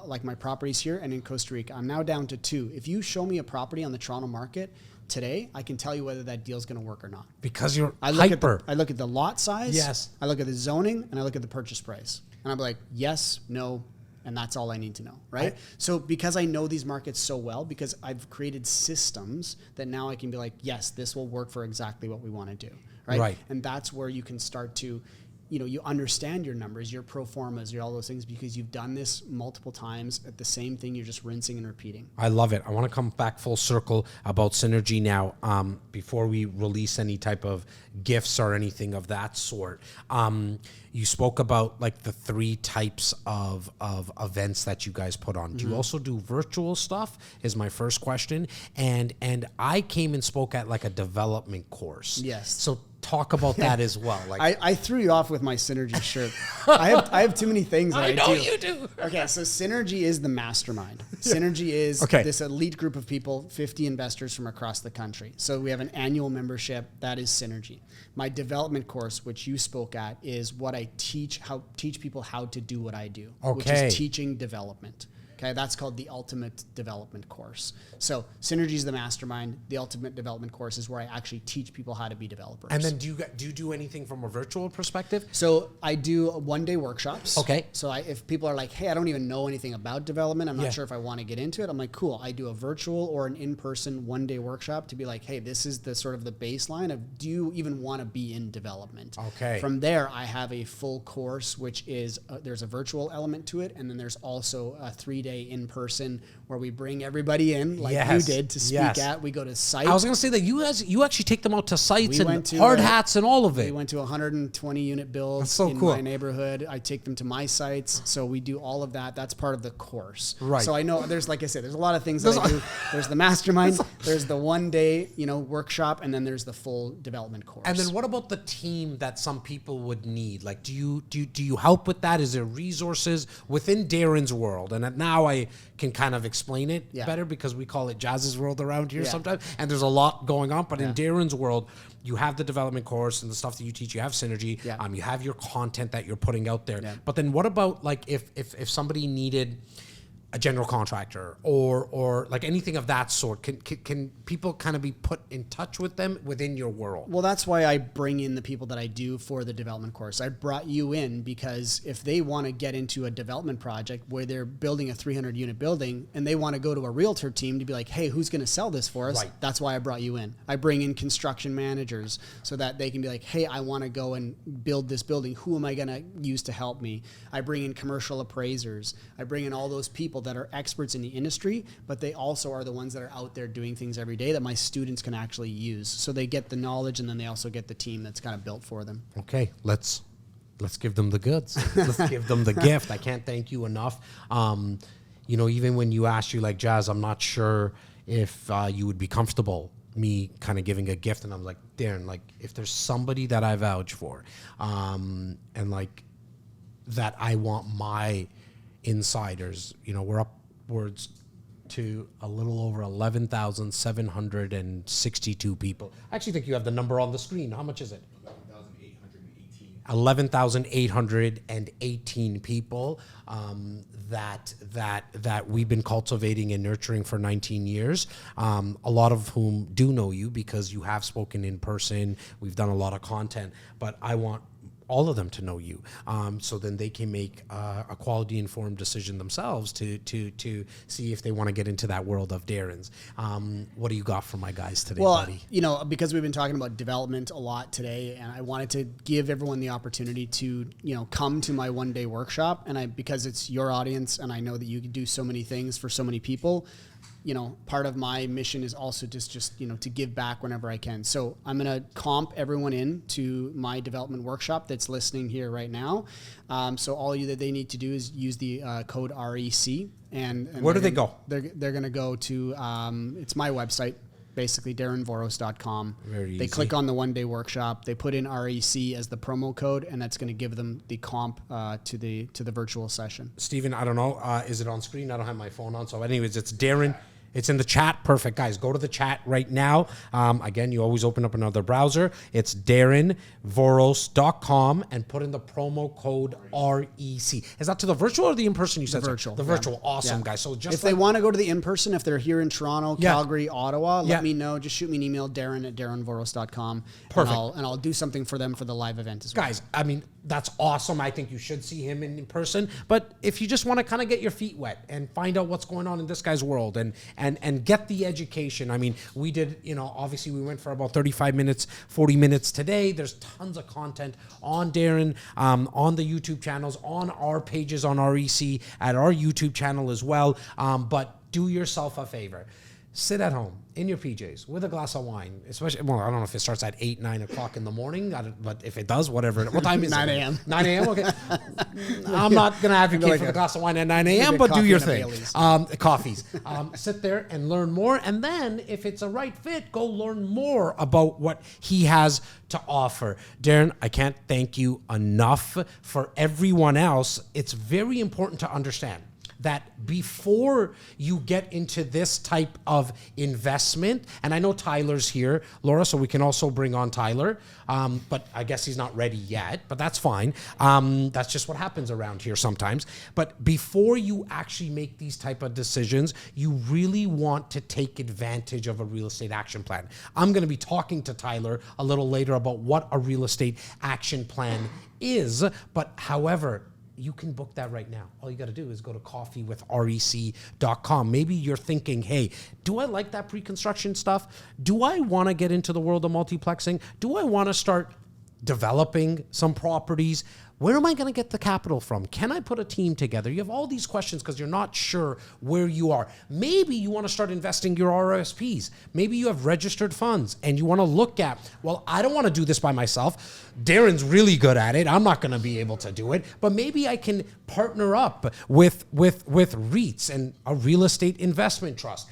like my properties here and in Costa Rica. I'm now down to 2. If you show me a property on the Toronto market today, I can tell you whether that deal's going to work or not. Because you're I look hyper. I look at the lot size. Yes. I look at the zoning, and I look at the purchase price. And I'm like, yes, no, and that's all I need to know, right? So because I know these markets so well, because I've created systems that now I can be like, yes, this will work for exactly what we want to do, right? Right. And that's where you can start to, you understand your numbers, your pro formas, all those things, because you've done this multiple times at the same thing. You're just rinsing and repeating. I love it. I want to come back full circle about synergy now. Before we release any type of gifts or anything of that sort, you spoke about like the 3 types of events that you guys put on. Do you also do virtual stuff? Is my first question. And I came and spoke at like a development course. Yes. So talk about that as well. Like I threw you off with my Synergy shirt. I have too many things that I do. know you do. Okay, so Synergy is the mastermind. Synergy is this elite group of people, 50 investors from across the country. So we have an annual membership. That is Synergy. My development course, which you spoke at, is what I teach people how to do what I do, which Okay. is teaching development. Okay, that's called the Ultimate Development Course. So Synergy is the mastermind. The Ultimate Development Course is where I actually teach people how to be developers. and then do you do anything from a virtual perspective? So I do one-day workshops. Okay. So if people are like, hey, I don't even know anything about development, I'm Yeah. not sure if I want to get into it. I'm like, cool. I do a virtual or an in-person one-day workshop to be like, hey, this is the sort of the baseline of, do you even want to be in development? Okay. From there, I have a full course, which is there's a virtual element to it, and then there's also a 3-day in-person where we bring everybody in, like you Yes. did, to speak Yes. at. We go to sites. I was going to say that you actually take them out to sites We and went to, hard hats and all of We it. went to 120 unit builds That's so in cool. my neighborhood. I take them to my sites. So we do all of that. That's part of the course. Right. So I know there's, like I said, there's a lot of things that I do. There's the mastermind, there's the 1-day, workshop, and then there's the full development course. And then what about the team that some people would need? Like, do you help with that? Is there resources within Darren's world? And now I can kind of explain it Yeah. better because we call it Jazz's world around here Yeah. sometimes. And there's a lot going on. But in Yeah. Darren's world, you have the development course and the stuff that you teach. You have Synergy. Yeah. You have your content that you're putting out there. Yeah. But then what about like if somebody needed a general contractor or like anything of that sort? Can people kind of be put in touch with them within your world? Well, that's why I bring in the people that I do for the development course. I brought you in because if they want to get into a development project where they're building a 300 unit building and they want to go to a realtor team to be like, hey, who's going to sell this for us? Right. That's why I brought you in. I bring in construction managers so that they can be like, hey, I want to go and build this building. Who am I going to use to help me? I bring in commercial appraisers. I bring in all those people that are experts in the industry, but they also are the ones that are out there doing things every day that my students can actually use. So they get the knowledge and then they also get the team that's kind of built for them. Okay, let's give them the goods. Let's give them the gift. I can't thank you enough. Even when you asked, you like, Jazz, I'm not sure if you would be comfortable me kind of giving a gift, and I'm like, Darren, like if there's somebody that I vouch for, and like that I want my insiders, we're upwards to a little over 11,762 people. I actually think you have the number on the screen. How much is it? 11,818 people that we've been cultivating and nurturing for 19 years. A lot of whom do know you because you have spoken in person. We've done a lot of content, but I want all of them to know you, so then they can make a quality informed decision themselves to see if they want to get into that world of Darren's. What do you got for my guys today, buddy? Because we've been talking about development a lot today, and I wanted to give everyone the opportunity to, come to my one-day workshop, and because it's your audience, and I know that you can do so many things for so many people. Part of my mission is also just to give back whenever I can. So I'm going to comp everyone in to my development workshop that's listening here right now. So all that they need to do is use the code REC. And where do they go? They're going to go to, it's my website, basically darrenvoros.com. Very easy. They click on the one-day workshop. They put in REC as the promo code, and that's going to give them the comp to the virtual session. Steven, I don't know. Is it on screen? I don't have my phone on. So anyways, it's Darren. It's in the chat. Perfect, guys. Go to the chat right now. Again, you always open up another browser. It's darrenvoros.com and put in the promo code REC. Is that to the virtual or the in-person you said? The virtual. The virtual. Awesome, Yeah. guys. So just if they want to go to the in-person, if they're here in Toronto, Yeah. Calgary, Ottawa, Yeah. let me know. Just shoot me an email, darren@darrenvoros.com. Perfect. And I'll do something for them for the live event as well. Guys, I mean, that's awesome. I think you should see him in person. But if you just want to kind of get your feet wet and find out what's going on in this guy's world and get the education. I mean, we did, obviously we went for about 35 minutes, 40 minutes today. There's tons of content on Darren, on the YouTube channels, on our pages on REC, at our YouTube channel as well. But do yourself a favor. Sit at home in your PJs with a glass of wine, especially, well, I don't know if it starts at 8, 9 o'clock in the morning, but if it does, whatever. What time is 9 it? a.m. 9 a.m. Okay. I'm not going to advocate like for a- the glass of wine at 9 a.m., like a but do coffee your and a thing. Baileys. Coffees. Sit there and learn more. And then if it's a right fit, go learn more about what he has to offer. Darren, I can't thank you enough. For everyone else, it's very important to understand that before you get into this type of investment, and I know Tyler's here, Laura, so we can also bring on Tyler, but I guess he's not ready yet, but that's fine. That's just what happens around here sometimes. But before you actually make these type of decisions, you really want to take advantage of a real estate action plan. I'm going to be talking to Tyler a little later about what a real estate action plan is, but however, you can book that right now. All you got to do is go to coffeewithrec.com. Maybe you're thinking, hey, do I like that pre-construction stuff? Do I want to get into the world of multiplexing? Do I want to start developing some properties? Where am I going to get the capital from? Can I put a team together? You have all these questions because you're not sure where you are. Maybe you want to start investing your RSPs. Maybe you have registered funds and you want to look at, well, I don't want to do this by myself. Darren's really good at it. I'm not going to be able to do it, but maybe I can partner up with REITs and a real estate investment trust.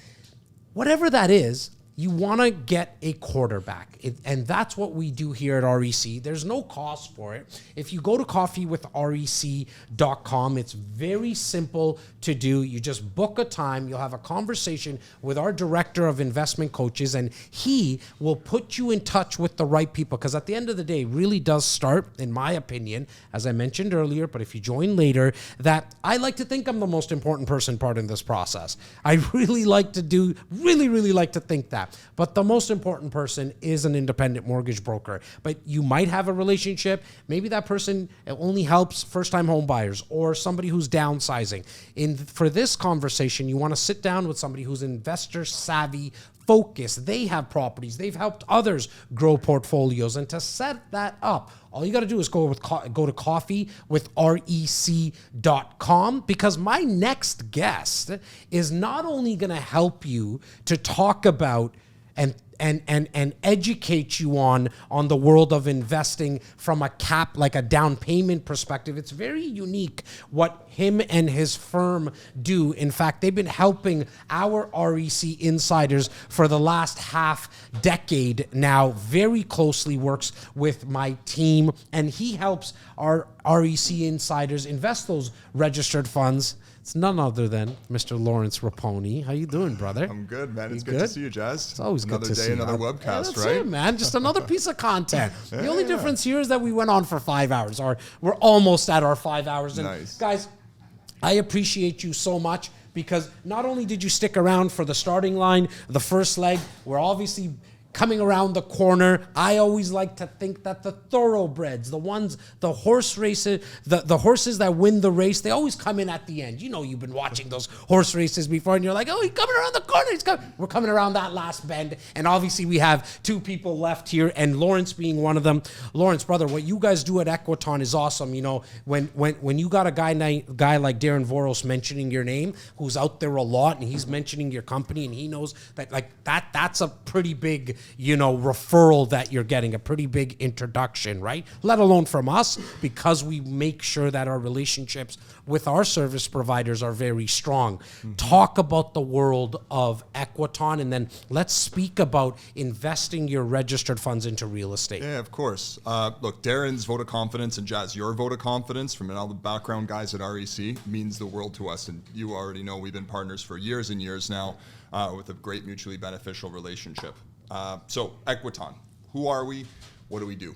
Whatever that is, you want to get a quarterback. And that's what we do here at REC. There's no cost for it. If you go to coffeewithrec.com, it's very simple to do. You just book a time. You'll have a conversation with our director of investment coaches, and he will put you in touch with the right people. Because at the end of the day, it really does start, in my opinion, as I mentioned earlier, but if you join later, that I like to think I'm the most important person part in this process. I really like to think that. But the most important person is an independent mortgage broker. But you might have a relationship. Maybe that person only helps first-time home buyers or somebody who's downsizing. For this conversation, you want to sit down with somebody who's investor savvy, focused. They have properties. They've helped others grow portfolios. And to set that up, all you got to do is go to coffeewithrec.com, because my next guest is not only going to help you to talk about and educate you on the world of investing from like a down payment perspective. It's very unique what him and his firm do. In fact, they've been helping our REC insiders for the last half decade now, very closely works with my team, and he helps our REC insiders invest those registered funds. It's none other than Mr. Lawrence Raponi. How you doing, brother? I'm good, man. It's You good to good? see you, Jazz. It's always good to see you. Another Yeah, webcast, that's right? it, man. Just another piece of content. The only Yeah. difference here is that we went on for 5 hours, or we're almost at our 5 hours. And Nice. guys, I appreciate you so much, because not only did you stick around for the starting line, the first leg, we're obviously coming around the corner. I always like to think that the thoroughbreds, the horse races, the horses that win the race, they always come in at the end. You know, you've been watching those horse races before, and you're like, oh, he's coming around the corner. We're coming around that last bend, and obviously we have two people left here, and Lawrence being one of them. Lawrence, brother, what you guys do at Equiton is awesome. You know, when you got a guy like Darren Voros mentioning your name, who's out there a lot, and he's mentioning your company, and he knows that that's a pretty big, you know, referral that you're getting, a pretty big introduction, right? Let alone from us, because we make sure that our relationships with our service providers are very strong. Talk about the world of Equiton, and then let's speak about investing your registered funds into real estate. Yeah, of course. Look, Darren's vote of confidence and Jazz, your vote of confidence from all the background guys at REC means the world to us. And you already know we've been partners for years and years now with a great mutually beneficial relationship. So Equiton, who are we? What do we do?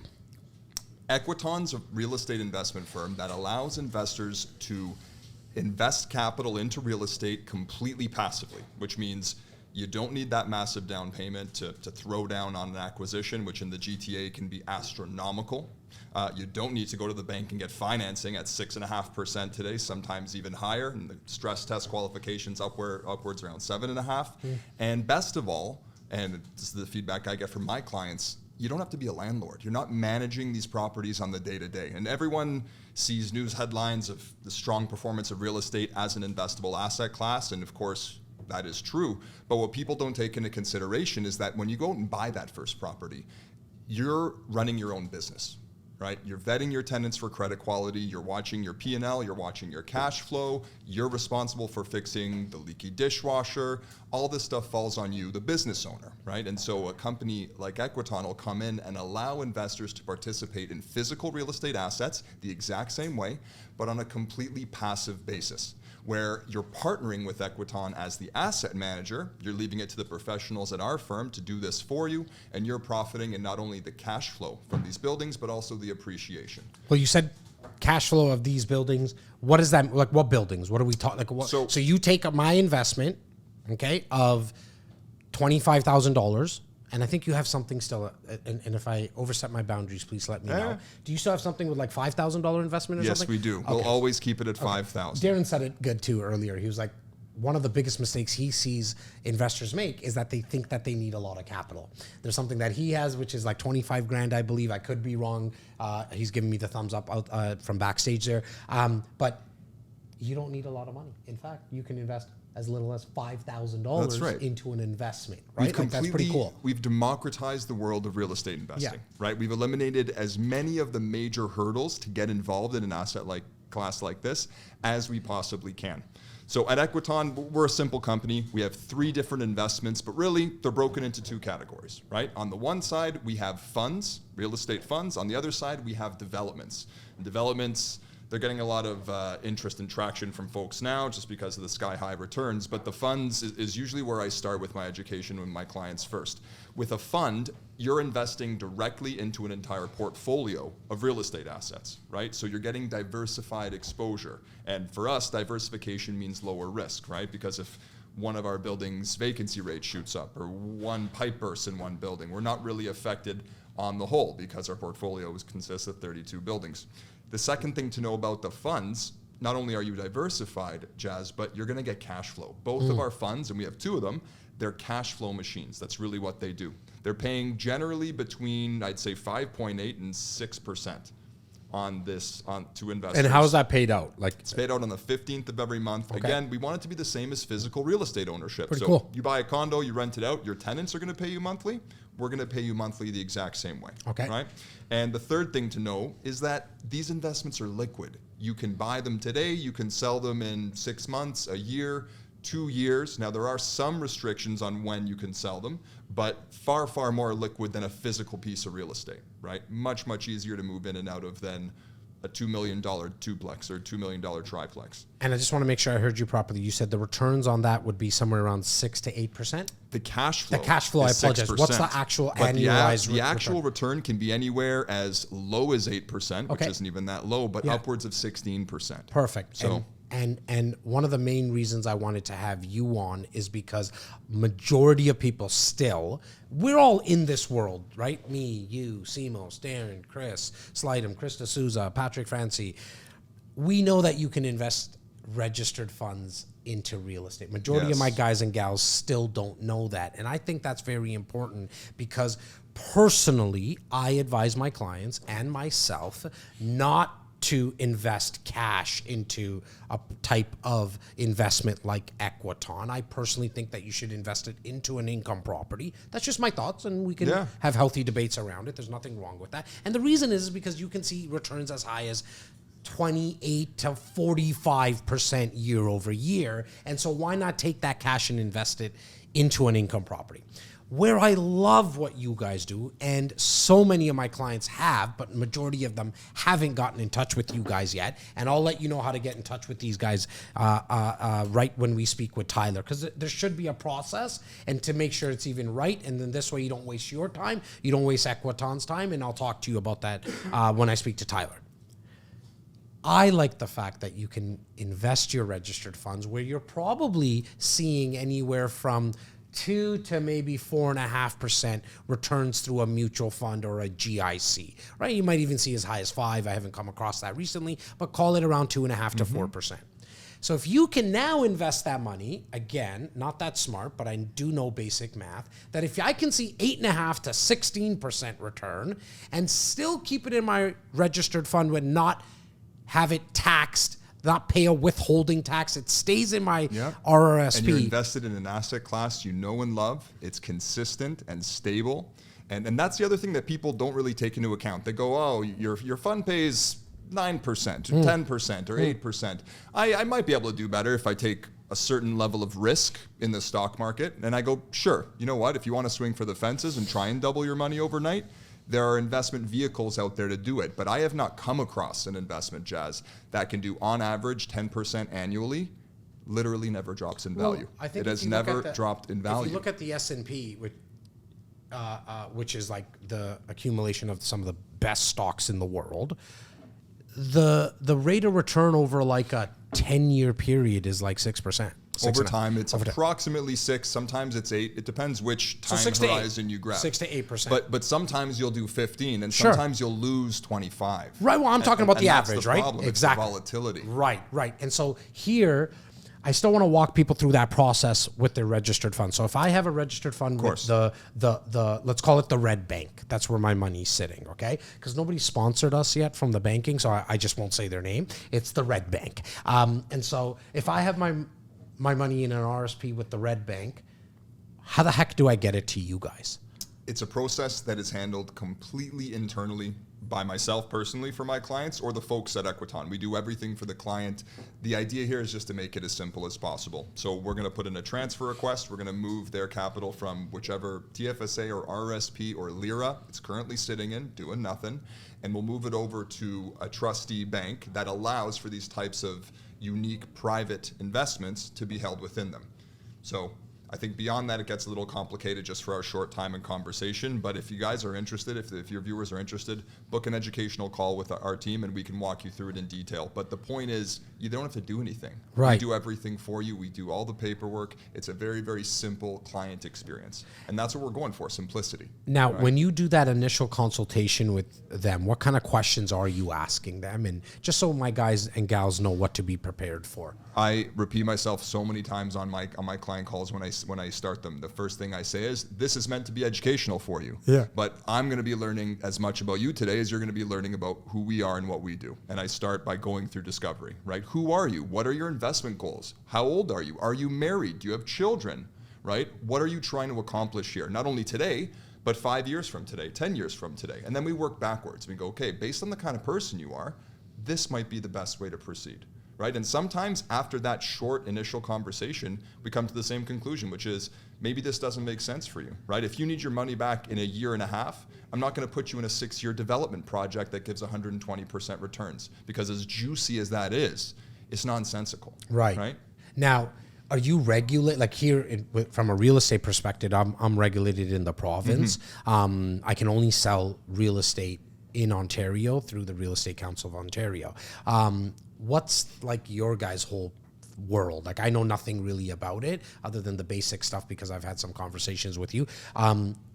Equiton's a real estate investment firm that allows investors to invest capital into real estate completely passively, which means you don't need that massive down payment to throw down on an acquisition, which in the GTA can be astronomical. You don't need to go to the bank and get financing at 6.5% today, sometimes even higher, and the stress test qualifications upwards around 7.5%. And best of all, and this is the feedback I get from my clients, you don't have to be a landlord. You're not managing these properties on the day-to-day. And everyone sees news headlines of the strong performance of real estate as an investable asset class, and of course, that is true. But what people don't take into consideration is that when you go out and buy that first property, you're running your own business, right? You're vetting your tenants for credit quality, you're watching your P&L, you're watching your cash flow, you're responsible for fixing the leaky dishwasher. All this stuff falls on you, the business owner, right? And so a company like Equiton will come in and allow investors to participate in physical real estate assets the exact same way, but on a completely passive basis, where you're partnering with Equiton as the asset manager, you're leaving it to the professionals at our firm to do this for you, and you're profiting in not only the cash flow from these buildings, but also the appreciation. Well, you said cash flow of these buildings. What is that? Like, what buildings? What are we talking? Like, what? So you take up my investment, okay, of $25,000. And I think you have something still, and if I overstep my boundaries, please let me know. Do you still have something with like $5,000 investment or something? Yes, we do. Okay. We'll always keep it at $5,000. Darren said it good too earlier. He was like, one of the biggest mistakes he sees investors make is that they think that they need a lot of capital. There's something that he has, which is like 25 grand, I believe. I could be wrong. He's giving me the thumbs up out, from backstage there. But you don't need a lot of money. In fact, you can invest as little as $5,000 into an investment, right? That's pretty cool. We've democratized the world of real estate investing, right? We've eliminated as many of the major hurdles to get involved in an asset class like this as we possibly can. So at Equiton, we're a simple company. We have 3 different investments, but really they're broken into 2 categories, right? On the one side, we have funds, real estate funds. On the other side, we have developments. And developments, they're getting a lot of interest and traction from folks now just because of the sky-high returns, but the funds is usually where I start with my education with my clients first. With a fund, you're investing directly into an entire portfolio of real estate assets, right? So you're getting diversified exposure. And for us, diversification means lower risk, right? Because if one of our buildings' vacancy rate shoots up or one pipe bursts in one building, we're not really affected on the whole because our portfolio consists of 32 buildings. The second thing to know about the funds, not only are you diversified, Jazz, but you're going to get cash flow. Both of our funds, and we have 2 of them, they're cash flow machines. That's really what they do. They're paying generally between, I'd say, 5.8 and 6% to investors. And how is that paid out? Like, it's paid out on the 15th of every month. Okay. Again, we want it to be the same as physical real estate ownership. Pretty cool. You buy a condo, you rent it out, your tenants are going to pay you monthly. We're going to pay you monthly the exact same way. Okay. Right? And the third thing to know is that these investments are liquid. You can buy them today, you can sell them in 6 months, a year, 2 years. Now, there are some restrictions on when you can sell them, but far, far more liquid than a physical piece of real estate, right? Much, much easier to move in and out of than a $2 million duplex or $2 million triplex. And I just want to make sure I heard you properly. You said the returns on that would be somewhere around 6 to 8%? The cash flow. The cash flow, I apologize. 6%. What's the actual annualized The actual return can be anywhere as low as 8%, which isn't even that low, but upwards of 16%. Perfect. So And one of the main reasons I wanted to have you on is because majority of people still, we're all in this world, right? Me, you, Simos, Darren, Chris, Slidem, Chris D'Souza, Patrick Francie. We know that you can invest registered funds into real estate. Majority of my guys and gals still don't know that. And I think that's very important because personally, I advise my clients and myself not to invest cash into a type of investment like Equiton. I personally think that you should invest it into an income property. That's just my thoughts, and we can have healthy debates around it. There's nothing wrong with that. And the reason is because you can see returns as high as 28 to 45% year over year. And so why not take that cash and invest it into an income property? Where I love what you guys do, and so many of my clients have, but majority of them haven't gotten in touch with you guys yet. And I'll let you know how to get in touch with these guys right when we speak with Tyler, because there should be a process and to make sure it's even right. And then this way you don't waste your time, you don't waste Equiton's time, and I'll talk to you about that when I speak to Tyler. I like the fact that you can invest your registered funds where you're probably seeing anywhere from 2 to maybe 4.5% returns through a mutual fund or a GIC, right? You might even see as high as 5. I haven't come across that recently, but call it around 2.5 to 4%. So if you can now invest that money, again, not that smart, but I do know basic math, that if I can see 8.5 to 16% return and still keep it in my registered fund but not have it taxed, not pay a withholding tax. It stays in my RRSP. And you're invested in an asset class you know and love. It's consistent and stable. And that's the other thing that people don't really take into account. They go, oh, your fund pays 9% or 10% or 8%. I might be able to do better if I take a certain level of risk in the stock market. And I go, sure, you know what? If you want to swing for the fences and try and double your money overnight, there are investment vehicles out there to do it. But I have not come across an investment, Jazz, that can do on average 10% annually, literally never drops in value. I think it has never dropped in value. If you look at the S&P, which is like the accumulation of some of the best stocks in the world, the rate of return over like a 10-year period is like 6%. Over time, it's approximately 6. Sometimes it's 8. It depends which time horizon you grab. 6 to 8%. But sometimes you'll do 15, and sometimes you'll lose 25. Right. Well, I'm talking about the that's average, the right? problem. Exactly. It's the volatility. Right. And so here, I still want to walk people through that process with their registered fund. So if I have a registered fund with the let's call it the Red Bank, that's where my money's sitting, okay? Because nobody sponsored us yet from the banking, so I just won't say their name. It's the Red Bank. And so if I have my money in an RSP with the Red Bank, how the heck do I get it to you guys? It's a process that is handled completely internally by myself personally for my clients or the folks at Equiton. We do everything for the client. The idea here is just to make it as simple as possible. So we're going to put in a transfer request. We're going to move their capital from whichever TFSA or RSP or LIRA it's currently sitting in, doing nothing, and we'll move it over to a trustee bank that allows for these types of unique private investments to be held within them. So I think beyond that, it gets a little complicated just for our short time and conversation. But if you guys are interested, if your viewers are interested, book an educational call with our team and we can walk you through it in detail. But the point is, you don't have to do anything. Right. We do everything for you. We do all the paperwork. It's a very, very simple client experience. And that's what we're going for, simplicity. Now, when you do that initial consultation with them, what kind of questions are you asking them? And just so my guys and gals know what to be prepared for. I repeat myself so many times on my client calls when I start them. The first thing I say is, this is meant to be educational for you. Yeah. But I'm going to be learning as much about you today as you're going to be learning about who we are and what we do. And I start by going through discovery, right? Who are you? What are your investment goals? How old are you? Are you married? Do you have children, right? What are you trying to accomplish here? Not only today, but 5 years from today, 10 years from today. And then we work backwards. We go, okay, based on the kind of person you are, this might be the best way to proceed. Right? And sometimes after that short initial conversation, we come to the same conclusion, which is maybe this doesn't make sense for you, right? If you need your money back in a year and a half, I'm not going to put you in a 6-year development project that gives 120% returns, because as juicy as that is, it's nonsensical. Right. Now, are you regulated, like here from a real estate perspective, I'm regulated in the province. Mm-hmm. I can only sell real estate in Ontario through the Real Estate Council of Ontario. what's like your guys' whole world? Like, I know nothing really about it other than the basic stuff because I've had some conversations with you.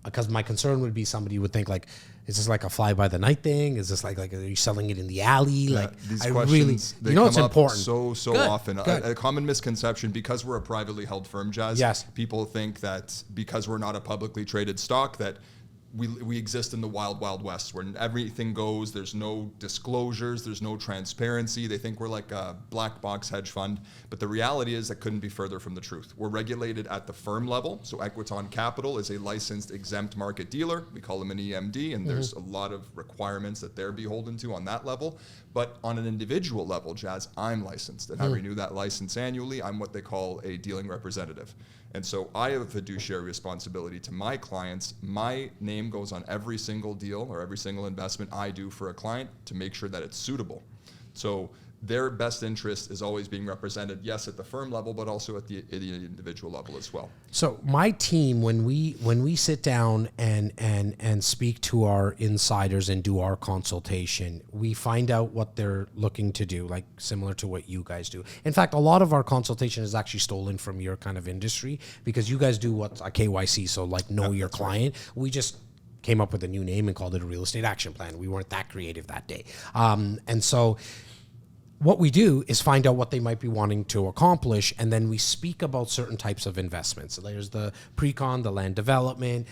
Because my concern would be somebody would think like, is this like a fly by the night thing? Is this like are you selling it in the alley? Yeah, Like, these I questions, really, it's come up important. so Good, often. good. A common misconception, because we're a privately held firm, Jazz, Yes. people think that because we're not a publicly traded stock that we exist in the wild, wild west where everything goes. There's no disclosures. There's no transparency. They think we're like a black box hedge fund. But the reality is that couldn't be further from the truth. We're regulated at the firm level. So Equiton Capital is a licensed exempt market dealer. We call them an EMD, and there's a lot of requirements that they're beholden to on that level. But on an individual level, Jazz, I'm licensed, and I renew that license annually. I'm what they call a dealing representative. And so I have a fiduciary responsibility to my clients. My name goes on every single deal or every single investment I do for a client to make sure that it's suitable. So their best interest is always being represented, yes, at the firm level, but also at the individual level as well. So my team, when we sit down and speak to our insiders and do our consultation, we find out what they're looking to do, like similar to what you guys do. In fact, a lot of our consultation is actually stolen from your kind of industry because you guys do what's a KYC, so like know your client. Right. We just came up with a new name and called it a real estate action plan. We weren't that creative that day. And so what we do is find out what they might be wanting to accomplish, and then we speak about certain types of investments. So there's the pre-con, the land development,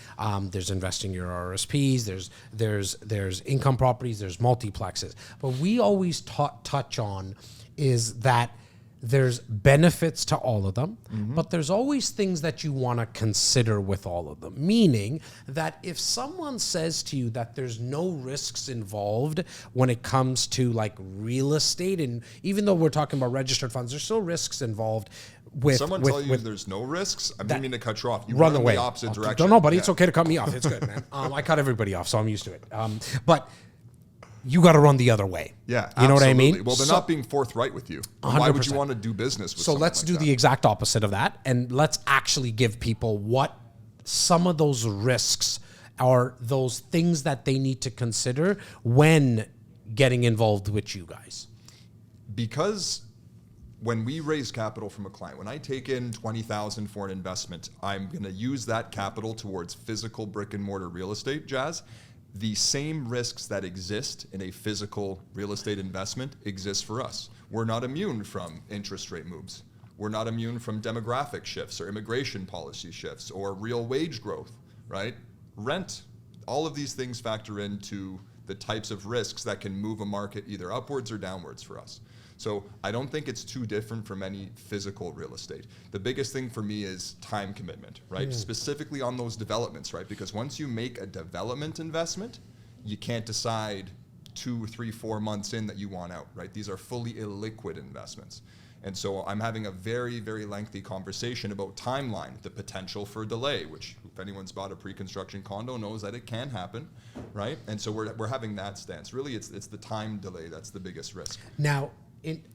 there's investing your RSPs, there's income properties, there's multiplexes. But we always touch on is that there's benefits to all of them, but there's always things that you want to consider with all of them. Meaning that if someone says to you that there's no risks involved when it comes to like real estate, and even though we're talking about registered funds, there's still risks involved with. Someone tell you there's no risks? I didn't mean to cut you off. You run in away. the opposite direction. No, buddy, it's okay to cut me off. It's good, man. I cut everybody off, so I'm used to it. But you got to run the other way. Yeah, you know what I mean? Well, they're not being forthright with you. Why would you want to do business with So let's like do that? the exact opposite of that, and let's actually give people what some of those risks are, those things that they need to consider when getting involved with you guys. Because when we raise capital from a client, when I take in $20,000 for an investment, I'm going to use that capital towards physical brick and mortar real estate, Jazz. The same risks that exist in a physical real estate investment exist for us. We're not immune from interest rate moves. We're not immune from demographic shifts or immigration policy shifts or real wage growth, right? Rent. All of these things factor into the types of risks that can move a market either upwards or downwards for us. So I don't think it's too different from any physical real estate. The biggest thing for me is time commitment, right? Specifically on those developments, right? Because once you make a development investment, you can't decide 2, 3, 4 months in that you want out, right? These are fully illiquid investments. And so I'm having a very, very lengthy conversation about timeline, the potential for delay, which if anyone's bought a pre-construction condo knows that it can happen, right? And so we're having that stance. Really, it's the time delay that's the biggest risk. Now,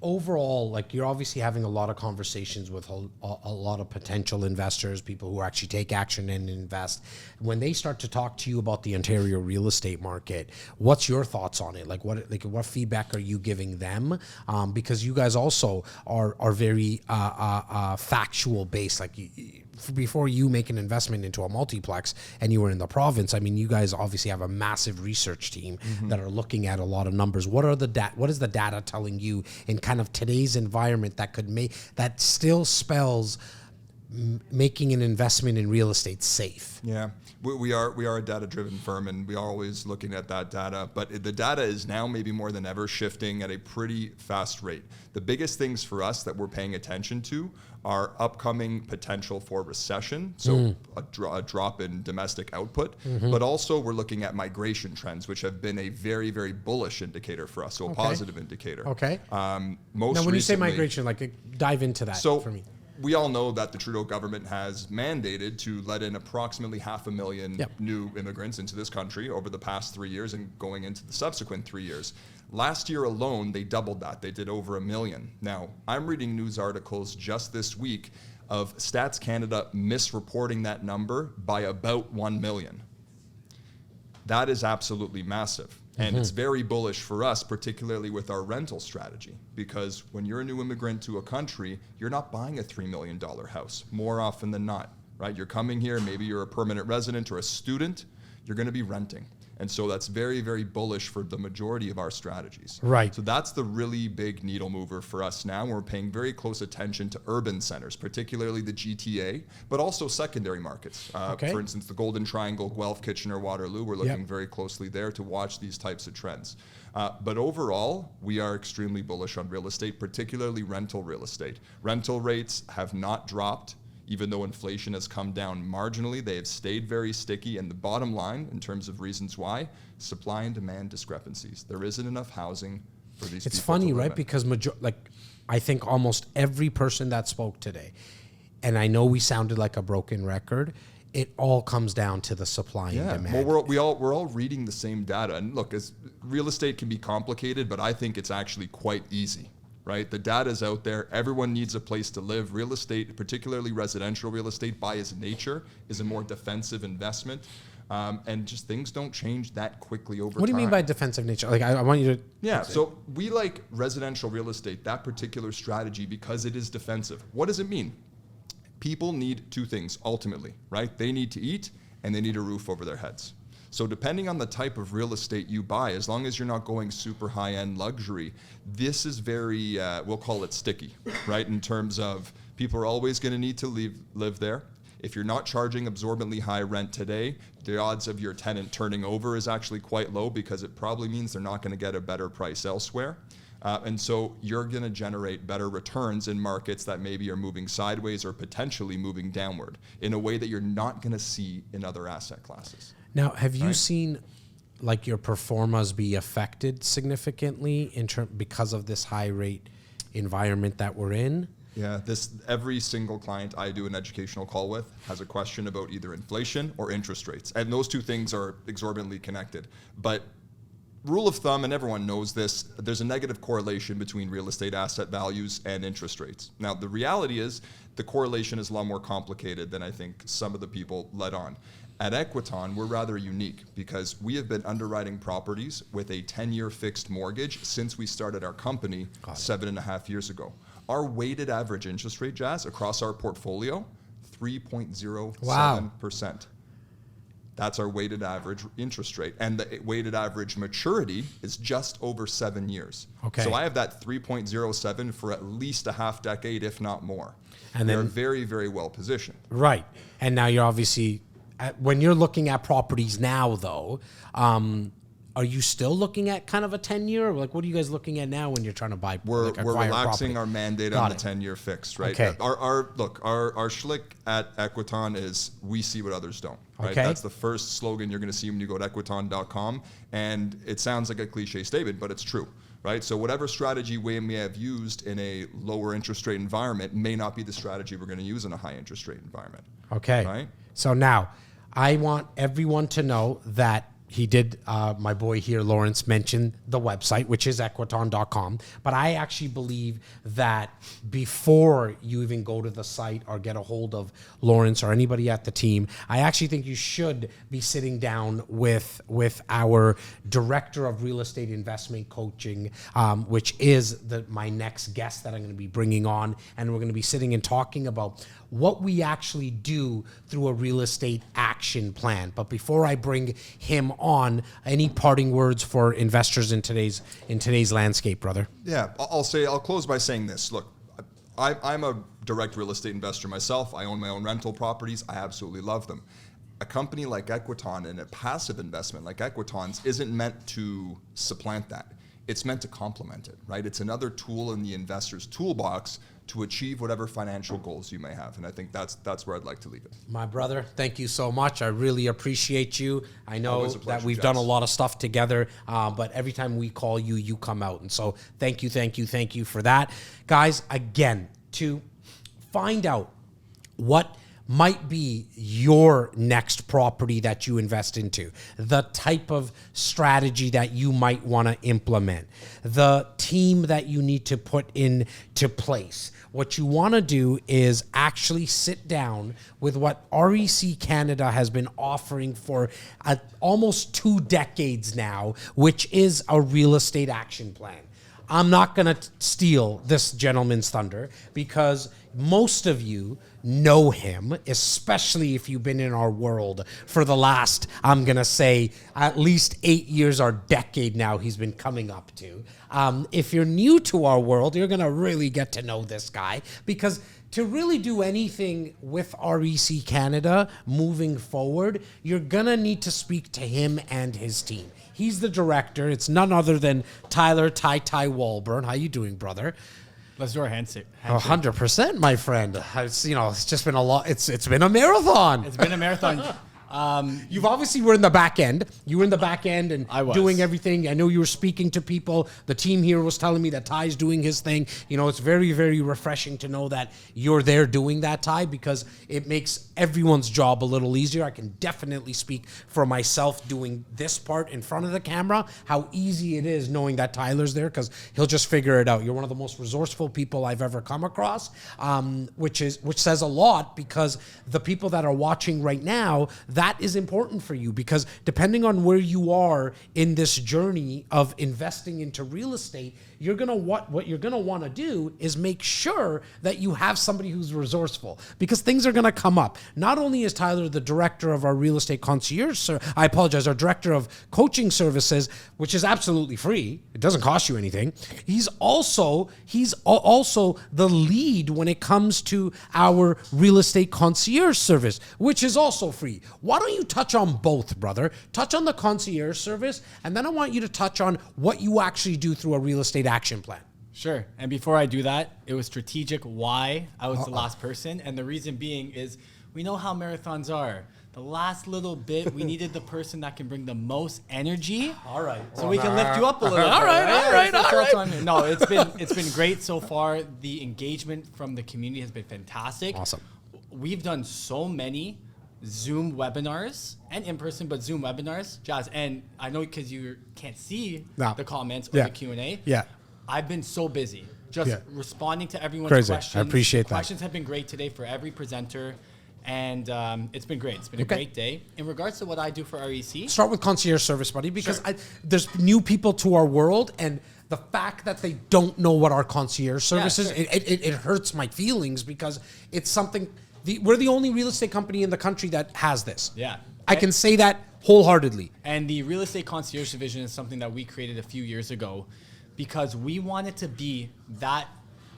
overall, like you're obviously having a lot of conversations with a lot of potential investors, people who actually take action and invest. When they start to talk to you about the Ontario real estate market, what's your thoughts on it? Like what feedback are you giving them? Because you guys also are very factual based. Like before you make an investment into a multiplex and you were in the province, I mean, you guys obviously have a massive research team that are looking at a lot of numbers. What is the data telling you in kind of today's environment that still spells making an investment in real estate safe? Yeah, we are a data-driven firm, and we are always looking at that data. But the data is now maybe more than ever shifting at a pretty fast rate. The biggest things for us that we're paying attention to are upcoming potential for recession, so a drop in domestic output, but also we're looking at migration trends, which have been a very, very bullish indicator for us, so a positive indicator. Okay. Most now, when you say recently, migration, like dive into that for me. We all know that the Trudeau government has mandated to let in approximately 500,000 new immigrants into this country over the past 3 years and going into the subsequent 3 years. Last year alone, they doubled that. They did over 1 million. Now, I'm reading news articles just this week of Stats Canada misreporting that number by about 1 million. That is absolutely massive. And it's very bullish for us, particularly with our rental strategy, because when you're a new immigrant to a country, you're not buying a $3 million house more often than not, right? You're coming here, maybe you're a permanent resident or a student, you're going to be renting. And so that's very, very bullish for the majority of our strategies. Right. So that's the really big needle mover for us now. We're paying very close attention to urban centers, particularly the GTA, but also secondary markets. For instance, the Golden Triangle, Guelph, Kitchener, Waterloo, we're looking very closely there to watch these types of trends. But overall, we are extremely bullish on real estate, particularly rental real estate. Rental rates have not dropped. Even though inflation has come down marginally, they have stayed very sticky. And the bottom line, in terms of reasons why, supply and demand discrepancies. There isn't enough housing for these people. It's funny, to live right? in. Because I think almost every person that spoke today, and I know we sounded like a broken record, it all comes down to the supply and demand. Well, we're all reading the same data. And look, real estate can be complicated, but I think it's actually quite easy. Right? The data is out there. Everyone needs a place to live. Real estate, particularly residential real estate, by its nature, is a more defensive investment. And just things don't change that quickly over time. What do you mean by defensive nature? Like, I want you to... Yeah, so we like residential real estate, that particular strategy, because it is defensive. What does it mean? People need two things, ultimately, right? They need to eat, and they need a roof over their heads. So depending on the type of real estate you buy, as long as you're not going super high-end luxury, this is very, we'll call it sticky, right? In terms of people are always going to need to live there. If you're not charging absorbently high rent today, the odds of your tenant turning over is actually quite low, because it probably means they're not going to get a better price elsewhere. And so you're going to generate better returns in markets that maybe are moving sideways or potentially moving downward in a way that you're not going to see in other asset classes. Now, have you seen like your performance be affected significantly because of this high rate environment that we're in? Yeah, every single client I do an educational call with has a question about either inflation or interest rates. And those two things are exorbitantly connected. But rule of thumb, and everyone knows this, there's a negative correlation between real estate asset values and interest rates. Now, the reality is the correlation is a lot more complicated than I think some of the people let on. At Equiton, we're rather unique because we have been underwriting properties with a 10-year fixed mortgage since we started our company 7.5 years ago. Our weighted average interest rate, Jazz, across our portfolio, 3.07%. That's our weighted average interest rate. And the weighted average maturity is just over 7 years. Okay. So I have that 3.07 for at least a half decade, if not more. And they're then, very, very well positioned. Right. And now you're obviously, when you're looking at properties now, though, are you still looking at kind of a 10-year? Like, what are you guys looking at now when you're trying to buy? We're relaxing property? our mandate on the 10-year fixed, right? Okay. Our shlick at Equiton is we see what others don't. Right? Okay. That's the first slogan you're going to see when you go to equiton.com, and it sounds like a cliche statement, but it's true. Right? So whatever strategy we may have used in a lower interest rate environment may not be the strategy we're going to use in a high interest rate environment. Okay. Right? So now, I want everyone to know that he did, my boy here, Lawrence, mention the website, which is equiton.com. But I actually believe that before you even go to the site or get a hold of Lawrence or anybody at the team, I actually think you should be sitting down with our director of real estate investment coaching, which is my next guest that I'm going to be bringing on. And we're going to be sitting and talking about what we actually do through a real estate action plan. But before I bring him on, any parting words for investors in today's landscape, brother? Yeah, I'll close by saying this. Look, I'm a direct real estate investor myself. I own my own rental properties. I absolutely love them. A company like Equiton and a passive investment like Equiton's isn't meant to supplant that. It's meant to complement it, right? It's another tool in the investor's toolbox to achieve whatever financial goals you may have. And I think that's where I'd like to leave it. My brother, thank you so much. I really appreciate you. I know Always a pleasure, that we've Jess. done a lot of stuff together, but every time we call you, you come out. And so thank you for that. Guys, again, to find out what might be your next property that you invest into, the type of strategy that you might want to implement, the team that you need to put into place. What you want to do is actually sit down with what REC Canada has been offering for almost 2 decades now, which is a real estate action plan. I'm not going to steal this gentleman's thunder because most of you know him, especially if you've been in our world for the last, I'm going to say, at least 8 years or decade now he's been coming up to. If you're new to our world, you're going to really get to know this guy because to really do anything with REC Canada moving forward, you're going to need to speak to him and his team. He's the director. It's none other than Tyler Ty Walburn. How you doing, brother? Let's do our handshake. 100%, my friend. It's just been a lot. It's been a marathon. It's been a marathon. You've obviously were in the back end. You were in the back end and I was. doing everything. I know you were speaking to people. The team here was telling me that Ty's doing his thing. It's very, very refreshing to know that you're there doing that, Ty, because it makes everyone's job a little easier. I can definitely speak for myself doing this part in front of the camera, how easy it is knowing that Tyler's there because he'll just figure it out. You're one of the most resourceful people I've ever come across, which says a lot because the people that are watching right now, that is important for you because depending on where you are in this journey of investing into real estate, what you're gonna want to do is make sure that you have somebody who's resourceful because things are gonna come up. Not only is Tyler the director of our real estate concierge, our director of coaching services, which is absolutely free. It doesn't cost you anything. He's also the lead when it comes to our real estate concierge service, which is also free. Why don't you touch on both, brother? Touch on the concierge service, and then I want you to touch on what you actually do through a real estate action plan. Sure. And before I do that, it was strategic why I was the last person. And the reason being is we know how marathons are. The last little bit, we needed the person that can bring the most energy. All right. So we can lift you up a little bit. All right. No, it's been great so far. The engagement from the community has been fantastic. Awesome. We've done so many Zoom webinars and in person, but Zoom webinars, Jazz. And I know because you can't see the comments or the Q&A. Yeah. I've been so busy just responding to everyone's Crazy. questions. I appreciate The that. questions have been great today for every presenter. And it's been great. It's been a great day. In regards to what I do for REC. Start with concierge service, buddy, because there's new people to our world, and the fact that they don't know what our concierge service is, it hurts my feelings because it's something. We're the only real estate company in the country that has this. Yeah. I can say that wholeheartedly. And the real estate concierge division is something that we created a few years ago because we wanted to be that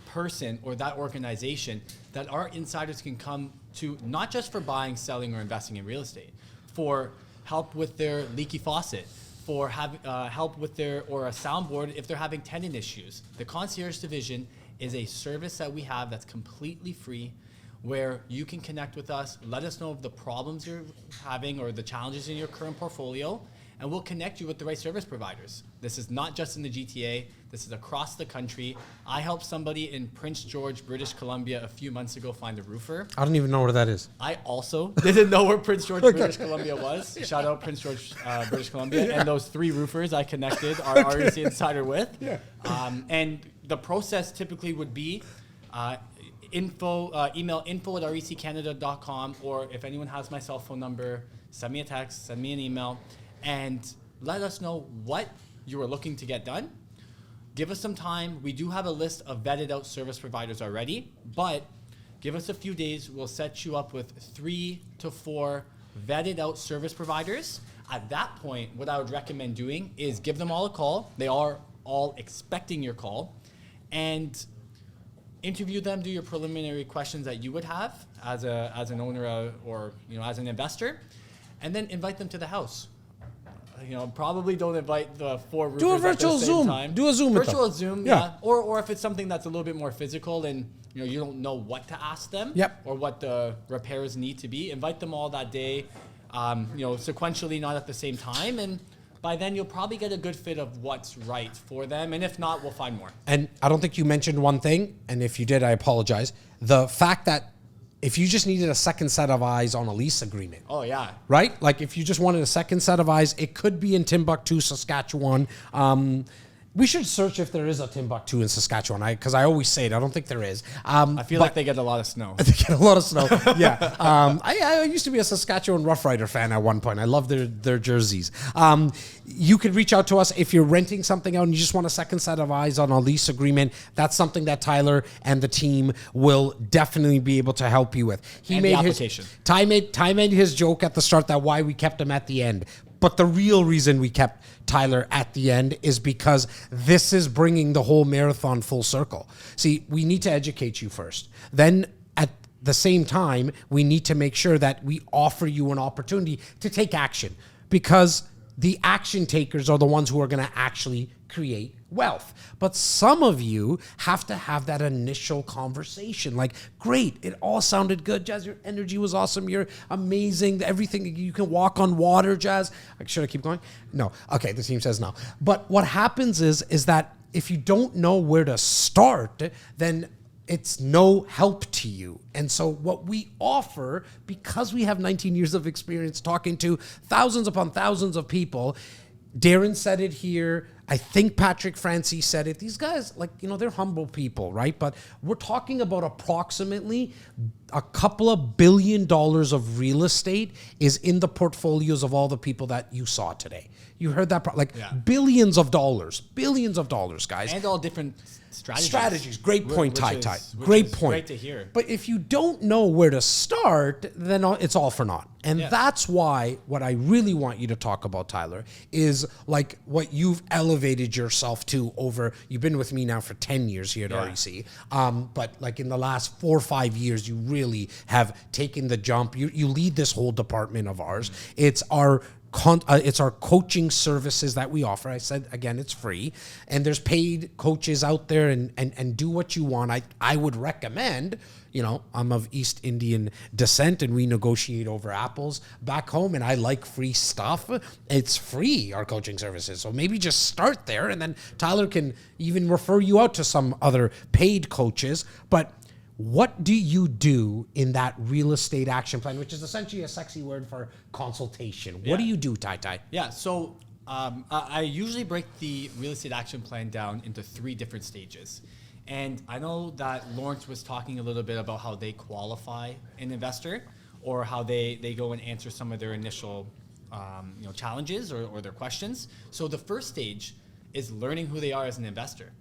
person or that organization that our insiders can come to, not just for buying, selling, or investing in real estate, for help with their leaky faucet, for help with a soundboard if they're having tenant issues. The concierge division is a service that we have that's completely free, where you can connect with us, let us know of the problems you're having or the challenges in your current portfolio, and we'll connect you with the right service providers. This is not just in the GTA, this is across the country. I helped somebody in Prince George, British Columbia a few months ago find a roofer. I don't even know where that is. I also didn't know where Prince George, British Columbia was. Shout out Prince George, British Columbia. And those 3 roofers I connected our REC Insider with. And the process typically would be email info@reccanada.com, or if anyone has my cell phone number, send me a text, send me an email, and let us know what you are looking to get done. Give us some time. We do have a list of vetted out service providers already, but give us a few days. We'll set you up with 3 to 4 vetted out service providers. At that point, what I would recommend doing is give them all a call. They are all expecting your call, and interview them, do your preliminary questions that you would have as an owner or as an investor, and then invite them to the house. Probably don't invite the 4 roofers Do a virtual at the same Zoom. time. Do a Zoom with them. Virtual Zoom, Yeah. Or if it's something that's a little bit more physical and you don't know what to ask them, or what the repairs need to be, invite them all that day. Sequentially, not at the same time, and by then you'll probably get a good fit of what's right for them, and if not, we'll find more. And I don't think you mentioned one thing, and if you did, I apologize. The fact that if you just needed a second set of eyes on a lease agreement, Oh yeah. right? Like if you just wanted a second set of eyes, it could be in Timbuktu, Saskatchewan. We should search if there is a Timbuktu in Saskatchewan, because I always say it. I don't think there is. I feel like they get a lot of snow. They get a lot of snow. Yeah. I used to be a Saskatchewan Rough Rider fan at one point. I love their jerseys. You could reach out to us if you're renting something out and you just want a second set of eyes on a lease agreement. That's something that Tyler and the team will definitely be able to help you with. And the application. Ty made his joke at the start that why we kept him at the end. But the real reason we kept Tyler at the end is because this is bringing the whole marathon full circle. See, we need to educate you first. Then at the same time, we need to make sure that we offer you an opportunity to take action, because the action takers are the ones who are going to actually create wealth. But some of you have to have that initial conversation. Like, great, it all sounded good, Jazz. Your energy was awesome. You're amazing. Everything, you can walk on water, Jazz. Should I keep going? No. Okay, the team says no. But what happens is that if you don't know where to start, then it's no help to you. And so what we offer, because we have 19 years of experience talking to thousands upon thousands of people, Darren said it here. I think Patrick Francis said it. These guys, they're humble people, right? But we're talking about approximately a couple of $1 billion of real estate is in the portfolios of all the people that you saw today. You heard that? Billions of dollars, guys. And all different strategies. Great point, Ty. Great point. Great to hear. But if you don't know where to start, then it's all for naught. And that's why what I really want you to talk about, Tyler, is like what you've elevated yourself to over. You've been with me now for 10 years here at REC. But like in the last 4 or 5 years, you really have taken the jump. You lead this whole department of ours. It's our coaching services that we offer. I said, again, it's free. And there's paid coaches out there, and do what you want. I would recommend, I'm of East Indian descent and we negotiate over apples back home, and I like free stuff. It's free, our coaching services. So maybe just start there, and then Tyler can even refer you out to some other paid coaches. But what do you do in that real estate action plan, which is essentially a sexy word for consultation? What do you do, Ty? Yeah, so I usually break the real estate action plan down into 3 different stages. And I know that Lawrence was talking a little bit about how they qualify an investor, or how they go and answer some of their initial challenges or their questions. So the first stage is learning who they are as an investor.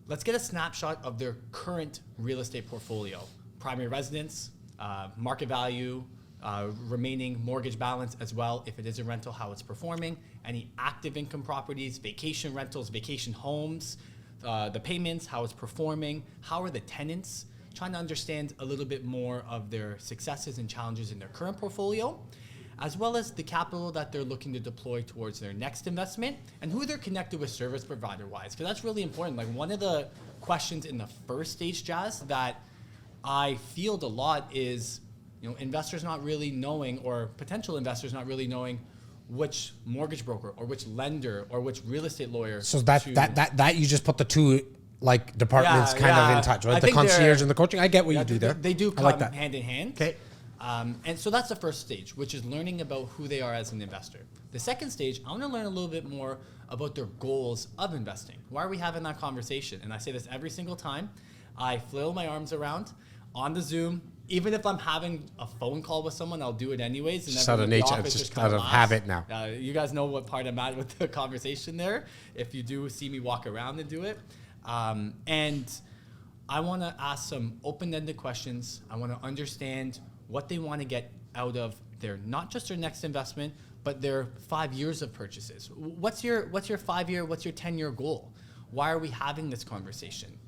Let's get a snapshot of their current real estate portfolio. Primary residence, market value, remaining mortgage balance as well, if it is a rental, how it's performing, any active income properties, vacation rentals, vacation homes, the payments, how it's performing, how are the tenants, trying to understand a little bit more of their successes and challenges in their current portfolio, as well as the capital that they're looking to deploy towards their next investment, and who they're connected with service provider-wise, because that's really important. Like, one of the questions in the first stage, Jazz, that I field a lot is, investors not really knowing, or potential investors not really knowing, which mortgage broker or which lender or which real estate lawyer. So that you just put the two departments kind of in touch, right? The concierge and the coaching. I get what you do there. They do come hand in hand. Okay. And so that's the first stage, which is learning about who they are as an investor. The second stage, I want to learn a little bit more about their goals of investing. Why are we having that conversation? And I say this every single time. I flail my arms around on the Zoom. Even if I'm having a phone call with someone, I'll do it anyways. And just out of nature, it's just out of habit now. You guys know what part I'm at with the conversation there, if you do see me walk around and do it. And I want to ask some open-ended questions. I want to understand what they want to get out of not just their next investment, but their 5 years of purchases. What's your 5-year, what's your 10-year goal? Why are we having this conversation?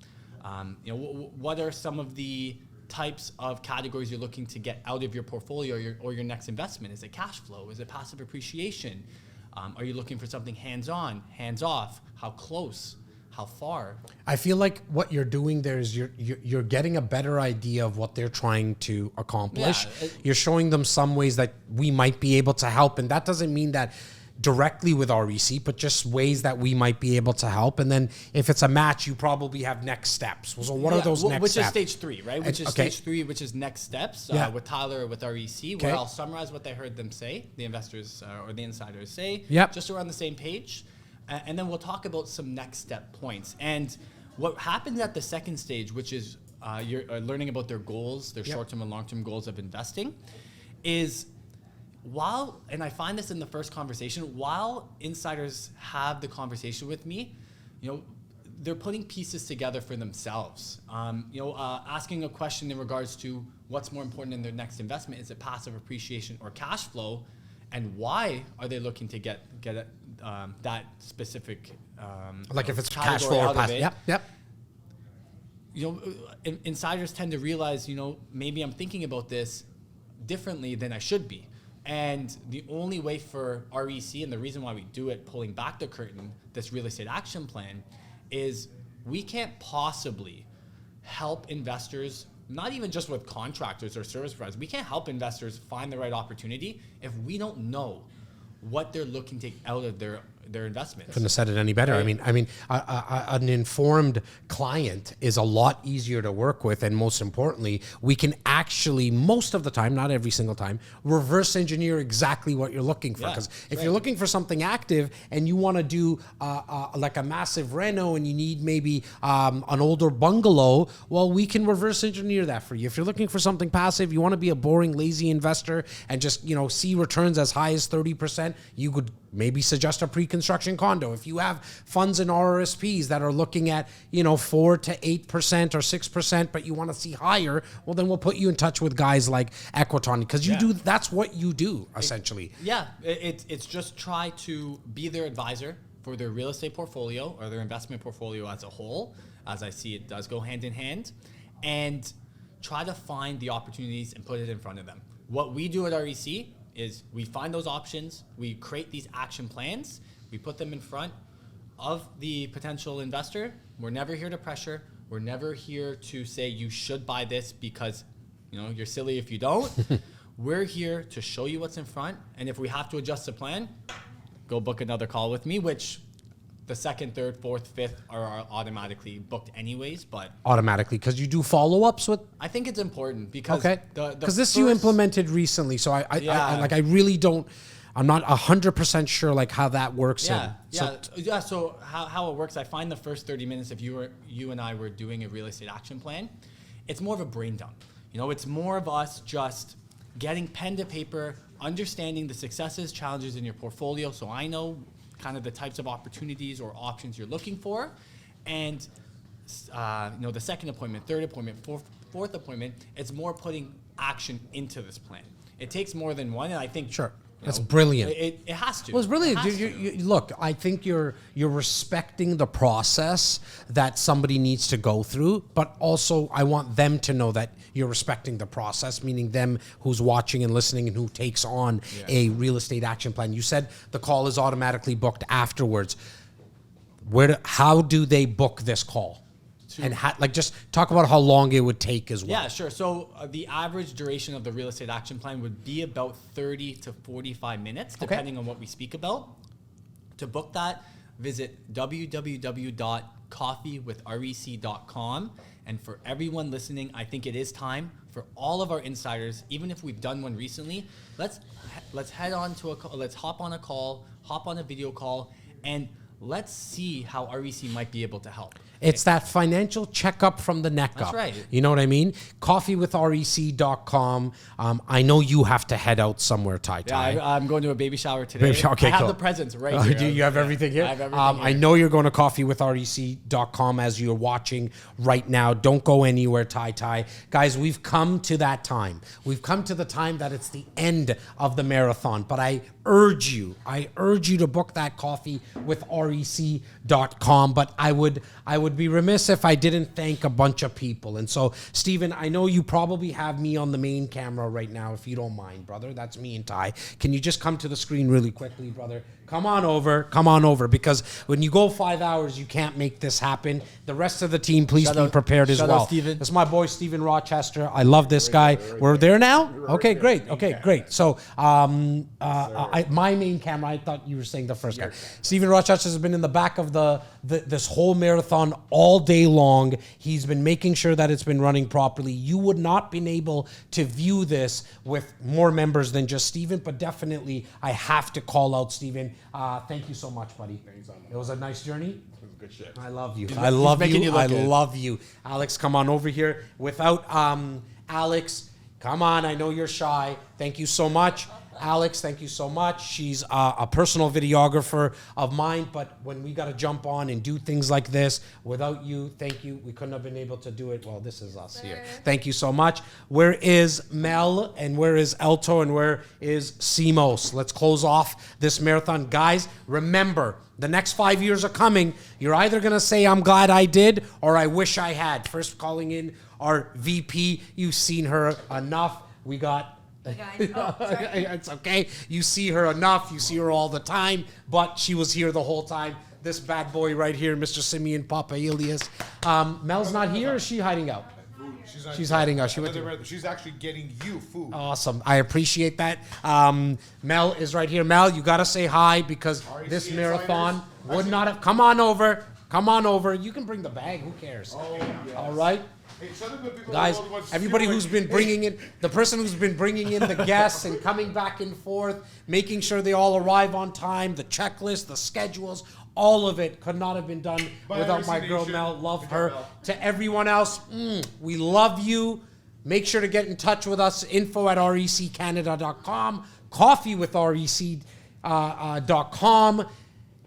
What are some of the types of categories you're looking to get out of your portfolio or your next investment? Is it cash flow? Is it passive appreciation? Are you looking for something hands-on, hands-off? How close? How far? I feel like what you're doing there is you're getting a better idea of what they're trying to accomplish. You're showing them some ways that we might be able to help, and that doesn't mean that directly with REC, but just ways that we might be able to help. And then if it's a match, you probably have next steps. So what are those next which steps? Which is stage 3, right? Which is stage 3, which is next steps with Tyler or with REC, where I'll summarize what they heard them say, the investors or the insiders say, just so we're on the same page. And then we'll talk about some next step points. And what happens at the second stage, which is you're learning about their goals, their short-term and long-term goals of investing, is and I find this in the first conversation, while insiders have the conversation with me, they're putting pieces together for themselves. Asking a question in regards to what's more important in their next investment. Is it passive appreciation or cash flow? And why are they looking to get that specific like if it's cash flow or passive? Yep. Insiders tend to realize, maybe I'm thinking about this differently than I should be. And the only way for REC, and the reason why we do it, pulling back the curtain, this real estate action plan, is we can't possibly help investors, not even just with contractors or service providers, we can't help investors find the right opportunity if we don't know what they're looking to get out of their investments. Couldn't have said it any better. Right. I mean, an informed client is a lot easier to work with, and most importantly, we can actually, most of the time, not every single time, reverse engineer exactly what you're looking for. Because if you're looking for something active and you want to do like a massive reno and you need maybe an older bungalow, well, we can reverse engineer that for you. If you're looking for something passive, you want to be a boring, lazy investor and just see returns as high as 30%, you could maybe suggest a pre-construction condo. If you have funds in RRSPs that are looking at 4 to 8% or 6%, but you want to see higher, well, then we'll put you in touch with guys like Equiton, because that's what you do essentially. It's just try to be their advisor for their real estate portfolio or their investment portfolio as a whole. As I see, it does go hand in hand, and try to find the opportunities and put it in front of them. What we do at REC is we find those options, we create these action plans, we put them in front of the potential investor. We're never here to pressure. We're never here to say you should buy this because you're silly if you don't. We're here to show you what's in front, and if we have to adjust the plan, go book another call with me, which the second, third, fourth, fifth are automatically booked anyways, but automatically, because you do follow-ups with. I think it's important because because this you implemented recently, so I really don't. I'm not 100% sure like how that works. So how it works, I find the first 30 minutes, if you and I were doing a real estate action plan, it's more of a brain dump. It's more of us just getting pen to paper, understanding the successes, challenges in your portfolio, so I know kind of the types of opportunities or options you're looking for. And the second appointment, third appointment, fourth appointment, it's more putting action into this plan. It takes more than one, and I think that's brilliant. It has to. Well, it's brilliant. Look, I think you're respecting the process that somebody needs to go through, but also I want them to know that you're respecting the process, meaning them who's watching and listening and who takes on a real estate action plan. You said the call is automatically booked afterwards. How do they book this call? And just talk about how long it would take as well. Yeah, sure. So the average duration of the real estate action plan would be about 30 to 45 minutes, depending on what we speak about. To book that, visit www.coffeewithrec.com. And for everyone listening, I think it is time for all of our insiders, even if we've done one recently, let's head on to let's hop on a call, hop on a video call, and let's see how REC might be able to help. It's that financial checkup from the neck up. That's right. You know what I mean? Coffeewithrec.com. I know you have to head out somewhere, Ty. Yeah, I'm going to a baby shower today. Okay, I have the presents right here. Do you have everything here? I have everything here. I know you're going to coffeewithrec.com as you're watching right now. Don't go anywhere, Ty. Guys, we've come to that time. We've come to the time that it's the end of the marathon. But I urge you to book that coffeewithrec.com. But I would be remiss if I didn't thank a bunch of people. And so, Stephen, I know you probably have me on the main camera right now, if you don't mind, brother. That's me and Ty. Can you just come to the screen really quickly, brother? Come on over, because when you go 5 hours, you can't make this happen. The rest of the team, please be prepared as shout out well. Steven. That's my boy, Steven Rochester. I love this guy. We're there now? Okay, great. Okay, great. So, my main camera, I thought you were saying the first guy. Steven Rochester has been in the back of this whole marathon all day long. He's been making sure that it's been running properly. You would not been able to view this with more members than just Steven, but definitely I have to call out Steven. Thank you so much, buddy. It was a nice journey. Good shit. I love you. I love making you. you look I good. love you. Alex, come on over here. Without Alex, come on. I know you're shy. Thank you so much. Alex, thank you so much. She's a personal videographer of mine, but when we got to jump on and do things like this, without you, thank you. We couldn't have been able to do it. Well, this is us here. Thank you so much. Where is Mel, and where is Elto, and where is Simos? Let's close off this marathon. Guys, remember, the next 5 years are coming. You're either going to say, I'm glad I did, or I wish I had. First, calling in our VP. You've seen her enough. We got... It's okay. You see her enough. You see her all the time, but she was here the whole time. This bad boy right here, Mr. Simeon Papailias. Mel's not here, or is she hiding out? She's hiding out. She's actually getting you food. Awesome. I appreciate that. Mel is right here. Mel, you got to say hi, because this marathon would not have... Come on over. Come on over. You can bring the bag. Who cares? All right. Guys, everybody who's been bringing in, the person who's been bringing in the guests and coming back and forth, making sure they all arrive on time, the checklist, the schedules, all of it could not have been done without my girl Mel. Love her. To everyone else, we love you. Make sure to get in touch with us, info@reccanada.com, coffeewithrec.com.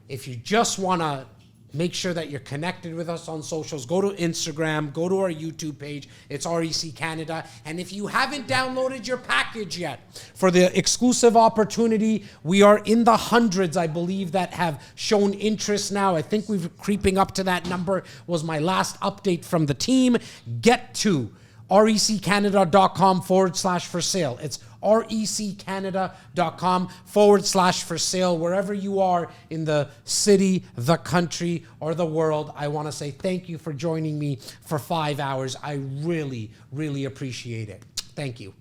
If you just want to make sure that you're connected with us on socials, go to Instagram, go to our YouTube page. It's REC Canada. And if you haven't downloaded your package yet, for the exclusive opportunity, we are in the hundreds, I believe, that have shown interest now. I think we're creeping up to that number, was my last update from the team. Get to reccanada.com/for sale. It's reccanada.com/for sale. Wherever you are in the city, the country, or the world, I want to say thank you for joining me for 5 hours. I really, really appreciate it. Thank you.